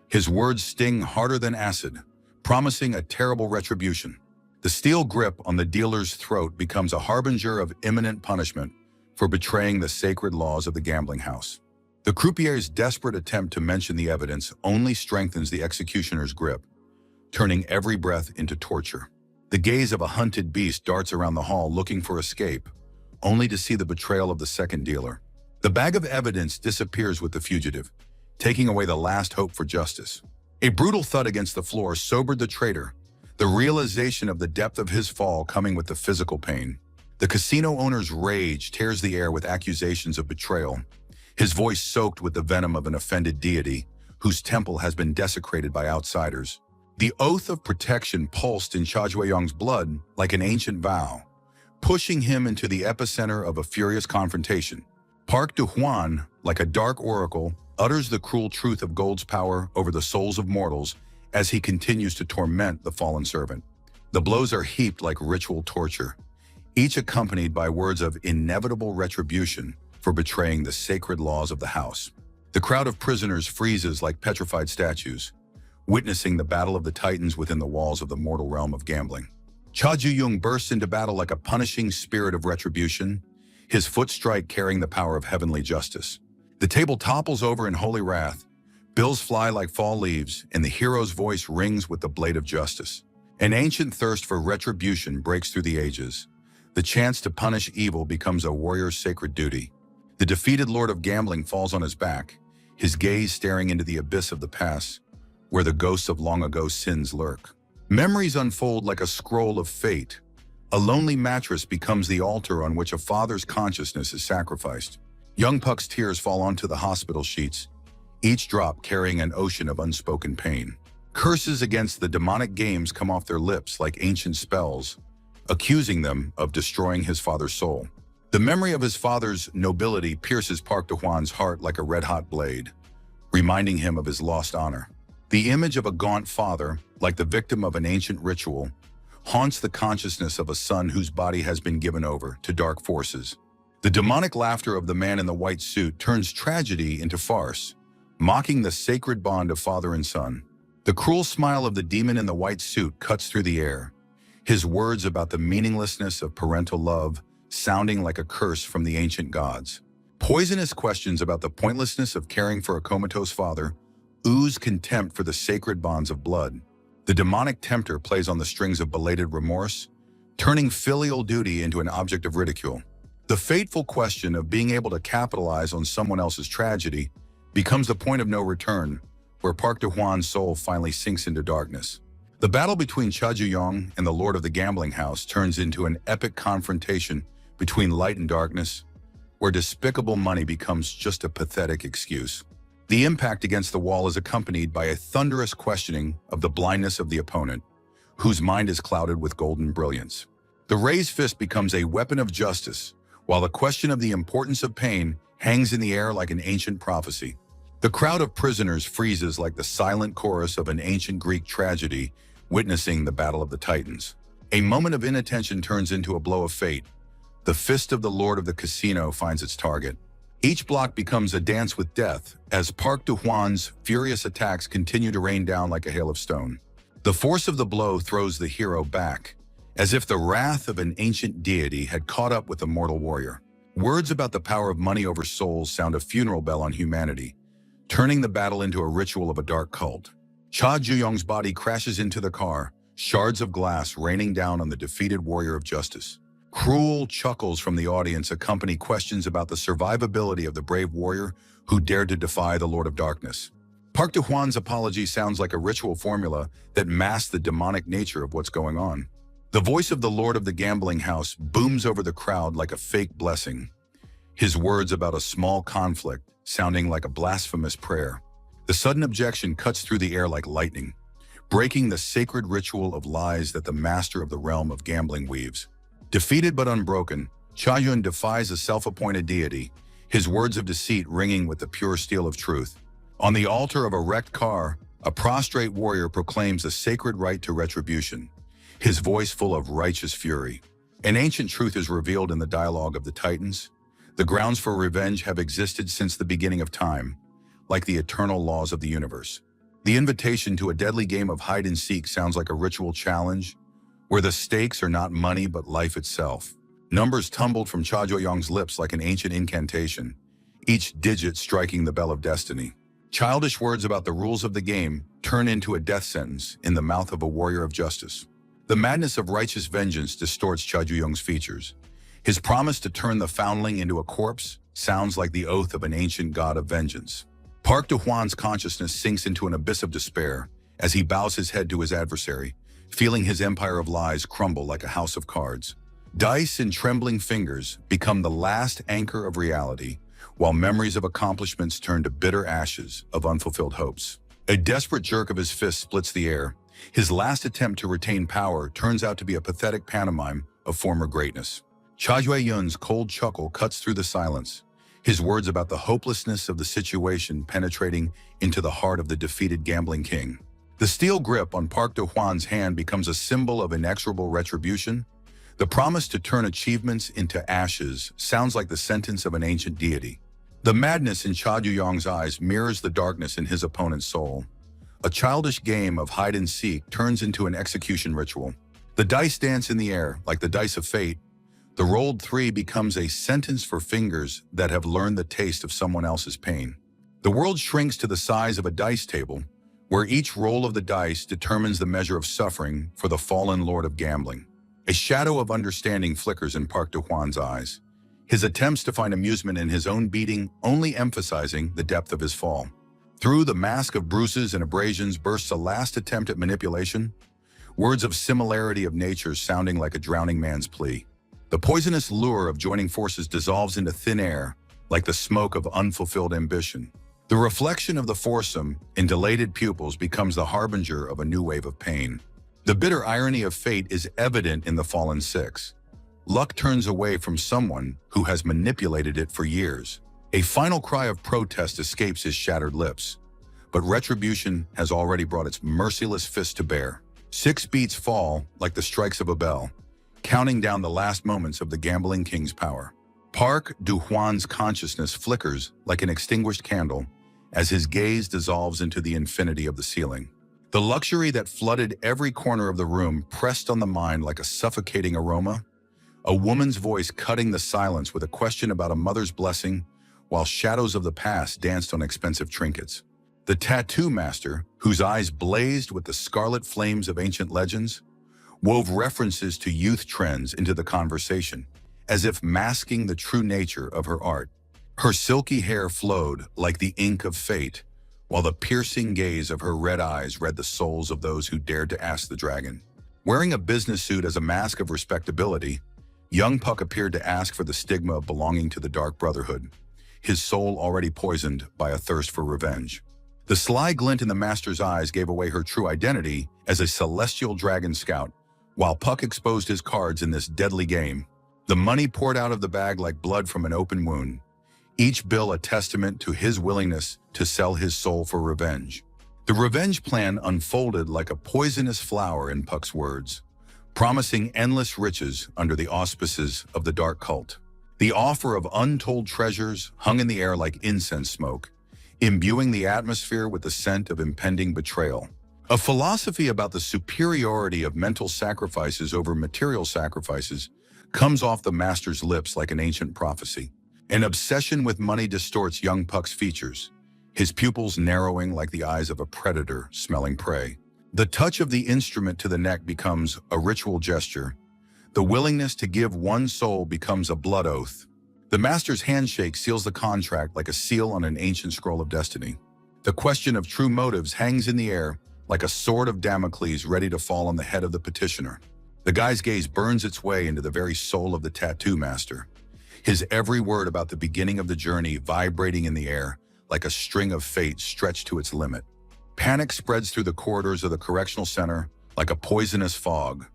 His words sting harder than acid, promising a terrible retribution. The steel grip on the dealer's throat becomes a harbinger of imminent punishment for betraying the sacred laws of the gambling house. The croupier's desperate attempt to mention the evidence only strengthens the executioner's grip, turning every breath into torture. The gaze of a hunted beast darts around the hall looking for escape, only to see the betrayal of the second dealer. The bag of evidence disappears with the fugitive, taking away the last hope for justice. A brutal thud against the floor sobered the traitor, the realization of the depth of his fall coming with the physical pain. The casino owner's rage tears the air with accusations of betrayal, his voice soaked with the venom of an offended deity whose temple has been desecrated by outsiders. The oath of protection pulsed in Cha Ju-young's blood like an ancient vow, pushing him into the epicenter of a furious confrontation. Park Do-hwan, like a dark oracle, utters the cruel truth of gold's power over the souls of mortals as he continues to torment the fallen servant. The blows are heaped like ritual torture, each accompanied by words of inevitable retribution for betraying the sacred laws of the house. The crowd of prisoners freezes like petrified statues, witnessing the battle of the titans within the walls of the mortal realm of gambling. Cha Ju-young bursts into battle like a punishing spirit of retribution, his foot strike carrying the power of heavenly justice. The table topples over in holy wrath, bills fly like fall leaves, and the hero's voice rings with the blade of justice. An ancient thirst for retribution breaks through the ages. The chance to punish evil becomes a warrior's sacred duty. The defeated lord of gambling falls on his back, his gaze staring into the abyss of the past, where the ghosts of long ago sins lurk. Memories unfold like a scroll of fate. A lonely mattress becomes the altar on which a father's consciousness is sacrificed. Young Puck's tears fall onto the hospital sheets, each drop carrying an ocean of unspoken pain. Curses against the demonic games come off their lips like ancient spells, accusing them of destroying his father's soul. The memory of his father's nobility pierces Park Do-hwan's heart like a red-hot blade, reminding him of his lost honor. The image of a gaunt father, like the victim of an ancient ritual, haunts the consciousness of a son whose body has been given over to dark forces. The demonic laughter of the man in the white suit turns tragedy into farce, mocking the sacred bond of father and son. The cruel smile of the demon in the white suit cuts through the air, his words about the meaninglessness of parental love sounding like a curse from the ancient gods. Poisonous questions about the pointlessness of caring for a comatose father ooze contempt for the sacred bonds of blood. The demonic tempter plays on the strings of belated remorse, turning filial duty into an object of ridicule. The fateful question of being able to capitalize on someone else's tragedy becomes the point of no return, where Park Do-hwan's soul finally sinks into darkness. The battle between Cha Ju-young and the lord of the gambling house turns into an epic confrontation between light and darkness, where despicable money becomes just a pathetic excuse. The impact against the wall is accompanied by a thunderous questioning of the blindness of the opponent, whose mind is clouded with golden brilliance. The raised fist becomes a weapon of justice, while the question of the importance of pain hangs in the air like an ancient prophecy. The crowd of prisoners freezes like the silent chorus of an ancient Greek tragedy, witnessing the battle of the titans. A moment of inattention turns into a blow of fate. The fist of the lord of the casino finds its target. Each block becomes a dance with death as Park Do-hwan's furious attacks continue to rain down like a hail of stone. The force of the blow throws the hero back, as if the wrath of an ancient deity had caught up with the mortal warrior. Words about the power of money over souls sound a funeral bell on humanity, turning the battle into a ritual of a dark cult. Cha Ju-young's body crashes into the car, shards of glass raining down on the defeated warrior of justice. Cruel chuckles from the audience accompany questions about the survivability of the brave warrior who dared to defy the Lord of Darkness. Park Do-hwan's apology sounds like a ritual formula that masks the demonic nature of what's going on. The voice of the Lord of the Gambling House booms over the crowd like a fake blessing, his words about a small conflict sounding like a blasphemous prayer. The sudden objection cuts through the air like lightning, breaking the sacred ritual of lies that the master of the realm of gambling weaves. Defeated but unbroken, Cha Yun defies a self-appointed deity, his words of deceit ringing with the pure steel of truth. On the altar of a wrecked car, a prostrate warrior proclaims a sacred right to retribution, his voice full of righteous fury. An ancient truth is revealed in the dialogue of the Titans. The grounds for revenge have existed since the beginning of time, like the eternal laws of the universe. The invitation to a deadly game of hide-and-seek sounds like a ritual challenge, where the stakes are not money but life itself. Numbers tumbled from Cha Jo-young's lips like an ancient incantation, each digit striking the bell of destiny. Childish words about the rules of the game turn into a death sentence in the mouth of a warrior of justice. The madness of righteous vengeance distorts Cha Jo-young's features. His promise to turn the foundling into a corpse sounds like the oath of an ancient god of vengeance. Park Do-hwan's consciousness sinks into an abyss of despair as he bows his head to his adversary, feeling his empire of lies crumble like a house of cards. Dice and trembling fingers become the last anchor of reality, while memories of accomplishments turn to bitter ashes of unfulfilled hopes. A desperate jerk of his fist splits the air. His last attempt to retain power turns out to be a pathetic pantomime of former greatness. Cha Yun's cold chuckle cuts through the silence, his words about the hopelessness of the situation penetrating into the heart of the defeated gambling king. The steel grip on Park Do-hwan's hand becomes a symbol of inexorable retribution. The promise to turn achievements into ashes sounds like the sentence of an ancient deity. The madness in Cha Jo-young's eyes mirrors the darkness in his opponent's soul. A childish game of hide-and-seek turns into an execution ritual. The dice dance in the air like the dice of fate. The rolled 3 becomes a sentence for fingers that have learned the taste of someone else's pain. The world shrinks to the size of a dice table, where each roll of the dice determines the measure of suffering for the fallen lord of gambling. A shadow of understanding flickers in Park Do-hwan's eyes, his attempts to find amusement in his own beating only emphasizing the depth of his fall. Through the mask of bruises and abrasions bursts a last attempt at manipulation, words of similarity of nature sounding like a drowning man's plea. The poisonous lure of joining forces dissolves into thin air, like the smoke of unfulfilled ambition. The reflection of the foursome in dilated pupils becomes the harbinger of a new wave of pain. The bitter irony of fate is evident in the fallen 6. Luck turns away from someone who has manipulated it for years. A final cry of protest escapes his shattered lips, but retribution has already brought its merciless fist to bear. 6 beats fall like the strikes of a bell, counting down the last moments of the gambling king's power. Park Do-hwan's consciousness flickers like an extinguished candle as his gaze dissolves into the infinity of the ceiling. The luxury that flooded every corner of the room pressed on the mind like a suffocating aroma, a woman's voice cutting the silence with a question about a mother's blessing, while shadows of the past danced on expensive trinkets. The tattoo master, whose eyes blazed with the scarlet flames of ancient legends, wove references to youth trends into the conversation, as if masking the true nature of her art. Her silky hair flowed like the ink of fate, while the piercing gaze of her red eyes read the souls of those who dared to ask the dragon. Wearing a business suit as a mask of respectability, young Puck appeared to ask for the stigma of belonging to the Dark Brotherhood, his soul already poisoned by a thirst for revenge. The sly glint in the master's eyes gave away her true identity as a celestial dragon scout, while Puck exposed his cards in this deadly game. The money poured out of the bag like blood from an open wound, each bill a testament to his willingness to sell his soul for revenge. The revenge plan unfolded like a poisonous flower in Puck's words, promising endless riches under the auspices of the dark cult. The offer of untold treasures hung in the air like incense smoke, imbuing the atmosphere with the scent of impending betrayal. A philosophy about the superiority of mental sacrifices over material sacrifices comes off the master's lips like an ancient prophecy. An obsession with money distorts young Puck's features, his pupils narrowing like the eyes of a predator smelling prey. The touch of the instrument to the neck becomes a ritual gesture. The willingness to give one's soul becomes a blood oath. The master's handshake seals the contract like a seal on an ancient scroll of destiny. The question of true motives hangs in the air like a sword of Damocles ready to fall on the head of the petitioner. The guy's gaze burns its way into the very soul of the tattoo master, his every word about the beginning of the journey vibrating in the air like a string of fate stretched to its limit. Panic spreads through the corridors of the correctional center like a poisonous fog.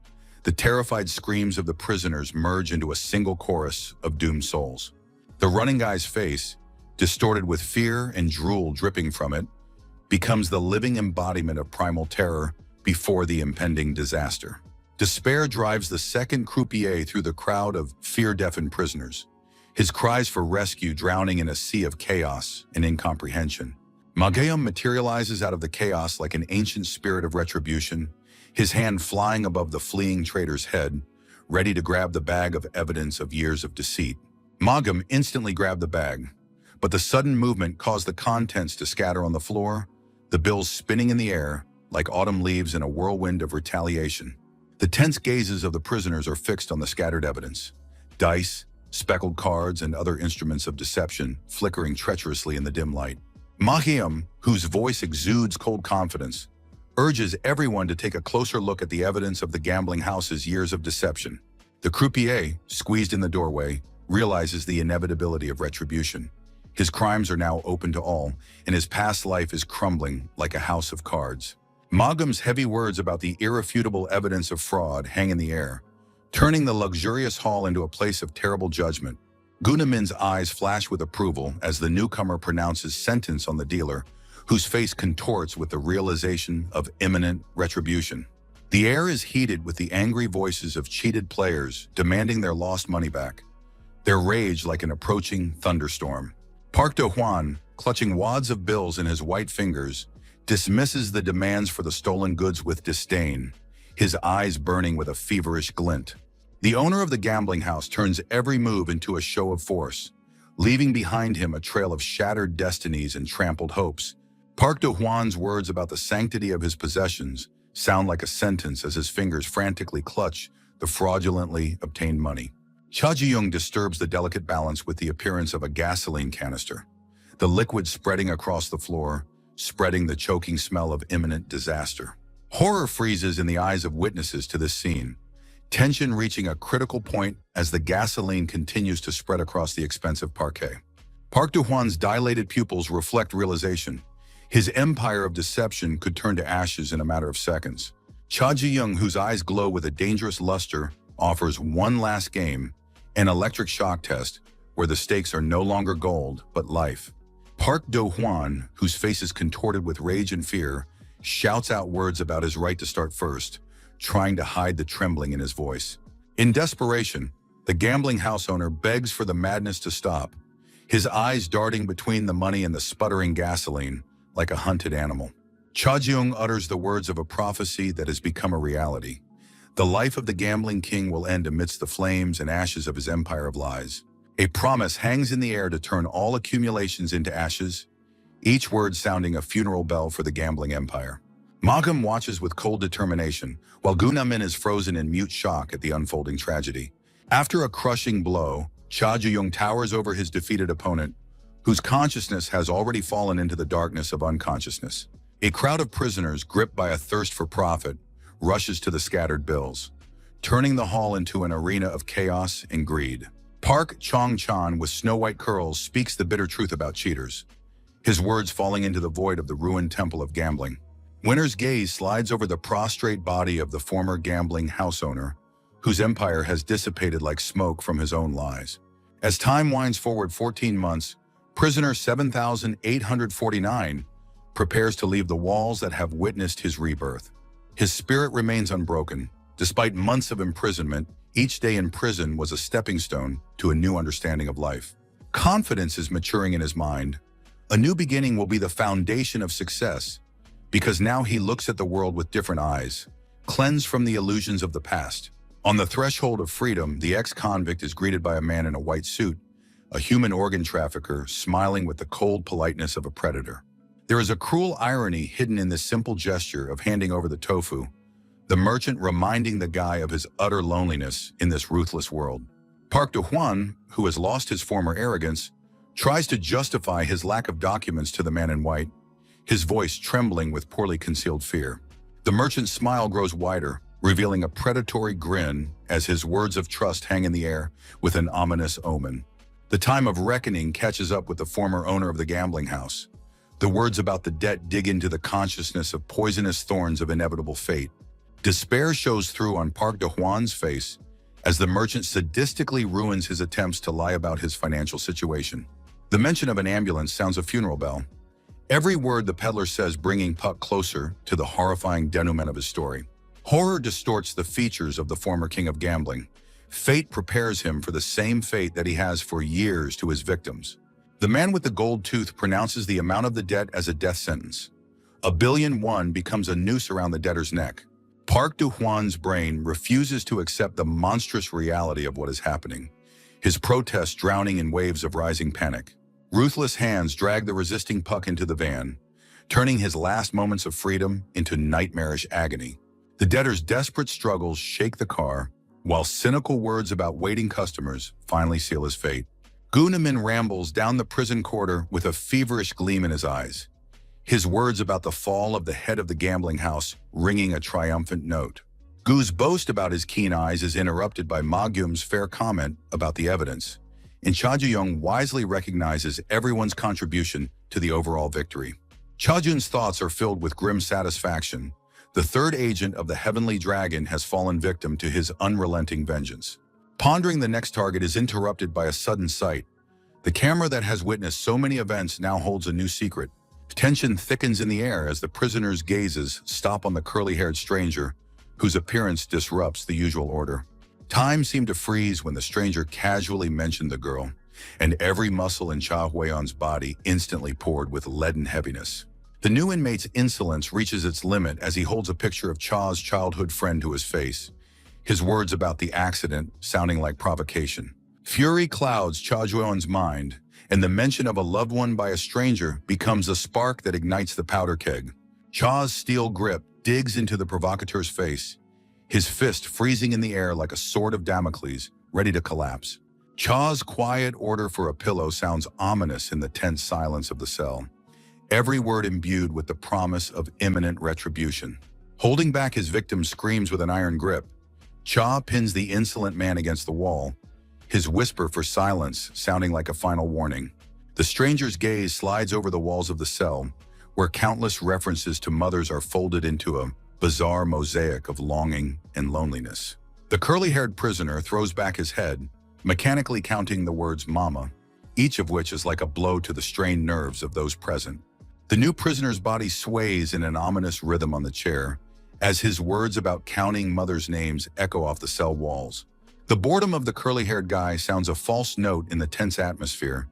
The terrified screams of the prisoners merge into a single chorus of doomed souls. The running guy's face, distorted with fear and drool dripping from it, becomes the living embodiment of primal terror before the impending disaster. Despair drives the second croupier through the crowd of fear-deafened prisoners, his cries for rescue drowning in a sea of chaos and incomprehension. Manhwa materializes out of the chaos like an ancient spirit of retribution, his hand flying above the fleeing traitor's head, ready to grab the bag of evidence of years of deceit. Manhwa instantly grabbed the bag, but the sudden movement caused the contents to scatter on the floor, the bills spinning in the air like autumn leaves in a whirlwind of retaliation. The tense gazes of the prisoners are fixed on the scattered evidence. Dice, speckled cards, and other instruments of deception flickering treacherously in the dim light. Manhwa, whose voice exudes cold confidence, urges everyone to take a closer look at the evidence of the gambling house's years of deception. The croupier, squeezed in the doorway, realizes the inevitability of retribution. His crimes are now open to all, and his past life is crumbling like a house of cards. Manhwa's heavy words about the irrefutable evidence of fraud hang in the air, turning the luxurious hall into a place of terrible judgment. Gunamin's eyes flash with approval as the newcomer pronounces sentence on the dealer, whose face contorts with the realization of imminent retribution. The air is heated with the angry voices of cheated players demanding their lost money back, their rage like an approaching thunderstorm. Park Do-hwan, clutching wads of bills in his white fingers, dismisses the demands for the stolen goods with disdain, his eyes burning with a feverish glint. The owner of the gambling house turns every move into a show of force, leaving behind him a trail of shattered destinies and trampled hopes. Park Do-hwan's words about the sanctity of his possessions sound like a sentence as his fingers frantically clutch the fraudulently obtained money. Cha Ji-young disturbs the delicate balance with the appearance of a gasoline canister, the liquid spreading across the floor, spreading the choking smell of imminent disaster. Horror freezes in the eyes of witnesses to this scene, tension reaching a critical point as the gasoline continues to spread across the expensive parquet. Park Do-hwan's dilated pupils reflect realization. His empire of deception could turn to ashes in a matter of seconds. Cha Ji-young, whose eyes glow with a dangerous luster, offers one last game, an electric shock test, where the stakes are no longer gold, but life. Park Do-hwan, whose face is contorted with rage and fear, shouts out words about his right to start first, trying to hide the trembling in his voice. In desperation, the gambling house owner begs for the madness to stop, his eyes darting between the money and the sputtering gasoline, like a hunted animal. Cha Ji-young utters the words of a prophecy that has become a reality. The life of the gambling king will end amidst the flames and ashes of his empire of lies. A promise hangs in the air to turn all accumulations into ashes, each word sounding a funeral bell for the gambling empire. Manhwa watches with cold determination, while Gunamin is frozen in mute shock at the unfolding tragedy. After a crushing blow, Cha Ji-young towers over his defeated opponent, whose consciousness has already fallen into the darkness of unconsciousness. A crowd of prisoners, gripped by a thirst for profit, rushes to the scattered bills, turning the hall into an arena of chaos and greed. Park Chong-chan, with snow-white curls, speaks the bitter truth about cheaters, his words falling into the void of the ruined temple of gambling. Winner's gaze slides over the prostrate body of the former gambling house owner, whose empire has dissipated like smoke from his own lies. As time winds forward 14 months, prisoner 7,849 prepares to leave the walls that have witnessed his rebirth. His spirit remains unbroken. Despite months of imprisonment, each day in prison was a stepping stone to a new understanding of life. Confidence is maturing in his mind. A new beginning will be the foundation of success, because now he looks at the world with different eyes, cleansed from the illusions of the past. On the threshold of freedom, the ex-convict is greeted by a man in a white suit, a human organ trafficker smiling with the cold politeness of a predator. There is a cruel irony hidden in this simple gesture of handing over the tofu, the merchant reminding the guy of his utter loneliness in this ruthless world. Park Do-hwan, who has lost his former arrogance, tries to justify his lack of documents to the man in white, his voice trembling with poorly concealed fear. The merchant's smile grows wider, revealing a predatory grin as his words of trust hang in the air with an ominous omen. The time of reckoning catches up with the former owner of the gambling house. The words about the debt dig into the consciousness of poisonous thorns of inevitable fate. Despair shows through on Park Do-hwan's face as the merchant sadistically ruins his attempts to lie about his financial situation. The mention of an ambulance sounds a funeral bell. Every word the peddler says bringing Puck closer to the horrifying denouement of his story. Horror distorts the features of the former king of gambling. Fate prepares him for the same fate that he has for years to his victims. The man with the gold tooth pronounces the amount of the debt as a death sentence. $1 billion becomes a noose around the debtor's neck. Park Do-hwan's brain refuses to accept the monstrous reality of what is happening, his protest drowning in waves of rising panic. Ruthless hands drag the resisting Puck into the van, turning his last moments of freedom into nightmarish agony. The debtor's desperate struggles shake the car, while cynical words about waiting customers finally seal his fate. Gu-namin rambles down the prison corridor with a feverish gleam in his eyes, his words about the fall of the head of the gambling house ringing a triumphant note. Gu's boast about his keen eyes is interrupted by Ma Gyum's fair comment about the evidence, and Cha Ju-young wisely recognizes everyone's contribution to the overall victory. Cha Jun's thoughts are filled with grim satisfaction. The third agent of the Heavenly Dragon has fallen victim to his unrelenting vengeance. Pondering the next target is interrupted by a sudden sight. The camera that has witnessed so many events now holds a new secret. Tension thickens in the air as the prisoner's gazes stop on the curly-haired stranger, whose appearance disrupts the usual order. Time seemed to freeze when the stranger casually mentioned the girl, and every muscle in Cha Huayon's body instantly poured with leaden heaviness. The new inmate's insolence reaches its limit as he holds a picture of Cha's childhood friend to his face, his words about the accident sounding like provocation. Fury clouds Cha Juon's mind, and the mention of a loved one by a stranger becomes a spark that ignites the powder keg. Cha's steel grip digs into the provocateur's face, his fist freezing in the air like a sword of Damocles, ready to collapse. Cha's quiet order for a pillow sounds ominous in the tense silence of the cell, every word imbued with the promise of imminent retribution. Holding back his victim's screams with an iron grip, Cha pins the insolent man against the wall, his whisper for silence sounding like a final warning. The stranger's gaze slides over the walls of the cell, where countless references to mothers are folded into a bizarre mosaic of longing and loneliness. The curly-haired prisoner throws back his head, mechanically counting the words "mama," each of which is like a blow to the strained nerves of those present. The new prisoner's body sways in an ominous rhythm on the chair, as his words about counting mothers' names echo off the cell walls. The boredom of the curly-haired guy sounds a false note in the tense atmosphere,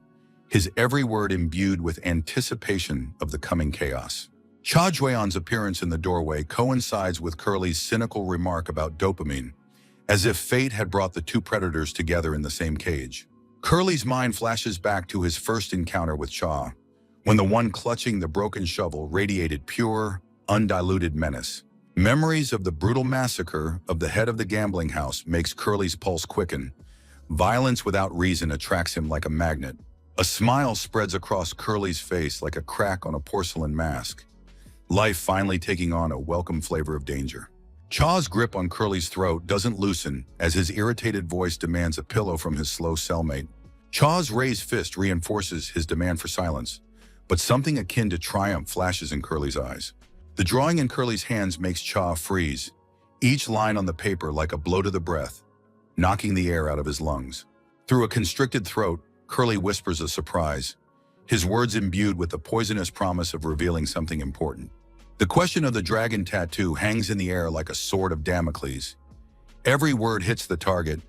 his every word imbued with anticipation of the coming chaos. Cha Jueon's appearance in the doorway coincides with Curly's cynical remark about dopamine, as if fate had brought the two predators together in the same cage. Curly's mind flashes back to his first encounter with Cha, when the one clutching the broken shovel radiated pure, undiluted menace. Memories of the brutal massacre of the head of the gambling house makes Curly's pulse quicken. Violence without reason attracts him like a magnet. A smile spreads across Curly's face like a crack on a porcelain mask, life finally taking on a welcome flavor of danger. Cha's grip on Curly's throat doesn't loosen as his irritated voice demands a pillow from his slow cellmate. Cha's raised fist reinforces his demand for silence, but something akin to triumph flashes in Curly's eyes. The drawing in Curly's hands makes Cha freeze, each line on the paper like a blow to the breath, knocking the air out of his lungs. Through a constricted throat, Curly whispers a surprise, his words imbued with the poisonous promise of revealing something important. The question of the dragon tattoo hangs in the air like a sword of Damocles. Every word hits the target,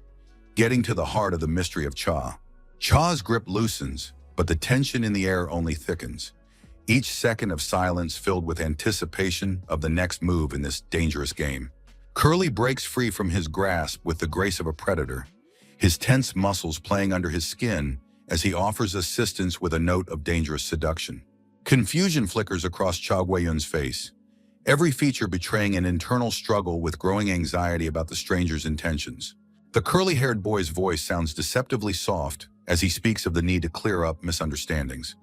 getting to the heart of the mystery of Cha. Cha's grip loosens, but the tension in the air only thickens, each second of silence filled with anticipation of the next move in this dangerous game. Curly breaks free from his grasp with the grace of a predator, his tense muscles playing under his skin as he offers assistance with a note of dangerous seduction. Confusion flickers across Cha Guiyun's face, every feature betraying an internal struggle with growing anxiety about the stranger's intentions. The curly-haired boy's voice sounds deceptively soft as he speaks of the need to clear up misunderstandings,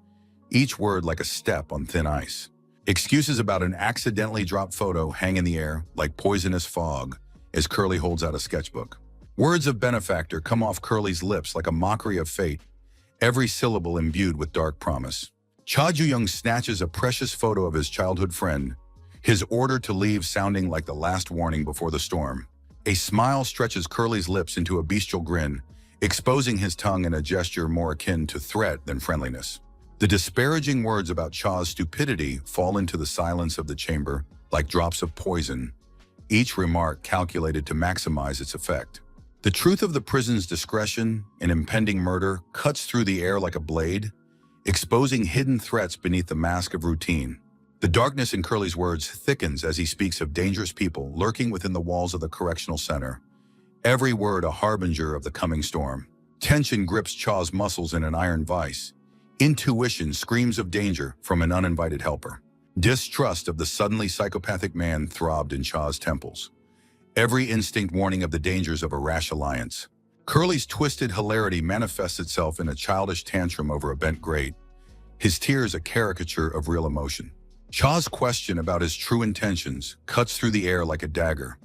each word like a step on thin ice. Excuses about an accidentally dropped photo hang in the air like poisonous fog as Curly holds out a sketchbook. Words of benefactor come off Curly's lips like a mockery of fate, every syllable imbued with dark promise. Cha Ju-young snatches a precious photo of his childhood friend, his order to leave sounding like the last warning before the storm. A smile stretches Curly's lips into a bestial grin, exposing his tongue in a gesture more akin to threat than friendliness. The disparaging words about Cha's stupidity fall into the silence of the chamber like drops of poison, each remark calculated to maximize its effect. The truth of the prison's discretion and impending murder cuts through the air like a blade, exposing hidden threats beneath the mask of routine. The darkness in Curly's words thickens as he speaks of dangerous people lurking within the walls of the correctional center, every word a harbinger of the coming storm. Tension grips Cha's muscles in an iron vice. Intuition screams of danger from an uninvited helper. Distrust of the suddenly psychopathic man throbbed in Cha's temples, every instinct warning of the dangers of a rash alliance. Curly's twisted hilarity manifests itself in a childish tantrum over a bent grate, his tears a caricature of real emotion. Cha's question about his true intentions cuts through the air like a dagger,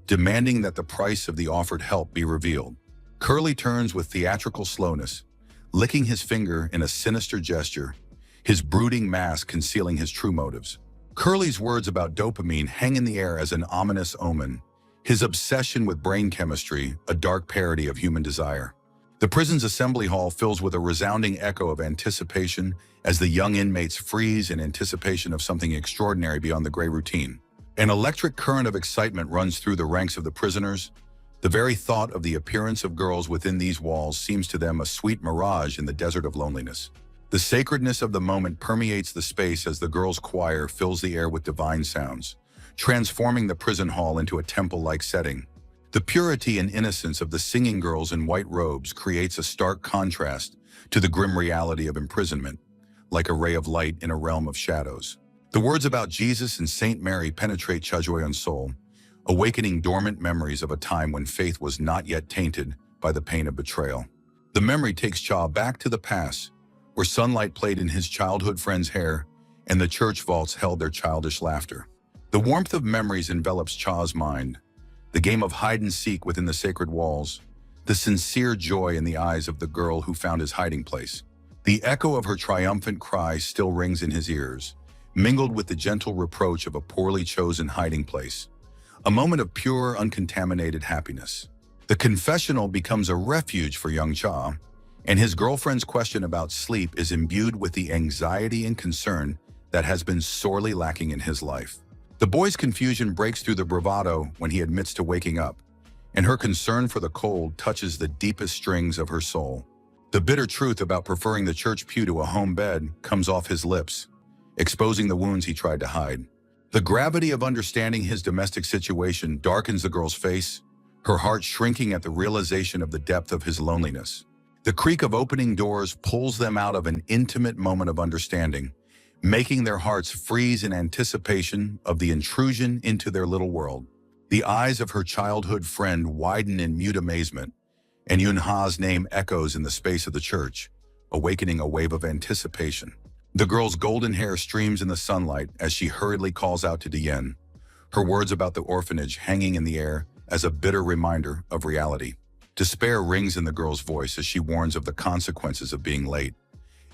demanding that the price of the offered help be revealed. Curly turns with theatrical slowness, licking his finger in a sinister gesture, his brooding mask concealing his true motives. Curly's words about dopamine hang in the air as an ominous omen, his obsession with brain chemistry a dark parody of human desire. The prison's assembly hall fills with a resounding echo of anticipation as the young inmates freeze in anticipation of something extraordinary beyond the gray routine. An electric current of excitement runs through the ranks of the prisoners. The very thought of the appearance of girls within these walls seems to them a sweet mirage in the desert of loneliness. The sacredness of the moment permeates the space as the girls' choir fills the air with divine sounds, transforming the prison hall into a temple-like setting. The purity and innocence of the singing girls in white robes creates a stark contrast to the grim reality of imprisonment, like a ray of light in a realm of shadows. The words about Jesus and Saint Mary penetrate Cha Ju-young's soul, awakening dormant memories of a time when faith was not yet tainted by the pain of betrayal. The memory takes Cha back to the past, where sunlight played in his childhood friend's hair and the church vaults held their childish laughter. The warmth of memories envelops Cha's mind, the game of hide-and-seek within the sacred walls, the sincere joy in the eyes of the girl who found his hiding place. The echo of her triumphant cry still rings in his ears, mingled with the gentle reproach of a poorly chosen hiding place, a moment of pure, uncontaminated happiness. The confessional becomes a refuge for young Cha, and his girlfriend's question about sleep is imbued with the anxiety and concern that has been sorely lacking in his life. The boy's confusion breaks through the bravado when he admits to waking up, and her concern for the cold touches the deepest strings of her soul. The bitter truth about preferring the church pew to a home bed comes off his lips, exposing the wounds he tried to hide. The gravity of understanding his domestic situation darkens the girl's face, her heart shrinking at the realization of the depth of his loneliness. The creak of opening doors pulls them out of an intimate moment of understanding, making their hearts freeze in anticipation of the intrusion into their little world. The eyes of her childhood friend widen in mute amazement, and Yun-ha's name echoes in the space of the church, awakening a wave of anticipation. The girl's golden hair streams in the sunlight as she hurriedly calls out to Diane, her words about the orphanage hanging in the air as a bitter reminder of reality. Despair rings in the girl's voice as she warns of the consequences of being late,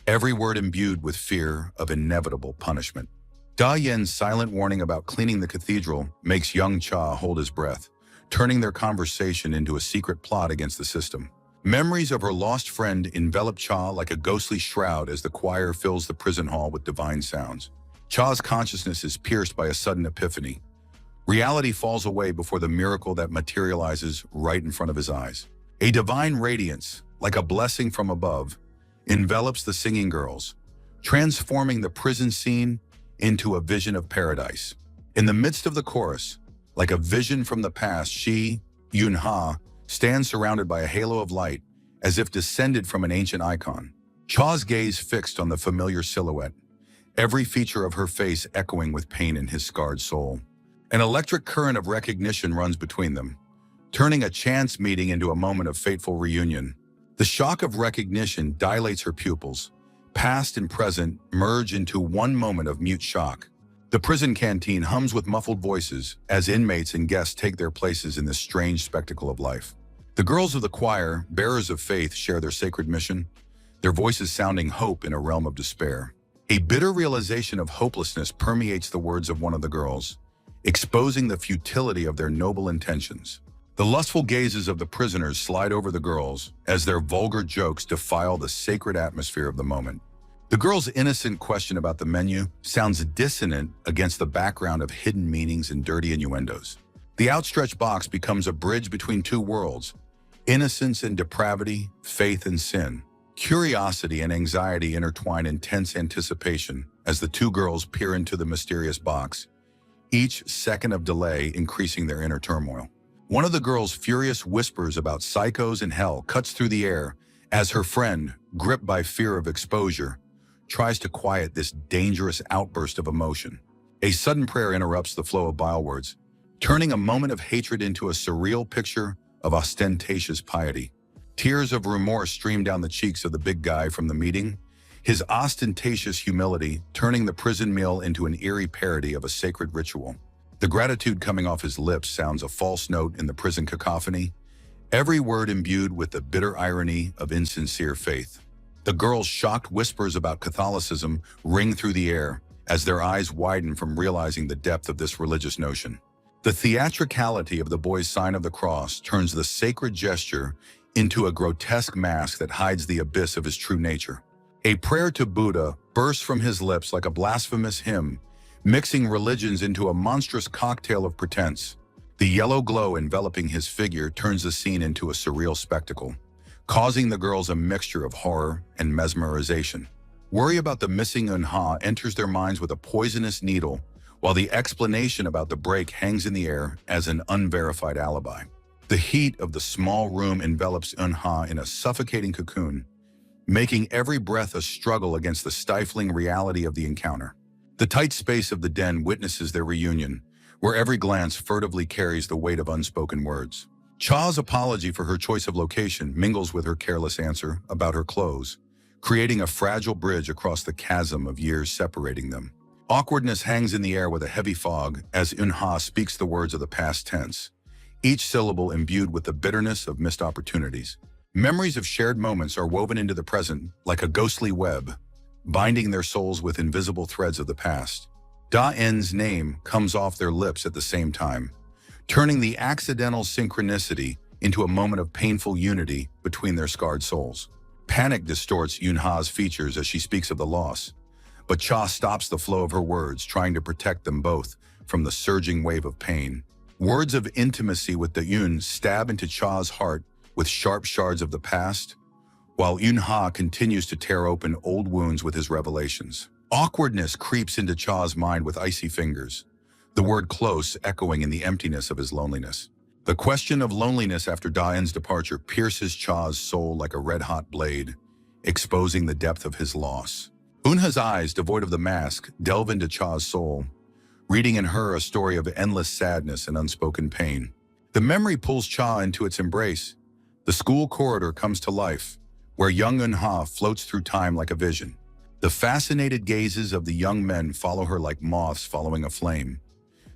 every word imbued with fear of inevitable punishment. Da-yen's silent warning about cleaning the cathedral makes young Cha hold his breath, turning their conversation into a secret plot against the system. Memories of her lost friend envelop Cha like a ghostly shroud as the choir fills the prison hall with divine sounds. Cha's consciousness is pierced by a sudden epiphany. Reality falls away before the miracle that materializes right in front of his eyes. A divine radiance, like a blessing from above, envelops the singing girls, transforming the prison scene into a vision of paradise. In the midst of the chorus, like a vision from the past, she, Yun-ha, stands surrounded by a halo of light, as if descended from an ancient icon. Cha's gaze fixed on the familiar silhouette, every feature of her face echoing with pain in his scarred soul. An electric current of recognition runs between them, turning a chance meeting into a moment of fateful reunion. The shock of recognition dilates her pupils. Past and present merge into one moment of mute shock. The prison canteen hums with muffled voices as inmates and guests take their places in this strange spectacle of life. The girls of the choir, bearers of faith, share their sacred mission, their voices sounding hope in a realm of despair. A bitter realization of hopelessness permeates the words of one of the girls, exposing the futility of their noble intentions. The lustful gazes of the prisoners slide over the girls as their vulgar jokes defile the sacred atmosphere of the moment. The girl's innocent question about the menu sounds dissonant against the background of hidden meanings and dirty innuendos. The outstretched box becomes a bridge between two worlds, innocence and depravity, faith and sin. Curiosity and anxiety intertwine in tense anticipation as the two girls peer into the mysterious box, each second of delay increasing their inner turmoil. One of the girls' furious whispers about psychos and hell cuts through the air as her friend, gripped by fear of exposure, tries to quiet this dangerous outburst of emotion. A sudden prayer interrupts the flow of bile words, turning a moment of hatred into a surreal picture of ostentatious piety. Tears of remorse stream down the cheeks of the big guy from the meeting, his ostentatious humility turning the prison meal into an eerie parody of a sacred ritual. The gratitude coming off his lips sounds a false note in the prison cacophony, every word imbued with the bitter irony of insincere faith. The girls' shocked whispers about Catholicism ring through the air as their eyes widen from realizing the depth of this religious notion. The theatricality of the boy's sign of the cross turns the sacred gesture into a grotesque mask that hides the abyss of his true nature. A prayer to Buddha bursts from his lips like a blasphemous hymn, mixing religions into a monstrous cocktail of pretense. The yellow glow enveloping his figure turns the scene into a surreal spectacle, causing the girls a mixture of horror and mesmerization. Worry about the missing Unha enters their minds with a poisonous needle, while the explanation about the break hangs in the air as an unverified alibi. The heat of the small room envelops Unha in a suffocating cocoon, making every breath a struggle against the stifling reality of the encounter. The tight space of the den witnesses their reunion, where every glance furtively carries the weight of unspoken words. Cha's apology for her choice of location mingles with her careless answer about her clothes, creating a fragile bridge across the chasm of years separating them. Awkwardness hangs in the air with a heavy fog as Unha speaks the words of the past tense, each syllable imbued with the bitterness of missed opportunities. Memories of shared moments are woven into the present like a ghostly web, binding their souls with invisible threads of the past. Da-en's name comes off their lips at the same time, turning the accidental synchronicity into a moment of painful unity between their scarred souls. Panic distorts Yunha's features as she speaks of the loss, but Cha stops the flow of her words, trying to protect them both from the surging wave of pain. Words of intimacy with Da-Yun stab into Cha's heart with sharp shards of the past, while Yunha continues to tear open old wounds with his revelations. Awkwardness creeps into Cha's mind with icy fingers, the word close echoing in the emptiness of his loneliness. The question of loneliness after Da-en's departure pierces Cha's soul like a red-hot blade, exposing the depth of his loss. Unha's eyes, devoid of the mask, delve into Cha's soul, reading in her a story of endless sadness and unspoken pain. The memory pulls Cha into its embrace. The school corridor comes to life, where young Unha floats through time like a vision. The fascinated gazes of the young men follow her like moths following a flame,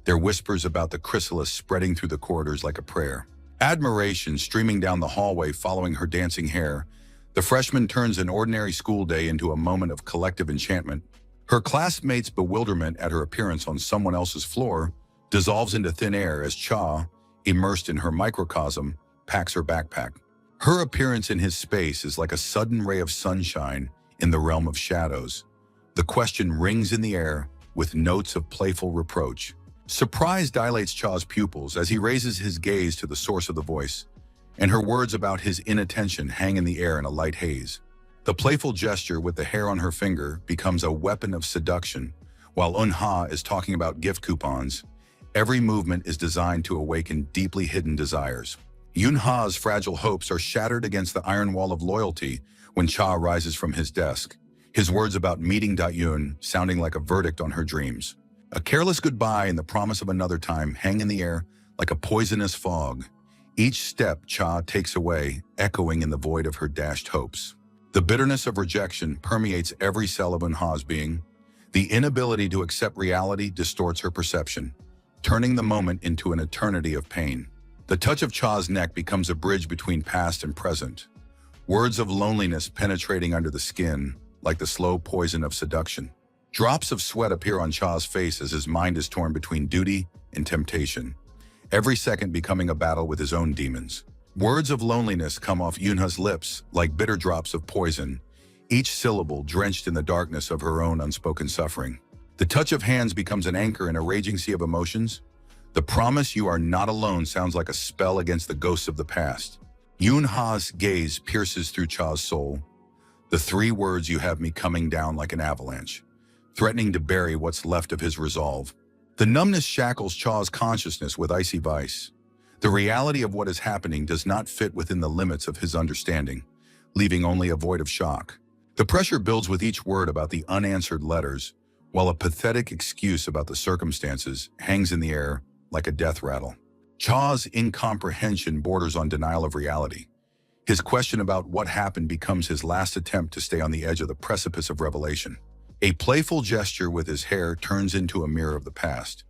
their whispers about the chrysalis spreading through the corridors like a prayer. Admiration streaming down the hallway following her dancing hair, the freshman turns an ordinary school day into a moment of collective enchantment. Her classmates' bewilderment at her appearance on someone else's floor dissolves into thin air as Cha, immersed in her microcosm, packs her backpack. Her appearance in his space is like a sudden ray of sunshine in the realm of shadows. The question rings in the air with notes of playful reproach. Surprise dilates Cha's pupils as he raises his gaze to the source of the voice, and her words about his inattention hang in the air in a light haze. The playful gesture with the hair on her finger becomes a weapon of seduction, while Unha is talking about gift coupons. Every movement is designed to awaken deeply hidden desires. Yunha's fragile hopes are shattered against the iron wall of loyalty when Cha rises from his desk, his words about meeting Da-Yun sounding like a verdict on her dreams. A careless goodbye and the promise of another time hang in the air like a poisonous fog, Each step Cha takes away, echoing in the void of her dashed hopes. The bitterness of rejection permeates every cell of Unha's being. The inability to accept reality distorts her perception, turning the moment into an eternity of pain. The touch of Cha's neck becomes a bridge between past and present. Words of loneliness penetrating under the skin, like the slow poison of seduction. Drops of sweat appear on Cha's face as his mind is torn between duty and temptation, every second becoming a battle with his own demons. Words of loneliness come off Yunha's lips like bitter drops of poison, each syllable drenched in the darkness of her own unspoken suffering. The touch of hands becomes an anchor in a raging sea of emotions. The promise you are not alone sounds like a spell against the ghosts of the past. Yunha's gaze pierces through Cha's soul. The three words, "You have me coming down like an avalanche," threatening to bury what's left of his resolve. The numbness shackles Cha's consciousness with icy vice. The reality of what is happening does not fit within the limits of his understanding, leaving only a void of shock. The pressure builds with each word about the unanswered letters, while a pathetic excuse about the circumstances hangs in the air like a death rattle. Cha's incomprehension borders on denial of reality. His question about what happened becomes his last attempt to stay on the edge of the precipice of revelation. A playful gesture with his hair turns into a mirror of the past,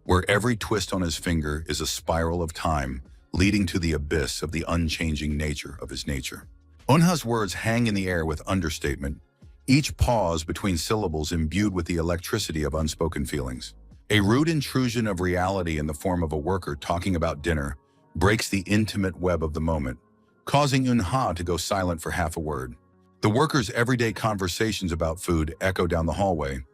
where every twist on his finger is a spiral of time, leading to the abyss of the unchanging nature of his nature. Unha's words hang in the air with understatement, each pause between syllables imbued with the electricity of unspoken feelings. A rude intrusion of reality in the form of a worker talking about dinner breaks the intimate web of the moment, causing Unha to go silent for half a word. The worker's everyday conversations about food echo down the hallway,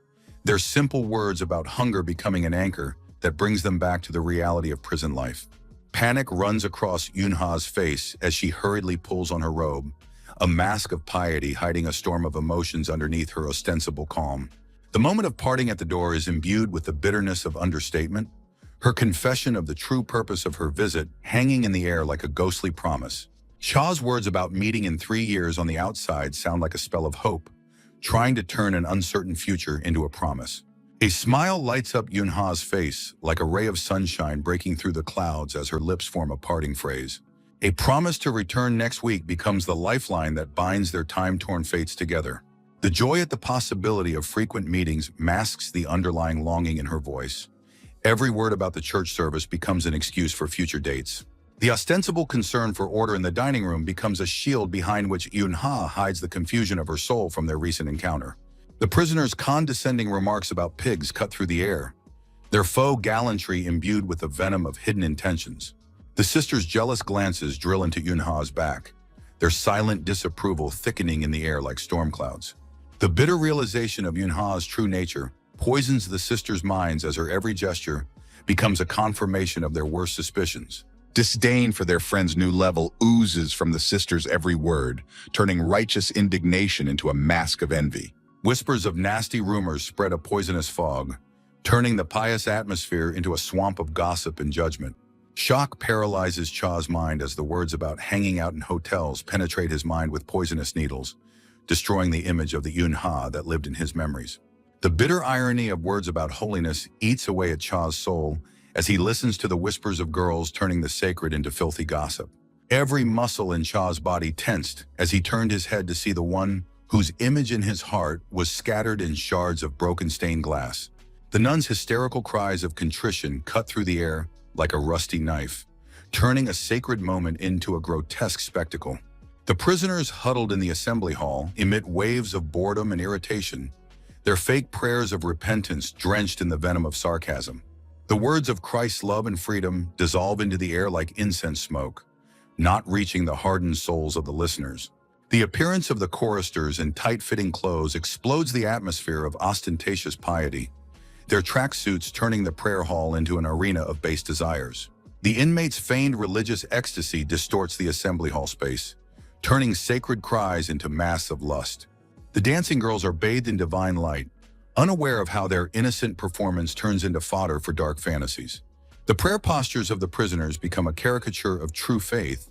their simple words about hunger becoming an anchor that brings them back to the reality of prison life. Panic runs across Yunha's face as she hurriedly pulls on her robe, a mask of piety hiding a storm of emotions underneath her ostensible calm. The moment of parting at the door is imbued with the bitterness of understatement, her confession of the true purpose of her visit hanging in the air like a ghostly promise. Cha's words about meeting in 3 years on the outside sound like a spell of hope, trying to turn an uncertain future into a promise. A smile lights up Yunha's face like a ray of sunshine breaking through the clouds as her lips form a parting phrase. A promise to return next week becomes the lifeline that binds their time-torn fates together. The joy at the possibility of frequent meetings masks the underlying longing in her voice. Every word about the church service becomes an excuse for future dates. The ostensible concern for order in the dining room becomes a shield behind which Yunha hides the confusion of her soul from their recent encounter. The prisoner's condescending remarks about pigs cut through the air, their faux gallantry imbued with the venom of hidden intentions. The sisters' jealous glances drill into Yunha's back, their silent disapproval thickening in the air like storm clouds. The bitter realization of Yunha's true nature poisons the sisters' minds as her every gesture becomes a confirmation of their worst suspicions. Disdain for their friend's new level oozes from the sisters' every word, turning righteous indignation into a mask of envy. Whispers of nasty rumors spread a poisonous fog, turning the pious atmosphere into a swamp of gossip and judgment. Shock paralyzes Cha's mind as the words about hanging out in hotels penetrate his mind with poisonous needles, destroying the image of the Yunha that lived in his memories. The bitter irony of words about holiness eats away at Cha's soul as he listens to the whispers of girls turning the sacred into filthy gossip. Every muscle in Cha's body tensed as he turned his head to see the one whose image in his heart was scattered in shards of broken stained glass. The nun's hysterical cries of contrition cut through the air like a rusty knife, turning a sacred moment into a grotesque spectacle. The prisoners huddled in the assembly hall emit waves of boredom and irritation, their fake prayers of repentance drenched in the venom of sarcasm. The words of Christ's love and freedom dissolve into the air like incense smoke, not reaching the hardened souls of the listeners. The appearance of the choristers in tight-fitting clothes explodes the atmosphere of ostentatious piety, their tracksuits turning the prayer hall into an arena of base desires. The inmates' feigned religious ecstasy distorts the assembly hall space, turning sacred cries into masks of lust. The dancing girls are bathed in divine light, unaware of how their innocent performance turns into fodder for dark fantasies. The prayer postures of the prisoners become a caricature of true faith,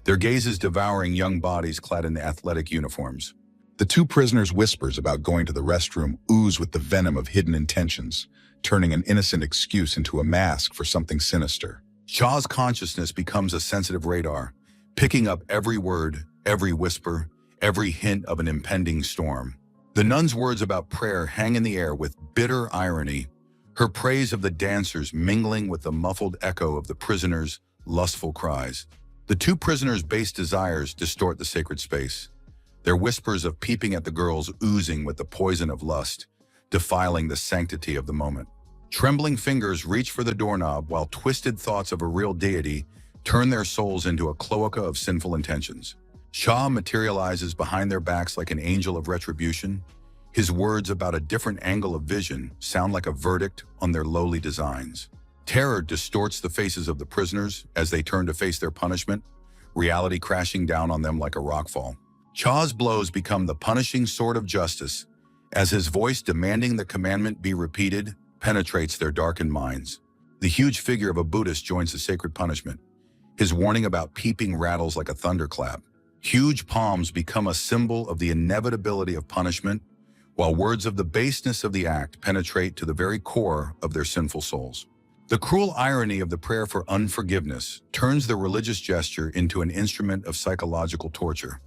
their gazes devouring young bodies clad in athletic uniforms. The two prisoners' whispers about going to the restroom ooze with the venom of hidden intentions, turning an innocent excuse into a mask for something sinister. Cha's consciousness becomes a sensitive radar, picking up every word, every whisper, every hint of an impending storm. The nun's words about prayer hang in the air with bitter irony, her praise of the dancers mingling with the muffled echo of the prisoners' lustful cries. The two prisoners' base desires distort the sacred space, their whispers of peeping at the girls oozing with the poison of lust, defiling the sanctity of the moment. Trembling fingers reach for the doorknob while twisted thoughts of a real deity turn their souls into a cloaca of sinful intentions. Cha materializes behind their backs like an angel of retribution. His words about a different angle of vision sound like a verdict on their lowly designs. Terror distorts the faces of the prisoners as they turn to face their punishment, reality crashing down on them like a rockfall. Cha's blows become the punishing sword of justice, as his voice demanding the commandment be repeated penetrates their darkened minds. The huge figure of a Buddhist joins the sacred punishment. His warning about peeping rattles like a thunderclap. Huge palms become a symbol of the inevitability of punishment, while words of the baseness of the act penetrate to the very core of their sinful souls. The cruel irony of the prayer for unforgiveness turns the religious gesture into an instrument of psychological torture,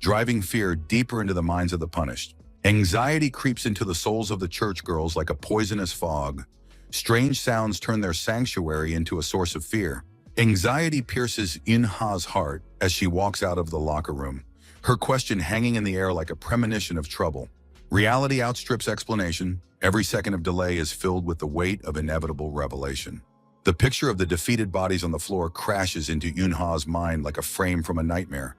driving fear deeper into the minds of the punished. Anxiety creeps into the souls of the church girls like a poisonous fog. Strange sounds turn their sanctuary into a source of fear. Anxiety pierces Eunha's heart as she walks out of the locker room, her question hanging in the air like a premonition of trouble. Reality outstrips explanation. Every second of delay is filled with the weight of inevitable revelation. The picture of the defeated bodies on the floor crashes into Eunha's mind like a frame from a nightmare,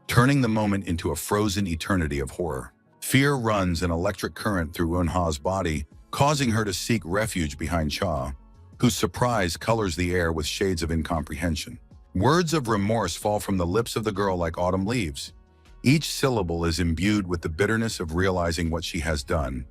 turning the moment into a frozen eternity of horror. Fear runs an electric current through Eunha's body, causing her to seek refuge behind Cha, whose surprise colors the air with shades of incomprehension. Words of remorse fall from the lips of the girl like autumn leaves. Each syllable is imbued with the bitterness of realizing what she has done,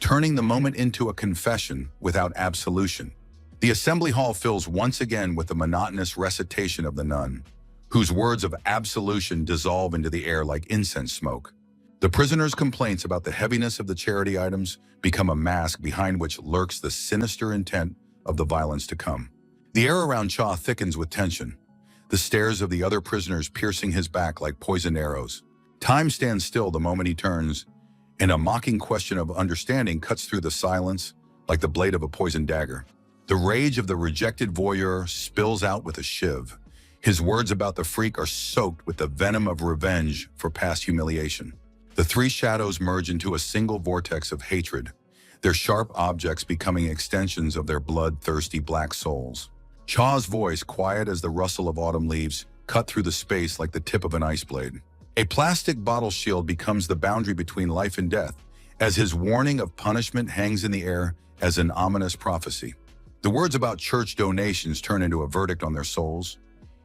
turning the moment into a confession without absolution. The assembly hall fills once again with the monotonous recitation of the nun, whose words of absolution dissolve into the air like incense smoke. The prisoners' complaints about the heaviness of the charity items become a mask behind which lurks the sinister intent of the violence to come. The air around Cha thickens with tension, the stares of the other prisoners piercing his back like poisoned arrows. Time stands still the moment he turns, and a mocking question of understanding cuts through the silence like the blade of a poisoned dagger. The rage of the rejected voyeur spills out with a shiv. His words about the freak are soaked with the venom of revenge for past humiliation. The three shadows merge into a single vortex of hatred, their sharp objects becoming extensions of their bloodthirsty black souls. Cha's voice, quiet as the rustle of autumn leaves, cut through the space like the tip of an ice blade. A plastic bottle shield becomes the boundary between life and death, as his warning of punishment hangs in the air as an ominous prophecy. The words about church donations turn into a verdict on their souls.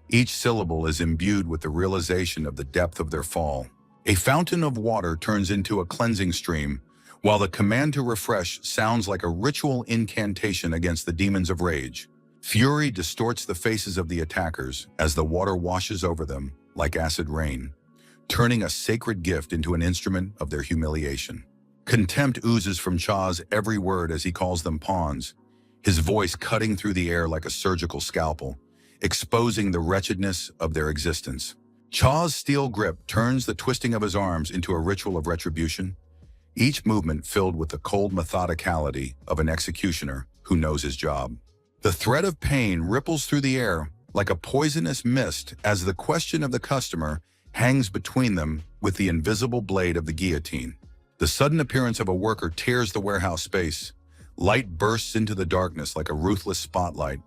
Each syllable is imbued with the realization of the depth of their fall. A fountain of water turns into a cleansing stream, while the command to refresh sounds like a ritual incantation against the demons of rage. Fury distorts the faces of the attackers as the water washes over them like acid rain, turning a sacred gift into an instrument of their humiliation. Contempt oozes from Cha's every word as he calls them pawns, his voice cutting through the air like a surgical scalpel, exposing the wretchedness of their existence. Cha's steel grip turns the twisting of his arms into a ritual of retribution, each movement filled with the cold methodicality of an executioner who knows his job. The threat of pain ripples through the air like a poisonous mist as the question of the customer hangs between them with the invisible blade of the guillotine. The sudden appearance of a worker tears the warehouse space. Light bursts into the darkness like a ruthless spotlight,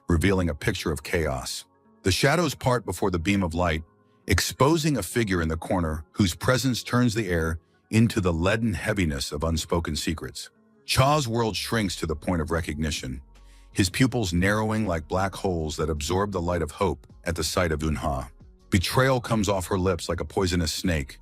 revealing a picture of chaos. The shadows part before the beam of light, exposing a figure in the corner whose presence turns the air into the leaden heaviness of unspoken secrets. Cha's world shrinks to the point of recognition, his pupils narrowing like black holes that absorb the light of hope at the sight of Eunha. Betrayal comes off her lips like a poisonous snake.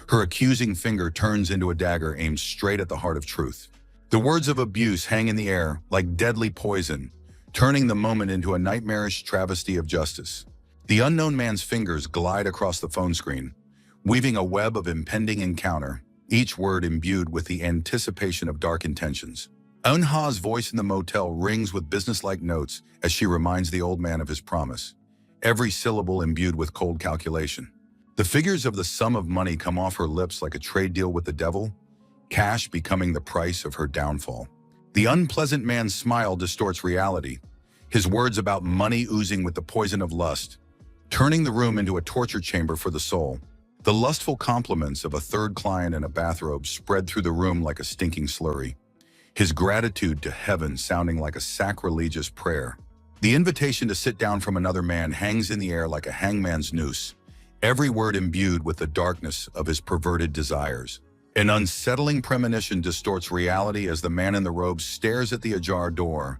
Her accusing finger turns into a dagger aimed straight at the heart of truth. The words of abuse hang in the air like deadly poison, turning the moment into a nightmarish travesty of justice. The unknown man's fingers glide across the phone screen, weaving a web of impending encounter, each word imbued with the anticipation of dark intentions. Eunha's voice in the motel rings with businesslike notes as she reminds the old man of his promise, every syllable imbued with cold calculation. The figures of the sum of money come off her lips like a trade deal with the devil, cash becoming the price of her downfall. The unpleasant man's smile distorts reality, his words about money oozing with the poison of lust, turning the room into a torture chamber for the soul. The lustful compliments of a third client in a bathrobe spread through the room like a stinking slurry, his gratitude to heaven sounding like a sacrilegious prayer. The invitation to sit down from another man hangs in the air like a hangman's noose, every word imbued with the darkness of his perverted desires. An unsettling premonition distorts reality as the man in the robe stares at the ajar door,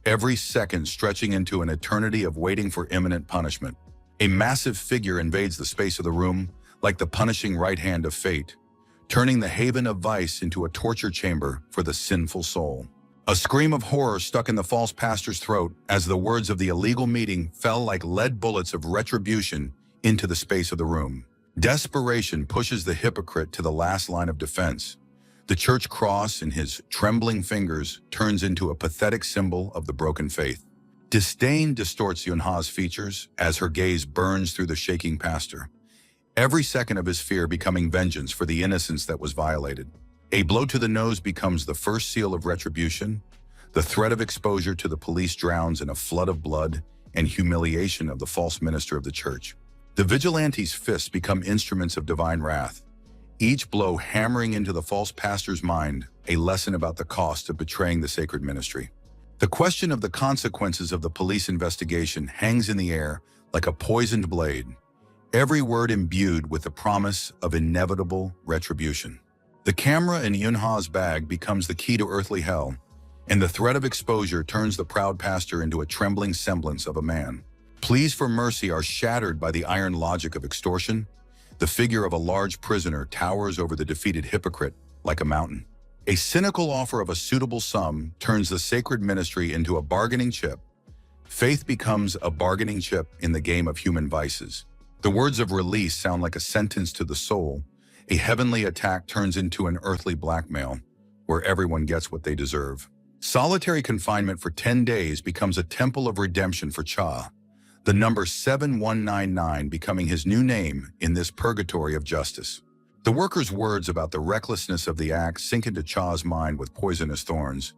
every second stretching into an eternity of waiting for imminent punishment. A massive figure invades the space of the room, like the punishing right hand of fate, turning the haven of vice into a torture chamber for the sinful soul. A scream of horror stuck in the false pastor's throat as the words of the illegal meeting fell like lead bullets of retribution into the space of the room. Desperation pushes the hypocrite to the last line of defense. The church cross in his trembling fingers turns into a pathetic symbol of the broken faith. Disdain distorts Eunha's features as her gaze burns through the shaking pastor, every second of his fear becoming vengeance for the innocence that was violated. A blow to the nose becomes the first seal of retribution. The threat of exposure to the police drowns in a flood of blood and humiliation of the false minister of the church. The vigilante's fists become instruments of divine wrath, each blow hammering into the false pastor's mind a lesson about the cost of betraying the sacred ministry. The question of the consequences of the police investigation hangs in the air like a poisoned blade, every word imbued with the promise of inevitable retribution. The camera in Eunha's bag becomes the key to earthly hell, and the threat of exposure turns the proud pastor into a trembling semblance of a man. Pleas for mercy are shattered by the iron logic of extortion. The figure of a large prisoner towers over the defeated hypocrite like a mountain. A cynical offer of a suitable sum turns the sacred ministry into a bargaining chip. Faith becomes a bargaining chip in the game of human vices. The words of release sound like a sentence to the soul. A heavenly attack turns into an earthly blackmail, where everyone gets what they deserve. Solitary confinement for 10 days becomes a temple of redemption for Cha, the number 7199 becoming his new name in this purgatory of justice. The worker's words about the recklessness of the act sink into Cha's mind with poisonous thorns,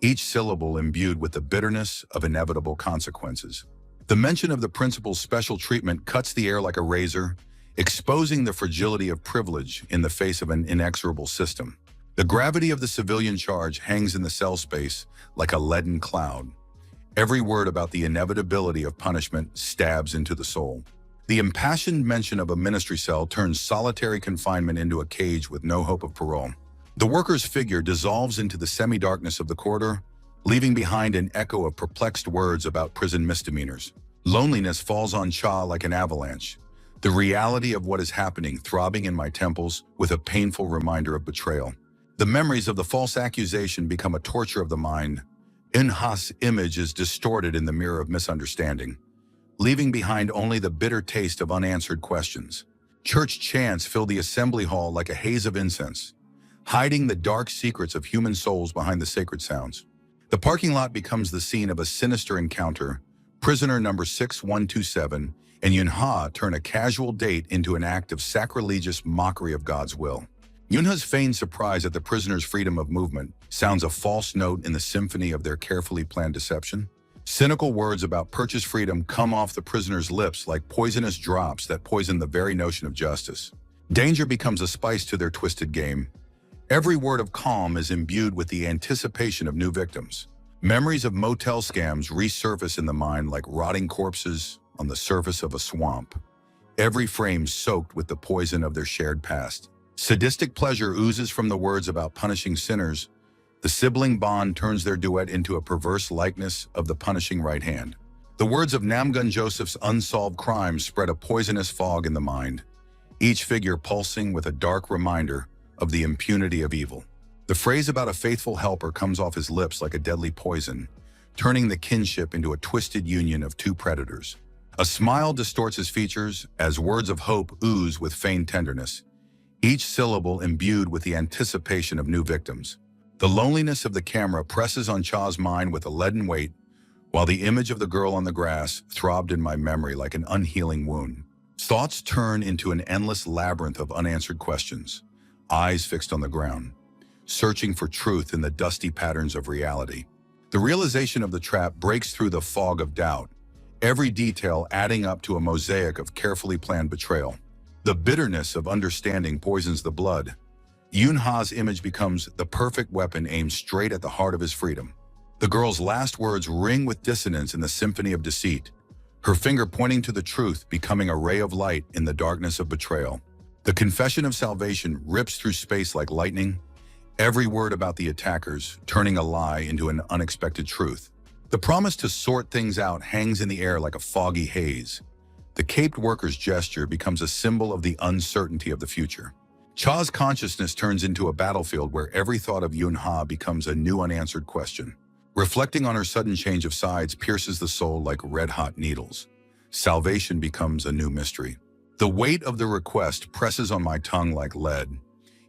each syllable imbued with the bitterness of inevitable consequences. The mention of the principal's special treatment cuts the air like a razor, exposing the fragility of privilege in the face of an inexorable system. The gravity of the civilian charge hangs in the cell space like a leaden cloud. Every word about the inevitability of punishment stabs into the soul. The impassioned mention of a ministry cell turns solitary confinement into a cage with no hope of parole. The worker's figure dissolves into the semi-darkness of the corridor, leaving behind an echo of perplexed words about prison misdemeanors. Loneliness falls on Cha like an avalanche, the reality of what is happening throbbing in my temples with a painful reminder of betrayal. The memories of the false accusation become a torture of the mind. Eunha's image is distorted in the mirror of misunderstanding, leaving behind only the bitter taste of unanswered questions. Church chants fill the assembly hall like a haze of incense, hiding the dark secrets of human souls behind the sacred sounds. The parking lot becomes the scene of a sinister encounter. Prisoner number 6127 and Eunha turn a casual date into an act of sacrilegious mockery of God's will. Eunha's feigned surprise at the prisoner's freedom of movement sounds a false note in the symphony of their carefully planned deception. Cynical words about purchased freedom come off the prisoner's lips like poisonous drops that poison the very notion of justice. Danger becomes a spice to their twisted game. Every word of calm is imbued with the anticipation of new victims. Memories of motel scams resurface in the mind like rotting corpses on the surface of a swamp, every frame soaked with the poison of their shared past. Sadistic pleasure oozes from the words about punishing sinners. The sibling bond turns their duet into a perverse likeness of the punishing right hand. The words of Namgun Joseph's unsolved crimes spread a poisonous fog in the mind, each figure pulsing with a dark reminder of the impunity of evil. The phrase about a faithful helper comes off his lips like a deadly poison, turning the kinship into a twisted union of two predators. A smile distorts his features as words of hope ooze with feigned tenderness, each syllable imbued with the anticipation of new victims. The loneliness of the camera presses on Cha's mind with a leaden weight, while the image of the girl on the grass throbbed in my memory like an unhealing wound. Thoughts turn into an endless labyrinth of unanswered questions, eyes fixed on the ground, searching for truth in the dusty patterns of reality. The realization of the trap breaks through the fog of doubt, every detail adding up to a mosaic of carefully planned betrayal. The bitterness of understanding poisons the blood. Yunha's image becomes the perfect weapon aimed straight at the heart of his freedom. The girl's last words ring with dissonance in the symphony of deceit, her finger pointing to the truth becoming a ray of light in the darkness of betrayal. The confession of salvation rips through space like lightning, every word about the attackers turning a lie into an unexpected truth. The promise to sort things out hangs in the air like a foggy haze. The caped worker's gesture becomes a symbol of the uncertainty of the future. Cha's consciousness turns into a battlefield where every thought of Yunha becomes a new unanswered question. Reflecting on her sudden change of sides pierces the soul like red-hot needles. Salvation becomes a new mystery. The weight of the request presses on my tongue like lead,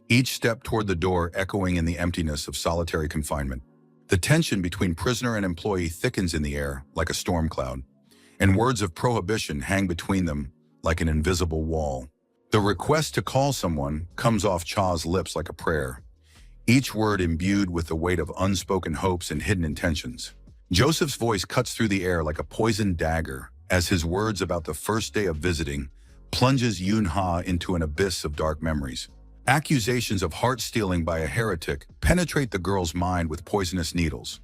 each step toward the door echoing in the emptiness of solitary confinement. The tension between prisoner and employee thickens in the air like a storm cloud, and words of prohibition hang between them like an invisible wall. The request to call someone comes off Cha's lips like a prayer, each word imbued with the weight of unspoken hopes and hidden intentions. Joseph's voice cuts through the air like a poisoned dagger as his words about the first day of visiting plunges Yunha into an abyss of dark memories. Accusations of heart-stealing by a heretic penetrate the girl's mind with poisonous needles.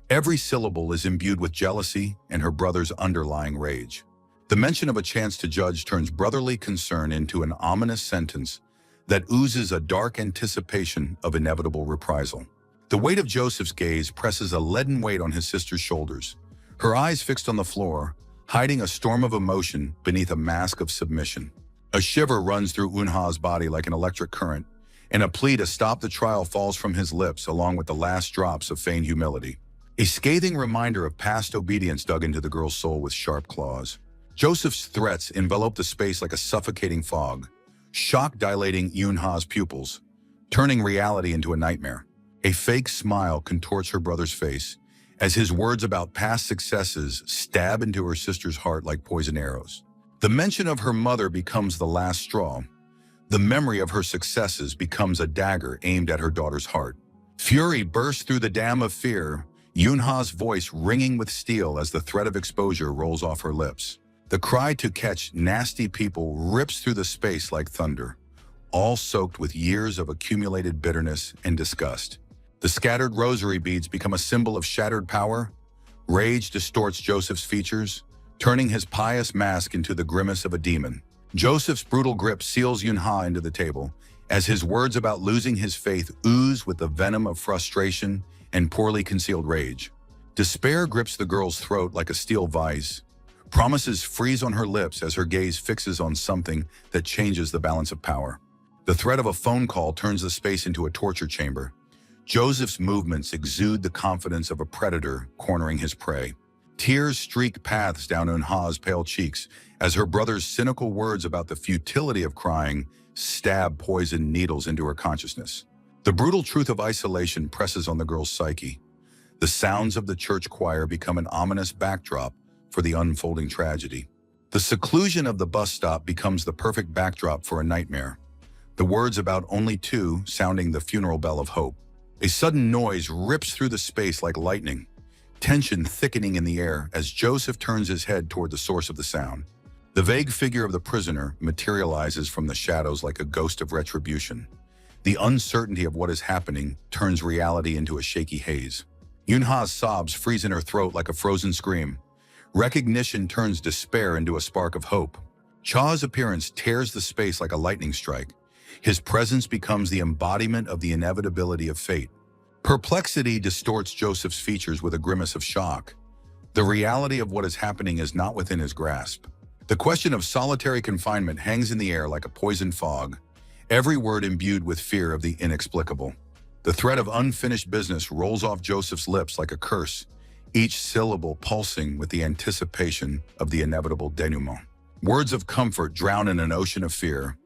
Every syllable is imbued with jealousy and her brother's underlying rage. The mention of a chance to judge turns brotherly concern into an ominous sentence that oozes a dark anticipation of inevitable reprisal. The weight of Joseph's gaze presses a leaden weight on his sister's shoulders, her eyes fixed on the floor, hiding a storm of emotion beneath a mask of submission. A shiver runs through Yunha's body like an electric current, and a plea to stop the trial falls from his lips along with the last drops of feigned humility. A scathing reminder of past obedience dug into the girl's soul with sharp claws. Joseph's threats envelop the space like a suffocating fog, shock dilating Yunha's pupils, turning reality into a nightmare. A fake smile contorts her brother's face as his words about past successes stab into her sister's heart like poison arrows. The mention of her mother becomes the last straw. The memory of her successes becomes a dagger aimed at her daughter's heart. Fury bursts through the dam of fear, Yunha's voice ringing with steel as the threat of exposure rolls off her lips. The cry to catch nasty people rips through the space like thunder, all soaked with years of accumulated bitterness and disgust. The scattered rosary beads become a symbol of shattered power. Rage distorts Joseph's features, turning his pious mask into the grimace of a demon. Joseph's brutal grip seals Yunha into the table, as his words about losing his faith ooze with the venom of frustration and poorly concealed rage. Despair grips the girl's throat like a steel vise. Promises freeze on her lips as her gaze fixes on something that changes the balance of power. The threat of a phone call turns the space into a torture chamber. Joseph's movements exude the confidence of a predator cornering his prey. Tears streak paths down Yunha's pale cheeks as her brother's cynical words about the futility of crying stab poisoned needles into her consciousness. The brutal truth of isolation presses on the girl's psyche. The sounds of the church choir become an ominous backdrop for the unfolding tragedy. The seclusion of the bus stop becomes the perfect backdrop for a nightmare. The words about only two sounding the funeral bell of hope. A sudden noise rips through the space like lightning, tension thickening in the air as Joseph turns his head toward the source of the sound. The vague figure of the prisoner materializes from the shadows like a ghost of retribution. The uncertainty of what is happening turns reality into a shaky haze. Yunha's sobs freeze in her throat like a frozen scream. Recognition turns despair into a spark of hope. Cha's appearance tears the space like a lightning strike. His presence becomes the embodiment of the inevitability of fate. Perplexity distorts Joseph's features with a grimace of shock. The reality of what is happening is not within his grasp. The question of solitary confinement hangs in the air like a poisoned fog, every word imbued with fear of the inexplicable. The threat of unfinished business rolls off Joseph's lips like a curse, each syllable pulsing with the anticipation of the inevitable denouement. Words of comfort drown in an ocean of fear.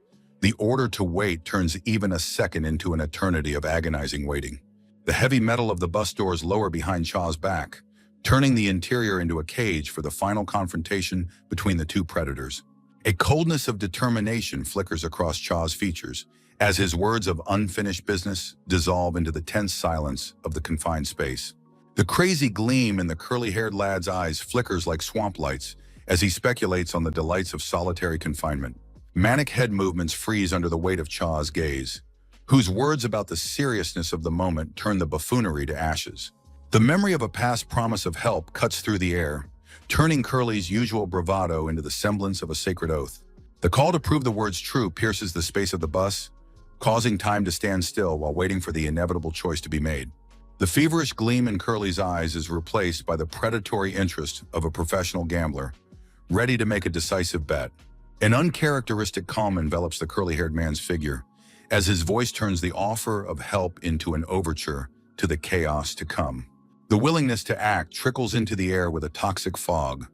The order to wait turns even a second into an eternity of agonizing waiting. The heavy metal of the bus doors lower behind Cha's back, turning the interior into a cage for the final confrontation between the two predators. A coldness of determination flickers across Cha's features as his words of unfinished business dissolve into the tense silence of the confined space. The crazy gleam in the curly-haired lad's eyes flickers like swamp lights as he speculates on the delights of solitary confinement. Manic head movements freeze under the weight of Cha's gaze, whose words about the seriousness of the moment turn the buffoonery to ashes. The memory of a past promise of help cuts through the air, turning Curly's usual bravado into the semblance of a sacred oath. The call to prove the words true pierces the space of the bus, causing time to stand still while waiting for the inevitable choice to be made. The feverish gleam in Curly's eyes is replaced by the predatory interest of a professional gambler, ready to make a decisive bet. An uncharacteristic calm envelops the curly-haired man's figure, as his voice turns the offer of help into an overture to the chaos to come. The willingness to act trickles into the air with a toxic fog,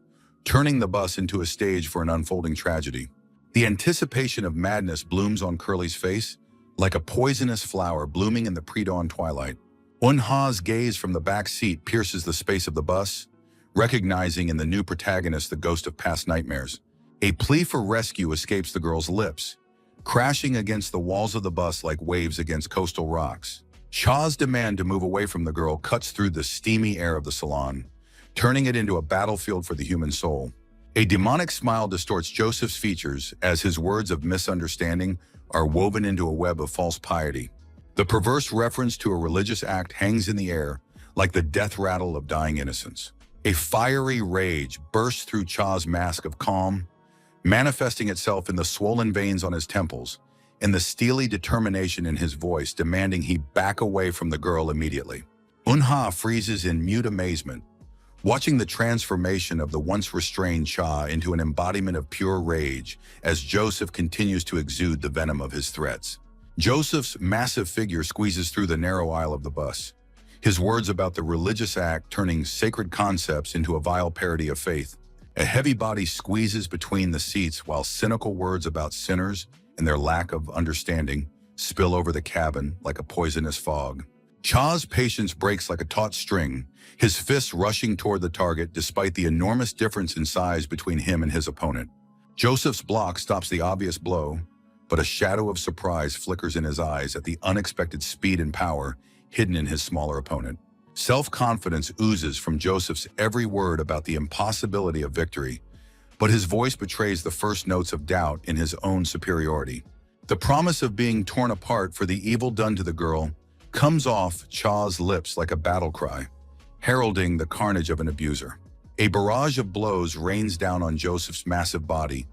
turning the bus into a stage for an unfolding tragedy. The anticipation of madness blooms on Curly's face, like a poisonous flower blooming in the pre-dawn twilight. Eun-ha's gaze from the back seat pierces the space of the bus, recognizing in the new protagonist the ghost of past nightmares. A plea for rescue escapes the girl's lips, crashing against the walls of the bus like waves against coastal rocks. Cha's demand to move away from the girl cuts through the steamy air of the salon, turning it into a battlefield for the human soul. A demonic smile distorts Joseph's features as his words of misunderstanding are woven into a web of false piety. The perverse reference to a religious act hangs in the air like the death rattle of dying innocence. A fiery rage bursts through Cha's mask of calm, manifesting itself in the swollen veins on his temples and the steely determination in his voice demanding he back away from the girl immediately. Eun-ha freezes in mute amazement, watching the transformation of the once restrained Cha into an embodiment of pure rage as Joseph continues to exude the venom of his threats. Joseph's massive figure squeezes through the narrow aisle of the bus, his words about the religious act turning sacred concepts into a vile parody of faith. A heavy body squeezes between the seats while cynical words about sinners and their lack of understanding spill over the cabin like a poisonous fog. Cha's patience breaks like a taut string, his fists rushing toward the target despite the enormous difference in size between him and his opponent. Joseph's block stops the obvious blow, but a shadow of surprise flickers in his eyes at the unexpected speed and power hidden in his smaller opponent. Self-confidence oozes from Joseph's every word about the impossibility of victory, but his voice betrays the first notes of doubt in his own superiority. The promise of being torn apart for the evil done to the girl comes off Cha's lips like a battle cry, heralding the carnage of an abuser. A barrage of blows rains down on Joseph's massive body,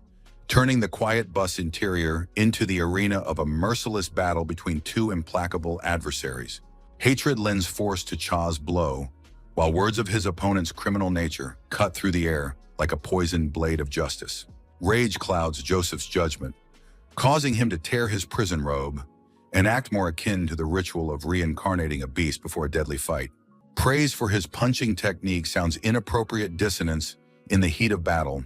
turning the quiet bus interior into the arena of a merciless battle between two implacable adversaries. Hatred lends force to Cha's blow, while words of his opponent's criminal nature cut through the air like a poisoned blade of justice. Rage clouds Joseph's judgment, causing him to tear his prison robe, an act more akin to the ritual of reincarnating a beast before a deadly fight. Praise for his punching technique sounds inappropriate dissonance in the heat of battle,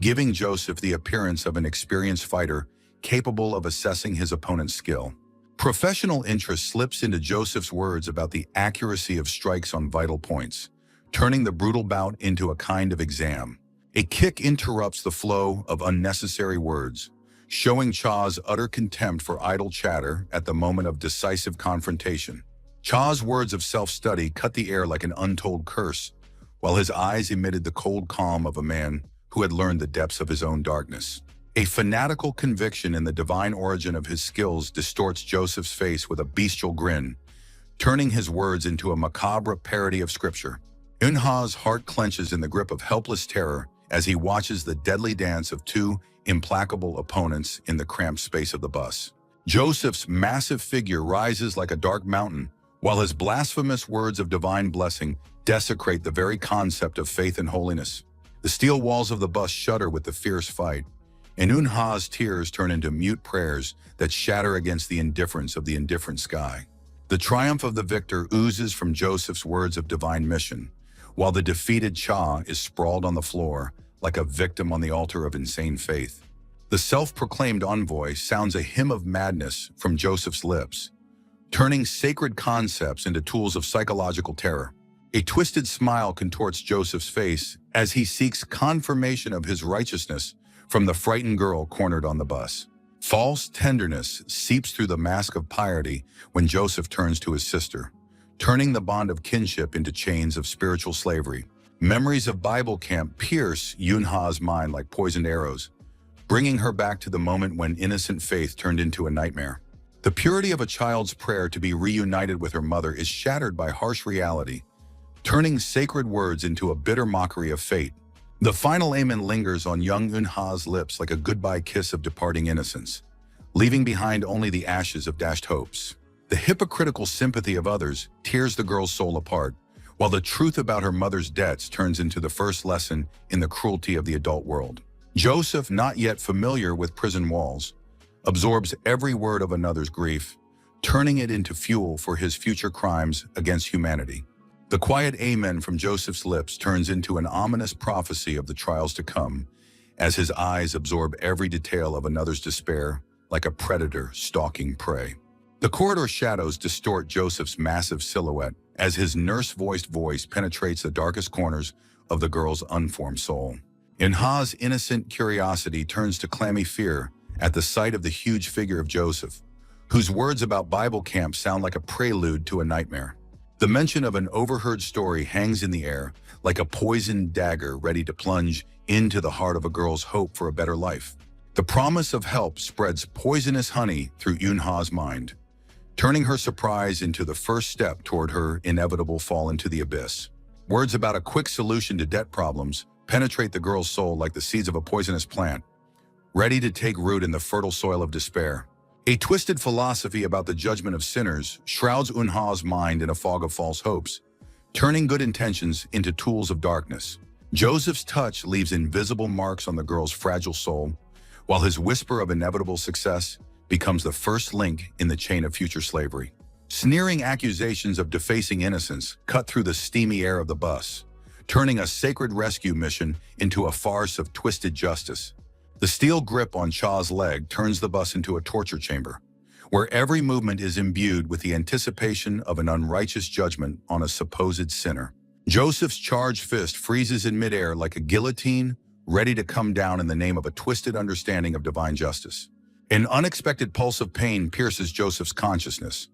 giving Joseph the appearance of an experienced fighter capable of assessing his opponent's skill. Professional interest slips into Joseph's words about the accuracy of strikes on vital points, turning the brutal bout into a kind of exam. A kick interrupts the flow of unnecessary words, showing Cha's utter contempt for idle chatter at the moment of decisive confrontation. Cha's words of self-study cut the air like an untold curse, while his eyes emitted the cold calm of a man who had learned the depths of his own darkness. A fanatical conviction in the divine origin of his skills distorts Joseph's face with a bestial grin, turning his words into a macabre parody of scripture. Eun-ha's heart clenches in the grip of helpless terror as he watches the deadly dance of two implacable opponents in the cramped space of the bus. Joseph's massive figure rises like a dark mountain, while his blasphemous words of divine blessing desecrate the very concept of faith and holiness. The steel walls of the bus shudder with the fierce fight, and Eun-ha's tears turn into mute prayers that shatter against the indifference of the indifferent sky. The triumph of the victor oozes from Joseph's words of divine mission, while the defeated Cha is sprawled on the floor like a victim on the altar of insane faith. The self-proclaimed envoy sounds a hymn of madness from Joseph's lips, turning sacred concepts into tools of psychological terror. A twisted smile contorts Joseph's face as he seeks confirmation of his righteousness from the frightened girl cornered on the bus. False tenderness seeps through the mask of piety when Joseph turns to his sister, turning the bond of kinship into chains of spiritual slavery. Memories of Bible camp pierce Yunha's mind like poisoned arrows, bringing her back to the moment when innocent faith turned into a nightmare. The purity of a child's prayer to be reunited with her mother is shattered by harsh reality, turning sacred words into a bitter mockery of fate. The final amen lingers on young Eunha's lips like a goodbye kiss of departing innocence, leaving behind only the ashes of dashed hopes. The hypocritical sympathy of others tears the girl's soul apart, while the truth about her mother's debts turns into the first lesson in the cruelty of the adult world. Joseph, not yet familiar with prison walls, absorbs every word of another's grief, turning it into fuel for his future crimes against humanity. The quiet amen from Joseph's lips turns into an ominous prophecy of the trials to come, as his eyes absorb every detail of another's despair like a predator stalking prey. The corridor shadows distort Joseph's massive silhouette as his nurse-voiced voice penetrates the darkest corners of the girl's unformed soul. Eunha's innocent curiosity turns to clammy fear at the sight of the huge figure of Joseph, whose words about Bible camp sound like a prelude to a nightmare. The mention of an overheard story hangs in the air like a poisoned dagger ready to plunge into the heart of a girl's hope for a better life. The promise of help spreads poisonous honey through Eunha's mind, turning her surprise into the first step toward her inevitable fall into the abyss. Words about a quick solution to debt problems penetrate the girl's soul like the seeds of a poisonous plant, ready to take root in the fertile soil of despair. A twisted philosophy about the judgment of sinners shrouds Eunha's mind in a fog of false hopes, turning good intentions into tools of darkness. Joseph's touch leaves invisible marks on the girl's fragile soul, while his whisper of inevitable success becomes the first link in the chain of future slavery. Sneering accusations of defacing innocence cut through the steamy air of the bus, turning a sacred rescue mission into a farce of twisted justice. The steel grip on Cha's leg turns the bus into a torture chamber, where every movement is imbued with the anticipation of an unrighteous judgment on a supposed sinner. Joseph's charged fist freezes in midair like a guillotine, ready to come down in the name of a twisted understanding of divine justice. An unexpected pulse of pain pierces Joseph's consciousness,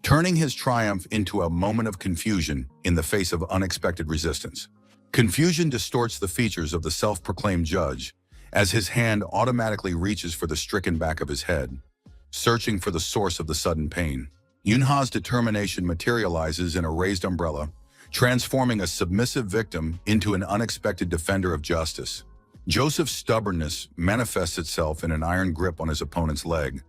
turning his triumph into a moment of confusion in the face of unexpected resistance. Confusion distorts the features of the self-proclaimed judge, as his hand automatically reaches for the stricken back of his head, searching for the source of the sudden pain. Eunha's determination materializes in a raised umbrella, transforming a submissive victim into an unexpected defender of justice. Joseph's stubbornness manifests itself in an iron grip on his opponent's leg,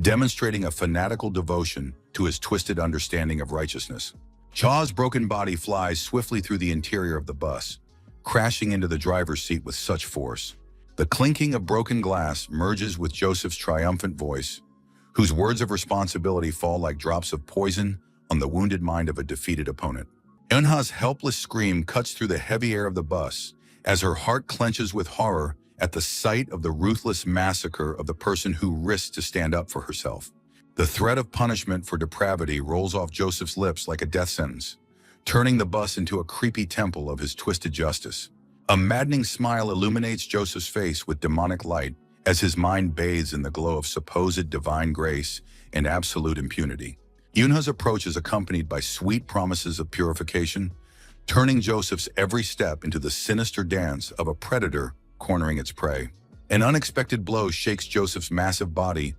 demonstrating a fanatical devotion to his twisted understanding of righteousness. Cha's broken body flies swiftly through the interior of the bus, crashing into the driver's seat with such force. The clinking of broken glass merges with Joseph's triumphant voice, whose words of responsibility fall like drops of poison on the wounded mind of a defeated opponent. Eunha's helpless scream cuts through the heavy air of the bus as her heart clenches with horror at the sight of the ruthless massacre of the person who risked to stand up for herself. The threat of punishment for depravity rolls off Joseph's lips like a death sentence, turning the bus into a creepy temple of his twisted justice. A maddening smile illuminates Joseph's face with demonic light as his mind bathes in the glow of supposed divine grace and absolute impunity. Eunha's approach is accompanied by sweet promises of purification, turning Joseph's every step into the sinister dance of a predator cornering its prey. An unexpected blow shakes Joseph's massive body,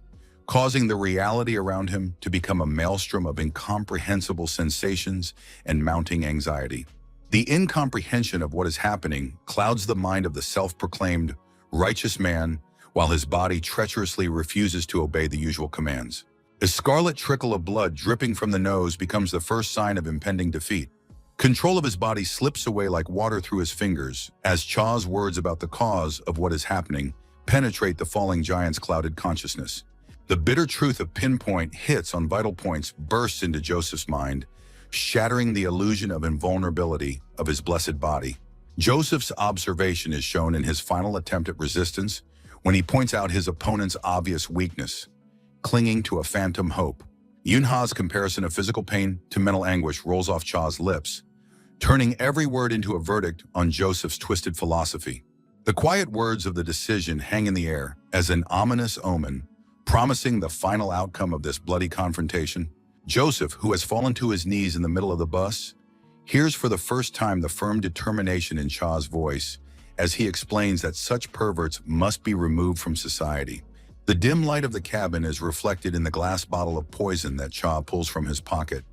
causing the reality around him to become a maelstrom of incomprehensible sensations and mounting anxiety. The incomprehension of what is happening clouds the mind of the self-proclaimed righteous man, while his body treacherously refuses to obey the usual commands. A scarlet trickle of blood dripping from the nose becomes the first sign of impending defeat. Control of his body slips away like water through his fingers as Cha's words about the cause of what is happening penetrate the falling giant's clouded consciousness. The bitter truth of pinpoint hits on vital points bursts into Joseph's mind, shattering the illusion of invulnerability of his blessed body. Joseph's observation is shown in his final attempt at resistance when he points out his opponent's obvious weakness, clinging to a phantom hope. Yunha's comparison of physical pain to mental anguish rolls off Cha's lips, turning every word into a verdict on Joseph's twisted philosophy. The quiet words of the decision hang in the air as an ominous omen, promising the final outcome of this bloody confrontation. Joseph, who has fallen to his knees in the middle of the bus, hears for the first time the firm determination in Cha's voice as he explains that such perverts must be removed from society. The dim light of the cabin is reflected in the glass bottle of poison that Cha pulls from his pocket,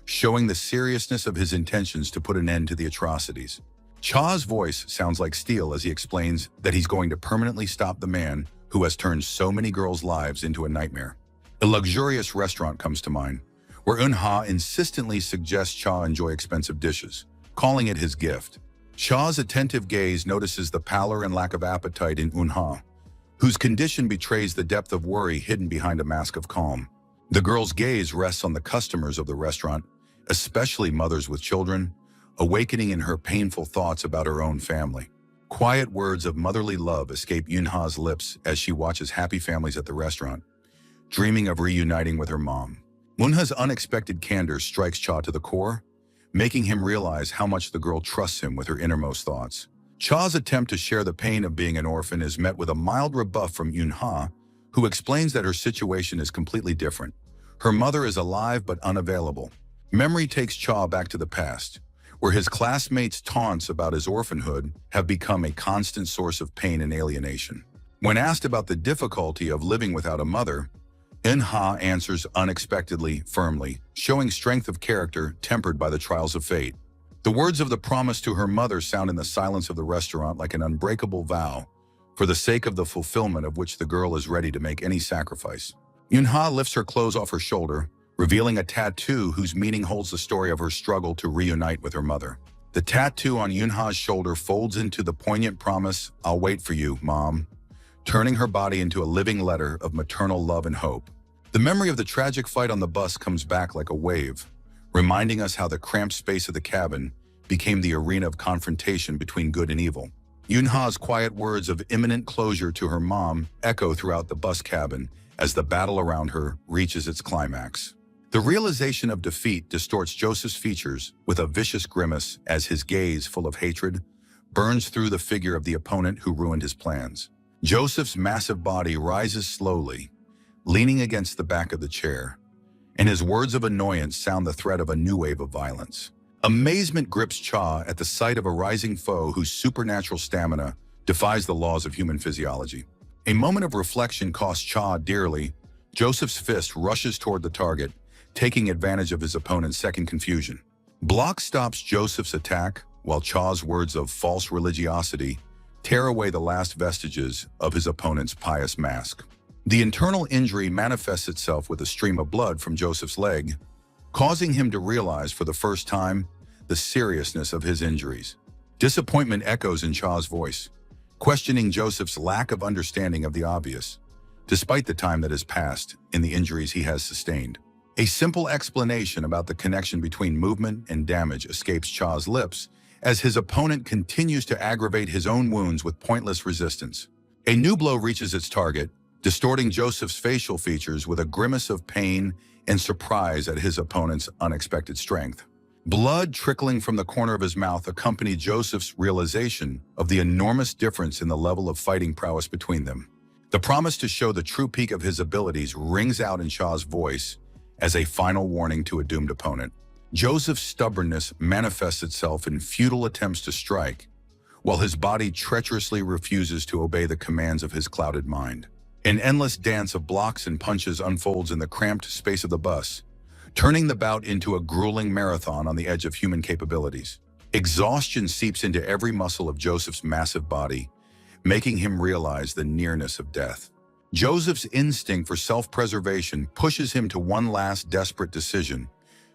showing the seriousness of his intentions to put an end to the atrocities. Cha's voice sounds like steel as he explains that he's going to permanently stop the man who has turned so many girls' lives into a nightmare. A luxurious restaurant comes to mind, where Eun-ha insistently suggests Cha enjoy expensive dishes, calling it his gift. Cha's attentive gaze notices the pallor and lack of appetite in Eun-ha, whose condition betrays the depth of worry hidden behind a mask of calm. The girl's gaze rests on the customers of the restaurant, especially mothers with children, awakening in her painful thoughts about her own family. Quiet words of motherly love escape Eun-ha's lips as she watches happy families at the restaurant, dreaming of reuniting with her mom. Eun-ha's unexpected candor strikes Cha to the core, making him realize how much the girl trusts him with her innermost thoughts. Cha's attempt to share the pain of being an orphan is met with a mild rebuff from Eun-ha, who explains that her situation is completely different. Her mother is alive but unavailable. Memory takes Cha back to the past, where his classmates' taunts about his orphanhood have become a constant source of pain and alienation. When asked about the difficulty of living without a mother, Eun-ha answers unexpectedly, firmly, showing strength of character tempered by the trials of fate. The words of the promise to her mother sound in the silence of the restaurant like an unbreakable vow, for the sake of the fulfillment of which the girl is ready to make any sacrifice. Eun-ha lifts her clothes off her shoulder, revealing a tattoo whose meaning holds the story of her struggle to reunite with her mother. The tattoo on Eun-ha's shoulder folds into the poignant promise, "I'll wait for you, Mom," turning her body into a living letter of maternal love and hope. The memory of the tragic fight on the bus comes back like a wave, reminding us how the cramped space of the cabin became the arena of confrontation between good and evil. Eun-ha's quiet words of imminent closure to her mom echo throughout the bus cabin as the battle around her reaches its climax. The realization of defeat distorts Joseph's features with a vicious grimace as his gaze, full of hatred, burns through the figure of the opponent who ruined his plans. Joseph's massive body rises slowly, leaning against the back of the chair, and his words of annoyance sound the threat of a new wave of violence. Amazement grips Cha at the sight of a rising foe whose supernatural stamina defies the laws of human physiology. A moment of reflection costs Cha dearly. Joseph's fist rushes toward the target, taking advantage of his opponent's second confusion. Block stops Joseph's attack, while Cha's words of false religiosity tear away the last vestiges of his opponent's pious mask. The internal injury manifests itself with a stream of blood from Joseph's leg, causing him to realize for the first time the seriousness of his injuries. Disappointment echoes in Cha's voice, questioning Joseph's lack of understanding of the obvious, despite the time that has passed in the injuries he has sustained. A simple explanation about the connection between movement and damage escapes Cha's lips as his opponent continues to aggravate his own wounds with pointless resistance. A new blow reaches its target, distorting Joseph's facial features with a grimace of pain and surprise at his opponent's unexpected strength. Blood trickling from the corner of his mouth accompanied Joseph's realization of the enormous difference in the level of fighting prowess between them. The promise to show the true peak of his abilities rings out in Cha's voice as a final warning to a doomed opponent. Joseph's stubbornness manifests itself in futile attempts to strike, while his body treacherously refuses to obey the commands of his clouded mind. An endless dance of blocks and punches unfolds in the cramped space of the bus, turning the bout into a grueling marathon on the edge of human capabilities. Exhaustion seeps into every muscle of Joseph's massive body, making him realize the nearness of death. Joseph's instinct for self-preservation pushes him to one last desperate decision: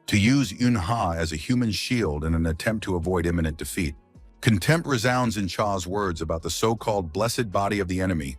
to use Eun-ha as a human shield in an attempt to avoid imminent defeat. Contempt resounds in Cha's words about the so-called blessed body of the enemy,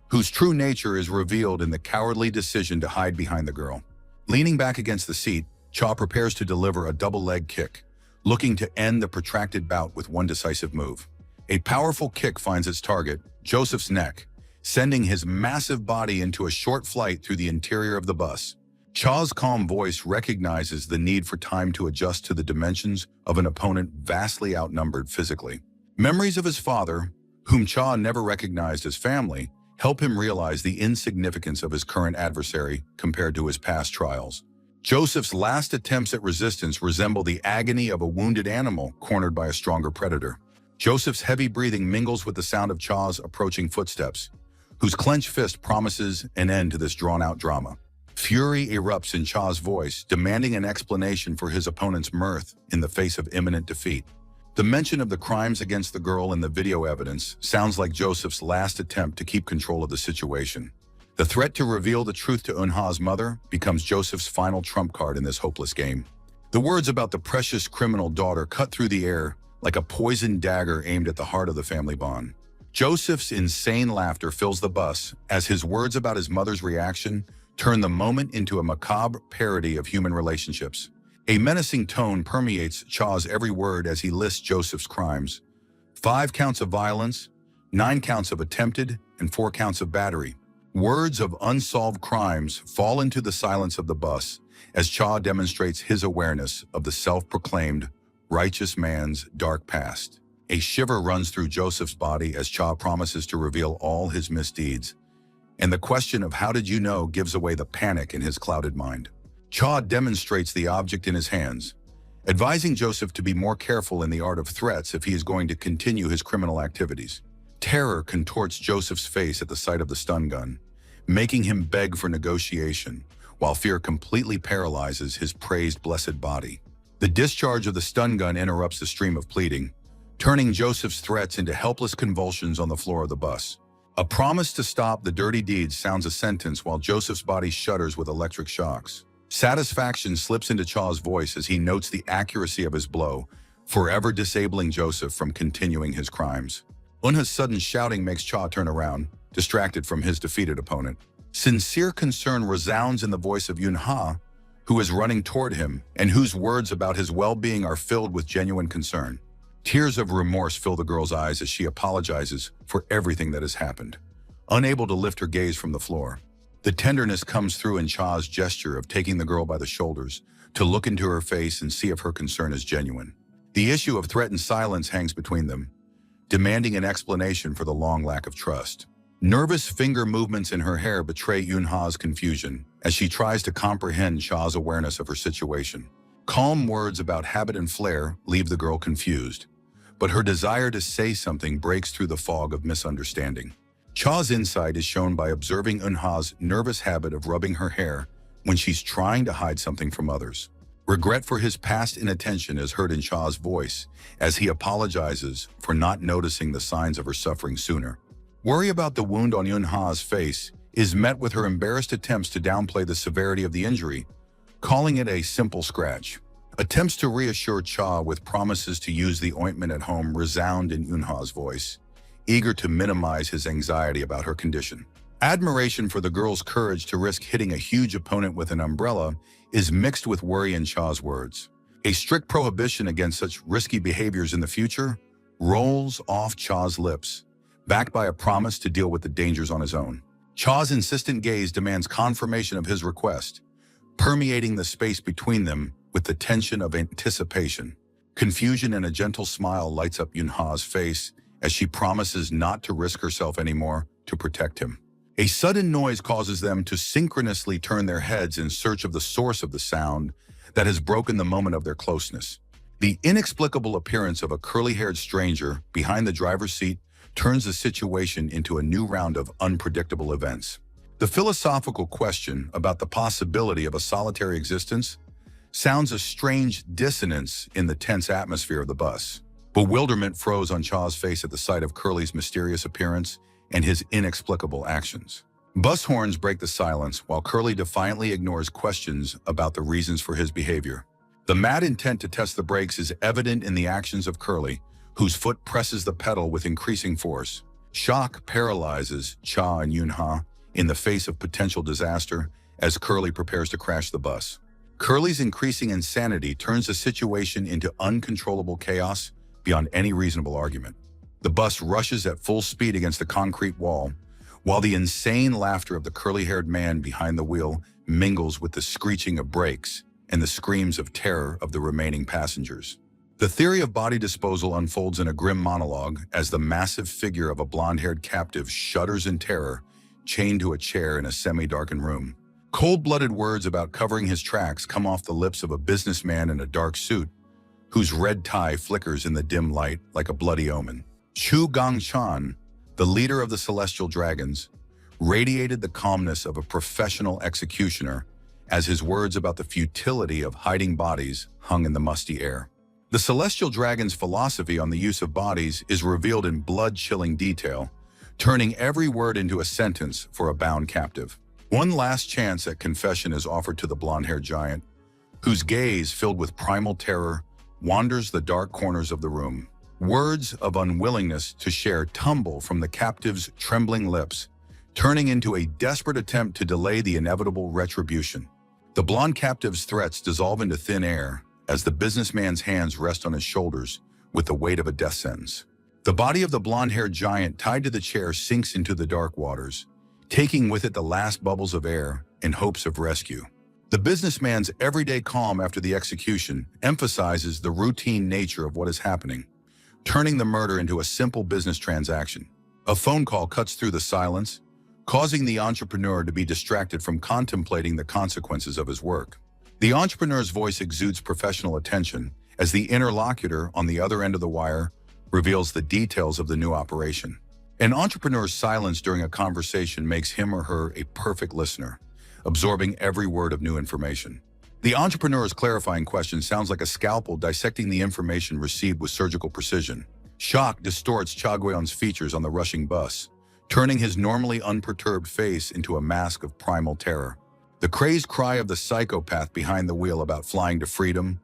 whose true nature is revealed in the cowardly decision to hide behind the girl. Leaning back against the seat, Cha prepares to deliver a double leg kick, looking to end the protracted bout with one decisive move. A powerful kick finds its target, Joseph's neck, sending his massive body into a short flight through the interior of the bus. Cha's calm voice recognizes the need for time to adjust to the dimensions of an opponent vastly outnumbered physically. Memories of his father, whom Cha never recognized as family, help him realize the insignificance of his current adversary compared to his past trials. Joseph's last attempts at resistance resemble the agony of a wounded animal cornered by a stronger predator. Joseph's heavy breathing mingles with the sound of Cha's approaching footsteps, whose clenched fist promises an end to this drawn-out drama. Fury erupts in Cha's voice, demanding an explanation for his opponent's mirth in the face of imminent defeat. The mention of the crimes against the girl in the video evidence sounds like Joseph's last attempt to keep control of the situation. The threat to reveal the truth to Eunha's mother becomes Joseph's final trump card in this hopeless game. The words about the precious criminal daughter cut through the air like a poisoned dagger aimed at the heart of the family bond. Joseph's insane laughter fills the bus as his words about his mother's reaction turn the moment into a macabre parody of human relationships. A menacing tone permeates Cha's every word as he lists Joseph's crimes. 5 counts of violence, 9 counts of attempted, and 4 counts of battery. Words of unsolved crimes fall into the silence of the bus as Cha demonstrates his awareness of the self-proclaimed righteous man's dark past. A shiver runs through Joseph's body as Cha promises to reveal all his misdeeds, and the question of how did you know gives away the panic in his clouded mind. Cha demonstrates the object in his hands, advising Joseph to be more careful in the art of threats if he is going to continue his criminal activities. Terror contorts Joseph's face at the sight of the stun gun, making him beg for negotiation, while fear completely paralyzes his praised blessed body. The discharge of the stun gun interrupts the stream of pleading, turning Joseph's threats into helpless convulsions on the floor of the bus. A promise to stop the dirty deeds sounds a sentence while Joseph's body shudders with electric shocks. Satisfaction slips into Cha's voice as he notes the accuracy of his blow, forever disabling Joseph from continuing his crimes. Eunha's sudden shouting makes Cha turn around, distracted from his defeated opponent. Sincere concern resounds in the voice of Eunha, who is running toward him and whose words about his well-being are filled with genuine concern. Tears of remorse fill the girl's eyes as she apologizes for everything that has happened, unable to lift her gaze from the floor. The tenderness comes through in Cha's gesture of taking the girl by the shoulders to look into her face and see if her concern is genuine. The issue of threatened silence hangs between them, demanding an explanation for the long lack of trust. Nervous finger movements in her hair betray Eunha's confusion as she tries to comprehend Cha's awareness of her situation. Calm words about habit and flair leave the girl confused, but her desire to say something breaks through the fog of misunderstanding. Cha's insight is shown by observing Eunha's nervous habit of rubbing her hair when she's trying to hide something from others. Regret for his past inattention is heard in Cha's voice as he apologizes for not noticing the signs of her suffering sooner. Worry about the wound on Eunha's face is met with her embarrassed attempts to downplay the severity of the injury, calling it a simple scratch. Attempts to reassure Cha with promises to use the ointment at home resound in Eunha's voice, eager to minimize his anxiety about her condition. Admiration for the girl's courage to risk hitting a huge opponent with an umbrella is mixed with worry in Cha's words. A strict prohibition against such risky behaviors in the future rolls off Cha's lips, backed by a promise to deal with the dangers on his own. Cha's insistent gaze demands confirmation of his request, permeating the space between them with the tension of anticipation. Confusion and a gentle smile lights up Eunha's face as she promises not to risk herself anymore to protect him. A sudden noise causes them to synchronously turn their heads in search of the source of the sound that has broken the moment of their closeness. The inexplicable appearance of a curly-haired stranger behind the driver's seat turns the situation into a new round of unpredictable events. The philosophical question about the possibility of a solitary existence sounds a strange dissonance in the tense atmosphere of the bus. Bewilderment froze on Cha's face at the sight of Curly's mysterious appearance and his inexplicable actions. Bus horns break the silence while Curly defiantly ignores questions about the reasons for his behavior. The mad intent to test the brakes is evident in the actions of Curly, whose foot presses the pedal with increasing force. Shock paralyzes Cha and Eunha in the face of potential disaster as Curly prepares to crash the bus. Curly's increasing insanity turns the situation into uncontrollable chaos beyond any reasonable argument. The bus rushes at full speed against the concrete wall, while the insane laughter of the curly-haired man behind the wheel mingles with the screeching of brakes and the screams of terror of the remaining passengers. The theory of body disposal unfolds in a grim monologue as the massive figure of a blonde-haired captive shudders in terror, chained to a chair in a semi-darkened room. Cold-blooded words about covering his tracks come off the lips of a businessman in a dark suit, whose red tie flickers in the dim light like a bloody omen. Chu Gongchan, the leader of the Celestial Dragons, radiated the calmness of a professional executioner as his words about the futility of hiding bodies hung in the musty air. The Celestial Dragon's philosophy on the use of bodies is revealed in blood-chilling detail, turning every word into a sentence for a bound captive. One last chance at confession is offered to the blonde-haired giant, whose gaze, filled with primal terror, wanders the dark corners of the room. Words of unwillingness to share tumble from the captive's trembling lips, turning into a desperate attempt to delay the inevitable retribution. The blonde captive's threats dissolve into thin air as the businessman's hands rest on his shoulders with the weight of a death sentence. The body of the blonde-haired giant tied to the chair sinks into the dark waters, taking with it the last bubbles of air in hopes of rescue. The businessman's everyday calm after the execution emphasizes the routine nature of what is happening, turning the murder into a simple business transaction. A phone call cuts through the silence, causing the entrepreneur to be distracted from contemplating the consequences of his work. The entrepreneur's voice exudes professional attention as the interlocutor on the other end of the wire reveals the details of the new operation. An entrepreneur's silence during a conversation makes him or her a perfect listener, absorbing every word of new information. The entrepreneur's clarifying question sounds like a scalpel dissecting the information received with surgical precision. Shock distorts Cha Guion's features on the rushing bus, turning his normally unperturbed face into a mask of primal terror. The crazed cry of the psychopath behind the wheel about flying to freedom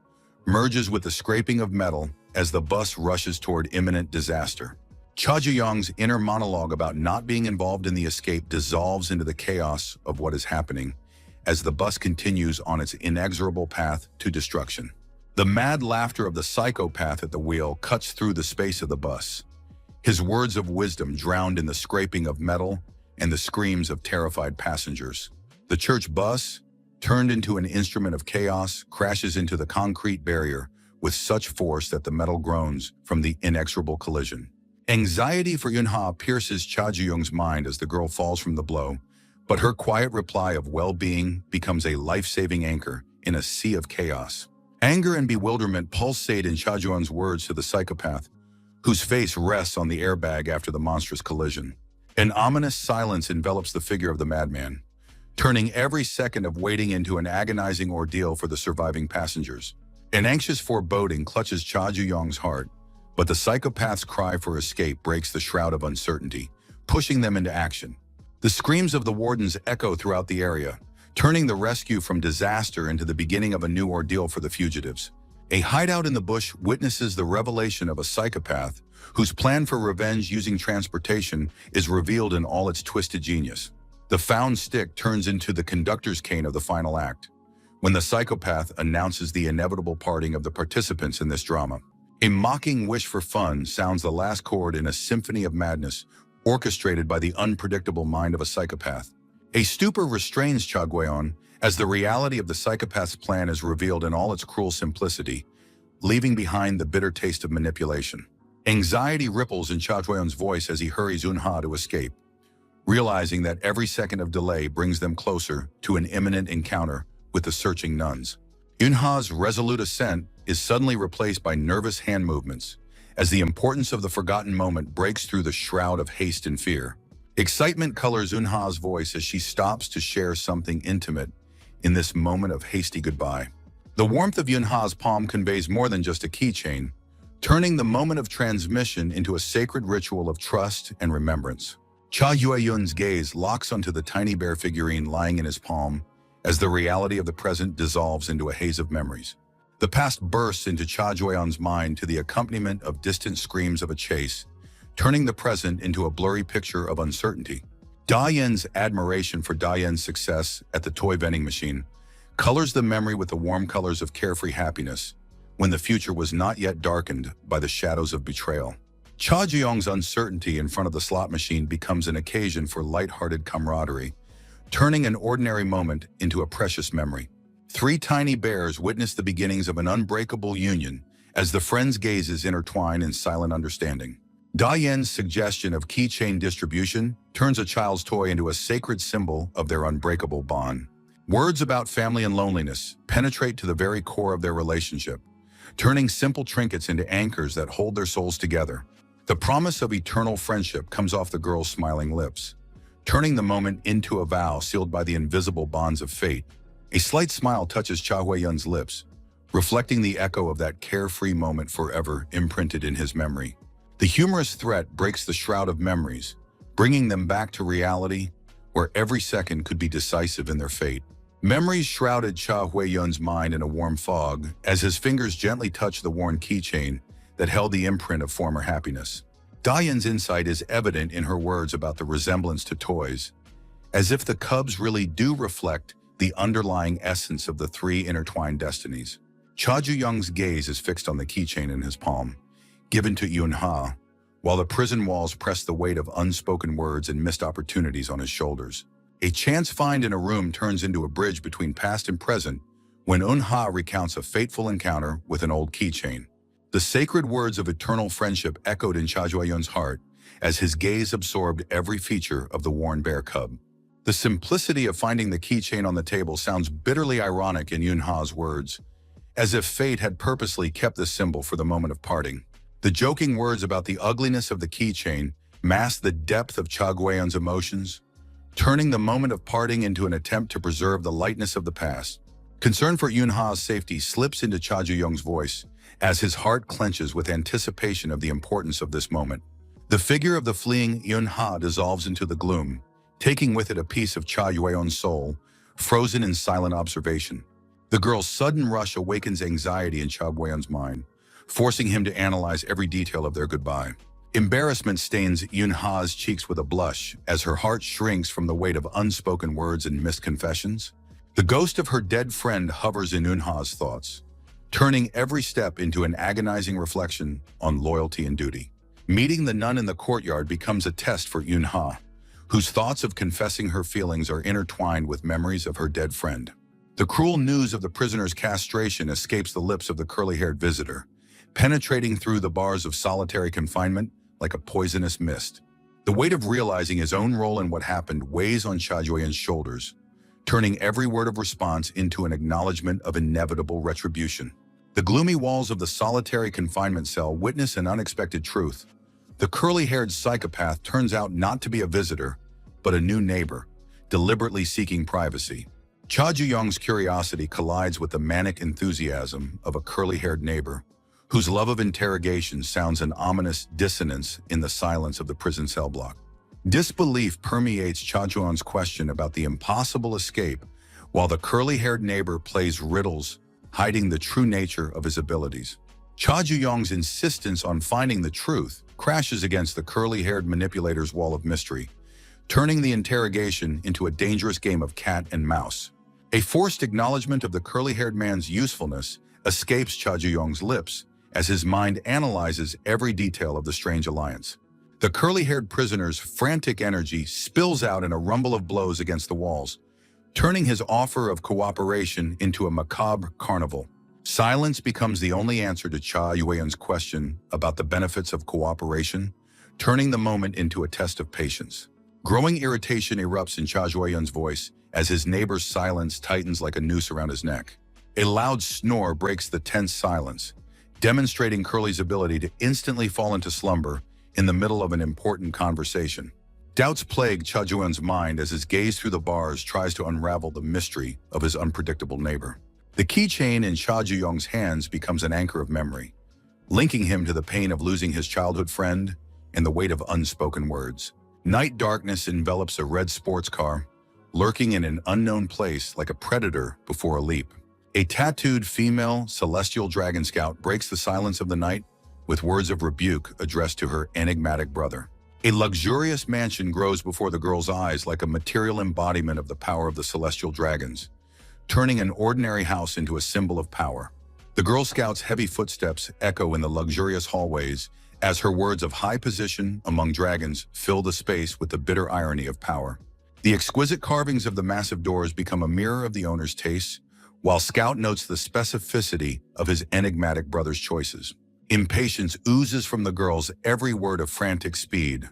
merges with the scraping of metal as the bus rushes toward imminent disaster. Cha Juyong's inner monologue about not being involved in the escape dissolves into the chaos of what is happening as the bus continues on its inexorable path to destruction. The mad laughter of the psychopath at the wheel cuts through the space of the bus, his words of wisdom drowned in the scraping of metal and the screams of terrified passengers. The church bus, turned into an instrument of chaos, crashes into the concrete barrier with such force that the metal groans from the inexorable collision. Anxiety for Yunha pierces Cha Juyong's mind as the girl falls from the blow, but her quiet reply of well-being becomes a life-saving anchor in a sea of chaos. Anger and bewilderment pulsate in Cha Juyong's words to the psychopath, whose face rests on the airbag after the monstrous collision. An ominous silence envelops the figure of the madman, turning every second of waiting into an agonizing ordeal for the surviving passengers. An anxious foreboding clutches Cha Juyong's heart, but the psychopath's cry for escape breaks the shroud of uncertainty, pushing them into action. The screams of the wardens echo throughout the area, turning the rescue from disaster into the beginning of a new ordeal for the fugitives. A hideout in the bush witnesses the revelation of a psychopath whose plan for revenge using transportation is revealed in all its twisted genius. The found stick turns into the conductor's cane of the final act, when the psychopath announces the inevitable parting of the participants in this drama. A mocking wish for fun sounds the last chord in a symphony of madness, orchestrated by the unpredictable mind of a psychopath. A stupor restrains Cha Guion as the reality of the psychopath's plan is revealed in all its cruel simplicity, leaving behind the bitter taste of manipulation. Anxiety ripples in Cha Guion's voice as he hurries Unha to escape, realizing that every second of delay brings them closer to an imminent encounter with the searching nuns. Yunha's resolute ascent is suddenly replaced by nervous hand movements, as the importance of the forgotten moment breaks through the shroud of haste and fear. Excitement colors Yunha's voice as she stops to share something intimate in this moment of hasty goodbye. The warmth of Yunha's palm conveys more than just a keychain, turning the moment of transmission into a sacred ritual of trust and remembrance. Cha Yueyun's gaze locks onto the tiny bear figurine lying in his palm as the reality of the present dissolves into a haze of memories. The past bursts into Cha Jueyun's mind to the accompaniment of distant screams of a chase, turning the present into a blurry picture of uncertainty. Da Yan's admiration for Da Yan's success at the toy vending machine colors the memory with the warm colors of carefree happiness, when the future was not yet darkened by the shadows of betrayal. Cha Jiong's uncertainty in front of the slot machine becomes an occasion for light-hearted camaraderie, turning an ordinary moment into a precious memory. Three tiny bears witness the beginnings of an unbreakable union as the friends' gazes intertwine in silent understanding. Da-Yen's suggestion of keychain distribution turns a child's toy into a sacred symbol of their unbreakable bond. Words about family and loneliness penetrate to the very core of their relationship, turning simple trinkets into anchors that hold their souls together. The promise of eternal friendship comes off the girl's smiling lips, turning the moment into a vow sealed by the invisible bonds of fate. A slight smile touches Cha Hui-yun's lips, reflecting the echo of that carefree moment forever imprinted in his memory. The humorous threat breaks the shroud of memories, bringing them back to reality, where every second could be decisive in their fate. Memories shrouded Cha Hui-yun's mind in a warm fog as his fingers gently touched the worn keychain that held the imprint of former happiness. Da-Yen's insight is evident in her words about the resemblance to toys, as if the cubs really do reflect the underlying essence of the three intertwined destinies. Cha Ju-young's gaze is fixed on the keychain in his palm, given to Yun-ha, while the prison walls press the weight of unspoken words and missed opportunities on his shoulders. A chance find in a room turns into a bridge between past and present when Yun-ha recounts a fateful encounter with an old keychain. The sacred words of eternal friendship echoed in Cha Ju-yun's heart as his gaze absorbed every feature of the worn bear cub. The simplicity of finding the keychain on the table sounds bitterly ironic in Yun-ha's words, as if fate had purposely kept this symbol for the moment of parting. The joking words about the ugliness of the keychain mask the depth of Cha Hui-yun's emotions, turning the moment of parting into an attempt to preserve the lightness of the past. Concern for Yun-ha's safety slips into Cha Ju-young's voice as his heart clenches with anticipation of the importance of this moment. The figure of the fleeing Yun-ha dissolves into the gloom, taking with it a piece of Cha Hui-yun's soul, frozen in silent observation. The girl's sudden rush awakens anxiety in Cha Hui-yun's mind, forcing him to analyze every detail of their goodbye. Embarrassment stains Yun-ha's cheeks with a blush as her heart shrinks from the weight of unspoken words and missed confessions. The ghost of her dead friend hovers in Yun-ha's thoughts, turning every step into an agonizing reflection on loyalty and duty. Meeting the nun in the courtyard becomes a test for Yun-ha, whose thoughts of confessing her feelings are intertwined with memories of her dead friend. The cruel news of the prisoner's castration escapes the lips of the curly-haired visitor, penetrating through the bars of solitary confinement like a poisonous mist. The weight of realizing his own role in what happened weighs on Cha Ju-yun's shoulders, turning every word of response into an acknowledgement of inevitable retribution. The gloomy walls of the solitary confinement cell witness an unexpected truth. The curly-haired psychopath turns out not to be a visitor, but a new neighbor, deliberately seeking privacy. Cha Ju-young's curiosity collides with the manic enthusiasm of a curly-haired neighbor, whose love of interrogation sounds an ominous dissonance in the silence of the prison cell block. Disbelief permeates Cha Ju-young's question about the impossible escape, while the curly-haired neighbor plays riddles, hiding the true nature of his abilities. Cha Ju-young's insistence on finding the truth crashes against the curly-haired manipulator's wall of mystery, turning the interrogation into a dangerous game of cat and mouse. A forced acknowledgement of the curly-haired man's usefulness escapes Cha Ju-young's lips as his mind analyzes every detail of the strange alliance. The curly-haired prisoner's frantic energy spills out in a rumble of blows against the walls, turning his offer of cooperation into a macabre carnival. Silence becomes the only answer to Cha Hui-yun's question about the benefits of cooperation, turning the moment into a test of patience. Growing irritation erupts in Cha Hui-yun's voice as his neighbor's silence tightens like a noose around his neck. A loud snore breaks the tense silence, demonstrating Curly's ability to instantly fall into slumber in the middle of an important conversation. Doubts plague Cha Ju-yun's mind as his gaze through the bars tries to unravel the mystery of his unpredictable neighbor. The keychain in Cha Ju-young's hands becomes an anchor of memory, linking him to the pain of losing his childhood friend and the weight of unspoken words. Night darkness envelops a red sports car, lurking in an unknown place like a predator before a leap. A tattooed female celestial dragon scout breaks the silence of the night with words of rebuke addressed to her enigmatic brother. A luxurious mansion grows before the girl's eyes like a material embodiment of the power of the celestial dragons, turning an ordinary house into a symbol of power. The Girl Scout's heavy footsteps echo in the luxurious hallways as her words of high position among dragons fill the space with the bitter irony of power. The exquisite carvings of the massive doors become a mirror of the owner's tastes, while Scout notes the specificity of his enigmatic brother's choices. Impatience oozes from the girl's every word of frantic speed,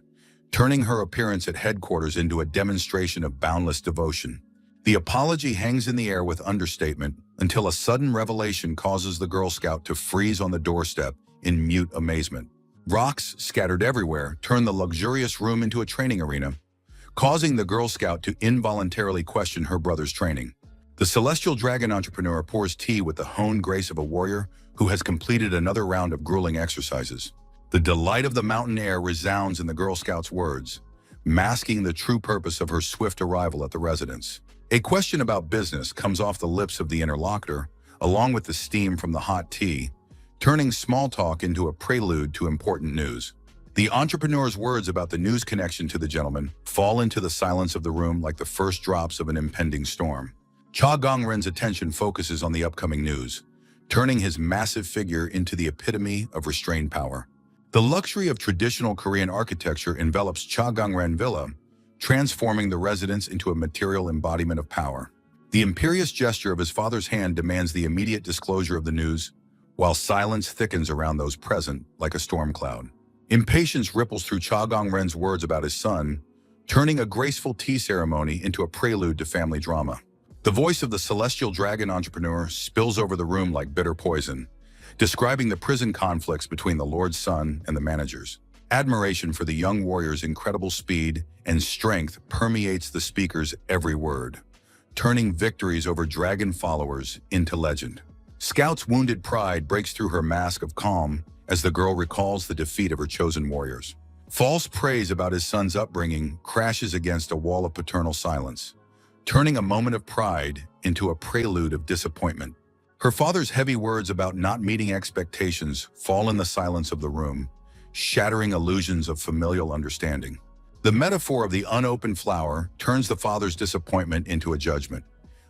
turning her appearance at headquarters into a demonstration of boundless devotion. The apology hangs in the air with understatement until a sudden revelation causes the Girl Scout to freeze on the doorstep in mute amazement. Rocks, scattered everywhere, turn the luxurious room into a training arena, causing the Girl Scout to involuntarily question her brother's training. The celestial dragon entrepreneur pours tea with the honed grace of a warrior who has completed another round of grueling exercises. The delight of the mountain air resounds in the Girl Scout's words, masking the true purpose of her swift arrival at the residence. A question about business comes off the lips of the interlocutor, along with the steam from the hot tea, turning small talk into a prelude to important news. The entrepreneur's words about the news connection to the gentleman fall into the silence of the room like the first drops of an impending storm. Cha Gongren's attention focuses on the upcoming news, turning his massive figure into the epitome of restrained power. The luxury of traditional Korean architecture envelops Cha Gongren Villa, transforming the residence into a material embodiment of power. The imperious gesture of his father's hand demands the immediate disclosure of the news, while silence thickens around those present like a storm cloud. Impatience ripples through Cha Gongren's words about his son, turning a graceful tea ceremony into a prelude to family drama. The voice of the celestial dragon entrepreneur spills over the room like bitter poison, describing the prison conflicts between the Lord's son and the managers. Admiration for the young warrior's incredible speed and strength permeates the speaker's every word, turning victories over dragon followers into legend. Scout's wounded pride breaks through her mask of calm as the girl recalls the defeat of her chosen warriors. False praise about his son's upbringing crashes against a wall of paternal silence, turning a moment of pride into a prelude of disappointment. Her father's heavy words about not meeting expectations fall in the silence of the room, shattering illusions of familial understanding. The metaphor of the unopened flower turns the father's disappointment into a judgment,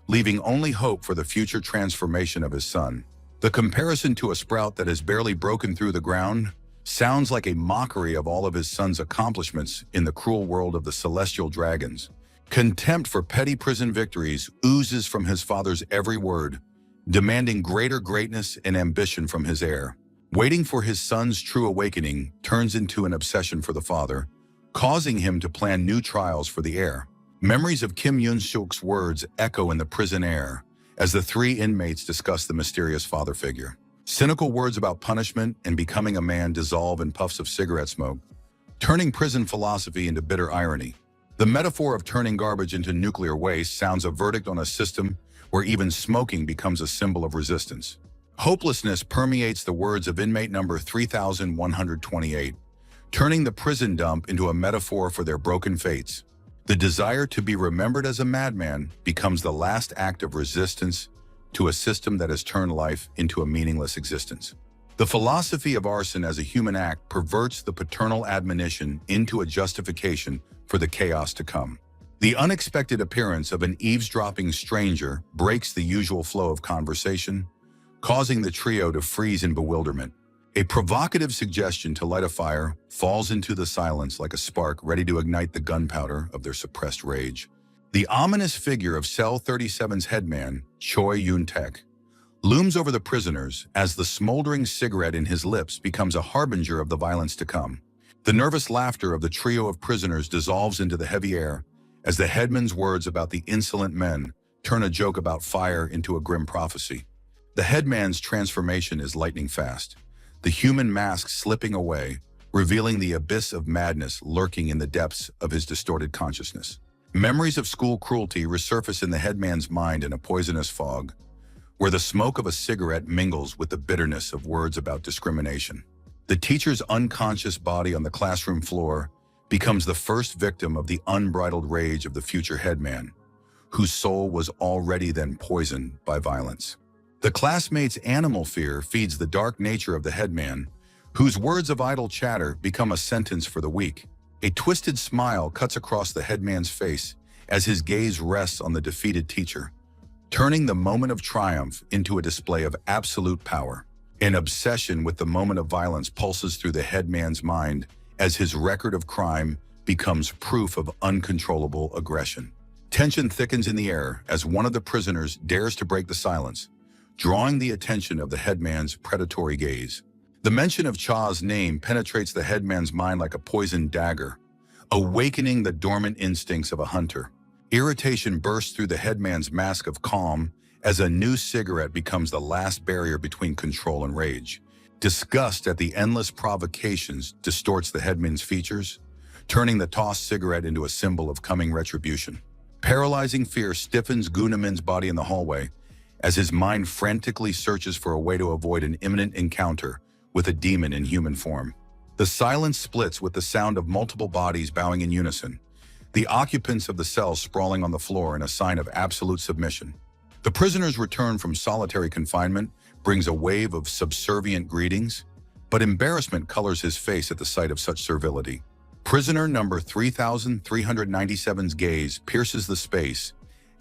leaving only hope for the future transformation of his son. The comparison to a sprout that has barely broken through the ground sounds like a mockery of all of his son's accomplishments in the cruel world of the celestial dragons. Contempt for petty prison victories oozes from his father's every word, demanding greater greatness and ambition from his heir. Waiting for his son's true awakening turns into an obsession for the father, causing him to plan new trials for the heir. Memories of Kim Yoon-suk's words echo in the prison air as the three inmates discuss the mysterious father figure. Cynical words about punishment and becoming a man dissolve in puffs of cigarette smoke, turning prison philosophy into bitter irony. The metaphor of turning garbage into nuclear waste sounds a verdict on a system where even smoking becomes a symbol of resistance. Hopelessness permeates the words of inmate number 3128, turning the prison dump into a metaphor for their broken fates. The desire to be remembered as a madman becomes the last act of resistance to a system that has turned life into a meaningless existence. The philosophy of arson as a human act perverts the paternal admonition into a justification for the chaos to come. The unexpected appearance of an eavesdropping stranger breaks the usual flow of conversation, causing the trio to freeze in bewilderment. A provocative suggestion to light a fire falls into the silence like a spark ready to ignite the gunpowder of their suppressed rage. The ominous figure of Cell 37's headman, Choi Yoon-taek, looms over the prisoners as the smoldering cigarette in his lips becomes a harbinger of the violence to come. The nervous laughter of the trio of prisoners dissolves into the heavy air as the headman's words about the insolent men turn a joke about fire into a grim prophecy. The headman's transformation is lightning fast, the human mask slipping away, revealing the abyss of madness lurking in the depths of his distorted consciousness. Memories of school cruelty resurface in the headman's mind in a poisonous fog, where the smoke of a cigarette mingles with the bitterness of words about discrimination. The teacher's unconscious body on the classroom floor becomes the first victim of the unbridled rage of the future headman, whose soul was already then poisoned by violence. The classmates' animal fear feeds the dark nature of the headman, whose words of idle chatter become a sentence for the weak. A twisted smile cuts across the headman's face as his gaze rests on the defeated teacher, turning the moment of triumph into a display of absolute power. An obsession with the moment of violence pulses through the headman's mind as his record of crime becomes proof of uncontrollable aggression. Tension thickens in the air as one of the prisoners dares to break the silence, drawing the attention of the headman's predatory gaze. The mention of Cha's name penetrates the headman's mind like a poisoned dagger, awakening the dormant instincts of a hunter. Irritation bursts through the headman's mask of calm as a new cigarette becomes the last barrier between control and rage. Disgust at the endless provocations distorts the headman's features, turning the tossed cigarette into a symbol of coming retribution. Paralyzing fear stiffens Gunamin's body in the hallway as his mind frantically searches for a way to avoid an imminent encounter with a demon in human form. The silence splits with the sound of multiple bodies bowing in unison, the occupants of the cell sprawling on the floor in a sign of absolute submission. The prisoner's return from solitary confinement brings a wave of subservient greetings, but embarrassment colors his face at the sight of such servility. Prisoner number 3397's gaze pierces the space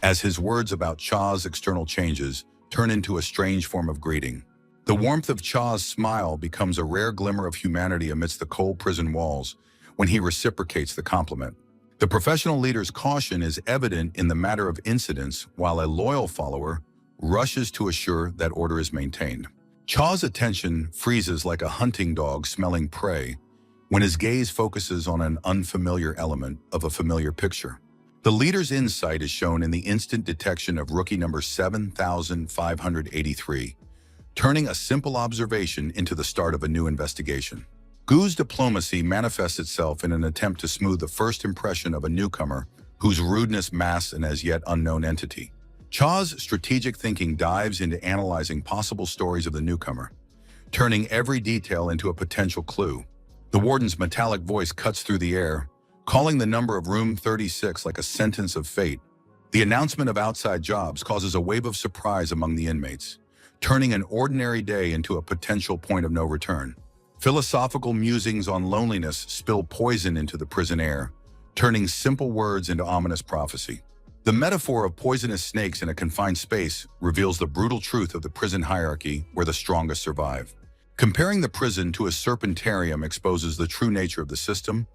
as his words about Cha's external changes turn into a strange form of greeting. The warmth of Cha's smile becomes a rare glimmer of humanity amidst the cold prison walls when he reciprocates the compliment. The professional leader's caution is evident in the matter of incidents, while a loyal follower rushes to assure that order is maintained. Cha's attention freezes like a hunting dog smelling prey when his gaze focuses on an unfamiliar element of a familiar picture. The leader's insight is shown in the instant detection of rookie number 7583, turning a simple observation into the start of a new investigation. Gu's diplomacy manifests itself in an attempt to smooth the first impression of a newcomer whose rudeness masks an as yet unknown entity. Cha's strategic thinking dives into analyzing possible stories of the newcomer, turning every detail into a potential clue. The warden's metallic voice cuts through the air, calling the number of room 36 like a sentence of fate. The announcement of outside jobs causes a wave of surprise among the inmates, turning an ordinary day into a potential point of no return. Philosophical musings on loneliness spill poison into the prison air, turning simple words into ominous prophecy. The metaphor of poisonous snakes in a confined space reveals the brutal truth of the prison hierarchy where the strongest survive. Comparing the prison to a serpentarium exposes the true nature of the system,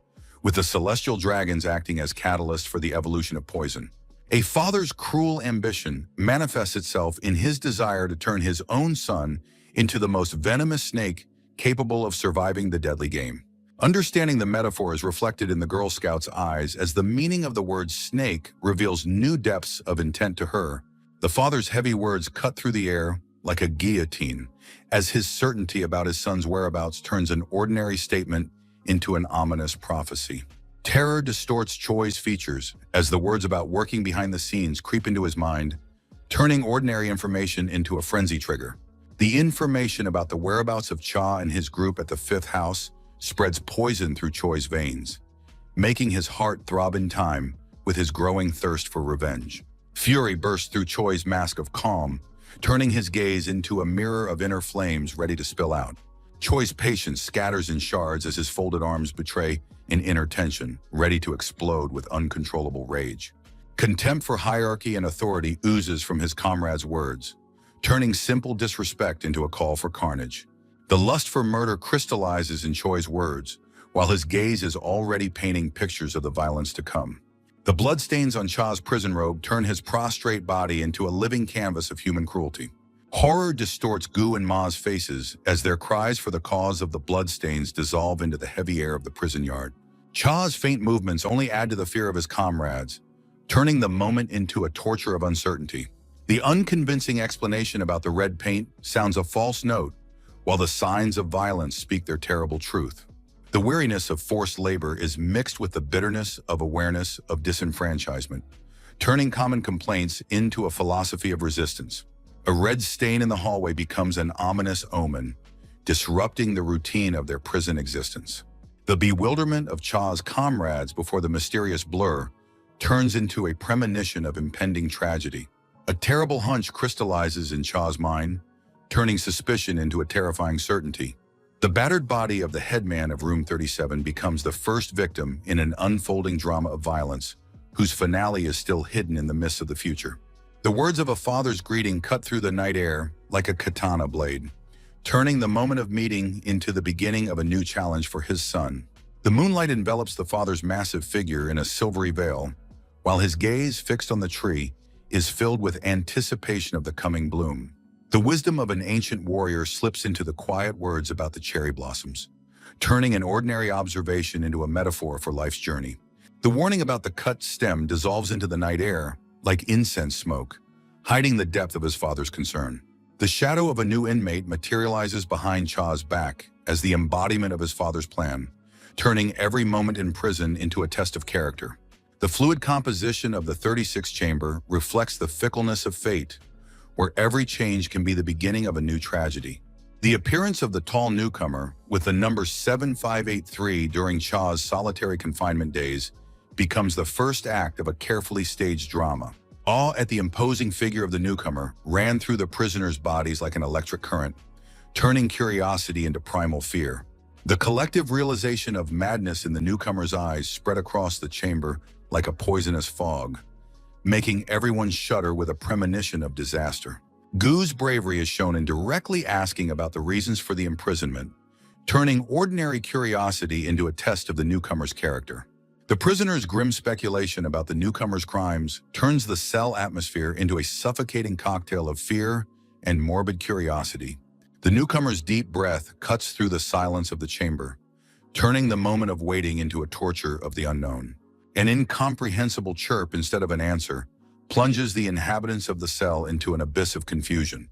with the celestial dragons acting as catalysts for the evolution of poison. A father's cruel ambition manifests itself in his desire to turn his own son into the most venomous snake capable of surviving the deadly game. Understanding the metaphor is reflected in the Girl Scout's eyes as the meaning of the word snake reveals new depths of intent to her. The father's heavy words cut through the air like a guillotine, as his certainty about his son's whereabouts turns an ordinary statement into an ominous prophecy. Terror distorts Choi's features as the words about working behind the scenes creep into his mind, turning ordinary information into a frenzy trigger. The information about the whereabouts of Cha and his group at the fifth house spreads poison through Choi's veins, making his heart throb in time with his growing thirst for revenge. Fury bursts through Choi's mask of calm, turning his gaze into a mirror of inner flames ready to spill out. Choi's patience scatters in shards as his folded arms betray an inner tension, ready to explode with uncontrollable rage. Contempt for hierarchy and authority oozes from his comrade's words, turning simple disrespect into a call for carnage. The lust for murder crystallizes in Choi's words, while his gaze is already painting pictures of the violence to come. The bloodstains on Cha's prison robe turn his prostrate body into a living canvas of human cruelty. Horror distorts Gu and Ma's faces as their cries for the cause of the bloodstains dissolve into the heavy air of the prison yard. Cha's faint movements only add to the fear of his comrades, turning the moment into a torture of uncertainty. The unconvincing explanation about the red paint sounds a false note, while the signs of violence speak their terrible truth. The weariness of forced labor is mixed with the bitterness of awareness of disenfranchisement, turning common complaints into a philosophy of resistance. A red stain in the hallway becomes an ominous omen, disrupting the routine of their prison existence. The bewilderment of Cha's comrades before the mysterious blur turns into a premonition of impending tragedy. A terrible hunch crystallizes in Cha's mind, turning suspicion into a terrifying certainty. The battered body of the headman of room 37 becomes the first victim in an unfolding drama of violence, whose finale is still hidden in the mists of the future. The words of a father's greeting cut through the night air like a katana blade, turning the moment of meeting into the beginning of a new challenge for his son. The moonlight envelops the father's massive figure in a silvery veil, while his gaze, fixed on the tree, is filled with anticipation of the coming bloom. The wisdom of an ancient warrior slips into the quiet words about the cherry blossoms, turning an ordinary observation into a metaphor for life's journey. The warning about the cut stem dissolves into the night air like incense smoke, hiding the depth of his father's concern. The shadow of a new inmate materializes behind Cha's back as the embodiment of his father's plan, turning every moment in prison into a test of character. The fluid composition of the 36 chamber reflects the fickleness of fate, where every change can be the beginning of a new tragedy. The appearance of the tall newcomer, with the number 7583 during Cha's solitary confinement days, becomes the first act of a carefully staged drama. Awe at the imposing figure of the newcomer ran through the prisoners' bodies like an electric current, turning curiosity into primal fear. The collective realization of madness in the newcomer's eyes spread across the chamber like a poisonous fog, making everyone shudder with a premonition of disaster. Gu's bravery is shown in directly asking about the reasons for the imprisonment, turning ordinary curiosity into a test of the newcomer's character. The prisoner's grim speculation about the newcomer's crimes turns the cell atmosphere into a suffocating cocktail of fear and morbid curiosity. The newcomer's deep breath cuts through the silence of the chamber, turning the moment of waiting into a torture of the unknown. An incomprehensible chirp instead of an answer plunges the inhabitants of the cell into an abyss of confusion,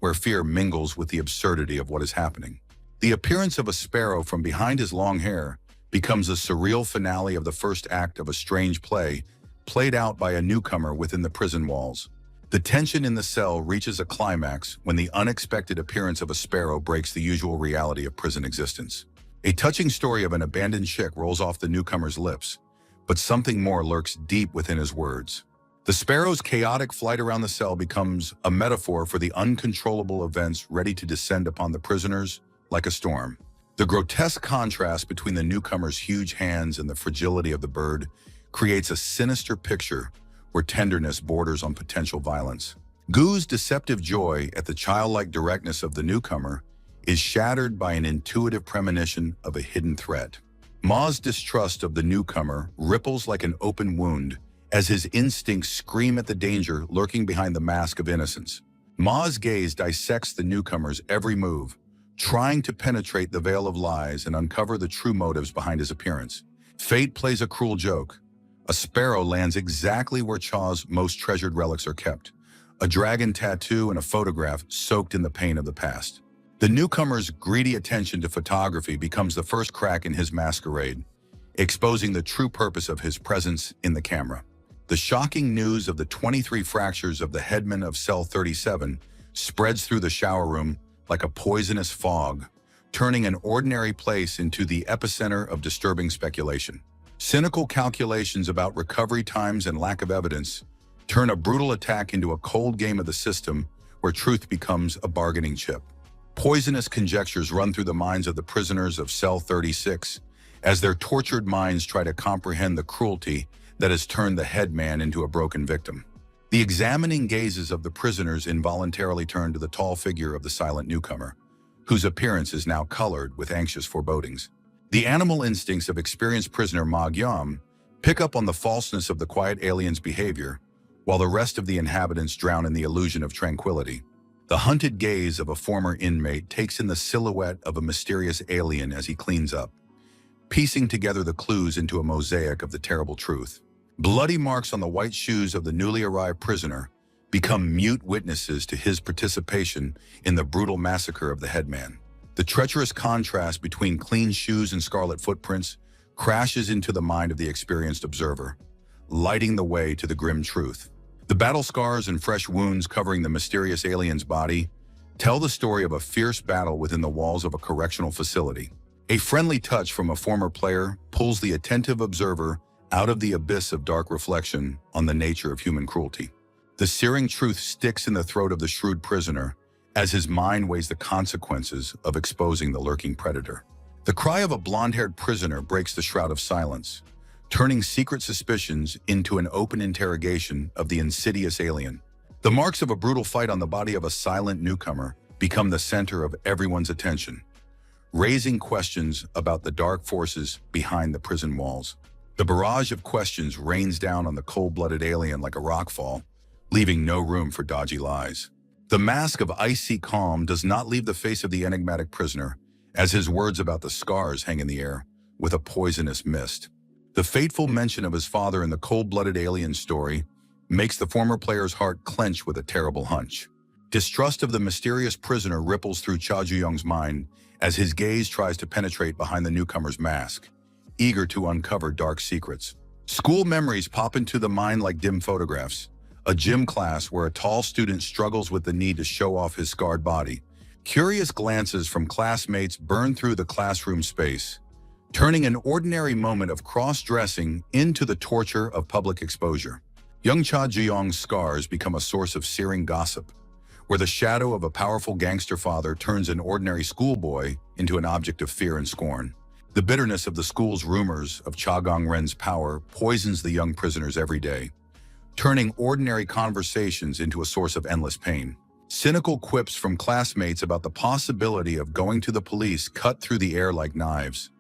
where fear mingles with the absurdity of what is happening. The appearance of a sparrow from behind his long hair becomes a surreal finale of the first act of a strange play played out by a newcomer within the prison walls. The tension in the cell reaches a climax when the unexpected appearance of a sparrow breaks the usual reality of prison existence. A touching story of an abandoned chick rolls off the newcomer's lips, but something more lurks deep within his words. The sparrow's chaotic flight around the cell becomes a metaphor for the uncontrollable events ready to descend upon the prisoners like a storm. The grotesque contrast between the newcomer's huge hands and the fragility of the bird creates a sinister picture where tenderness borders on potential violence. Gu's deceptive joy at the childlike directness of the newcomer is shattered by an intuitive premonition of a hidden threat. Ma's distrust of the newcomer ripples like an open wound as his instincts scream at the danger lurking behind the mask of innocence. Ma's gaze dissects the newcomer's every move, trying to penetrate the veil of lies and uncover the true motives behind his appearance. Fate plays a cruel joke. A sparrow lands exactly where Cha's most treasured relics are kept, a dragon tattoo and a photograph soaked in the pain of the past. The newcomer's greedy attention to photography becomes the first crack in his masquerade, exposing the true purpose of his presence in the camera. The shocking news of the 23 fractures of the headman of cell 37 spreads through the shower room like a poisonous fog, turning an ordinary place into the epicenter of disturbing speculation. Cynical calculations about recovery times and lack of evidence turn a brutal attack into a cold game of the system where truth becomes a bargaining chip. Poisonous conjectures run through the minds of the prisoners of cell 36 as their tortured minds try to comprehend the cruelty that has turned the headman into a broken victim. The examining gazes of the prisoners involuntarily turn to the tall figure of the silent newcomer, whose appearance is now colored with anxious forebodings. The animal instincts of experienced prisoner Ma Gyam pick up on the falseness of the quiet alien's behavior, while the rest of the inhabitants drown in the illusion of tranquility. The hunted gaze of a former inmate takes in the silhouette of a mysterious alien as he cleans up, piecing together the clues into a mosaic of the terrible truth. Bloody marks on the white shoes of the newly arrived prisoner become mute witnesses to his participation in the brutal massacre of the headman. The treacherous contrast between clean shoes and scarlet footprints crashes into the mind of the experienced observer, lighting the way to the grim truth. The battle scars and fresh wounds covering the mysterious alien's body tell the story of a fierce battle within the walls of a correctional facility. A friendly touch from a former player pulls the attentive observer out of the abyss of dark reflection on the nature of human cruelty. The searing truth sticks in the throat of the shrewd prisoner as his mind weighs the consequences of exposing the lurking predator. The cry of a blonde-haired prisoner breaks the shroud of silence, turning secret suspicions into an open interrogation of the insidious alien. The marks of a brutal fight on the body of a silent newcomer become the center of everyone's attention, raising questions about the dark forces behind the prison walls. The barrage of questions rains down on the cold-blooded alien like a rockfall, leaving no room for dodgy lies. The mask of icy calm does not leave the face of the enigmatic prisoner, as his words about the scars hang in the air with a poisonous mist. The fateful mention of his father in the cold-blooded alien story makes the former player's heart clench with a terrible hunch. Distrust of the mysterious prisoner ripples through Cha Ju-young's mind as his gaze tries to penetrate behind the newcomer's mask, eager to uncover dark secrets. School memories pop into the mind like dim photographs. A gym class where a tall student struggles with the need to show off his scarred body. Curious glances from classmates burn through the classroom space, turning an ordinary moment of cross-dressing into the torture of public exposure. Young Cha Ju-young's scars become a source of searing gossip, where the shadow of a powerful gangster father turns an ordinary schoolboy into an object of fear and scorn. The bitterness of the school's rumors of Cha Gong-ren's power poisons the young prisoners every day, turning ordinary conversations into a source of endless pain. Cynical quips from classmates about the possibility of going to the police cut through the air like knives,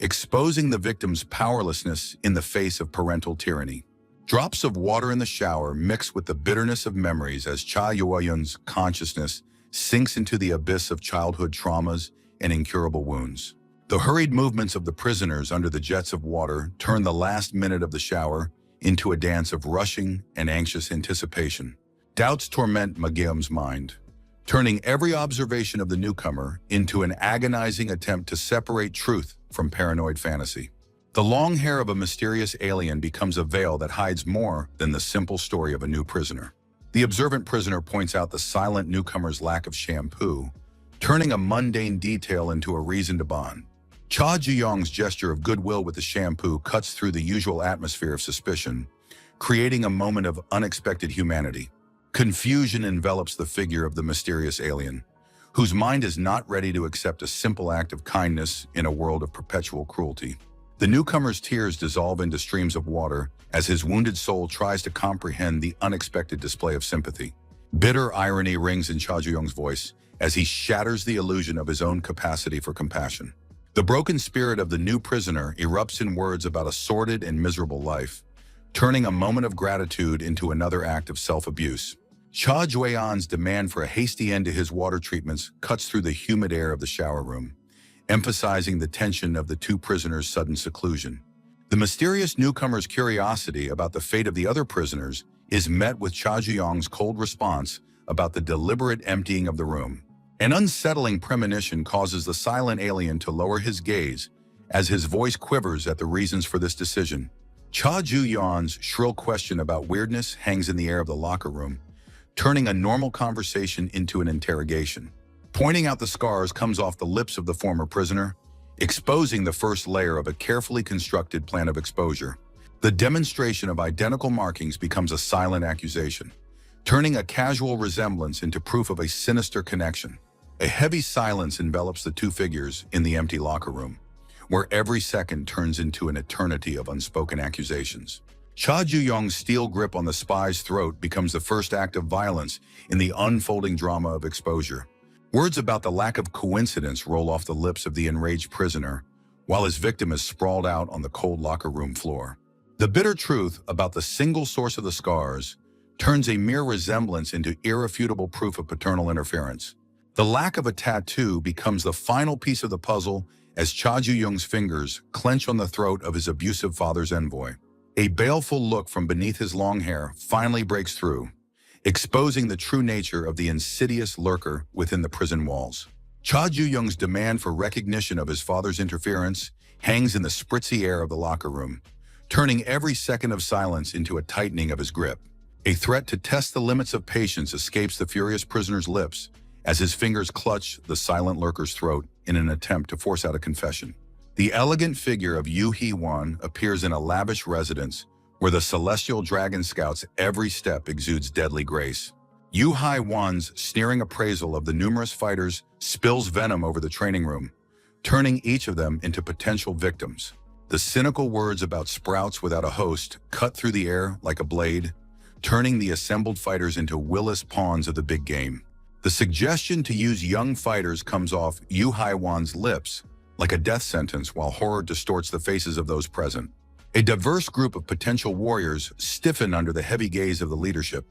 exposing the victim's powerlessness in the face of parental tyranny. Drops of water in the shower mix with the bitterness of memories as Cha Ju-young's consciousness sinks into the abyss of childhood traumas and incurable wounds. The hurried movements of the prisoners under the jets of water turn the last minute of the shower into a dance of rushing and anxious anticipation. Doubts torment Ma-geum's mind, turning every observation of the newcomer into an agonizing attempt to separate truth from paranoid fantasy. The long hair of a mysterious alien becomes a veil that hides more than the simple story of a new prisoner. The observant prisoner points out the silent newcomer's lack of shampoo, turning a mundane detail into a reason to bond. Cha Ju-young's gesture of goodwill with the shampoo cuts through the usual atmosphere of suspicion, creating a moment of unexpected humanity. Confusion envelops the figure of the mysterious alien, whose mind is not ready to accept a simple act of kindness in a world of perpetual cruelty. The newcomer's tears dissolve into streams of water as his wounded soul tries to comprehend the unexpected display of sympathy. Bitter irony rings in Cha Ju-young's voice as he shatters the illusion of his own capacity for compassion. The broken spirit of the new prisoner erupts in words about a sordid and miserable life, turning a moment of gratitude into another act of self-abuse. Cha Ju-young's demand for a hasty end to his water treatments cuts through the humid air of the shower room, emphasizing the tension of the two prisoners' sudden seclusion. The mysterious newcomer's curiosity about the fate of the other prisoners is met with Cha Ju-young's cold response about the deliberate emptying of the room. An unsettling premonition causes the silent alien to lower his gaze as his voice quivers at the reasons for this decision. Cha Ju-young's shrill question about weirdness hangs in the air of the locker room, turning a normal conversation into an interrogation. Pointing out the scars comes off the lips of the former prisoner, exposing the first layer of a carefully constructed plan of exposure. The demonstration of identical markings becomes a silent accusation, turning a casual resemblance into proof of a sinister connection. A heavy silence envelops the two figures in the empty locker room, where every second turns into an eternity of unspoken accusations. Cha Ju-young's steel grip on the spy's throat becomes the first act of violence in the unfolding drama of exposure. Words about the lack of coincidence roll off the lips of the enraged prisoner, while his victim is sprawled out on the cold locker room floor. The bitter truth about the single source of the scars turns a mere resemblance into irrefutable proof of paternal interference. The lack of a tattoo becomes the final piece of the puzzle as Cha Ju-young's fingers clench on the throat of his abusive father's envoy. A baleful look from beneath his long hair finally breaks through, exposing the true nature of the insidious lurker within the prison walls. Cha Ju-young's demand for recognition of his father's interference hangs in the spritzy air of the locker room, turning every second of silence into a tightening of his grip. A threat to test the limits of patience escapes the furious prisoner's lips as his fingers clutch the silent lurker's throat in an attempt to force out a confession. The elegant figure of Yu Hee-won appears in a lavish residence where the celestial dragon scout's every step exudes deadly grace. Yu Hee-won's sneering appraisal of the numerous fighters spills venom over the training room, turning each of them into potential victims. The cynical words about sprouts without a host cut through the air like a blade, turning the assembled fighters into willis pawns of the big game. The suggestion to use young fighters comes off Yu Haiwan's lips like a death sentence, while horror distorts the faces of those present. A diverse group of potential warriors stiffen under the heavy gaze of the leadership,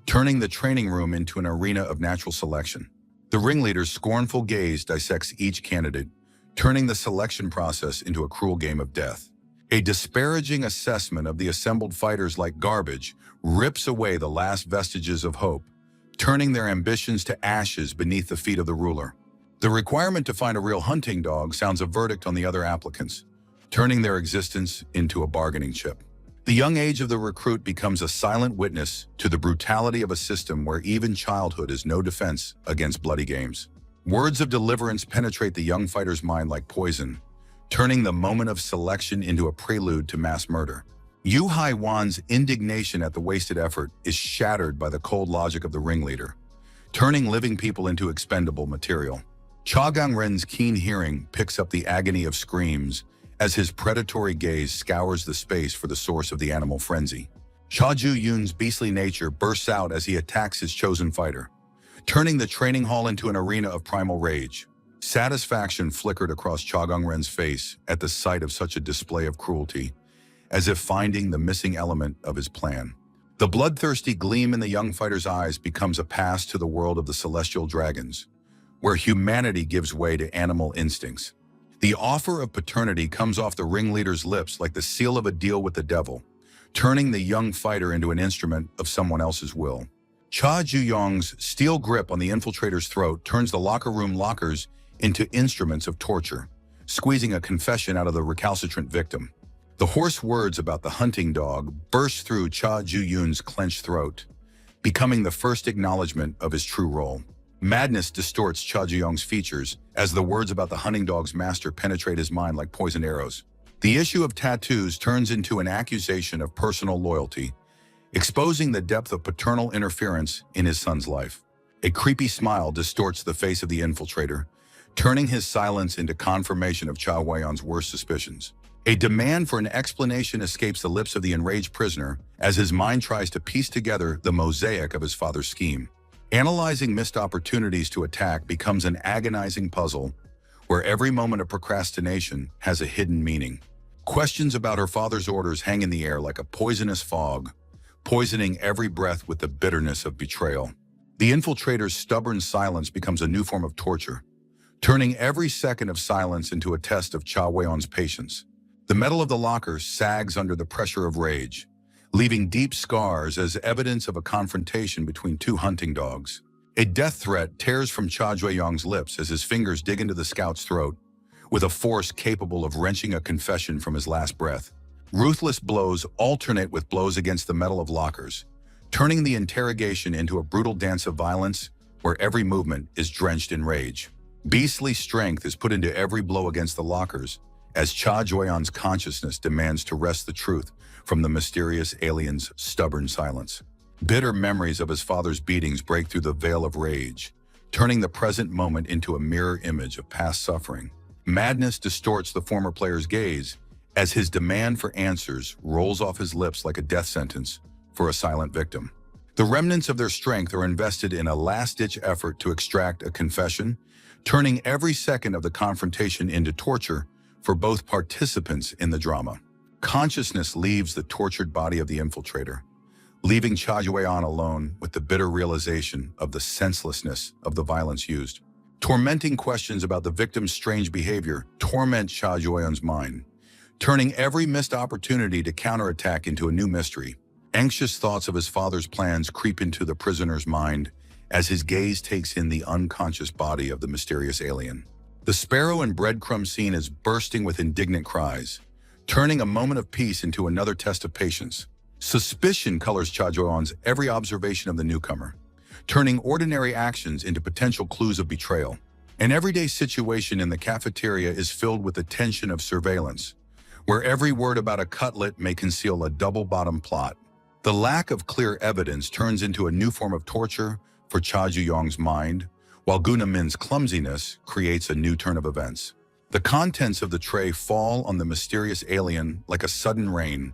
turning the training room into an arena of natural selection. The ringleader's scornful gaze dissects each candidate, turning the selection process into a cruel game of death. A disparaging assessment of the assembled fighters like garbage rips away the last vestiges of hope, turning their ambitions to ashes beneath the feet of the ruler. The requirement to find a real hunting dog sounds a verdict on the other applicants, turning their existence into a bargaining chip. The young age of the recruit becomes a silent witness to the brutality of a system where even childhood is no defense against bloody games. Words of deliverance penetrate the young fighter's mind like poison, turning the moment of selection into a prelude to mass murder. Yu Haiwan's indignation at the wasted effort is shattered by the cold logic of the ringleader, turning living people into expendable material. Cha Gangren's keen hearing picks up the agony of screams as his predatory gaze scours the space for the source of the animal frenzy. Cha Ju-yun's beastly nature bursts out as he attacks his chosen fighter, turning the training hall into an arena of primal rage. Satisfaction flickered across Cha Gangren's face at the sight of such a display of cruelty, as if finding the missing element of his plan. The bloodthirsty gleam in the young fighter's eyes becomes a pass to the world of the celestial dragons, where humanity gives way to animal instincts. The offer of paternity comes off the ringleader's lips like the seal of a deal with the devil, turning the young fighter into an instrument of someone else's will. Cha Ju-yong's steel grip on the infiltrator's throat turns the locker room lockers into instruments of torture, squeezing a confession out of the recalcitrant victim. The hoarse words about the hunting dog burst through Cha Ju-yun's clenched throat, becoming the first acknowledgement of his true role. Madness distorts Cha Ju-yong's features as the words about the hunting dog's master penetrate his mind like poisoned arrows. The issue of tattoos turns into an accusation of personal loyalty, exposing the depth of paternal interference in his son's life. A creepy smile distorts the face of the infiltrator, turning his silence into confirmation of Cha Huayan's worst suspicions. A demand for an explanation escapes the lips of the enraged prisoner as his mind tries to piece together the mosaic of his father's scheme. Analyzing missed opportunities to attack becomes an agonizing puzzle where every moment of procrastination has a hidden meaning. Questions about her father's orders hang in the air like a poisonous fog, poisoning every breath with the bitterness of betrayal. The infiltrator's stubborn silence becomes a new form of torture, turning every second of silence into a test of Cha Huayan's patience. The metal of the locker sags under the pressure of rage, leaving deep scars as evidence of a confrontation between two hunting dogs. A death threat tears from Cha Ju-yong's lips as his fingers dig into the scout's throat, with a force capable of wrenching a confession from his last breath. Ruthless blows alternate with blows against the metal of lockers, turning the interrogation into a brutal dance of violence where every movement is drenched in rage. Beastly strength is put into every blow against the lockers as Cha Ju-yong's consciousness demands to wrest the truth from the mysterious alien's stubborn silence. Bitter memories of his father's beatings break through the veil of rage, turning the present moment into a mirror image of past suffering. Madness distorts the former player's gaze as his demand for answers rolls off his lips like a death sentence for a silent victim. The remnants of their strength are invested in a last-ditch effort to extract a confession, turning every second of the confrontation into torture for both participants in the drama. Consciousness leaves the tortured body of the infiltrator, leaving Cha Ju-yan alone with the bitter realization of the senselessness of the violence used. Tormenting questions about the victim's strange behavior torment Cha Ju-yan's mind, turning every missed opportunity to counterattack into a new mystery. Anxious thoughts of his father's plans creep into the prisoner's mind as his gaze takes in the unconscious body of the mysterious alien. The sparrow and breadcrumb scene is bursting with indignant cries, turning a moment of peace into another test of patience. Suspicion colors Cha Ju-yan's every observation of the newcomer, turning ordinary actions into potential clues of betrayal. An everyday situation in the cafeteria is filled with the tension of surveillance, where every word about a cutlet may conceal a double-bottom plot. The lack of clear evidence turns into a new form of torture for Cha Ju-yong's mind, while Guna Min's clumsiness creates a new turn of events. The contents of the tray fall on the mysterious alien like a sudden rain,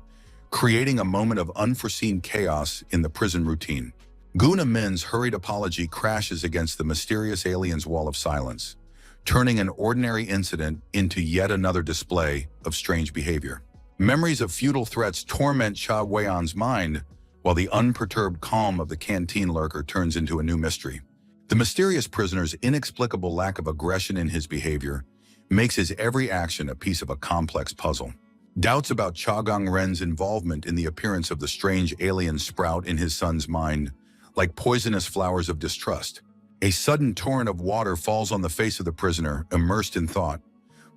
creating a moment of unforeseen chaos in the prison routine. Guna Min's hurried apology crashes against the mysterious alien's wall of silence, turning an ordinary incident into yet another display of strange behavior. Memories of futile threats torment Cha Weion's mind, while the unperturbed calm of the canteen lurker turns into a new mystery. The mysterious prisoner's inexplicable lack of aggression in his behavior makes his every action a piece of a complex puzzle. Doubts about Cha Gong-ren's involvement in the appearance of the strange alien sprout in his son's mind, like poisonous flowers of distrust. A sudden torrent of water falls on the face of the prisoner, immersed in thought,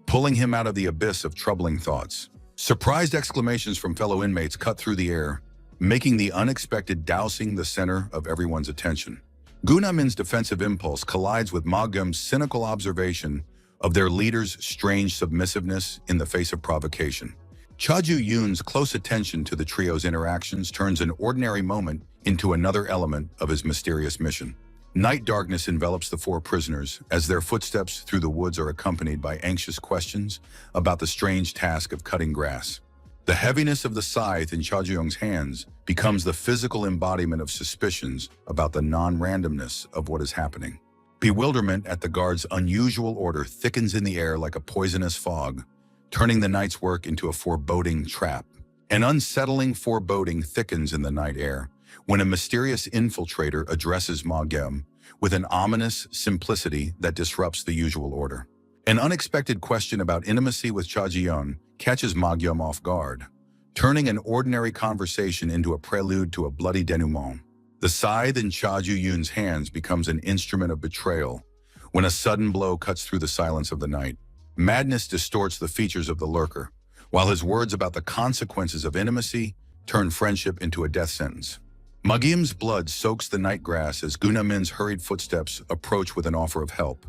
pulling him out of the abyss of troubling thoughts. Surprised exclamations from fellow inmates cut through the air, making the unexpected dousing the center of everyone's attention. Guna Min's defensive impulse collides with Ma Geum's cynical observation of their leader's strange submissiveness in the face of provocation. Cha Ju-yoon's close attention to the trio's interactions turns an ordinary moment into another element of his mysterious mission. Night darkness envelops the four prisoners as their footsteps through the woods are accompanied by anxious questions about the strange task of cutting grass. The heaviness of the scythe in Cha Ju-young's hands becomes the physical embodiment of suspicions about the non-randomness of what is happening. Bewilderment at the guard's unusual order thickens in the air like a poisonous fog, turning the night's work into a foreboding trap. An unsettling foreboding thickens in the night air when a mysterious infiltrator addresses Ma Geum with an ominous simplicity that disrupts the usual order. An unexpected question about intimacy with Cha Ji-yeon catches Ma Geum off guard, turning an ordinary conversation into a prelude to a bloody denouement. The scythe in Cha Ju-yoon's hands becomes an instrument of betrayal when a sudden blow cuts through the silence of the night. Madness distorts the features of the lurker, while his words about the consequences of intimacy turn friendship into a death sentence. Ma Geum's blood soaks the night grass as Guna Min's hurried footsteps approach with an offer of help,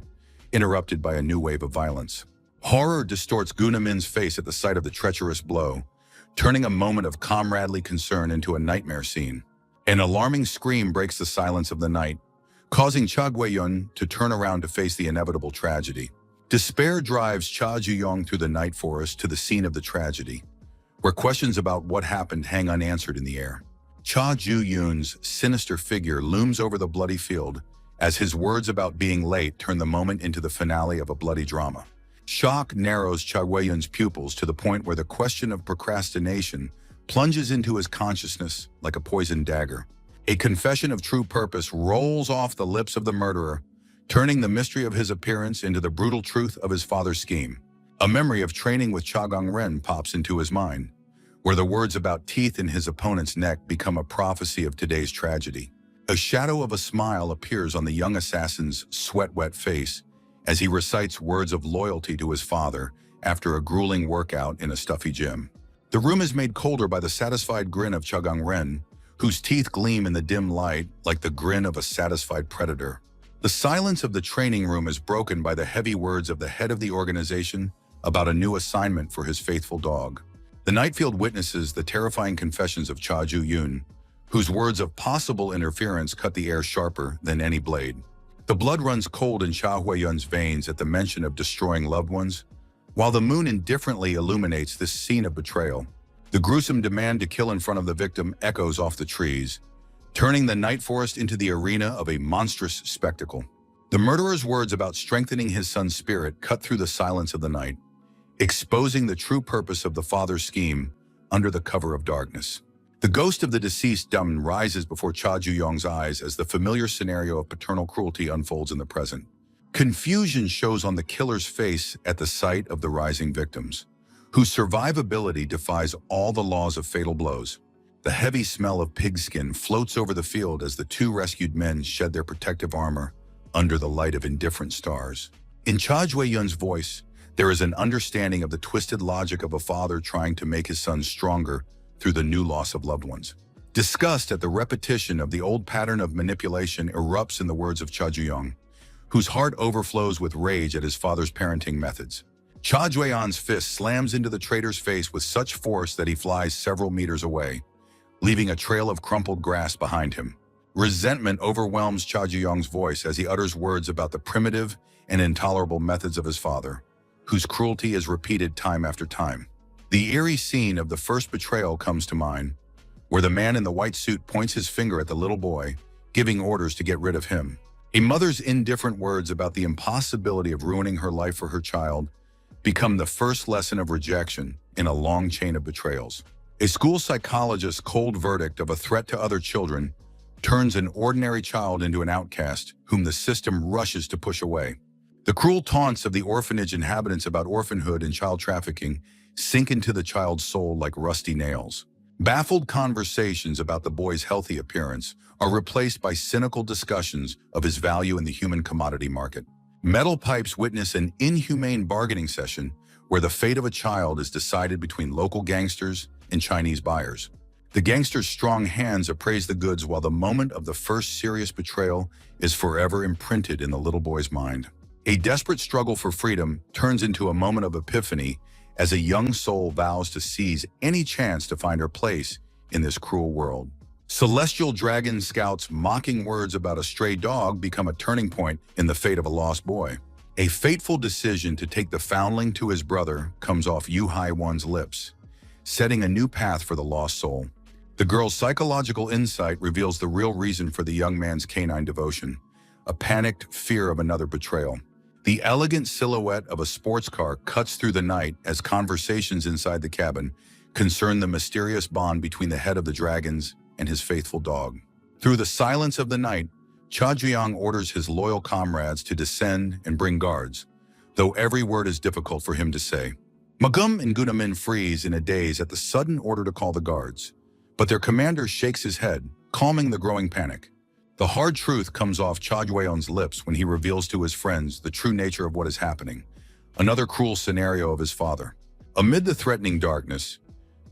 interrupted by a new wave of violence. Horror distorts Guna Min's face at the sight of the treacherous blow, turning a moment of comradely concern into a nightmare scene. An alarming scream breaks the silence of the night, causing Cha Gui-yeon to turn around to face the inevitable tragedy. Despair drives Cha Ju-young through the night forest to the scene of the tragedy, where questions about what happened hang unanswered in the air. Cha Ju-yoon's sinister figure looms over the bloody field as his words about being late turn the moment into the finale of a bloody drama. Shock narrows Cha Gui-yeon's pupils to the point where the question of procrastination plunges into his consciousness like a poisoned dagger. A confession of true purpose rolls off the lips of the murderer, turning the mystery of his appearance into the brutal truth of his father's scheme. A memory of training with Cha Gong-ren pops into his mind, where the words about teeth in his opponent's neck become a prophecy of today's tragedy. A shadow of a smile appears on the young assassin's sweat-wet face as he recites words of loyalty to his father after a grueling workout in a stuffy gym. The room is made colder by the satisfied grin of Cha Gong-ren, whose teeth gleam in the dim light like the grin of a satisfied predator. The silence of the training room is broken by the heavy words of the head of the organization about a new assignment for his faithful dog. The Nightfield witnesses the terrifying confessions of Cha Ju-yoon, whose words of possible interference cut the air sharper than any blade. The blood runs cold in Cha Hui-yun's veins at the mention of destroying loved ones, while the moon indifferently illuminates this scene of betrayal. The gruesome demand to kill in front of the victim echoes off the trees, turning the night forest into the arena of a monstrous spectacle. The murderer's words about strengthening his son's spirit cut through the silence of the night, exposing the true purpose of the father's scheme under the cover of darkness. The ghost of the deceased Damen rises before Cha Ju-young's eyes as the familiar scenario of paternal cruelty unfolds in the present. Confusion shows on the killer's face at the sight of the rising victims, whose survivability defies all the laws of fatal blows. The heavy smell of pigskin floats over the field as the two rescued men shed their protective armor under the light of indifferent stars. In Cha Jue-yun's voice, there is an understanding of the twisted logic of a father trying to make his son stronger through the new loss of loved ones. Disgust at the repetition of the old pattern of manipulation erupts in the words of Cha Ju-young, whose heart overflows with rage at his father's parenting methods. Cha Jue-yun's fist slams into the traitor's face with such force that he flies several meters away, leaving a trail of crumpled grass behind him. Resentment overwhelms Cha Ju-young's voice as he utters words about the primitive and intolerable methods of his father, whose cruelty is repeated time after time. The eerie scene of the first betrayal comes to mind, where the man in the white suit points his finger at the little boy, giving orders to get rid of him. A mother's indifferent words about the impossibility of ruining her life for her child become the first lesson of rejection in a long chain of betrayals. A school psychologist's cold verdict of a threat to other children turns an ordinary child into an outcast whom the system rushes to push away. The cruel taunts of the orphanage inhabitants about orphanhood and child trafficking sink into the child's soul like rusty nails. Baffled conversations about the boy's healthy appearance are replaced by cynical discussions of his value in the human commodity market. Metal pipes witness an inhumane bargaining session where the fate of a child is decided between local gangsters and Chinese buyers. The gangsters' strong hands appraise the goods while the moment of the first serious betrayal is forever imprinted in the little boy's mind. A desperate struggle for freedom turns into a moment of epiphany as a young soul vows to seize any chance to find her place in this cruel world. Celestial Dragon Scout's mocking words about a stray dog become a turning point in the fate of a lost boy. A fateful decision to take the foundling to his brother comes off Yu Hai-wan's lips, setting a new path for the lost soul. The girl's psychological insight reveals the real reason for the young man's canine devotion, a panicked fear of another betrayal. The elegant silhouette of a sports car cuts through the night as conversations inside the cabin concern the mysterious bond between the head of the dragons and his faithful dog. Through the silence of the night, Cha Jiang orders his loyal comrades to descend and bring guards, though every word is difficult for him to say. Magum and Gunamin freeze in a daze at the sudden order to call the guards, but their commander shakes his head, calming the growing panic. The hard truth comes off Cha Jueyon's lips when he reveals to his friends the true nature of what is happening, another cruel scenario of his father. Amid the threatening darkness,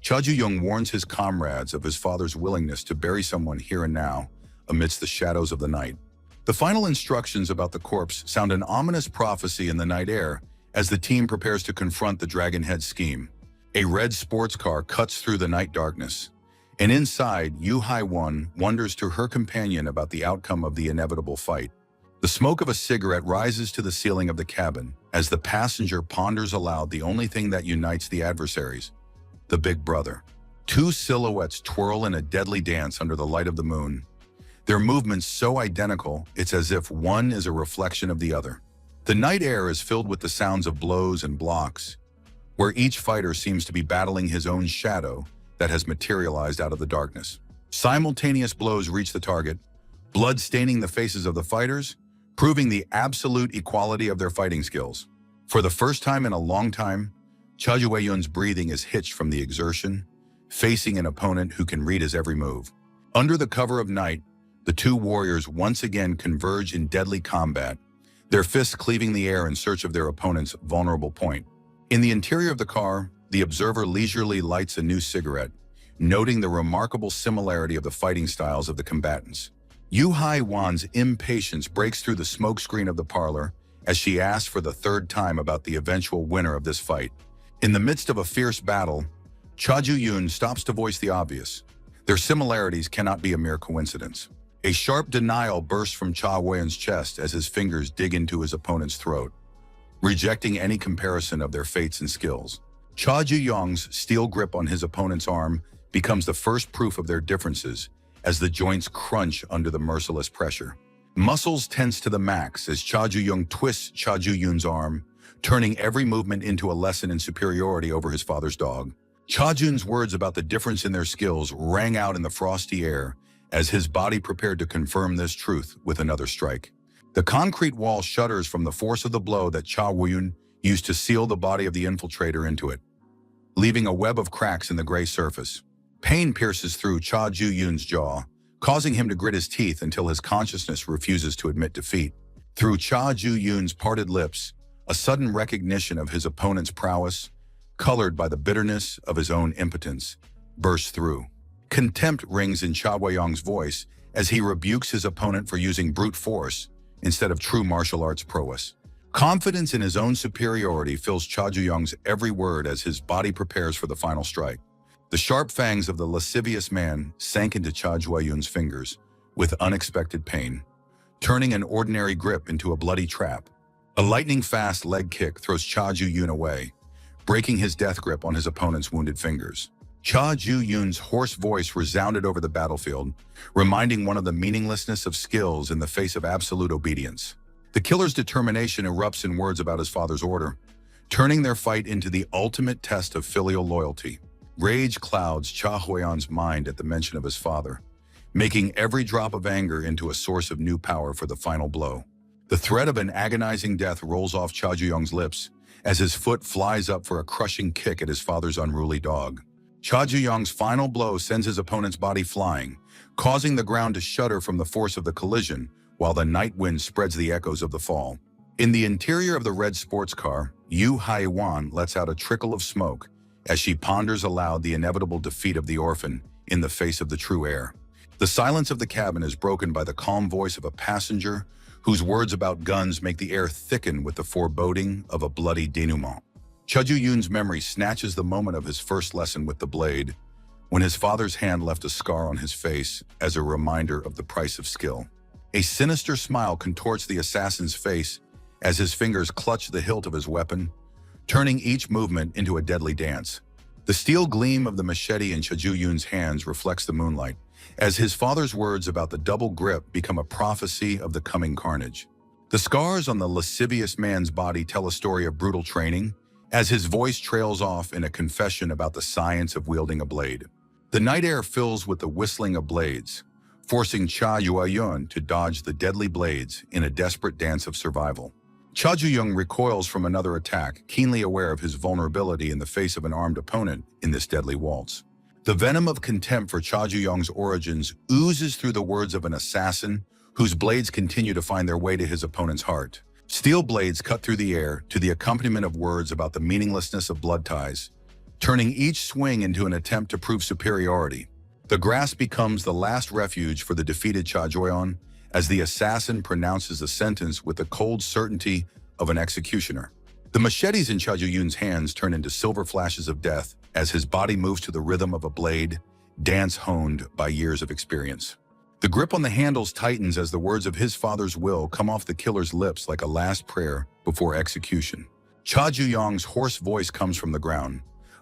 Cha Ju-young warns his comrades of his father's willingness to bury someone here and now amidst the shadows of the night. The final instructions about the corpse sound an ominous prophecy in the night air as the team prepares to confront the Dragonhead scheme. A red sports car cuts through the night darkness, and inside, Yu Hai-wan wonders to her companion about the outcome of the inevitable fight. The smoke of a cigarette rises to the ceiling of the cabin as the passenger ponders aloud the only thing that unites the adversaries, the big brother. Two silhouettes twirl in a deadly dance under the light of the moon, their movements so identical it's as if one is a reflection of the other. The night air is filled with the sounds of blows and blocks, where each fighter seems to be battling his own shadow that has materialized out of the darkness. Simultaneous blows reach the target, blood staining the faces of the fighters, proving the absolute equality of their fighting skills. For the first time in a long time, Cha Jueyun's breathing is hitched from the exertion, facing an opponent who can read his every move. Under the cover of night, the two warriors once again converge in deadly combat, their fists cleaving the air in search of their opponent's vulnerable point. In the interior of the car, the observer leisurely lights a new cigarette, noting the remarkable similarity of the fighting styles of the combatants. Yu Hai-wan's impatience breaks through the smokescreen of the parlor as she asks for the third time about the eventual winner of this fight. In the midst of a fierce battle, Cha Ju-yun stops to voice the obvious. Their similarities cannot be a mere coincidence. A sharp denial bursts from Cha Weiyun's chest as his fingers dig into his opponent's throat, rejecting any comparison of their fates and skills. Cha Ju-young's steel grip on his opponent's arm becomes the first proof of their differences as the joints crunch under the merciless pressure. Muscles tense to the max as Cha Ju-young twists Cha Ju-yun's arm, turning every movement into a lesson in superiority over his father's dog. Cha Jun's words about the difference in their skills rang out in the frosty air as his body prepared to confirm this truth with another strike. The concrete wall shudders from the force of the blow that Cha Weiyun used to seal the body of the infiltrator into it, leaving a web of cracks in the gray surface. Pain pierces through Cha Ju-yun's jaw, causing him to grit his teeth until his consciousness refuses to admit defeat. Through Cha Ju-yun's parted lips, a sudden recognition of his opponent's prowess, colored by the bitterness of his own impotence, bursts through. Contempt rings in Cha Weiyong's voice as he rebukes his opponent for using brute force instead of true martial arts prowess. Confidence in his own superiority fills Cha Ju-young's every word as his body prepares for the final strike. The sharp fangs of the lascivious man sank into Cha Jueyun's fingers with unexpected pain, turning an ordinary grip into a bloody trap. A lightning-fast leg kick throws Cha Ju-yun away, breaking his death grip on his opponent's wounded fingers. Cha Ju-yoon's hoarse voice resounded over the battlefield, reminding one of the meaninglessness of skills in the face of absolute obedience. The killer's determination erupts in words about his father's order, turning their fight into the ultimate test of filial loyalty. Rage clouds Cha Huayon's mind at the mention of his father, making every drop of anger into a source of new power for the final blow. The threat of an agonizing death rolls off Cha Ju-young's lips as his foot flies up for a crushing kick at his father's unruly dog. Cha Ju-young's final blow sends his opponent's body flying, causing the ground to shudder from the force of the collision, while the night wind spreads the echoes of the fall. In the interior of the red sports car, Yu Haiwan lets out a trickle of smoke as she ponders aloud the inevitable defeat of the orphan in the face of the true heir. The silence of the cabin is broken by the calm voice of a passenger whose words about guns make the air thicken with the foreboding of a bloody denouement. Cha Ju-yoon's memory snatches the moment of his first lesson with the blade, when his father's hand left a scar on his face as a reminder of the price of skill. A sinister smile contorts the assassin's face as his fingers clutch the hilt of his weapon, turning each movement into a deadly dance. The steel gleam of the machete in Cha Ju-yoon's hands reflects the moonlight, as his father's words about the double grip become a prophecy of the coming carnage. The scars on the lascivious man's body tell a story of brutal training, as his voice trails off in a confession about the science of wielding a blade. The night air fills with the whistling of blades, forcing Cha Ju-young to dodge the deadly blades in a desperate dance of survival. Cha Ju-young recoils from another attack, keenly aware of his vulnerability in the face of an armed opponent in this deadly waltz. The venom of contempt for Cha Ju-young's origins oozes through the words of an assassin whose blades continue to find their way to his opponent's heart. Steel blades cut through the air to the accompaniment of words about the meaninglessness of blood ties, turning each swing into an attempt to prove superiority. The grass becomes the last refuge for the defeated Cha Ju-young as the assassin pronounces the sentence with the cold certainty of an executioner. The machetes in Cha Ju-young's hands turn into silver flashes of death as his body moves to the rhythm of a blade, dance honed by years of experience. The grip on the handles tightens as the words of his father's will come off the killer's lips like a last prayer before execution. Cha Ju-young's hoarse voice comes from the ground,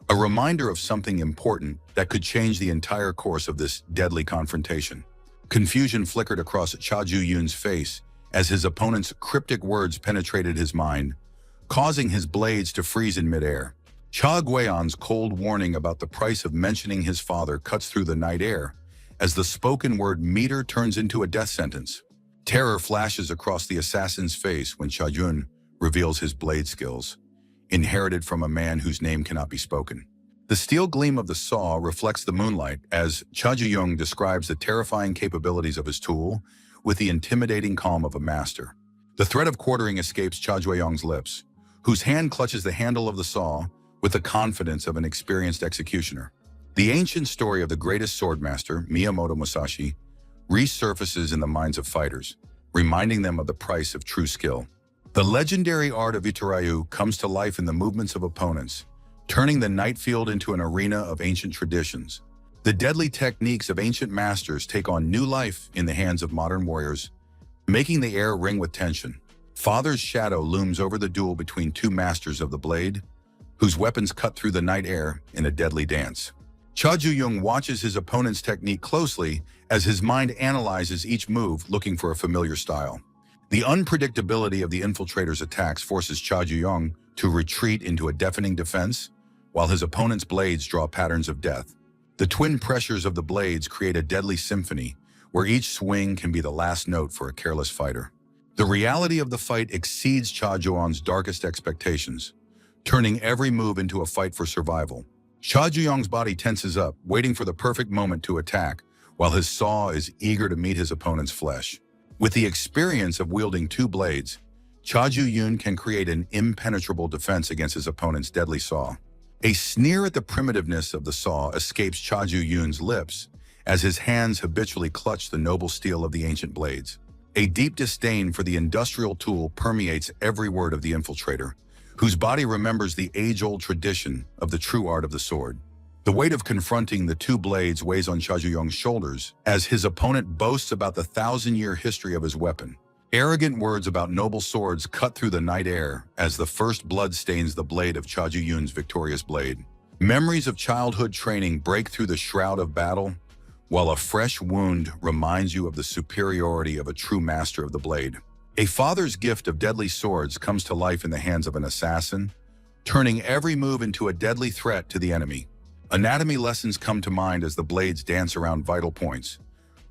a reminder of something important that could change the entire course of this deadly confrontation. Confusion flickered across Cha Ju-young's face as his opponent's cryptic words penetrated his mind, causing his blades to freeze in midair. Cha Guian's cold warning about the price of mentioning his father cuts through the night air as the spoken word meter turns into a death sentence. Terror flashes across the assassin's face when Cha Jun reveals his blade skills, inherited from a man whose name cannot be spoken. The steel gleam of the saw reflects the moonlight as Cha Ju-young describes the terrifying capabilities of his tool with the intimidating calm of a master. The threat of quartering escapes Cha Ju-young's lips, whose hand clutches the handle of the saw with the confidence of an experienced executioner. The ancient story of the greatest swordmaster, Miyamoto Musashi, resurfaces in the minds of fighters, reminding them of the price of true skill. The legendary art of Itoryu comes to life in the movements of opponents, turning the night field into an arena of ancient traditions. The deadly techniques of ancient masters take on new life in the hands of modern warriors, making the air ring with tension. Father's shadow looms over the duel between two masters of the blade, whose weapons cut through the night air in a deadly dance. Cha Ju-young watches his opponent's technique closely as his mind analyzes each move, looking for a familiar style. The unpredictability of the infiltrator's attacks forces Cha Ju-young to retreat into a deafening defense, while his opponent's blades draw patterns of death. The twin pressures of the blades create a deadly symphony, where each swing can be the last note for a careless fighter. The reality of the fight exceeds Cha Ju-young's darkest expectations, turning every move into a fight for survival. Cha Ju-young's body tenses up, waiting for the perfect moment to attack, while his saw is eager to meet his opponent's flesh. With the experience of wielding two blades, Cha Ju-young can create an impenetrable defense against his opponent's deadly saw. A sneer at the primitiveness of the saw escapes Cha Ju-young's lips as his hands habitually clutch the noble steel of the ancient blades. A deep disdain for the industrial tool permeates every word of the infiltrator, whose body remembers the age-old tradition of the true art of the sword. The weight of confronting the two blades weighs on Cha Ju-young's shoulders as his opponent boasts about the 1,000-year history of his weapon. Arrogant words about noble swords cut through the night air as the first blood stains the blade of Cha Ju-young's victorious blade. Memories of childhood training break through the shroud of battle, while a fresh wound reminds you of the superiority of a true master of the blade. A father's gift of deadly swords comes to life in the hands of an assassin, turning every move into a deadly threat to the enemy. Anatomy lessons come to mind as the blades dance around vital points,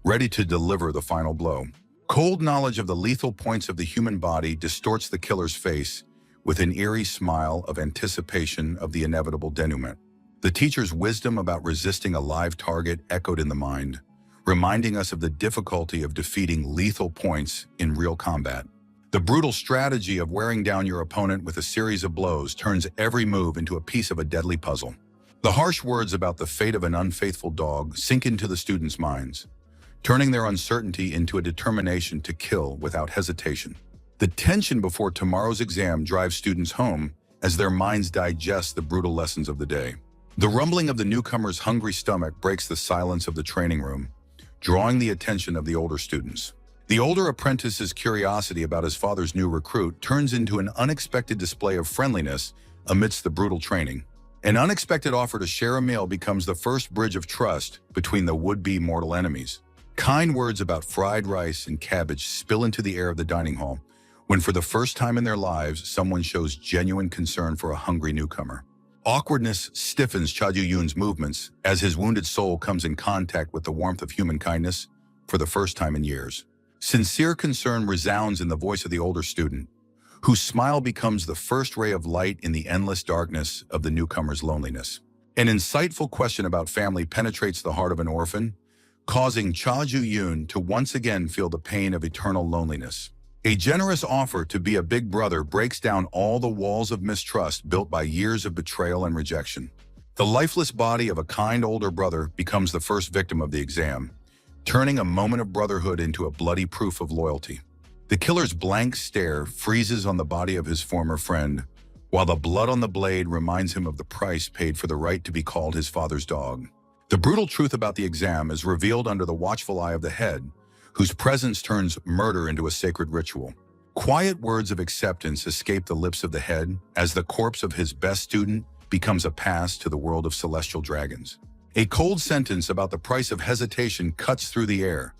ready to deliver the final blow. Cold knowledge of the lethal points of the human body distorts the killer's face with an eerie smile of anticipation of the inevitable denouement. The teacher's wisdom about resisting a live target echoed in the mind, reminding us of the difficulty of defeating lethal points in real combat. The brutal strategy of wearing down your opponent with a series of blows turns every move into a piece of a deadly puzzle. The harsh words about the fate of an unfaithful dog sink into the students' minds, turning their uncertainty into a determination to kill without hesitation. The tension before tomorrow's exam drives students home as their minds digest the brutal lessons of the day. The rumbling of the newcomer's hungry stomach breaks the silence of the training room, drawing the attention of the older students. The older apprentice's curiosity about his father's new recruit turns into an unexpected display of friendliness amidst the brutal training. An unexpected offer to share a meal becomes the first bridge of trust between the would-be mortal enemies. Kind words about fried rice and cabbage spill into the air of the dining hall, when for the first time in their lives, someone shows genuine concern for a hungry newcomer. Awkwardness stiffens Cha Ju-yoon's movements as his wounded soul comes in contact with the warmth of human kindness for the first time in years. Sincere concern resounds in the voice of the older student, whose smile becomes the first ray of light in the endless darkness of the newcomer's loneliness. An insightful question about family penetrates the heart of an orphan, causing Cha Ju-yoon to once again feel the pain of eternal loneliness. A generous offer to be a big brother breaks down all the walls of mistrust built by years of betrayal and rejection. The lifeless body of a kind older brother becomes the first victim of the exam, turning a moment of brotherhood into a bloody proof of loyalty. The killer's blank stare freezes on the body of his former friend, while the blood on the blade reminds him of the price paid for the right to be called his father's dog. The brutal truth about the exam is revealed under the watchful eye of the head, whose presence turns murder into a sacred ritual. Quiet words of acceptance escape the lips of the head as the corpse of his best student becomes a pass to the world of celestial dragons. A cold sentence about the price of hesitation cuts through the air,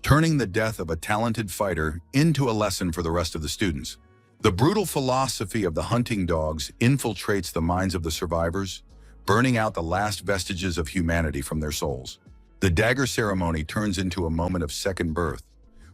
turning the death of a talented fighter into a lesson for the rest of the students. The brutal philosophy of the hunting dogs infiltrates the minds of the survivors, burning out the last vestiges of humanity from their souls. The dagger ceremony turns into a moment of second birth,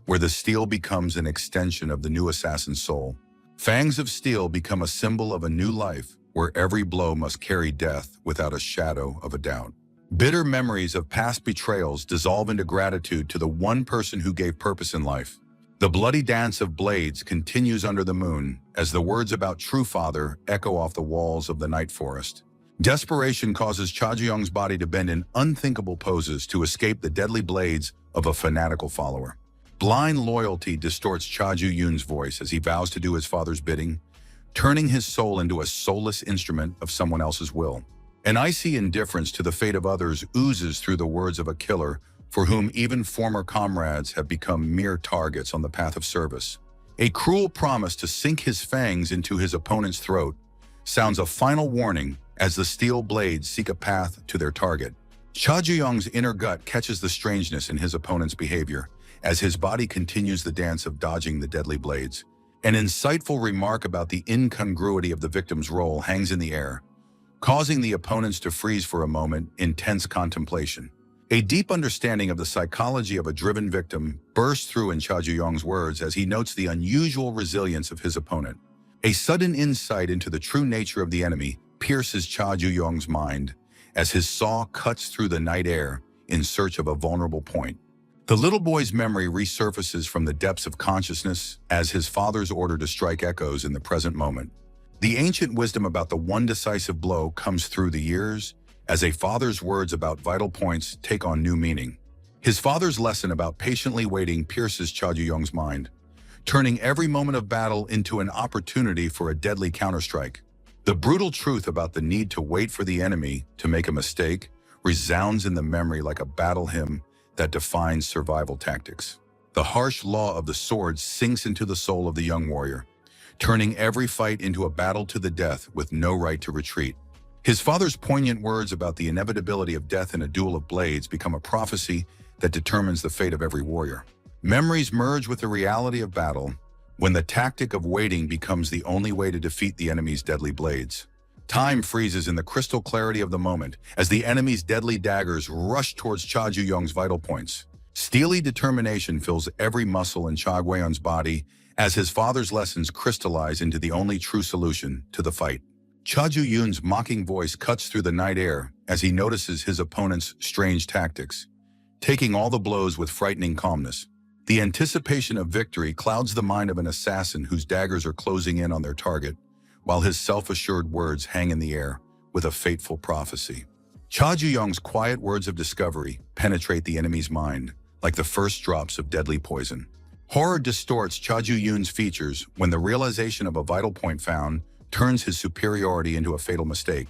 where the steel becomes an extension of the new assassin's soul. Fangs of steel become a symbol of a new life, where every blow must carry death without a shadow of a doubt. Bitter memories of past betrayals dissolve into gratitude to the one person who gave purpose in life. The bloody dance of blades continues under the moon as the words about true father echo off the walls of the night forest. Desperation causes Cha Ju-young's body to bend in unthinkable poses to escape the deadly blades of a fanatical follower. Blind loyalty distorts Cha Ju-yoon's voice as he vows to do his father's bidding, turning his soul into a soulless instrument of someone else's will. An icy indifference to the fate of others oozes through the words of a killer for whom even former comrades have become mere targets on the path of service. A cruel promise to sink his fangs into his opponent's throat sounds a final warning as the steel blades seek a path to their target. Cha Ju-young's inner gut catches the strangeness in his opponent's behavior as his body continues the dance of dodging the deadly blades. An insightful remark about the incongruity of the victim's role hangs in the air, causing the opponents to freeze for a moment in tense contemplation. A deep understanding of the psychology of a driven victim bursts through in Cha Ju-young's words as he notes the unusual resilience of his opponent. A sudden insight into the true nature of the enemy pierces Cha Ju-young's mind as his saw cuts through the night air in search of a vulnerable point. The little boy's memory resurfaces from the depths of consciousness as his father's order to strike echoes in the present moment. The ancient wisdom about the one decisive blow comes through the years as a father's words about vital points take on new meaning. His father's lesson about patiently waiting pierces Cha Ju-young's mind, turning every moment of battle into an opportunity for a deadly counterstrike. The brutal truth about the need to wait for the enemy to make a mistake resounds in the memory like a battle hymn that defines survival tactics. The harsh law of the sword sinks into the soul of the young warrior, turning every fight into a battle to the death with no right to retreat. His father's poignant words about the inevitability of death in a duel of blades become a prophecy that determines the fate of every warrior. Memories merge with the reality of battle when the tactic of waiting becomes the only way to defeat the enemy's deadly blades. Time freezes in the crystal clarity of the moment as the enemy's deadly daggers rush towards Cha Ju-young's vital points. Steely determination fills every muscle in Cha Guiyun's body as his father's lessons crystallize into the only true solution to the fight. Cha Ju-young's mocking voice cuts through the night air as he notices his opponent's strange tactics, taking all the blows with frightening calmness. The anticipation of victory clouds the mind of an assassin whose daggers are closing in on their target, while his self-assured words hang in the air with a fateful prophecy. Cha Ju-young's quiet words of discovery penetrate the enemy's mind like the first drops of deadly poison. Horror distorts Cha Ju-young's features when the realization of a vital point found turns his superiority into a fatal mistake.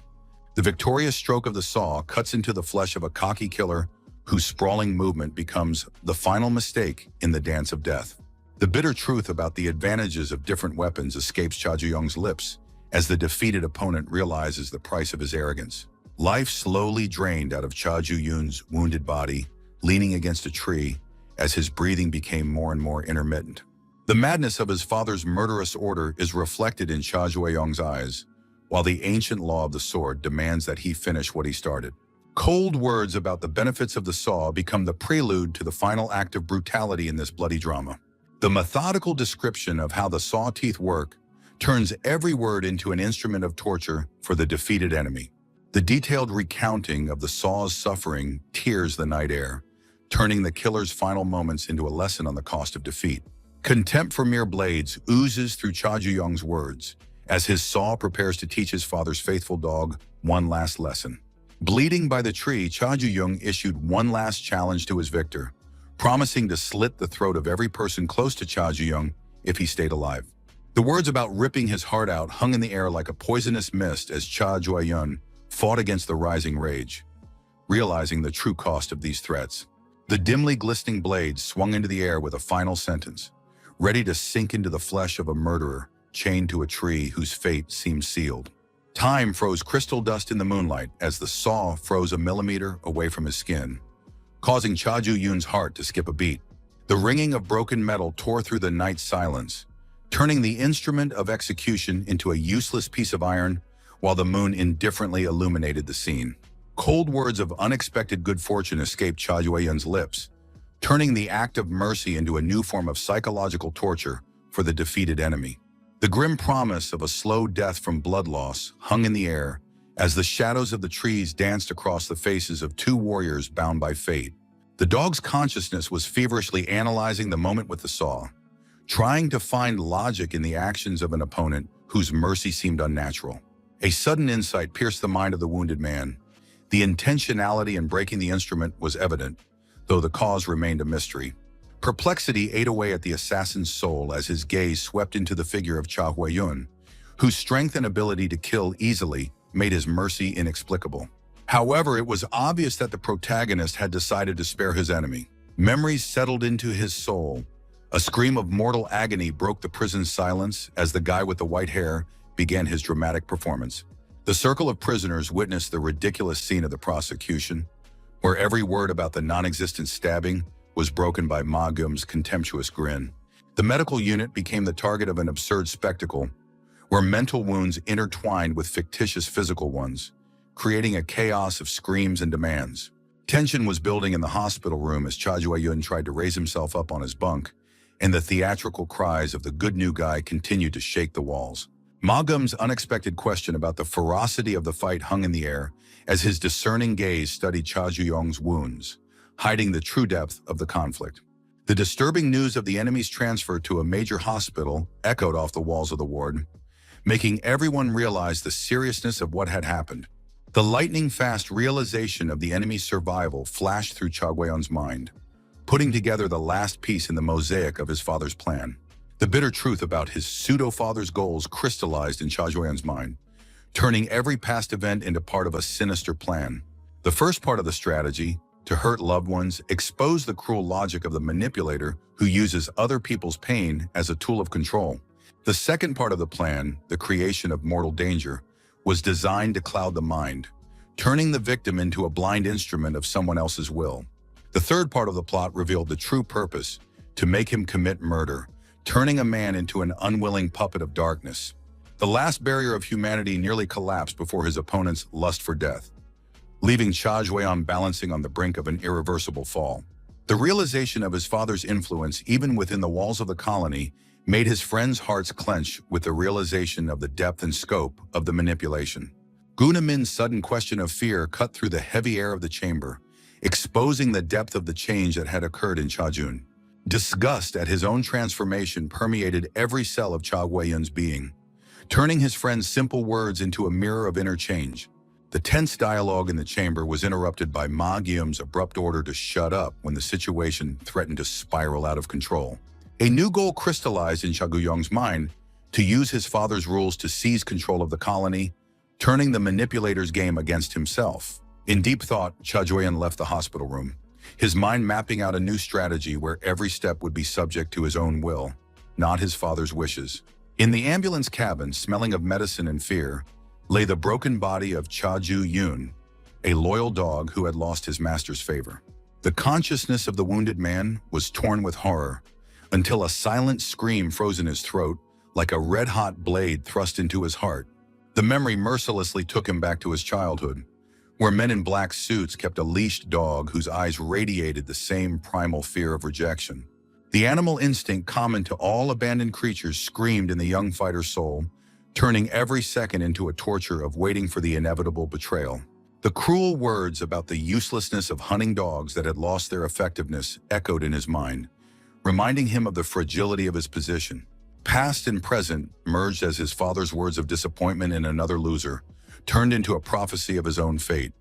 The victorious stroke of the saw cuts into the flesh of a cocky killer whose sprawling movement becomes the final mistake in the dance of death. The bitter truth about the advantages of different weapons escapes Cha Ju-young's lips as the defeated opponent realizes the price of his arrogance. Life slowly drained out of Cha Ju-young's wounded body, leaning against a tree as his breathing became more and more intermittent. The madness of his father's murderous order is reflected in Cha Ju-young's eyes, while the ancient law of the sword demands that he finish what he started. Cold words about the benefits of the saw become the prelude to the final act of brutality in this bloody drama. The methodical description of how the saw teeth work turns every word into an instrument of torture for the defeated enemy. The detailed recounting of the saw's suffering tears the night air, turning the killer's final moments into a lesson on the cost of defeat. Contempt for mere blades oozes through Cha Ju-young's words as his saw prepares to teach his father's faithful dog one last lesson. Bleeding by the tree, Cha Ju-young issued one last challenge to his victor, promising to slit the throat of every person close to Cha Ju-young if he stayed alive. The words about ripping his heart out hung in the air like a poisonous mist as Cha Ju-young fought against the rising rage. Realizing the true cost of these threats, the dimly glistening blade swung into the air with a final sentence, ready to sink into the flesh of a murderer chained to a tree whose fate seemed sealed. Time froze crystal dust in the moonlight as the saw froze a millimeter away from his skin, causing Cha Ju-young's heart to skip a beat. The ringing of broken metal tore through the night silence, turning the instrument of execution into a useless piece of iron while the moon indifferently illuminated the scene. Cold words of unexpected good fortune escaped Cha Ju-young's lips, turning the act of mercy into a new form of psychological torture for the defeated enemy. The grim promise of a slow death from blood loss hung in the air as the shadows of the trees danced across the faces of two warriors bound by fate. The dog's consciousness was feverishly analyzing the moment with the saw, trying to find logic in the actions of an opponent whose mercy seemed unnatural. A sudden insight pierced the mind of the wounded man. The intentionality in breaking the instrument was evident, though the cause remained a mystery. Perplexity ate away at the assassin's soul as his gaze swept into the figure of Cha Huayun, whose strength and ability to kill easily made his mercy inexplicable. However, it was obvious that the protagonist had decided to spare his enemy. Memories settled into his soul. A scream of mortal agony broke the prison's silence as the guy with the white hair began his dramatic performance. The circle of prisoners witnessed the ridiculous scene of the prosecution, where every word about the non-existent stabbing was broken by Ma Gum's contemptuous grin. The medical unit became the target of an absurd spectacle, where mental wounds intertwined with fictitious physical ones, creating a chaos of screams and demands. Tension was building in the hospital room as Cha Ju-young tried to raise himself up on his bunk, and the theatrical cries of the good new guy continued to shake the walls. Ma Gum's unexpected question about the ferocity of the fight hung in the air as his discerning gaze studied Cha Ju-young's wounds, hiding the true depth of the conflict. The disturbing news of the enemy's transfer to a major hospital echoed off the walls of the ward, making everyone realize the seriousness of what had happened. The lightning-fast realization of the enemy's survival flashed through Cha Guiyun's mind, putting together the last piece in the mosaic of his father's plan. The bitter truth about his pseudo-father's goals crystallized in Cha Guiyun's mind, turning every past event into part of a sinister plan. The first part of the strategy, to hurt loved ones, exposed the cruel logic of the manipulator who uses other people's pain as a tool of control. The second part of the plan, the creation of mortal danger, was designed to cloud the mind, turning the victim into a blind instrument of someone else's will. The third part of the plot revealed the true purpose, to make him commit murder, turning a man into an unwilling puppet of darkness. The last barrier of humanity nearly collapsed before his opponent's lust for death, leaving Cha Jueyan balancing on the brink of an irreversible fall. The realization of his father's influence, even within the walls of the colony, made his friends' hearts clench with the realization of the depth and scope of the manipulation. Guna Min's sudden question of fear cut through the heavy air of the chamber, exposing the depth of the change that had occurred in Cha Jun. Disgust at his own transformation permeated every cell of Cha Guiyun's being, turning his friend's simple words into a mirror of interchange. The tense dialogue in the chamber was interrupted by Ma Guillaume's abrupt order to shut up when the situation threatened to spiral out of control. A new goal crystallized in Cha Guiyong's mind: to use his father's rules to seize control of the colony, turning the manipulator's game against himself. In deep thought, Cha Jueyan left the hospital room, his mind mapping out a new strategy where every step would be subject to his own will, not his father's wishes. In the ambulance cabin, smelling of medicine and fear, lay the broken body of Cha Ju-yoon, a loyal dog who had lost his master's favor. The consciousness of the wounded man was torn with horror, until a silent scream froze in his throat, like a red-hot blade thrust into his heart. The memory mercilessly took him back to his childhood, where men in black suits kept a leashed dog whose eyes radiated the same primal fear of rejection. The animal instinct common to all abandoned creatures screamed in the young fighter's soul, turning every second into a torture of waiting for the inevitable betrayal. The cruel words about the uselessness of hunting dogs that had lost their effectiveness echoed in his mind, reminding him of the fragility of his position. Past and present merged as his father's words of disappointment in another loser turned into a prophecy of his own fate.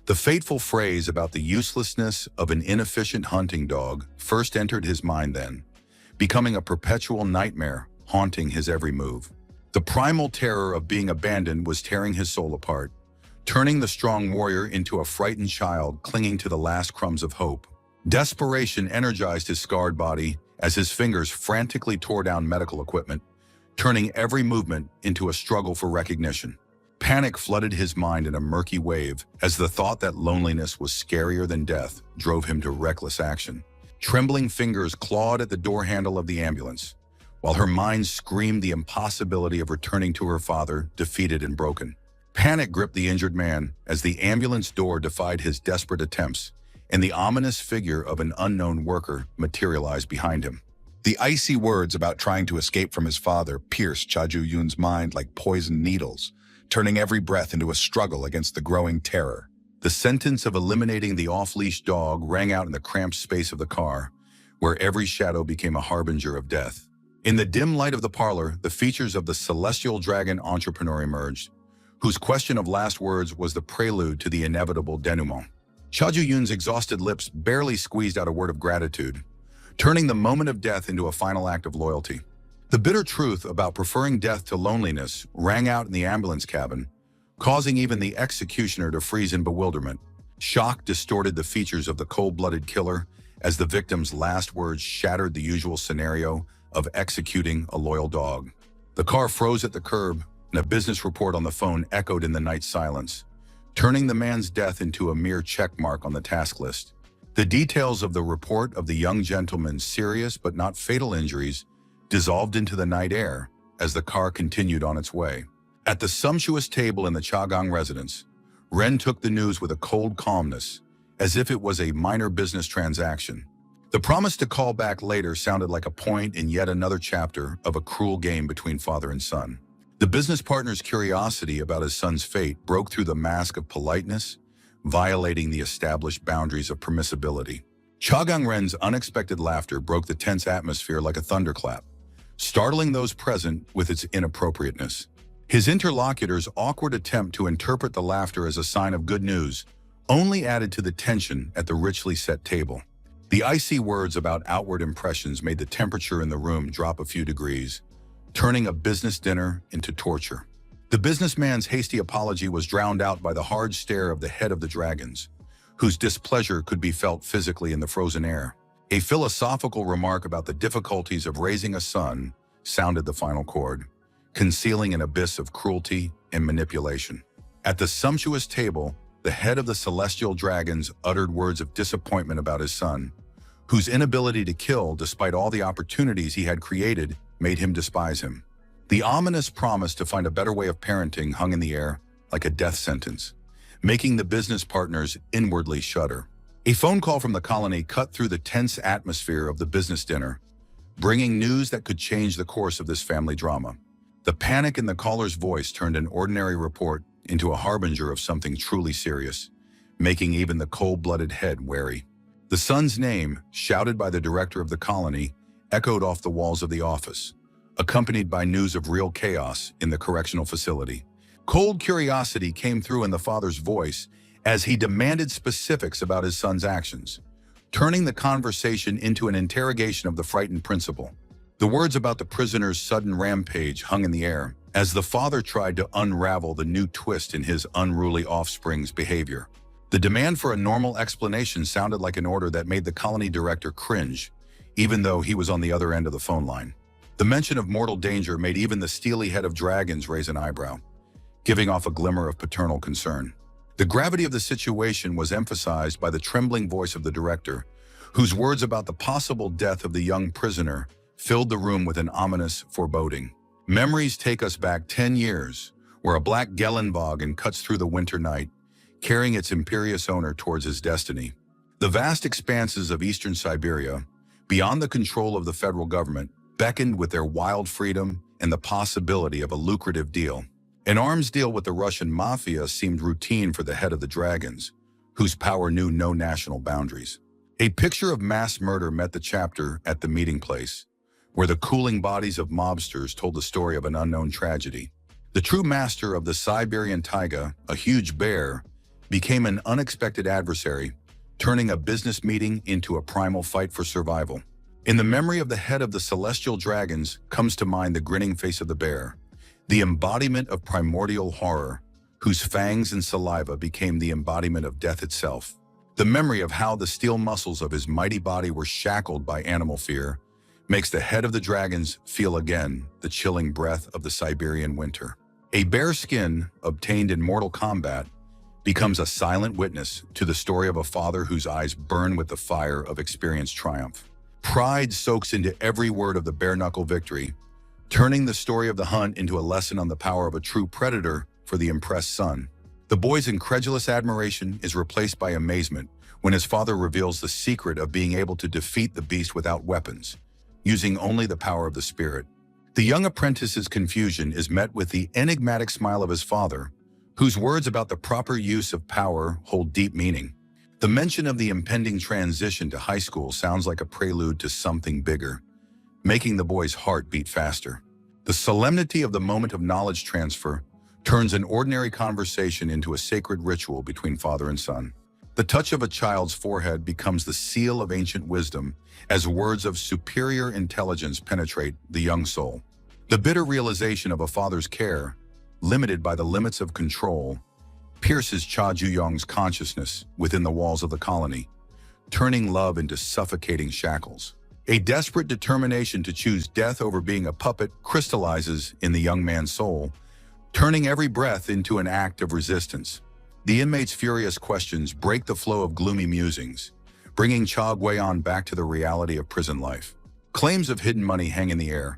The fateful phrase about the uselessness of an inefficient hunting dog first entered his mind then, becoming a perpetual nightmare haunting his every move. The primal terror of being abandoned was tearing his soul apart, turning the strong warrior into a frightened child clinging to the last crumbs of hope. Desperation energized his scarred body as his fingers frantically tore down medical equipment, turning every movement into a struggle for recognition. Panic flooded his mind in a murky wave as the thought that loneliness was scarier than death drove him to reckless action. Trembling fingers clawed at the door handle of the ambulance, while her mind screamed the impossibility of returning to her father, defeated and broken. Panic gripped the injured man as the ambulance door defied his desperate attempts, and the ominous figure of an unknown worker materialized behind him. The icy words about trying to escape from his father pierced Cha Ju-yoon's mind like poisoned needles, turning every breath into a struggle against the growing terror. The sentence of eliminating the off-leash dog rang out in the cramped space of the car, where every shadow became a harbinger of death. In the dim light of the parlor, the features of the celestial dragon entrepreneur emerged, whose question of last words was the prelude to the inevitable denouement. Cha Ju-yoon's exhausted lips barely squeezed out a word of gratitude, turning the moment of death into a final act of loyalty. The bitter truth about preferring death to loneliness rang out in the ambulance cabin, causing even the executioner to freeze in bewilderment. Shock distorted the features of the cold-blooded killer as the victim's last words shattered the usual scenario of executing a loyal dog. The car froze at the curb, and a business report on the phone echoed in the night silence, turning the man's death into a mere checkmark on the task list. The details of the report of the young gentleman's serious but not fatal injuries dissolved into the night air as the car continued on its way. At the sumptuous table in the Chagang residence, Ren took the news with a cold calmness, as if it was a minor business transaction. The promise to call back later sounded like a point in yet another chapter of a cruel game between father and son. The business partner's curiosity about his son's fate broke through the mask of politeness, violating the established boundaries of permissibility. Chagang Ren's unexpected laughter broke the tense atmosphere like a thunderclap, startling those present with its inappropriateness. His interlocutor's awkward attempt to interpret the laughter as a sign of good news only added to the tension at the richly set table. The icy words about outward impressions made the temperature in the room drop a few degrees, turning a business dinner into torture. The businessman's hasty apology was drowned out by the hard stare of the head of the dragons, whose displeasure could be felt physically in the frozen air. A philosophical remark about the difficulties of raising a son sounded the final chord, concealing an abyss of cruelty and manipulation. At the sumptuous table, the head of the celestial dragons uttered words of disappointment about his son, whose inability to kill, despite all the opportunities he had created, made him despise him. The ominous promise to find a better way of parenting hung in the air like a death sentence, making the business partners inwardly shudder. A phone call from the colony cut through the tense atmosphere of the business dinner, bringing news that could change the course of this family drama. The panic in the caller's voice turned an ordinary report into a harbinger of something truly serious, making even the cold-blooded head wary. The son's name, shouted by the director of the colony, echoed off the walls of the office, accompanied by news of real chaos in the correctional facility. Cold curiosity came through in the father's voice as he demanded specifics about his son's actions, turning the conversation into an interrogation of the frightened principal. The words about the prisoner's sudden rampage hung in the air as the father tried to unravel the new twist in his unruly offspring's behavior. The demand for a normal explanation sounded like an order that made the colony director cringe, even though he was on the other end of the phone line. The mention of mortal danger made even the steely head of dragons raise an eyebrow, giving off a glimmer of paternal concern. The gravity of the situation was emphasized by the trembling voice of the director, whose words about the possible death of the young prisoner filled the room with an ominous foreboding. Memories take us back 10 years, where a black Gellenbogen cuts through the winter night, carrying its imperious owner towards his destiny. The vast expanses of eastern Siberia, beyond the control of the federal government, beckoned with their wild freedom and the possibility of a lucrative deal. An arms deal with the Russian mafia seemed routine for the head of the dragons, whose power knew no national boundaries. A picture of mass murder met the chapter at the meeting place, where the cooling bodies of mobsters told the story of an unknown tragedy. The true master of the Siberian taiga, a huge bear, became an unexpected adversary, turning a business meeting into a primal fight for survival. In the memory of the head of the celestial dragons comes to mind the grinning face of the bear, the embodiment of primordial horror, whose fangs and saliva became the embodiment of death itself. The memory of how the steel muscles of his mighty body were shackled by animal fear makes the head of the dragons feel again the chilling breath of the Siberian winter. A bear skin, obtained in mortal combat, becomes a silent witness to the story of a father whose eyes burn with the fire of experienced triumph. Pride soaks into every word of the bare-knuckle victory, turning the story of the hunt into a lesson on the power of a true predator for the impressed son. The boy's incredulous admiration is replaced by amazement when his father reveals the secret of being able to defeat the beast without weapons, using only the power of the spirit. The young apprentice's confusion is met with the enigmatic smile of his father, whose words about the proper use of power hold deep meaning. The mention of the impending transition to high school sounds like a prelude to something bigger, making the boy's heart beat faster. The solemnity of the moment of knowledge transfer turns an ordinary conversation into a sacred ritual between father and son. The touch of a child's forehead becomes the seal of ancient wisdom as words of superior intelligence penetrate the young soul. The bitter realization of a father's care, limited by the limits of control, pierces Cha Ju-young's consciousness within the walls of the colony, turning love into suffocating shackles. A desperate determination to choose death over being a puppet crystallizes in the young man's soul, turning every breath into an act of resistance. The inmate's furious questions break the flow of gloomy musings, bringing Cha Guiyan back to the reality of prison life. Claims of hidden money hang in the air,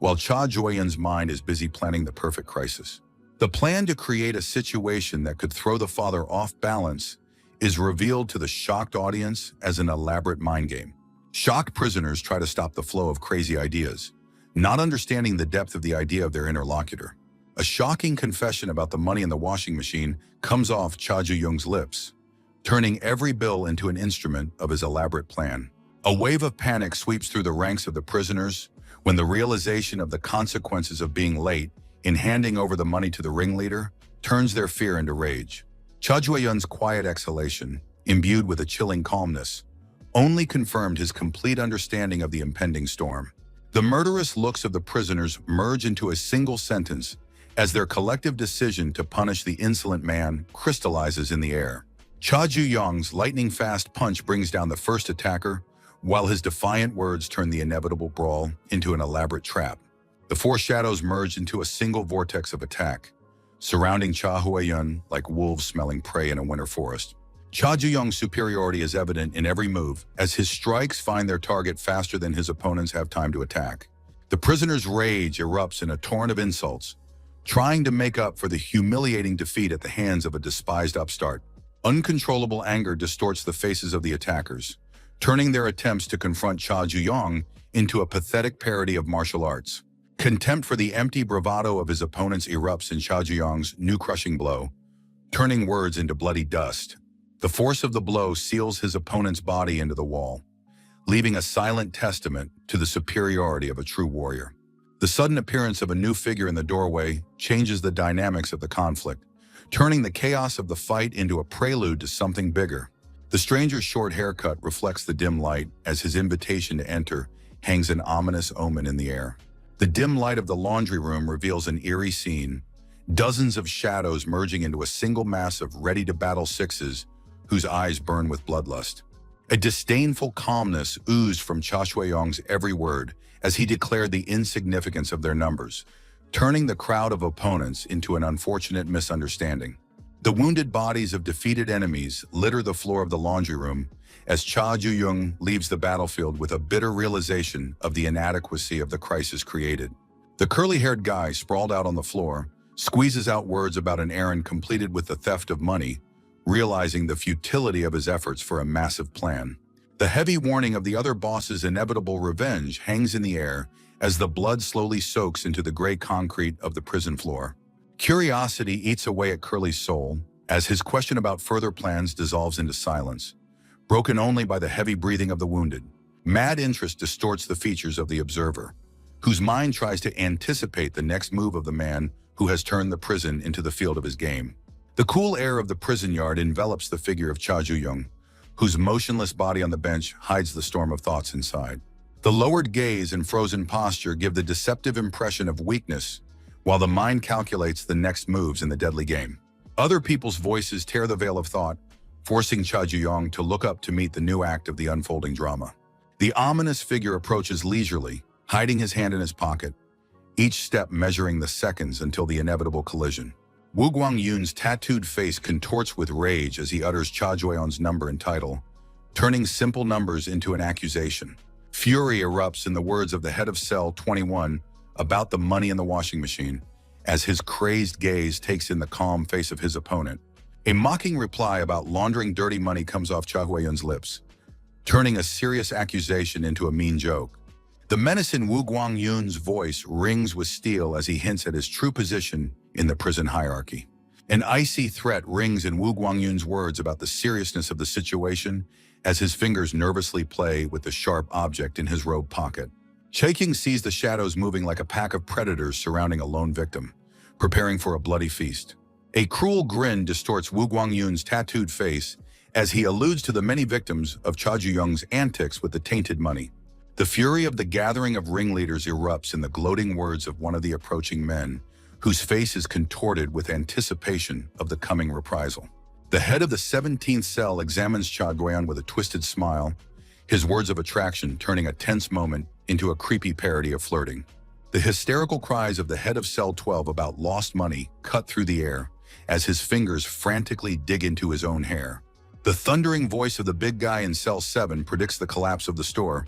while Cha Guiyan's mind is busy planning the perfect crisis. The plan to create a situation that could throw the father off balance is revealed to the shocked audience as an elaborate mind game. Shocked prisoners try to stop the flow of crazy ideas, not understanding the depth of the idea of their interlocutor. A shocking confession about the money in the washing machine comes off Cha Ju-young's lips, turning every bill into an instrument of his elaborate plan. A wave of panic sweeps through the ranks of the prisoners when the realization of the consequences of being late in handing over the money to the ringleader turns their fear into rage. Cha Ju-young's quiet exhalation, imbued with a chilling calmness, only confirmed his complete understanding of the impending storm. The murderous looks of the prisoners merge into a single sentence as their collective decision to punish the insolent man crystallizes in the air. Cha Ju-young's lightning-fast punch brings down the first attacker, while his defiant words turn the inevitable brawl into an elaborate trap. The four shadows merged into a single vortex of attack, surrounding Cha Huayun like wolves smelling prey in a winter forest. Cha Juyong's superiority is evident in every move, as his strikes find their target faster than his opponents have time to attack. The prisoner's rage erupts in a torrent of insults, trying to make up for the humiliating defeat at the hands of a despised upstart. Uncontrollable anger distorts the faces of the attackers, turning their attempts to confront Cha Juyong into a pathetic parody of martial arts. Contempt for the empty bravado of his opponents erupts in Cha Juyong's new crushing blow, turning words into bloody dust. The force of the blow seals his opponent's body into the wall, leaving a silent testament to the superiority of a true warrior. The sudden appearance of a new figure in the doorway changes the dynamics of the conflict, turning the chaos of the fight into a prelude to something bigger. The stranger's short haircut reflects the dim light as his invitation to enter hangs an ominous omen in the air. The dim light of the laundry room reveals an eerie scene, dozens of shadows merging into a single mass of ready-to-battle sixes whose eyes burn with bloodlust. A disdainful calmness oozed from Cha Shuayong's every word as he declared the insignificance of their numbers, turning the crowd of opponents into an unfortunate misunderstanding. The wounded bodies of defeated enemies litter the floor of the laundry room as Cha Juyong leaves the battlefield with a bitter realization of the inadequacy of the crisis created. The curly-haired guy sprawled out on the floor, squeezes out words about an errand completed with the theft of money, realizing the futility of his efforts for a massive plan. The heavy warning of the other boss's inevitable revenge hangs in the air as the blood slowly soaks into the gray concrete of the prison floor. Curiosity eats away at Curly's soul as his question about further plans dissolves into silence, broken only by the heavy breathing of the wounded. Mad interest distorts the features of the observer, whose mind tries to anticipate the next move of the man who has turned the prison into the field of his game. The cool air of the prison yard envelops the figure of Cha Juyong, whose motionless body on the bench hides the storm of thoughts inside. The lowered gaze and frozen posture give the deceptive impression of weakness, while the mind calculates the next moves in the deadly game. Other people's voices tear the veil of thought, forcing Cha Juyong to look up to meet the new act of the unfolding drama. The ominous figure approaches leisurely, hiding his hand in his pocket, each step measuring the seconds until the inevitable collision. Wu Guangyun's tattooed face contorts with rage as he utters Cha Juyong's number and title, turning simple numbers into an accusation. Fury erupts in the words of the head of Cell 21 about the money in the washing machine, as his crazed gaze takes in the calm face of his opponent. A mocking reply about laundering dirty money comes off Cha Huayun's lips, turning a serious accusation into a mean joke. The menace in Wu Guangyun's voice rings with steel as he hints at his true position in the prison hierarchy. An icy threat rings in Wu Guangyun's words about the seriousness of the situation as his fingers nervously play with the sharp object in his robe pocket. Shaking sees the shadows moving like a pack of predators surrounding a lone victim, preparing for a bloody feast. A cruel grin distorts Wu Guangyun's tattooed face as he alludes to the many victims of Cha Juyong's antics with the tainted money. The fury of the gathering of ringleaders erupts in the gloating words of one of the approaching men, whose face is contorted with anticipation of the coming reprisal. The head of the 17th cell examines Cha Guian with a twisted smile, his words of attraction turning a tense moment into a creepy parody of flirting. The hysterical cries of the head of Cell 12 about lost money cut through the air as his fingers frantically dig into his own hair. The thundering voice of the big guy in Cell 7 predicts the collapse of the store,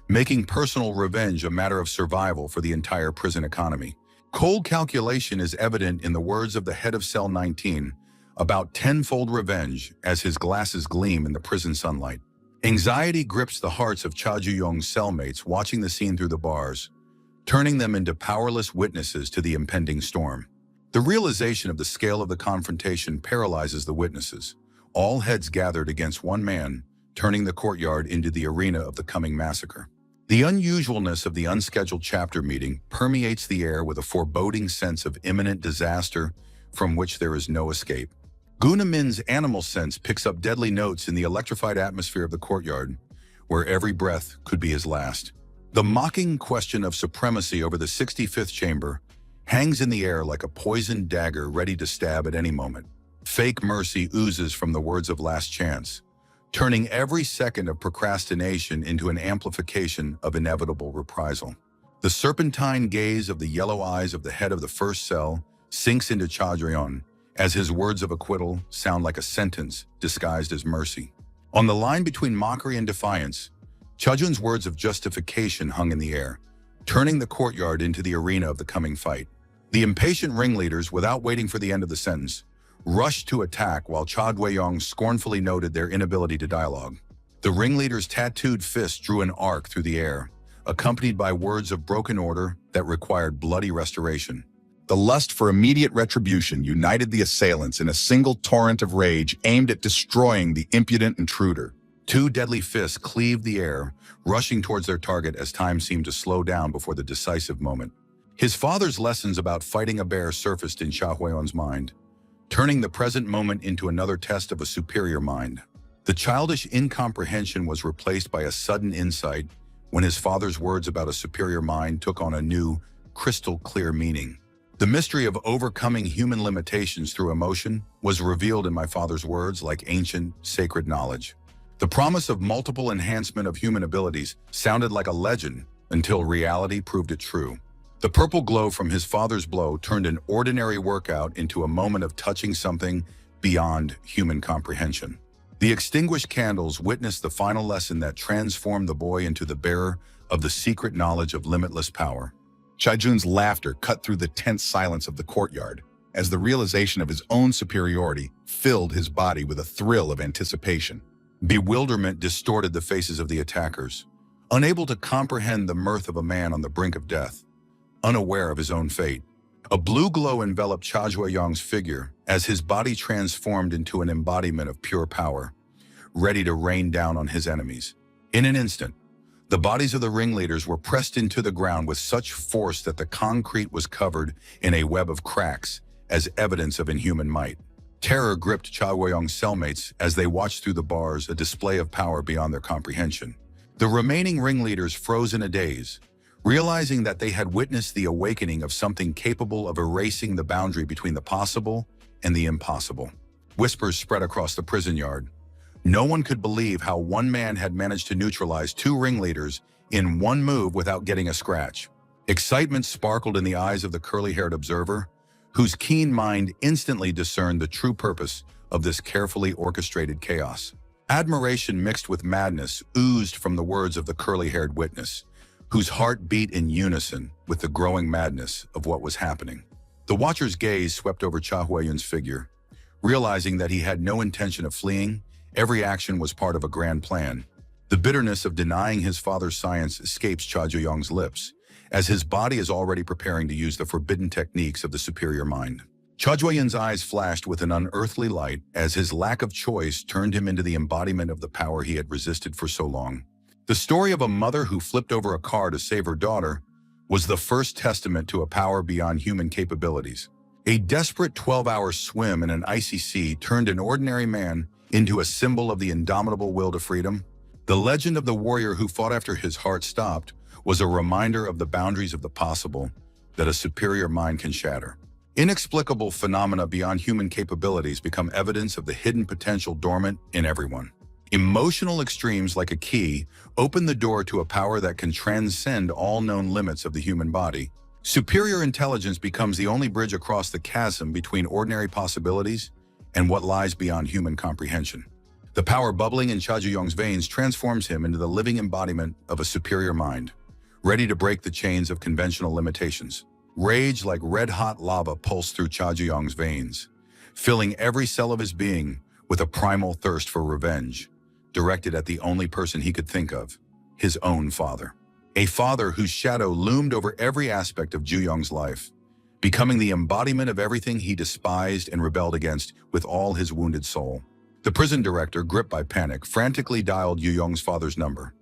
making personal revenge a matter of survival for the entire prison economy. Cold calculation is evident in the words of the head of Cell 19 about tenfold revenge as his glasses gleam in the prison sunlight. Anxiety grips the hearts of Cha Juyong's cellmates watching the scene through the bars, turning them into powerless witnesses to the impending storm. The realization of the scale of the confrontation paralyzes the witnesses, all heads gathered against one man, turning the courtyard into the arena of the coming massacre. The unusualness of the unscheduled chapter meeting permeates the air with a foreboding sense of imminent disaster from which there is no escape. Gunamin's animal sense picks up deadly notes in the electrified atmosphere of the courtyard, where every breath could be his last. The mocking question of supremacy over the 65th chamber hangs in the air like a poisoned dagger ready to stab at any moment. Fake mercy oozes from the words of last chance, turning every second of procrastination into an amplification of inevitable reprisal. The serpentine gaze of the yellow eyes of the head of the first cell sinks into Cha Jui-yong as his words of acquittal sound like a sentence disguised as mercy. On the line between mockery and defiance, Cha Jun's words of justification hung in the air, turning the courtyard into the arena of the coming fight. The impatient ringleaders, without waiting for the end of the sentence, rushed to attack while Cha Jui-yong scornfully noted their inability to dialogue. The ringleader's tattooed fist drew an arc through the air, accompanied by words of broken order that required bloody restoration. The lust for immediate retribution united the assailants in a single torrent of rage aimed at destroying the impudent intruder. Two deadly fists cleaved the air, rushing towards their target as time seemed to slow down before the decisive moment. His father's lessons about fighting a bear surfaced in Cha Huayon's mind, turning the present moment into another test of a superior mind. The childish incomprehension was replaced by a sudden insight when his father's words about a superior mind took on a new, crystal-clear meaning. The mystery of overcoming human limitations through emotion was revealed in my father's words like ancient, sacred knowledge. The promise of multiple enhancement of human abilities sounded like a legend until reality proved it true. The purple glow from his father's blow turned an ordinary workout into a moment of touching something beyond human comprehension. The extinguished candles witnessed the final lesson that transformed the boy into the bearer of the secret knowledge of limitless power. Cha Jun's laughter cut through the tense silence of the courtyard as the realization of his own superiority filled his body with a thrill of anticipation. Bewilderment distorted the faces of the attackers, unable to comprehend the mirth of a man on the brink of death, unaware of his own fate. A blue glow enveloped Cha Jui-yong's figure as his body transformed into an embodiment of pure power, ready to rain down on his enemies. In an instant, the bodies of the ringleaders were pressed into the ground with such force that the concrete was covered in a web of cracks as evidence of inhuman might. Terror gripped Cha Jui-yong's cellmates as they watched through the bars a display of power beyond their comprehension. The remaining ringleaders froze in a daze, realizing that they had witnessed the awakening of something capable of erasing the boundary between the possible and the impossible. Whispers spread across the prison yard. No one could believe how one man had managed to neutralize two ringleaders in one move without getting a scratch. Excitement sparkled in the eyes of the curly-haired observer, whose keen mind instantly discerned the true purpose of this carefully orchestrated chaos. Admiration mixed with madness oozed from the words of the curly-haired witness, whose heart beat in unison with the growing madness of what was happening. The watcher's gaze swept over Cha Huayun's figure. Realizing that he had no intention of fleeing, every action was part of a grand plan. The bitterness of denying his father's science escapes Cha Jui-yong's lips, as his body is already preparing to use the forbidden techniques of the superior mind. Cha Jui-yong's eyes flashed with an unearthly light as his lack of choice turned him into the embodiment of the power he had resisted for so long. The story of a mother who flipped over a car to save her daughter was the first testament to a power beyond human capabilities. A desperate 12-hour swim in an icy sea turned an ordinary man into a symbol of the indomitable will to freedom. The legend of the warrior who fought after his heart stopped was a reminder of the boundaries of the possible that a superior mind can shatter. Inexplicable phenomena beyond human capabilities become evidence of the hidden potential dormant in everyone. Emotional extremes, like a key, open the door to a power that can transcend all known limits of the human body. Superior intelligence becomes the only bridge across the chasm between ordinary possibilities and what lies beyond human comprehension. The power bubbling in Cha Jui-yong's veins transforms him into the living embodiment of a superior mind, ready to break the chains of conventional limitations. Rage like red-hot lava pulsed through Cha Jui-yong's veins, filling every cell of his being with a primal thirst for revenge, directed at the only person he could think of, his own father. A father whose shadow loomed over every aspect of Jui-yong's life, becoming the embodiment of everything he despised and rebelled against with all his wounded soul. The prison director, gripped by panic, frantically dialed Jui-yong's father's number,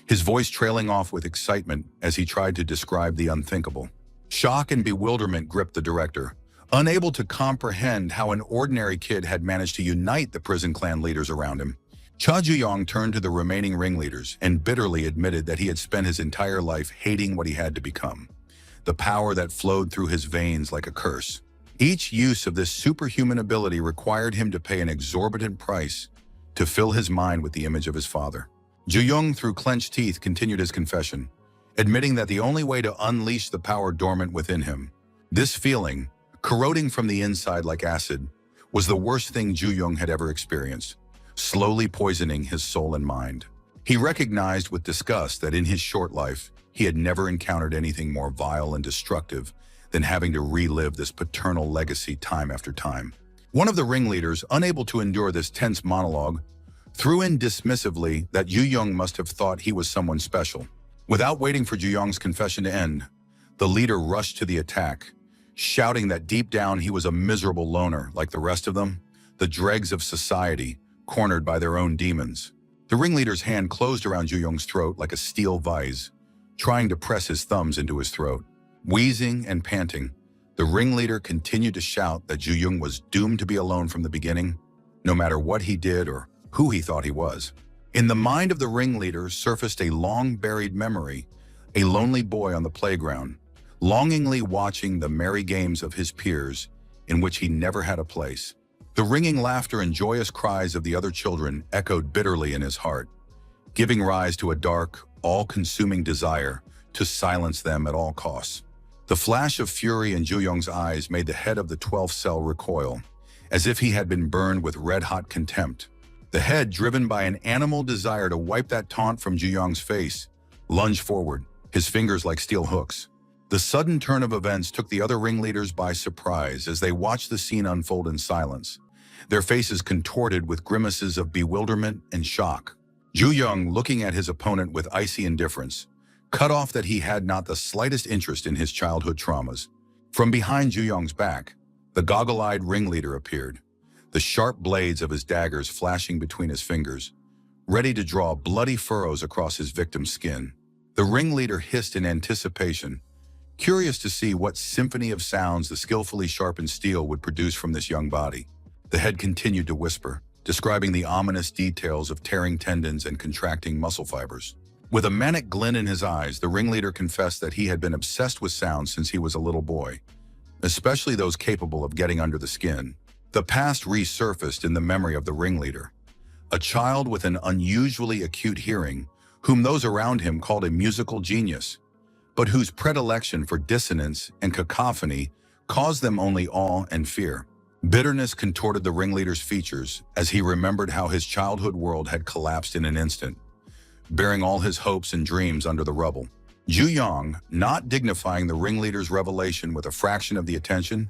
his voice trailing off with excitement as he tried to describe the unthinkable. Shock and bewilderment gripped the director, unable to comprehend how an ordinary kid had managed to unite the prison clan leaders around him. Cha Jui-yong turned to the remaining ringleaders and bitterly admitted that he had spent his entire life hating what he had to become, the power that flowed through his veins like a curse. Each use of this superhuman ability required him to pay an exorbitant price to fill his mind with the image of his father. Jui-yong, through clenched teeth, continued his confession, admitting that the only way to unleash the power dormant within him, this feeling, corroding from the inside like acid, was the worst thing Ju-young had ever experienced, slowly poisoning his soul and mind. He recognized with disgust that in his short life, he had never encountered anything more vile and destructive than having to relive this paternal legacy time after time. One of the ringleaders, unable to endure this tense monologue, threw in dismissively that Ju-young must have thought he was someone special. Without waiting for Ju-young's confession to end, the leader rushed to the attack, shouting that deep down he was a miserable loner like the rest of them, the dregs of society, cornered by their own demons. The ringleader's hand closed around Ju-young's throat like a steel vise, trying to press his thumbs into his throat. Wheezing and panting, the ringleader continued to shout that Ju-young was doomed to be alone from the beginning, no matter what he did or who he thought he was. In the mind of the ringleader surfaced a long-buried memory, a lonely boy on the playground, longingly watching the merry games of his peers in which he never had a place. The ringing laughter and joyous cries of the other children echoed bitterly in his heart, giving rise to a dark, all-consuming desire to silence them at all costs. The flash of fury in Ju-young's eyes made the head of the 12th cell recoil, as if he had been burned with red-hot contempt. The head, driven by an animal desire to wipe that taunt from Ju-young's face, lunged forward, his fingers like steel hooks. The sudden turn of events took the other ringleaders by surprise as they watched the scene unfold in silence, their faces contorted with grimaces of bewilderment and shock. Ju-young, looking at his opponent with icy indifference, cut off that he had not the slightest interest in his childhood traumas. From behind Ju-young's back, the goggle-eyed ringleader appeared, the sharp blades of his daggers flashing between his fingers, ready to draw bloody furrows across his victim's skin. The ringleader hissed in anticipation, curious to see what symphony of sounds the skillfully sharpened steel would produce from this young body. The head continued to whisper, describing the ominous details of tearing tendons and contracting muscle fibers. With a manic glint in his eyes, the ringleader confessed that he had been obsessed with sounds since he was a little boy, especially those capable of getting under the skin. The past resurfaced in the memory of the ringleader, a child with an unusually acute hearing, whom those around him called a musical genius, but whose predilection for dissonance and cacophony caused them only awe and fear. Bitterness contorted the ringleader's features as he remembered how his childhood world had collapsed in an instant, bearing all his hopes and dreams under the rubble. Ju-young, not dignifying the ringleader's revelation with a fraction of the attention,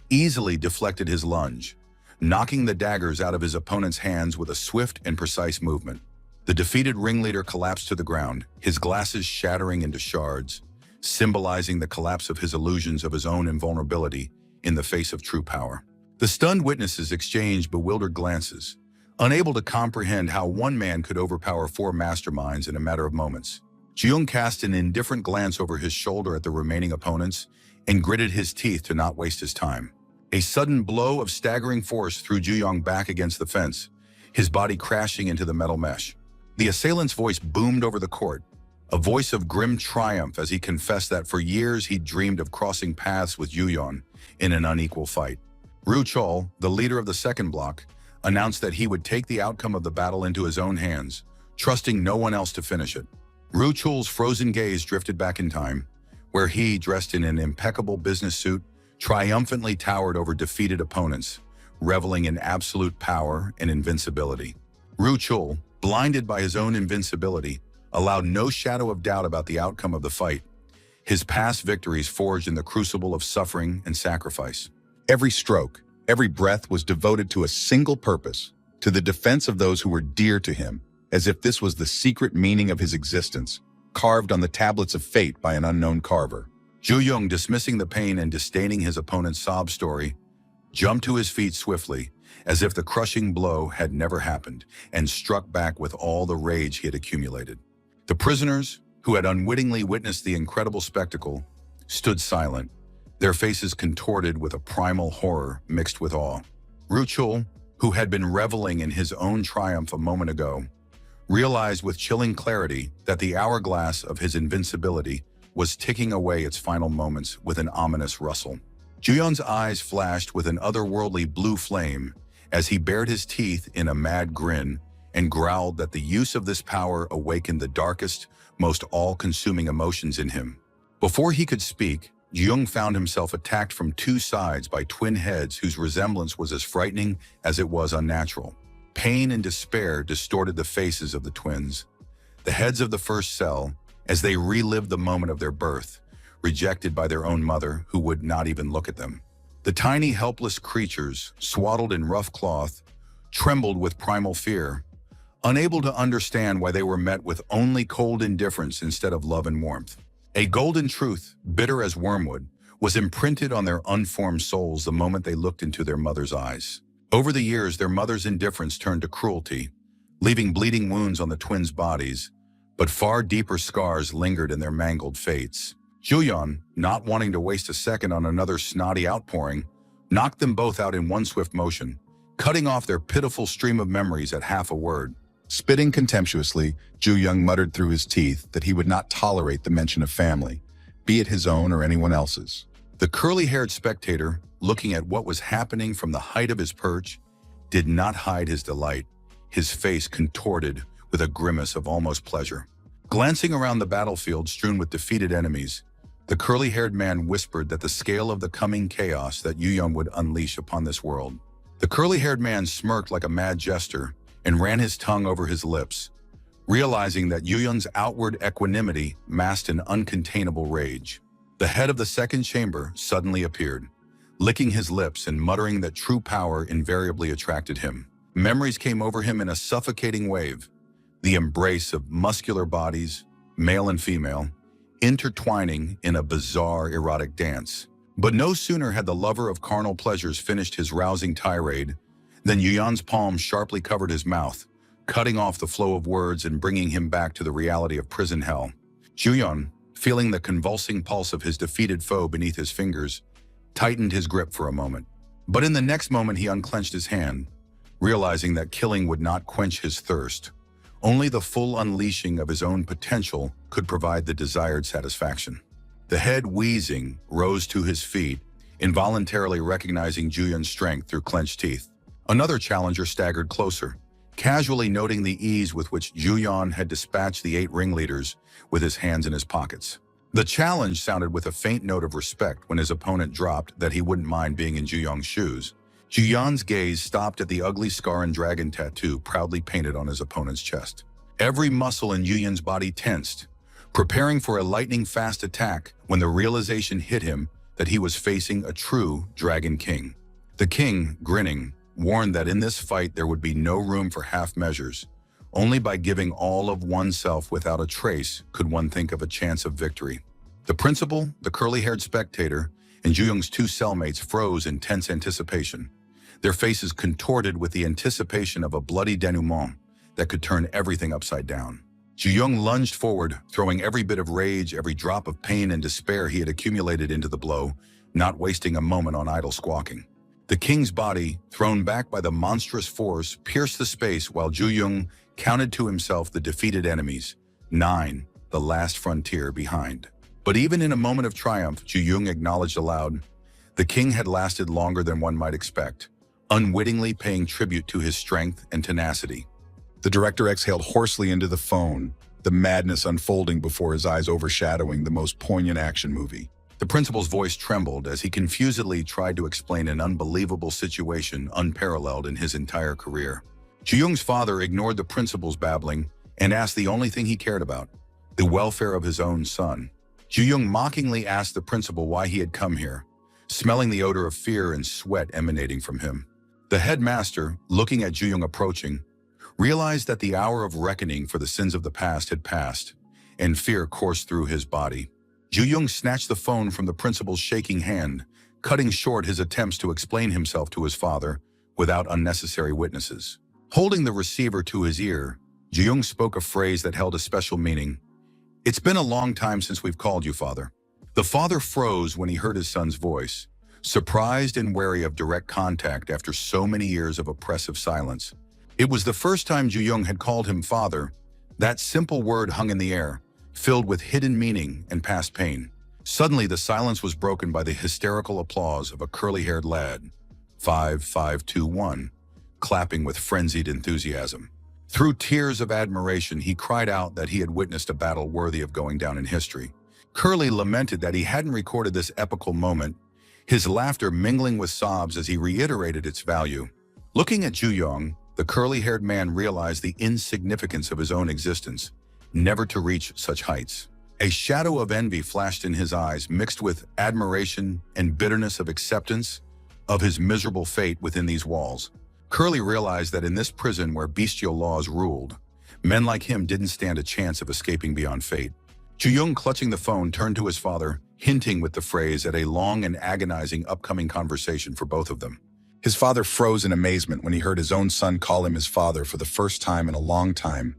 easily deflected his lunge, knocking the daggers out of his opponent's hands with a swift and precise movement. The defeated ringleader collapsed to the ground, his glasses shattering into shards, symbolizing the collapse of his illusions of his own invulnerability in the face of true power. The stunned witnesses exchanged bewildered glances, unable to comprehend how one man could overpower four masterminds in a matter of moments. Ju-young cast an indifferent glance over his shoulder at the remaining opponents and gritted his teeth to not waste his time. A sudden blow of staggering force threw Ju-young back against the fence, his body crashing into the metal mesh. The assailant's voice boomed over the court, a voice of grim triumph as he confessed that for years he'd dreamed of crossing paths with Ju-young in an unequal fight. Ru-chul, the leader of the second block, announced that he would take the outcome of the battle into his own hands, trusting no one else to finish it. Ru-chul's frozen gaze drifted back in time, where he, dressed in an impeccable business suit, triumphantly towered over defeated opponents, reveling in absolute power and invincibility. Ru-chul, blinded by his own invincibility, allowed no shadow of doubt about the outcome of the fight, his past victories forged in the crucible of suffering and sacrifice. Every stroke, every breath was devoted to a single purpose, to the defense of those who were dear to him, as if this was the secret meaning of his existence, carved on the tablets of fate by an unknown carver. Ju-young, dismissing the pain and disdaining his opponent's sob story, jumped to his feet swiftly, as if the crushing blow had never happened, and struck back with all the rage he had accumulated. The prisoners, who had unwittingly witnessed the incredible spectacle, stood silent, their faces contorted with a primal horror mixed with awe. Ru-chul, who had been reveling in his own triumph a moment ago, realized with chilling clarity that the hourglass of his invincibility was ticking away its final moments with an ominous rustle. Ju-young's eyes flashed with an otherworldly blue flame as he bared his teeth in a mad grin, and growled that the use of this power awakened the darkest, most all-consuming emotions in him. Before he could speak, Jung found himself attacked from two sides by twin heads whose resemblance was as frightening as it was unnatural. Pain and despair distorted the faces of the twins. The heads of the first cell, as they relived the moment of their birth, rejected by their own mother, who would not even look at them. The tiny, helpless creatures, swaddled in rough cloth, trembled with primal fear, unable to understand why they were met with only cold indifference instead of love and warmth. A golden truth, bitter as wormwood, was imprinted on their unformed souls the moment they looked into their mother's eyes. Over the years, their mother's indifference turned to cruelty, leaving bleeding wounds on the twins' bodies, but far deeper scars lingered in their mangled fates. Juyeon, not wanting to waste a second on another snotty outpouring, knocked them both out in one swift motion, cutting off their pitiful stream of memories at half a word. Spitting contemptuously, Ju-young muttered through his teeth that he would not tolerate the mention of family, be it his own or anyone else's. The curly-haired spectator, looking at what was happening from the height of his perch, did not hide his delight, his face contorted with a grimace of almost pleasure. Glancing around the battlefield strewn with defeated enemies, the curly-haired man whispered that the scale of the coming chaos that Yu-young would unleash upon this world. The curly-haired man smirked like a mad jester and ran his tongue over his lips, realizing that Yu-young's outward equanimity masked an uncontainable rage. The head of the second chamber suddenly appeared, licking his lips and muttering that true power invariably attracted him. Memories came over him in a suffocating wave, the embrace of muscular bodies, male and female, intertwining in a bizarre erotic dance. But no sooner had the lover of carnal pleasures finished his rousing tirade than Yuyan's palm sharply covered his mouth, cutting off the flow of words and bringing him back to the reality of prison hell. Juyeon, feeling the convulsing pulse of his defeated foe beneath his fingers, tightened his grip for a moment. But in the next moment he unclenched his hand, realizing that killing would not quench his thirst. Only the full unleashing of his own potential could provide the desired satisfaction. The head, wheezing, rose to his feet, involuntarily recognizing Juyeon's strength through clenched teeth. Another challenger staggered closer, casually noting the ease with which Juyeon had dispatched the 8 ringleaders with his hands in his pockets. The challenge sounded with a faint note of respect when his opponent dropped that he wouldn't mind being in Juyeon's shoes. Juyeon's gaze stopped at the ugly scar and dragon tattoo proudly painted on his opponent's chest. Every muscle in Juyeon's body tensed, preparing for a lightning-fast attack when the realization hit him that he was facing a true Dragon King. The king, grinning, warned that in this fight there would be no room for half measures. Only by giving all of oneself without a trace could one think of a chance of victory. The principal, the curly-haired spectator, and Juyeong's 2 cellmates froze in tense anticipation, their faces contorted with the anticipation of a bloody denouement that could turn everything upside down. Juyeong lunged forward, throwing every bit of rage, every drop of pain and despair he had accumulated into the blow, not wasting a moment on idle squawking. The king's body, thrown back by the monstrous force, pierced the space while Juyeong counted to himself the defeated enemies, 9, the last frontier behind. But even in a moment of triumph, Juyeong acknowledged aloud, the king had lasted longer than one might expect, unwittingly paying tribute to his strength and tenacity. The director exhaled hoarsely into the phone, the madness unfolding before his eyes overshadowing the most poignant action movie. The principal's voice trembled as he confusedly tried to explain an unbelievable situation unparalleled in his entire career. Juyeong's father ignored the principal's babbling and asked the only thing he cared about, the welfare of his own son. Juyeong mockingly asked the principal why he had come here, smelling the odor of fear and sweat emanating from him. The headmaster, looking at Juyeong approaching, realized that the hour of reckoning for the sins of the past had passed, and fear coursed through his body. Juyeong snatched the phone from the principal's shaking hand, cutting short his attempts to explain himself to his father without unnecessary witnesses. Holding the receiver to his ear, Juyeong spoke a phrase that held a special meaning. "It's been a long time since we've called you, father." The father froze when he heard his son's voice, surprised and wary of direct contact after so many years of oppressive silence. It was the first time Juyeong had called him father. That simple word hung in the air, filled with hidden meaning and past pain. Suddenly, the silence was broken by the hysterical applause of a curly-haired lad, 5521, clapping with frenzied enthusiasm. Through tears of admiration, he cried out that he had witnessed a battle worthy of going down in history. Curly lamented that he hadn't recorded this epical moment, his laughter mingling with sobs as he reiterated its value. Looking at Ju-young, the curly-haired man realized the insignificance of his own existence, never to reach such heights. A shadow of envy flashed in his eyes, mixed with admiration and bitterness of acceptance of his miserable fate within these walls. Curly realized that in this prison where bestial laws ruled, men like him didn't stand a chance of escaping beyond fate. Ju-young, clutching the phone, turned to his father, hinting with the phrase at a long and agonizing upcoming conversation for both of them. His father froze in amazement when he heard his own son call him his father for the first time in a long time.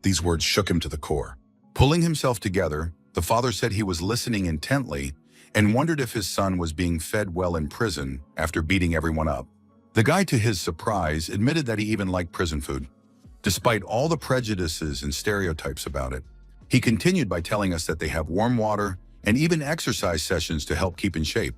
These words shook him to the core. Pulling himself together, the father said he was listening intently and wondered if his son was being fed well in prison after beating everyone up. The guy, to his surprise, admitted that he even liked prison food, despite all the prejudices and stereotypes about it. He continued by telling us that they have warm water and even exercise sessions to help keep in shape.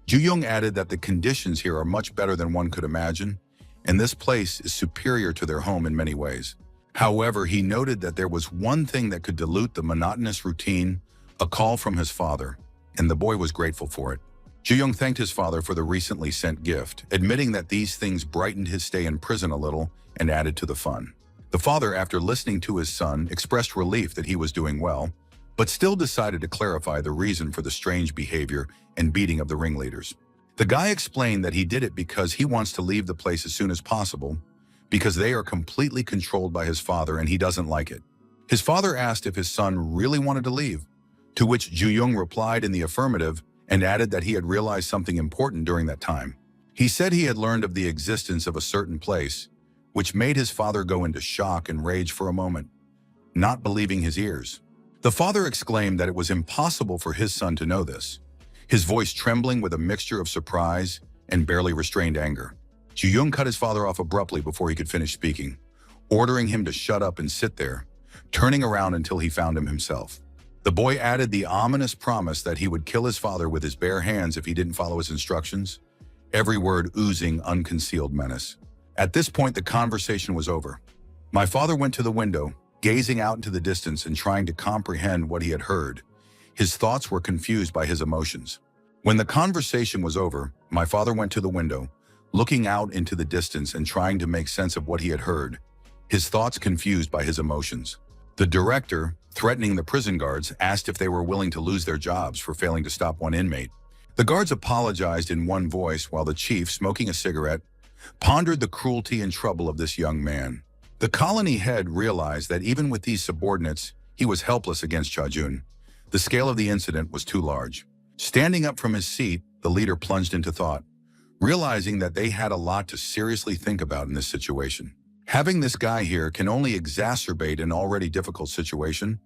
Ju-young added that the conditions here are much better than one could imagine, and this place is superior to their home in many ways. However, he noted that there was one thing that could dilute the monotonous routine, a call from his father, and the boy was grateful for it. Ju-young thanked his father for the recently sent gift, admitting that these things brightened his stay in prison a little and added to the fun. The father, after listening to his son, expressed relief that he was doing well, but still decided to clarify the reason for the strange behavior and beating of the ringleaders. The guy explained that he did it because he wants to leave the place as soon as possible, because they are completely controlled by his father and he doesn't like it. His father asked if his son really wanted to leave, to which Ju-young replied in the affirmative and added that he had realized something important during that time. He said he had learned of the existence of a certain place, which made his father go into shock and rage for a moment, not believing his ears. The father exclaimed that it was impossible for his son to know this, his voice trembling with a mixture of surprise and barely restrained anger. Ju-young cut his father off abruptly before he could finish speaking, ordering him to shut up and sit there, turning around until he found him himself. The boy added the ominous promise that he would kill his father with his bare hands if he didn't follow his instructions, every word oozing unconcealed menace. At this point, the conversation was over. My father went to the window, gazing out into the distance and trying to comprehend what he had heard. His thoughts were confused by his emotions. When the conversation was over, my father went to the window, looking out into the distance and trying to make sense of what he had heard, his thoughts confused by his emotions. The director, threatening the prison guards, asked if they were willing to lose their jobs for failing to stop one inmate. The guards apologized in one voice while the chief, smoking a cigarette, pondered the cruelty and trouble of this young man. The colony head realized that even with these subordinates, he was helpless against Cha-jun. The scale of the incident was too large. Standing up from his seat, the leader plunged into thought, realizing that they had a lot to seriously think about in this situation. Having this guy here can only exacerbate an already difficult situation,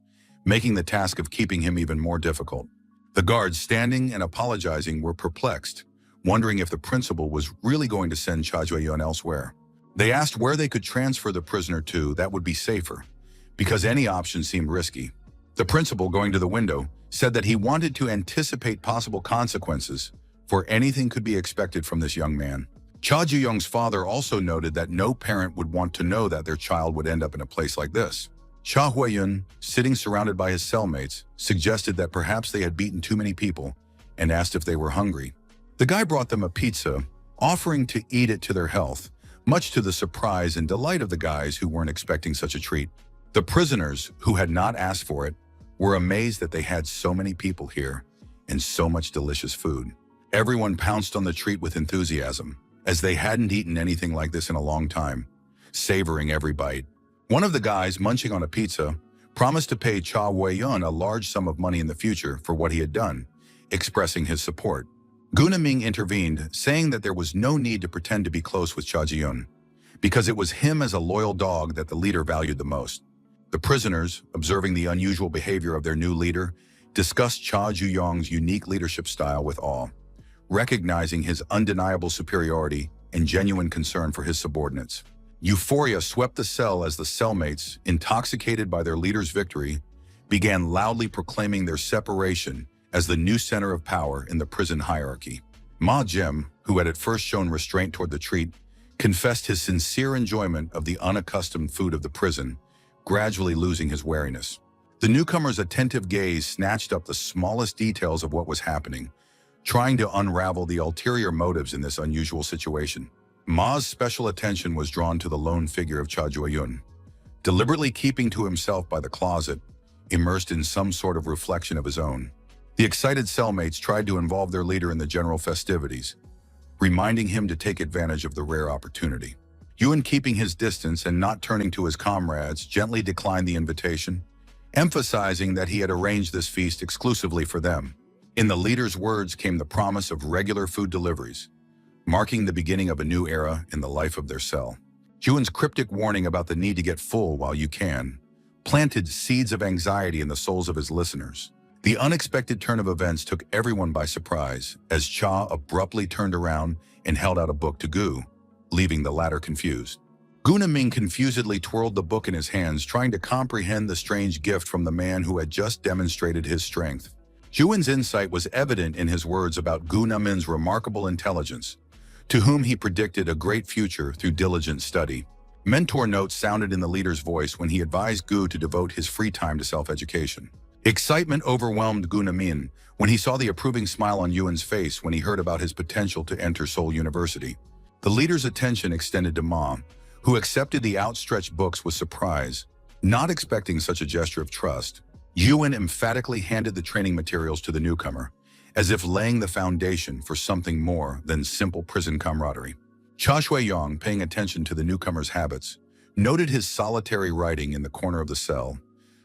making the task of keeping him even more difficult. The guards, standing and apologizing, were perplexed, wondering if the principal was really going to send Cha Ju-yun elsewhere. They asked where they could transfer the prisoner to that would be safer, because any option seemed risky. The principal, going to the window, said that he wanted to anticipate possible consequences, for anything could be expected from this young man. Cha Ju-young's father also noted that no parent would want to know that their child would end up in a place like this. Cha Hui-yun, sitting surrounded by his cellmates, suggested that perhaps they had beaten too many people and asked if they were hungry. The guy brought them a pizza, offering to eat it to their health, much to the surprise and delight of the guys who weren't expecting such a treat. The prisoners, who had not asked for it, were amazed that they had so many people here and so much delicious food. Everyone pounced on the treat with enthusiasm, as they hadn't eaten anything like this in a long time, savoring every bite. One of the guys, munching on a pizza, promised to pay Cha Hui-yun a large sum of money in the future for what he had done, expressing his support. Gunaming intervened, saying that there was no need to pretend to be close with Cha Ji-yun, because it was him as a loyal dog that the leader valued the most. The prisoners, observing the unusual behavior of their new leader, discussed Cha Ju-young's unique leadership style with awe, recognizing his undeniable superiority and genuine concern for his subordinates. Euphoria swept the cell as the cellmates, intoxicated by their leader's victory, began loudly proclaiming their separation as the new center of power in the prison hierarchy. Ma Jim, who had at first shown restraint toward the treat, confessed his sincere enjoyment of the unaccustomed food of the prison, gradually losing his wariness. The newcomer's attentive gaze snatched up the smallest details of what was happening, trying to unravel the ulterior motives in this unusual situation. Ma's special attention was drawn to the lone figure of Cha Jue-yun, deliberately keeping to himself by the closet, immersed in some sort of reflection of his own. The excited cellmates tried to involve their leader in the general festivities, reminding him to take advantage of the rare opportunity. Yun, keeping his distance and not turning to his comrades, gently declined the invitation, emphasizing that he had arranged this feast exclusively for them. In the leader's words came the promise of regular food deliveries, marking the beginning of a new era in the life of their cell. Yun's cryptic warning about the need to get full while you can planted seeds of anxiety in the souls of his listeners. The unexpected turn of events took everyone by surprise as Cha abruptly turned around and held out a book to Gu, leaving the latter confused. Gu Naming confusedly twirled the book in his hands, trying to comprehend the strange gift from the man who had just demonstrated his strength. Yuan's insight was evident in his words about Gu Naming's remarkable intelligence, to whom he predicted a great future through diligent study. Mentor notes sounded in the leader's voice when he advised Gu to devote his free time to self-education. Excitement overwhelmed Gu Naming when he saw the approving smile on Yuan's face when he heard about his potential to enter Seoul University. The leader's attention extended to Ma, who accepted the outstretched books with surprise. Not expecting such a gesture of trust, Yuan emphatically handed the training materials to the newcomer, as if laying the foundation for something more than simple prison camaraderie. Cha Shui-yong, paying attention to the newcomer's habits, noted his solitary writing in the corner of the cell,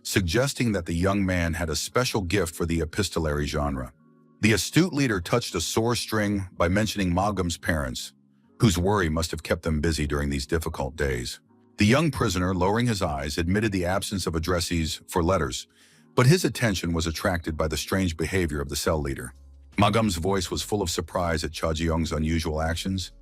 suggesting that the young man had a special gift for the epistolary genre. The astute leader touched a sore string by mentioning Magam's parents, whose worry must have kept them busy during these difficult days. The young prisoner, lowering his eyes, admitted the absence of addressees for letters, but his attention was attracted by the strange behavior of the cell leader. Magam's voice was full of surprise at Cha Ji-young's unusual actions,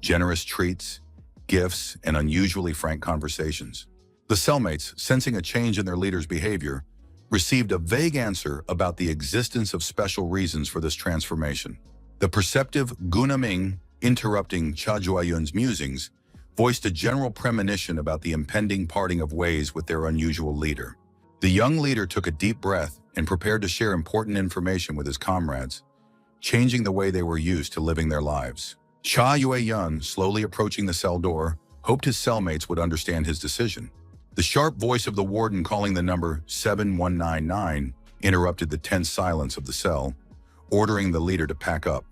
generous treats, gifts, and unusually frank conversations. The cellmates, sensing a change in their leader's behavior, received a vague answer about the existence of special reasons for this transformation. The perceptive Gu Naming, interrupting Cha Jue-yun's musings, voiced a general premonition about the impending parting of ways with their unusual leader. The young leader took a deep breath and prepared to share important information with his comrades, changing the way they were used to living their lives. Cha Yue-yun, slowly approaching the cell door, hoped his cellmates would understand his decision. The sharp voice of the warden calling the number 7199 interrupted the tense silence of the cell, ordering the leader to pack up.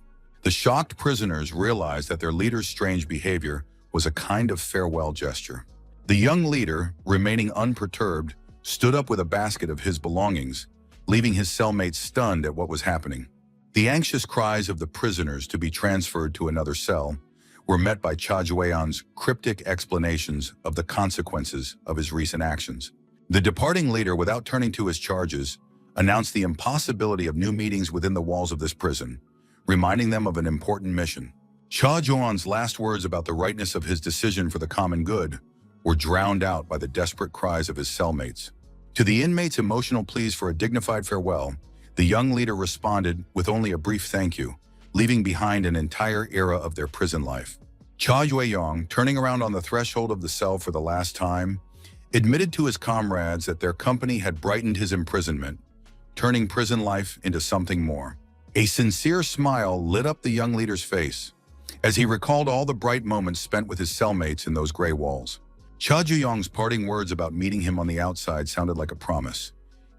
The shocked prisoners realized that their leader's strange behavior was a kind of farewell gesture. The young leader, remaining unperturbed, stood up with a basket of his belongings, leaving his cellmates stunned at what was happening. The anxious cries of the prisoners to be transferred to another cell were met by Cha Jue-yun's cryptic explanations of the consequences of his recent actions. The departing leader, without turning to his charges, announced the impossibility of new meetings within the walls of this prison, reminding them of an important mission. Cha Jue-yun's last words about the rightness of his decision for the common good were drowned out by the desperate cries of his cellmates. To the inmates' emotional pleas for a dignified farewell, the young leader responded with only a brief thank you, leaving behind an entire era of their prison life. Cha Yue-yong, turning around on the threshold of the cell for the last time, admitted to his comrades that their company had brightened his imprisonment, turning prison life into something more. A sincere smile lit up the young leader's face as he recalled all the bright moments spent with his cellmates in those gray walls. Cha Ju-yong's parting words about meeting him on the outside sounded like a promise,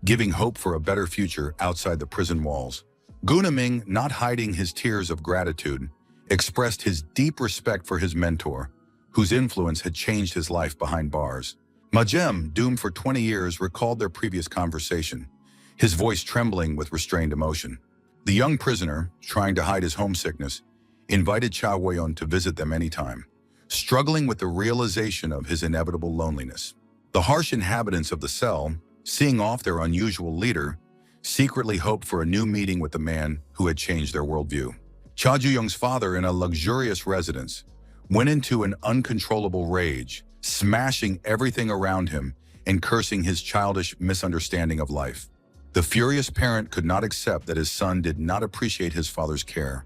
giving hope for a better future outside the prison walls. Gu Naming, not hiding his tears of gratitude, expressed his deep respect for his mentor, whose influence had changed his life behind bars. Ma Jem, doomed for 20 years, recalled their previous conversation, his voice trembling with restrained emotion. The young prisoner, trying to hide his homesickness, invited Cha Wei-yun to visit them anytime, struggling with the realization of his inevitable loneliness. The harsh inhabitants of the cell, seeing off their unusual leader, secretly hoped for a new meeting with the man who had changed their worldview. Cha Ju-young's father, in a luxurious residence, went into an uncontrollable rage, smashing everything around him and cursing his childish misunderstanding of life. The furious parent could not accept that his son did not appreciate his father's care,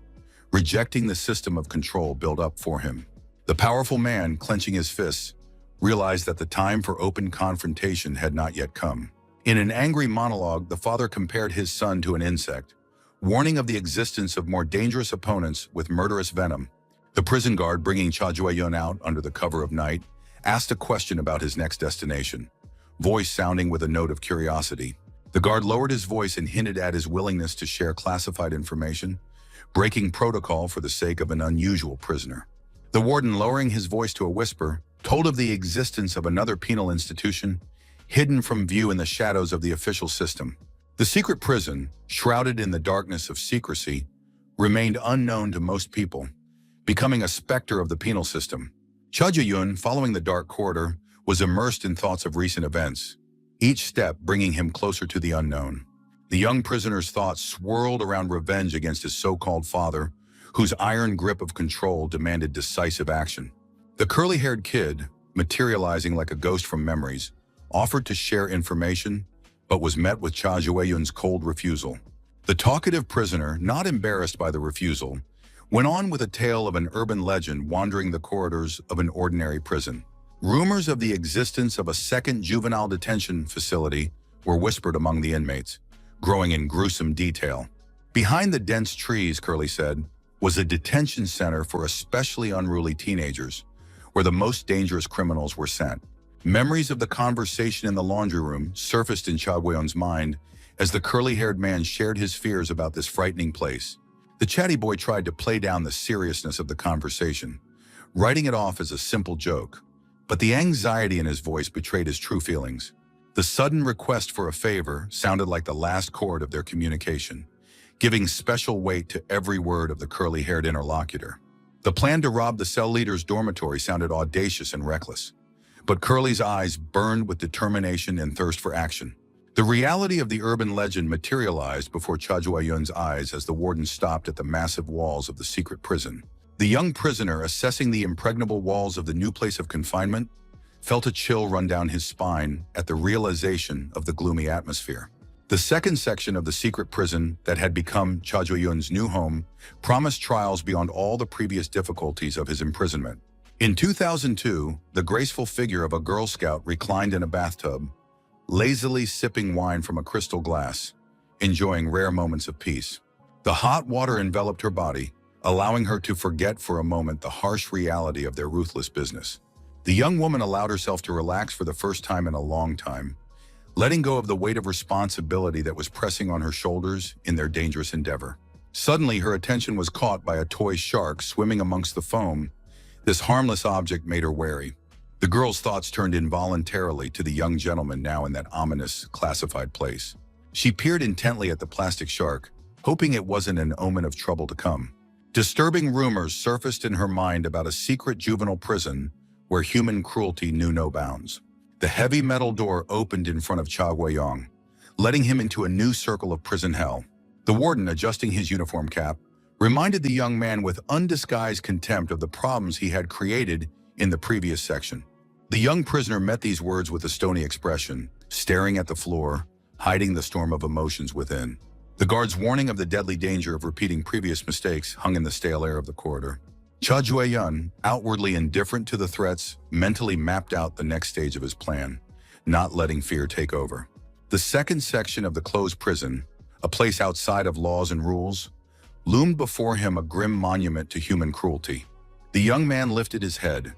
rejecting the system of control built up for him. The powerful man, clenching his fists, realized that the time for open confrontation had not yet come. In an angry monologue, the father compared his son to an insect, warning of the existence of more dangerous opponents with murderous venom. The prison guard, bringing Cha Jue-yun out under the cover of night, asked a question about his next destination, voice sounding with a note of curiosity. The guard lowered his voice and hinted at his willingness to share classified information, breaking protocol for the sake of an unusual prisoner. The warden, lowering his voice to a whisper, told of the existence of another penal institution, hidden from view in the shadows of the official system. The secret prison, shrouded in the darkness of secrecy, remained unknown to most people, becoming a specter of the penal system. Cha Jue-yun, following the dark corridor, was immersed in thoughts of recent events, each step bringing him closer to the unknown. The young prisoner's thoughts swirled around revenge against his so-called father, whose iron grip of control demanded decisive action. The curly-haired kid, materializing like a ghost from memories, offered to share information, but was met with Cha Jue-yun's cold refusal. The talkative prisoner, not embarrassed by the refusal, went on with a tale of an urban legend wandering the corridors of an ordinary prison. Rumors of the existence of a second juvenile detention facility were whispered among the inmates, growing in gruesome detail. Behind the dense trees, Curly said, was a detention center for especially unruly teenagers, where the most dangerous criminals were sent. Memories of the conversation in the laundry room surfaced in Cha Jue-yun's mind as the curly-haired man shared his fears about this frightening place. The chatty boy tried to play down the seriousness of the conversation, writing it off as a simple joke, but the anxiety in his voice betrayed his true feelings. The sudden request for a favor sounded like the last chord of their communication, giving special weight to every word of the curly-haired interlocutor. The plan to rob the cell leader's dormitory sounded audacious and reckless, but Curly's eyes burned with determination and thirst for action. The reality of the urban legend materialized before Cha Jue-yun's eyes as the warden stopped at the massive walls of the secret prison. The young prisoner, assessing the impregnable walls of the new place of confinement, felt a chill run down his spine at the realization of the gloomy atmosphere. The second section of the secret prison that had become Cha Jue-yun's new home promised trials beyond all the previous difficulties of his imprisonment. In 2002, the graceful figure of a Girl Scout reclined in a bathtub, lazily sipping wine from a crystal glass, enjoying rare moments of peace. The hot water enveloped her body, allowing her to forget for a moment the harsh reality of their ruthless business. The young woman allowed herself to relax for the first time in a long time, letting go of the weight of responsibility that was pressing on her shoulders in their dangerous endeavor. Suddenly, her attention was caught by a toy shark swimming amongst the foam. This harmless object made her wary. The girl's thoughts turned involuntarily to the young gentleman now in that ominous, classified place. She peered intently at the plastic shark, hoping it wasn't an omen of trouble to come. Disturbing rumors surfaced in her mind about a secret juvenile prison where human cruelty knew no bounds. The heavy metal door opened in front of Cha Jue-yun, letting him into a new circle of prison hell. The warden, adjusting his uniform cap, reminded the young man with undisguised contempt of the problems he had created in the previous section. The young prisoner met these words with a stony expression, staring at the floor, hiding the storm of emotions within. The guard's warning of the deadly danger of repeating previous mistakes hung in the stale air of the corridor. Cha Jue-yun, outwardly indifferent to the threats, mentally mapped out the next stage of his plan, not letting fear take over. The second section of the closed prison, a place outside of laws and rules, loomed before him, a grim monument to human cruelty. The young man lifted his head,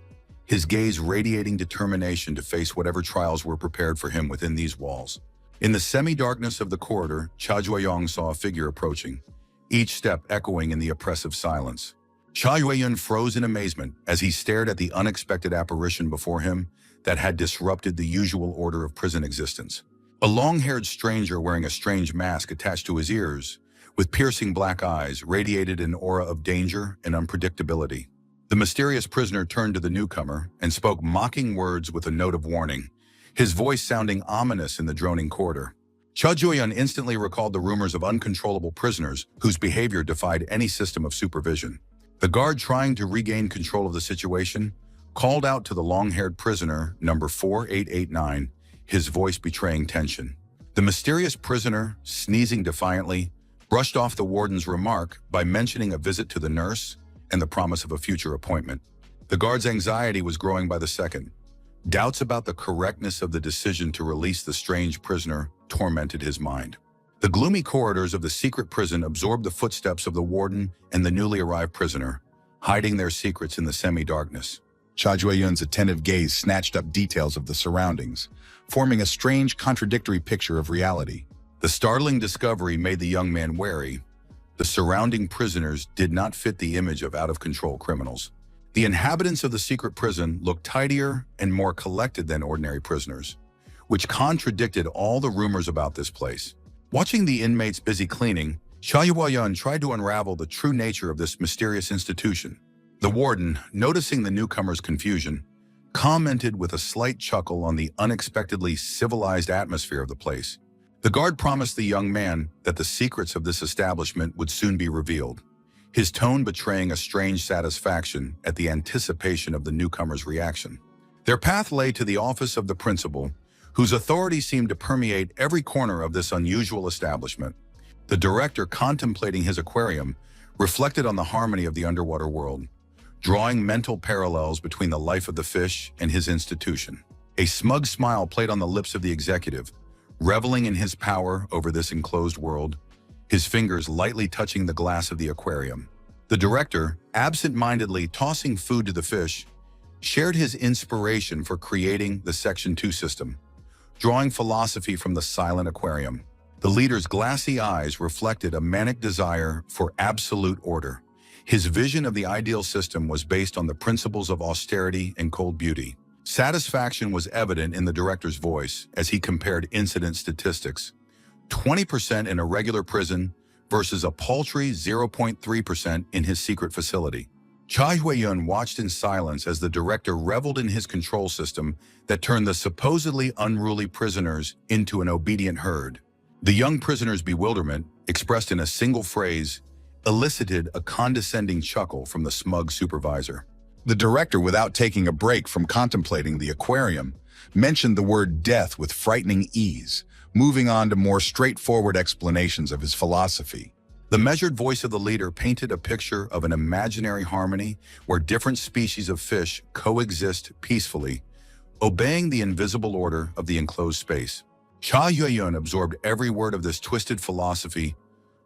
his gaze radiating determination to face whatever trials were prepared for him within these walls. In the semi-darkness of the corridor, Cha Jue-yun saw a figure approaching, each step echoing in the oppressive silence. Cha Jue-yun froze in amazement as he stared at the unexpected apparition before him that had disrupted the usual order of prison existence. A long-haired stranger wearing a strange mask attached to his ears, with piercing black eyes, radiated an aura of danger and unpredictability. The mysterious prisoner turned to the newcomer and spoke mocking words with a note of warning, his voice sounding ominous in the droning corridor. Cha Jue-yun instantly recalled the rumors of uncontrollable prisoners whose behavior defied any system of supervision. The guard, trying to regain control of the situation, called out to the long-haired prisoner, number 4889, his voice betraying tension. The mysterious prisoner, sneezing defiantly, brushed off the warden's remark by mentioning a visit to the nurse and the promise of a future appointment. The guard's anxiety was growing by the second. Doubts about the correctness of the decision to release the strange prisoner tormented his mind. The gloomy corridors of the secret prison absorbed the footsteps of the warden and the newly arrived prisoner, hiding their secrets in the semi-darkness. Cha Jueyun's attentive gaze snatched up details of the surroundings, forming a strange, contradictory picture of reality. The startling discovery made the young man wary. The surrounding prisoners did not fit the image of out-of-control criminals. The inhabitants of the secret prison looked tidier and more collected than ordinary prisoners, which contradicted all the rumors about this place. Watching the inmates busy cleaning, Cha Yueyun tried to unravel the true nature of this mysterious institution. The warden, noticing the newcomer's confusion, commented with a slight chuckle on the unexpectedly civilized atmosphere of the place. The guard promised the young man that the secrets of this establishment would soon be revealed, his tone betraying a strange satisfaction at the anticipation of the newcomer's reaction. Their path lay to the office of the principal, whose authority seemed to permeate every corner of this unusual establishment. The director, contemplating his aquarium, reflected on the harmony of the underwater world, drawing mental parallels between the life of the fish and his institution. A smug smile played on the lips of the executive, reveling in his power over this enclosed world, his fingers lightly touching the glass of the aquarium. The director, absent-mindedly tossing food to the fish, shared his inspiration for creating the Section 2 system, drawing philosophy from the silent aquarium. The leader's glassy eyes reflected a manic desire for absolute order. His vision of the ideal system was based on the principles of austerity and cold beauty. Satisfaction was evident in the director's voice as he compared incident statistics. 20% in a regular prison versus a paltry 0.3% in his secret facility. Cha Huiyun watched in silence as the director reveled in his control system that turned the supposedly unruly prisoners into an obedient herd. The young prisoner's bewilderment, expressed in a single phrase, elicited a condescending chuckle from the smug supervisor. The director, without taking a break from contemplating the aquarium, mentioned the word death with frightening ease, moving on to more straightforward explanations of his philosophy. The measured voice of the leader painted a picture of an imaginary harmony where different species of fish coexist peacefully, obeying the invisible order of the enclosed space. Cha Yueyun absorbed every word of this twisted philosophy,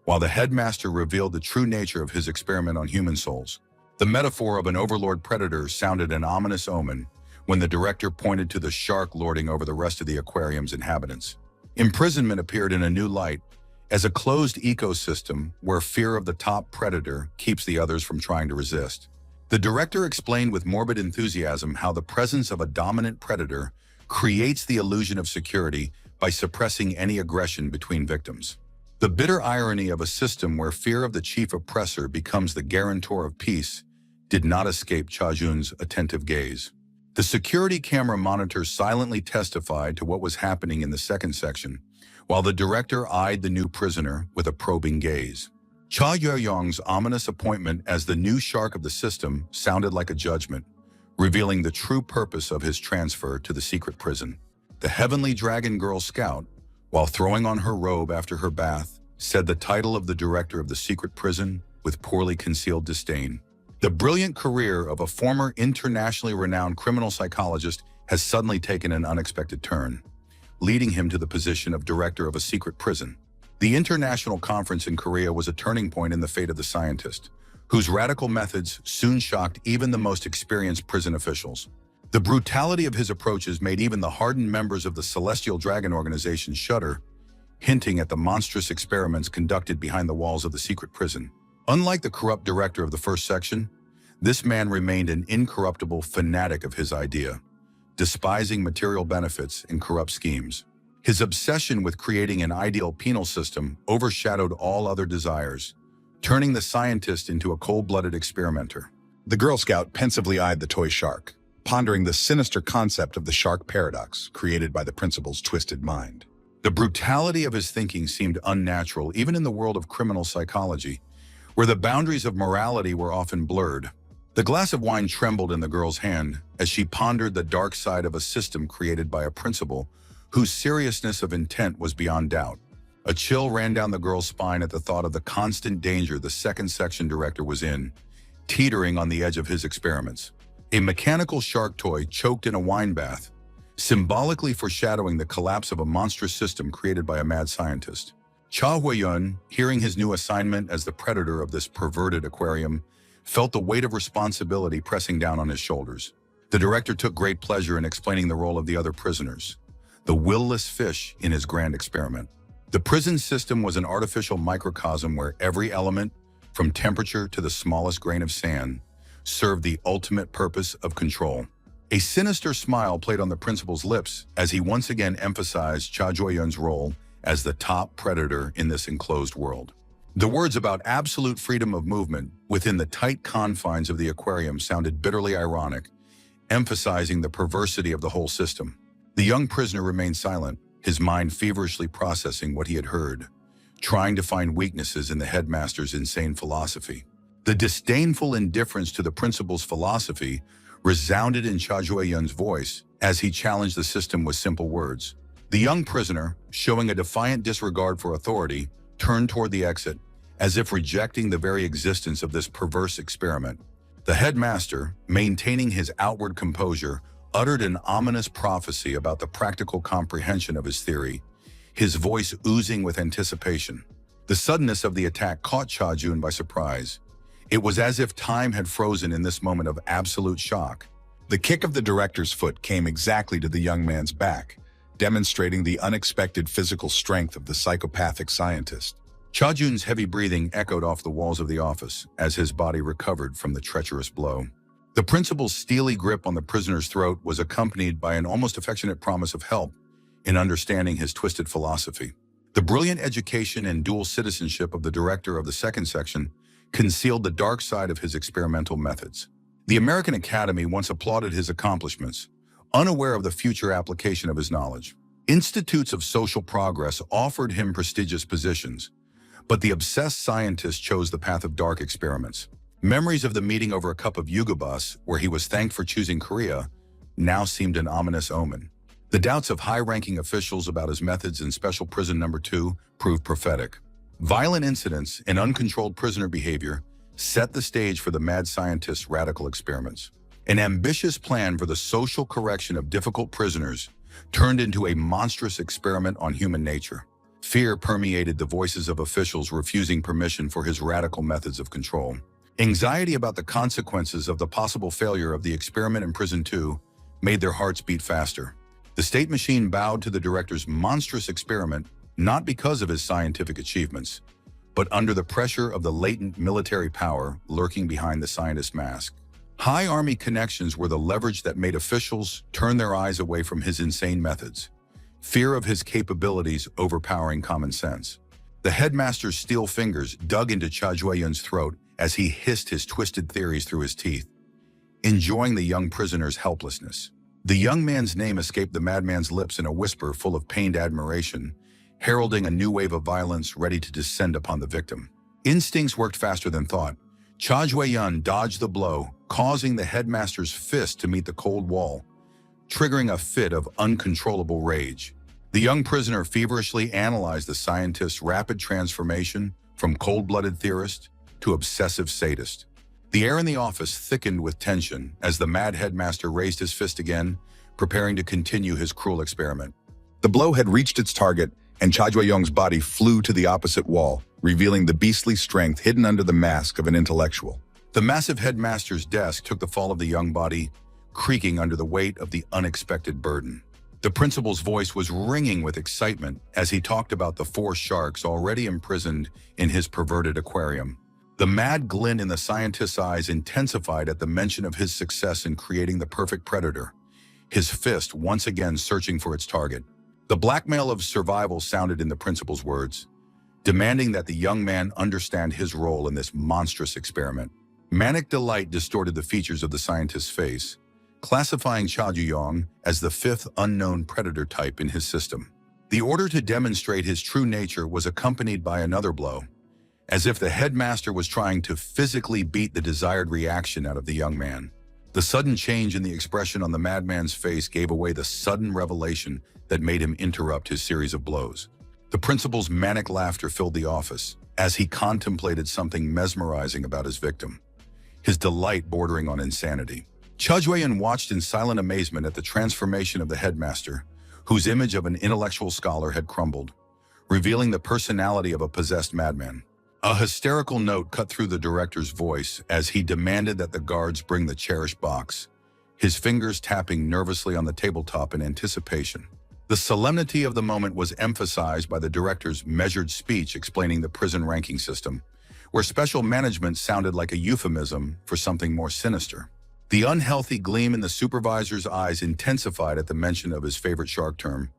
while the headmaster revealed the true nature of his experiment on human souls. The metaphor of an overlord predator sounded an ominous omen when the director pointed to the shark lording over the rest of the aquarium's inhabitants. Imprisonment appeared in a new light, as a closed ecosystem where fear of the top predator keeps the others from trying to resist. The director explained with morbid enthusiasm how the presence of a dominant predator creates the illusion of security by suppressing any aggression between victims. The bitter irony of a system where fear of the chief oppressor becomes the guarantor of peace did not escape Cha Jun's attentive gaze. The security camera monitor silently testified to what was happening in the second section, while the director eyed the new prisoner with a probing gaze. Cha Yueyong's ominous appointment as the new shark of the system sounded like a judgment, revealing the true purpose of his transfer to the secret prison. The heavenly dragon girl scout, while throwing on her robe after her bath, said the title of the director of the secret prison with poorly concealed disdain. The brilliant career of a former internationally renowned criminal psychologist has suddenly taken an unexpected turn, leading him to the position of director of a secret prison. The international conference in Korea was a turning point in the fate of the scientist, whose radical methods soon shocked even the most experienced prison officials. The brutality of his approaches made even the hardened members of the Celestial Dragon Organization shudder, hinting at the monstrous experiments conducted behind the walls of the secret prison. Unlike the corrupt director of the first section, this man remained an incorruptible fanatic of his idea, despising material benefits and corrupt schemes. His obsession with creating an ideal penal system overshadowed all other desires, turning the scientist into a cold-blooded experimenter. The Girl Scout pensively eyed the toy shark, pondering the sinister concept of the shark paradox created by the principal's twisted mind. The brutality of his thinking seemed unnatural even in the world of criminal psychology, where the boundaries of morality were often blurred. The glass of wine trembled in the girl's hand as she pondered the dark side of a system created by a principal whose seriousness of intent was beyond doubt. A chill ran down the girl's spine at the thought of the constant danger the second section director was in, teetering on the edge of his experiments. a mechanical shark toy choked in a wine bath, symbolically foreshadowing the collapse of a monstrous system created by a mad scientist. Cha Hui-yun, hearing his new assignment as the predator of this perverted aquarium, felt the weight of responsibility pressing down on his shoulders. The director took great pleasure in explaining the role of the other prisoners, the will-less fish in his grand experiment. The prison system was an artificial microcosm where every element, from temperature to the smallest grain of sand, served the ultimate purpose of control. A sinister smile played on the principal's lips as he once again emphasized Cha Hui-yun's role as the top predator in this enclosed world. The words about absolute freedom of movement within the tight confines of the aquarium sounded bitterly ironic, emphasizing the perversity of the whole system. The young prisoner remained silent, his mind feverishly processing what he had heard, trying to find weaknesses in the headmaster's insane philosophy. The disdainful indifference to the principal's philosophy resounded in Cha Hui-yun's voice as he challenged the system with simple words. The young prisoner, showing a defiant disregard for authority, turned toward the exit, as if rejecting the very existence of this perverse experiment. The headmaster, maintaining his outward composure, uttered an ominous prophecy about the practical comprehension of his theory, his voice oozing with anticipation. The suddenness of the attack caught Cha Jun by surprise. It was as if time had frozen in this moment of absolute shock. The kick of the director's foot came exactly to the young man's back, demonstrating the unexpected physical strength of the psychopathic scientist. Cha Jun's heavy breathing echoed off the walls of the office as his body recovered from the treacherous blow. The principal's steely grip on the prisoner's throat was accompanied by an almost affectionate promise of help in understanding his twisted philosophy. The brilliant education and dual citizenship of the director of the second section concealed the dark side of his experimental methods. The American Academy once applauded his accomplishments, unaware of the future application of his knowledge. Institutes of social progress offered him prestigious positions, but the obsessed scientist chose the path of dark experiments. Memories of the meeting over a cup of yugubas, where he was thanked for choosing Korea, now seemed an ominous omen. The doubts of high-ranking officials about his methods in Special Prison No. 2 proved prophetic. Violent incidents and uncontrolled prisoner behavior set the stage for the mad scientist's radical experiments. An ambitious plan for the social correction of difficult prisoners turned into a monstrous experiment on human nature. Fear permeated the voices of officials refusing permission for his radical methods of control. Anxiety about the consequences of the possible failure of the experiment in Prison 2 made their hearts beat faster. The state machine bowed to the director's monstrous experiment not because of his scientific achievements, but under the pressure of the latent military power lurking behind the scientist's mask. High army connections were the leverage that made officials turn their eyes away from his insane methods, fear of his capabilities overpowering common sense. The headmaster's steel fingers dug into Cha Hui-yun's throat as he hissed his twisted theories through his teeth, enjoying the young prisoner's helplessness. The young man's name escaped the madman's lips in a whisper full of pained admiration, heralding a new wave of violence ready to descend upon the victim. Instincts worked faster than thought. Cha Hui-yun dodged the blow, causing the headmaster's fist to meet the cold wall, triggering a fit of uncontrollable rage. The young prisoner feverishly analyzed the scientist's rapid transformation from cold-blooded theorist to obsessive sadist. The air in the office thickened with tension as the mad headmaster raised his fist again, preparing to continue his cruel experiment. The blow had reached its target, and Cha Hui-yun's body flew to the opposite wall, revealing the beastly strength hidden under the mask of an intellectual. The massive headmaster's desk took the fall of the young body, creaking under the weight of the unexpected burden. The principal's voice was ringing with excitement as he talked about the 4 sharks already imprisoned in his perverted aquarium. The mad glint in the scientist's eyes intensified at the mention of his success in creating the perfect predator, his fist once again searching for its target. The blackmail of survival sounded in the principal's words, demanding that the young man understand his role in this monstrous experiment. Manic delight distorted the features of the scientist's face, classifying Cha Hui-yun as the 5th unknown predator type in his system. The order to demonstrate his true nature was accompanied by another blow, as if the headmaster was trying to physically beat the desired reaction out of the young man. The sudden change in the expression on the madman's face gave away the sudden revelation that made him interrupt his series of blows. The principal's manic laughter filled the office as he contemplated something mesmerizing about his victim, his delight bordering on insanity. Cha Jueyun watched in silent amazement at the transformation of the headmaster, whose image of an intellectual scholar had crumbled, revealing the personality of a possessed madman. A hysterical note cut through the director's voice as he demanded that the guards bring the cherished box, his fingers tapping nervously on the tabletop in anticipation. The solemnity of the moment was emphasized by the director's measured speech explaining the prison ranking system, where special management sounded like a euphemism for something more sinister. The unhealthy gleam in the supervisor's eyes intensified at the mention of his favorite shark term,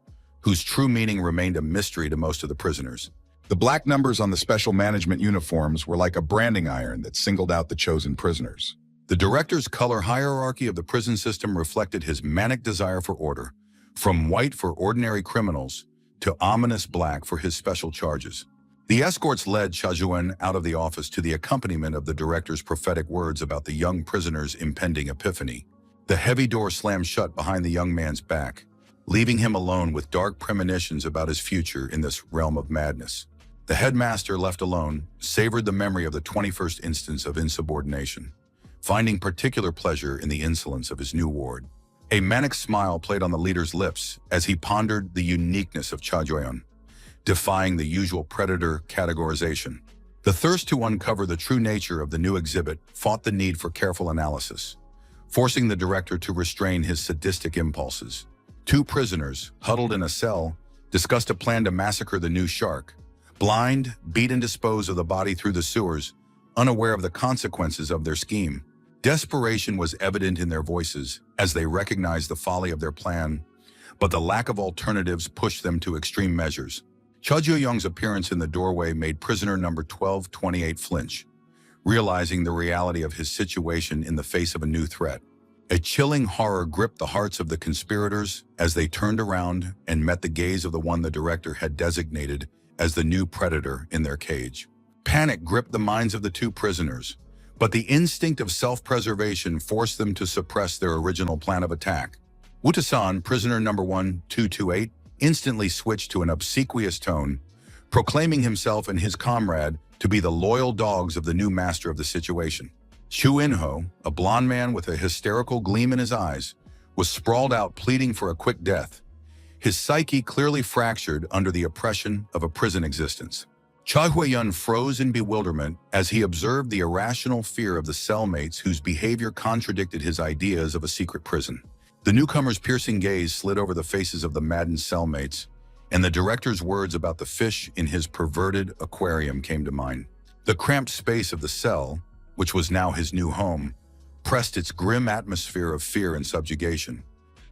whose true meaning remained a mystery to most of the prisoners. The black numbers on the special management uniforms were like a branding iron that singled out the chosen prisoners. The director's color hierarchy of the prison system reflected his manic desire for order, from white for ordinary criminals to ominous black for his special charges. The escorts led Cha Jueyun out of the office to the accompaniment of the director's prophetic words about the young prisoner's impending epiphany. The heavy door slammed shut behind the young man's back, leaving him alone with dark premonitions about his future in this realm of madness. The headmaster, left alone, savored the memory of the 21st instance of insubordination, finding particular pleasure in the insolence of his new ward. A manic smile played on the leader's lips as he pondered the uniqueness of Cha Jueyun, defying the usual predator categorization. The thirst to uncover the true nature of the new exhibit fought the need for careful analysis, forcing the director to restrain his sadistic impulses. Two prisoners, huddled in a cell, discussed a plan to massacre the new shark. Blind, beat and dispose of the body through the sewers, unaware of the consequences of their scheme. Desperation was evident in their voices as they recognized the folly of their plan, but the lack of alternatives pushed them to extreme measures. Cha Jueyun's appearance in the doorway made prisoner number 1228 flinch, realizing the reality of his situation in the face of a new threat. A chilling horror gripped the hearts of the conspirators as they turned around and met the gaze of the one the director had designated as the new predator in their cage. Panic gripped the minds of the two prisoners, but the instinct of self-preservation forced them to suppress their original plan of attack. Wu-ta-san, prisoner number 1228, instantly switched to an obsequious tone, proclaiming himself and his comrade to be the loyal dogs of the new master of the situation. Chu In-ho, a blond man with a hysterical gleam in his eyes, was sprawled out pleading for a quick death, his psyche clearly fractured under the oppression of a prison existence. Cha Jueyun froze in bewilderment as he observed the irrational fear of the cellmates whose behavior contradicted his ideas of a secret prison. The newcomer's piercing gaze slid over the faces of the maddened cellmates, and the director's words about the fish in his perverted aquarium came to mind. The cramped space of the cell, which was now his new home, pressed its grim atmosphere of fear and subjugation.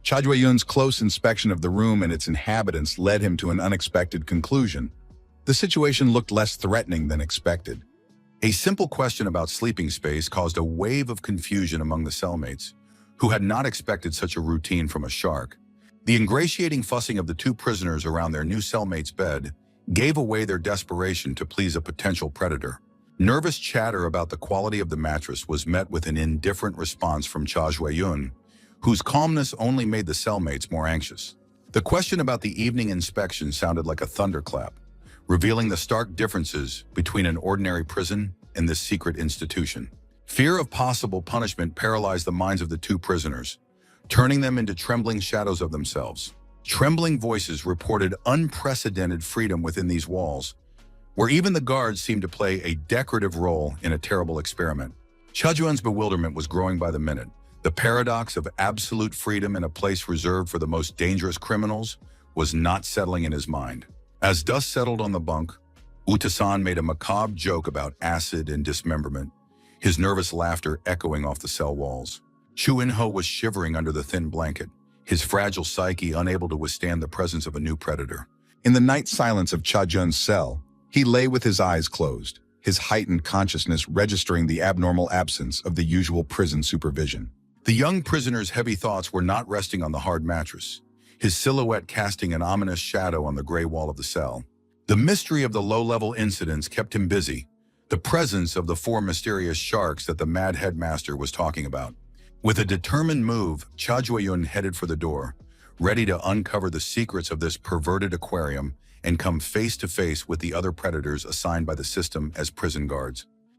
Cha Jueyun's close inspection of the room and its inhabitants led him to an unexpected conclusion. The situation looked less threatening than expected. A simple question about sleeping space caused a wave of confusion among the cellmates, who had not expected such a routine from a shark. The ingratiating fussing of the two prisoners around their new cellmate's bed gave away their desperation to please a potential predator. Nervous chatter about the quality of the mattress was met with an indifferent response from Cha Jueyun, whose calmness only made the cellmates more anxious. The question about the evening inspection sounded like a thunderclap, revealing the stark differences between an ordinary prison and this secret institution. Fear of possible punishment paralyzed the minds of the two prisoners, turning them into trembling shadows of themselves. Trembling voices reported unprecedented freedom within these walls, where even the guards seemed to play a decorative role in a terrible experiment. Cha Jueyun's bewilderment was growing by the minute. The paradox of absolute freedom in a place reserved for the most dangerous criminals was not settling in his mind. As dust settled on the bunk, Wu-ta-san made a macabre joke about acid and dismemberment, his nervous laughter echoing off the cell walls. Chu In-ho was shivering under the thin blanket, his fragile psyche unable to withstand the presence of a new predator. In the night silence of Cha Jueyun's cell, he lay with his eyes closed, his heightened consciousness registering the abnormal absence of the usual prison supervision. The young prisoner's heavy thoughts were not resting on the hard mattress, his silhouette casting an ominous shadow on the gray wall of the cell. The mystery of the low-level incidents kept him busy, the presence of the four mysterious sharks that the mad headmaster was talking about. With a determined move, Cha Jueyun headed for the door, ready to uncover the secrets of this perverted aquarium and come face to face with the other predators assigned by the system as prison guards.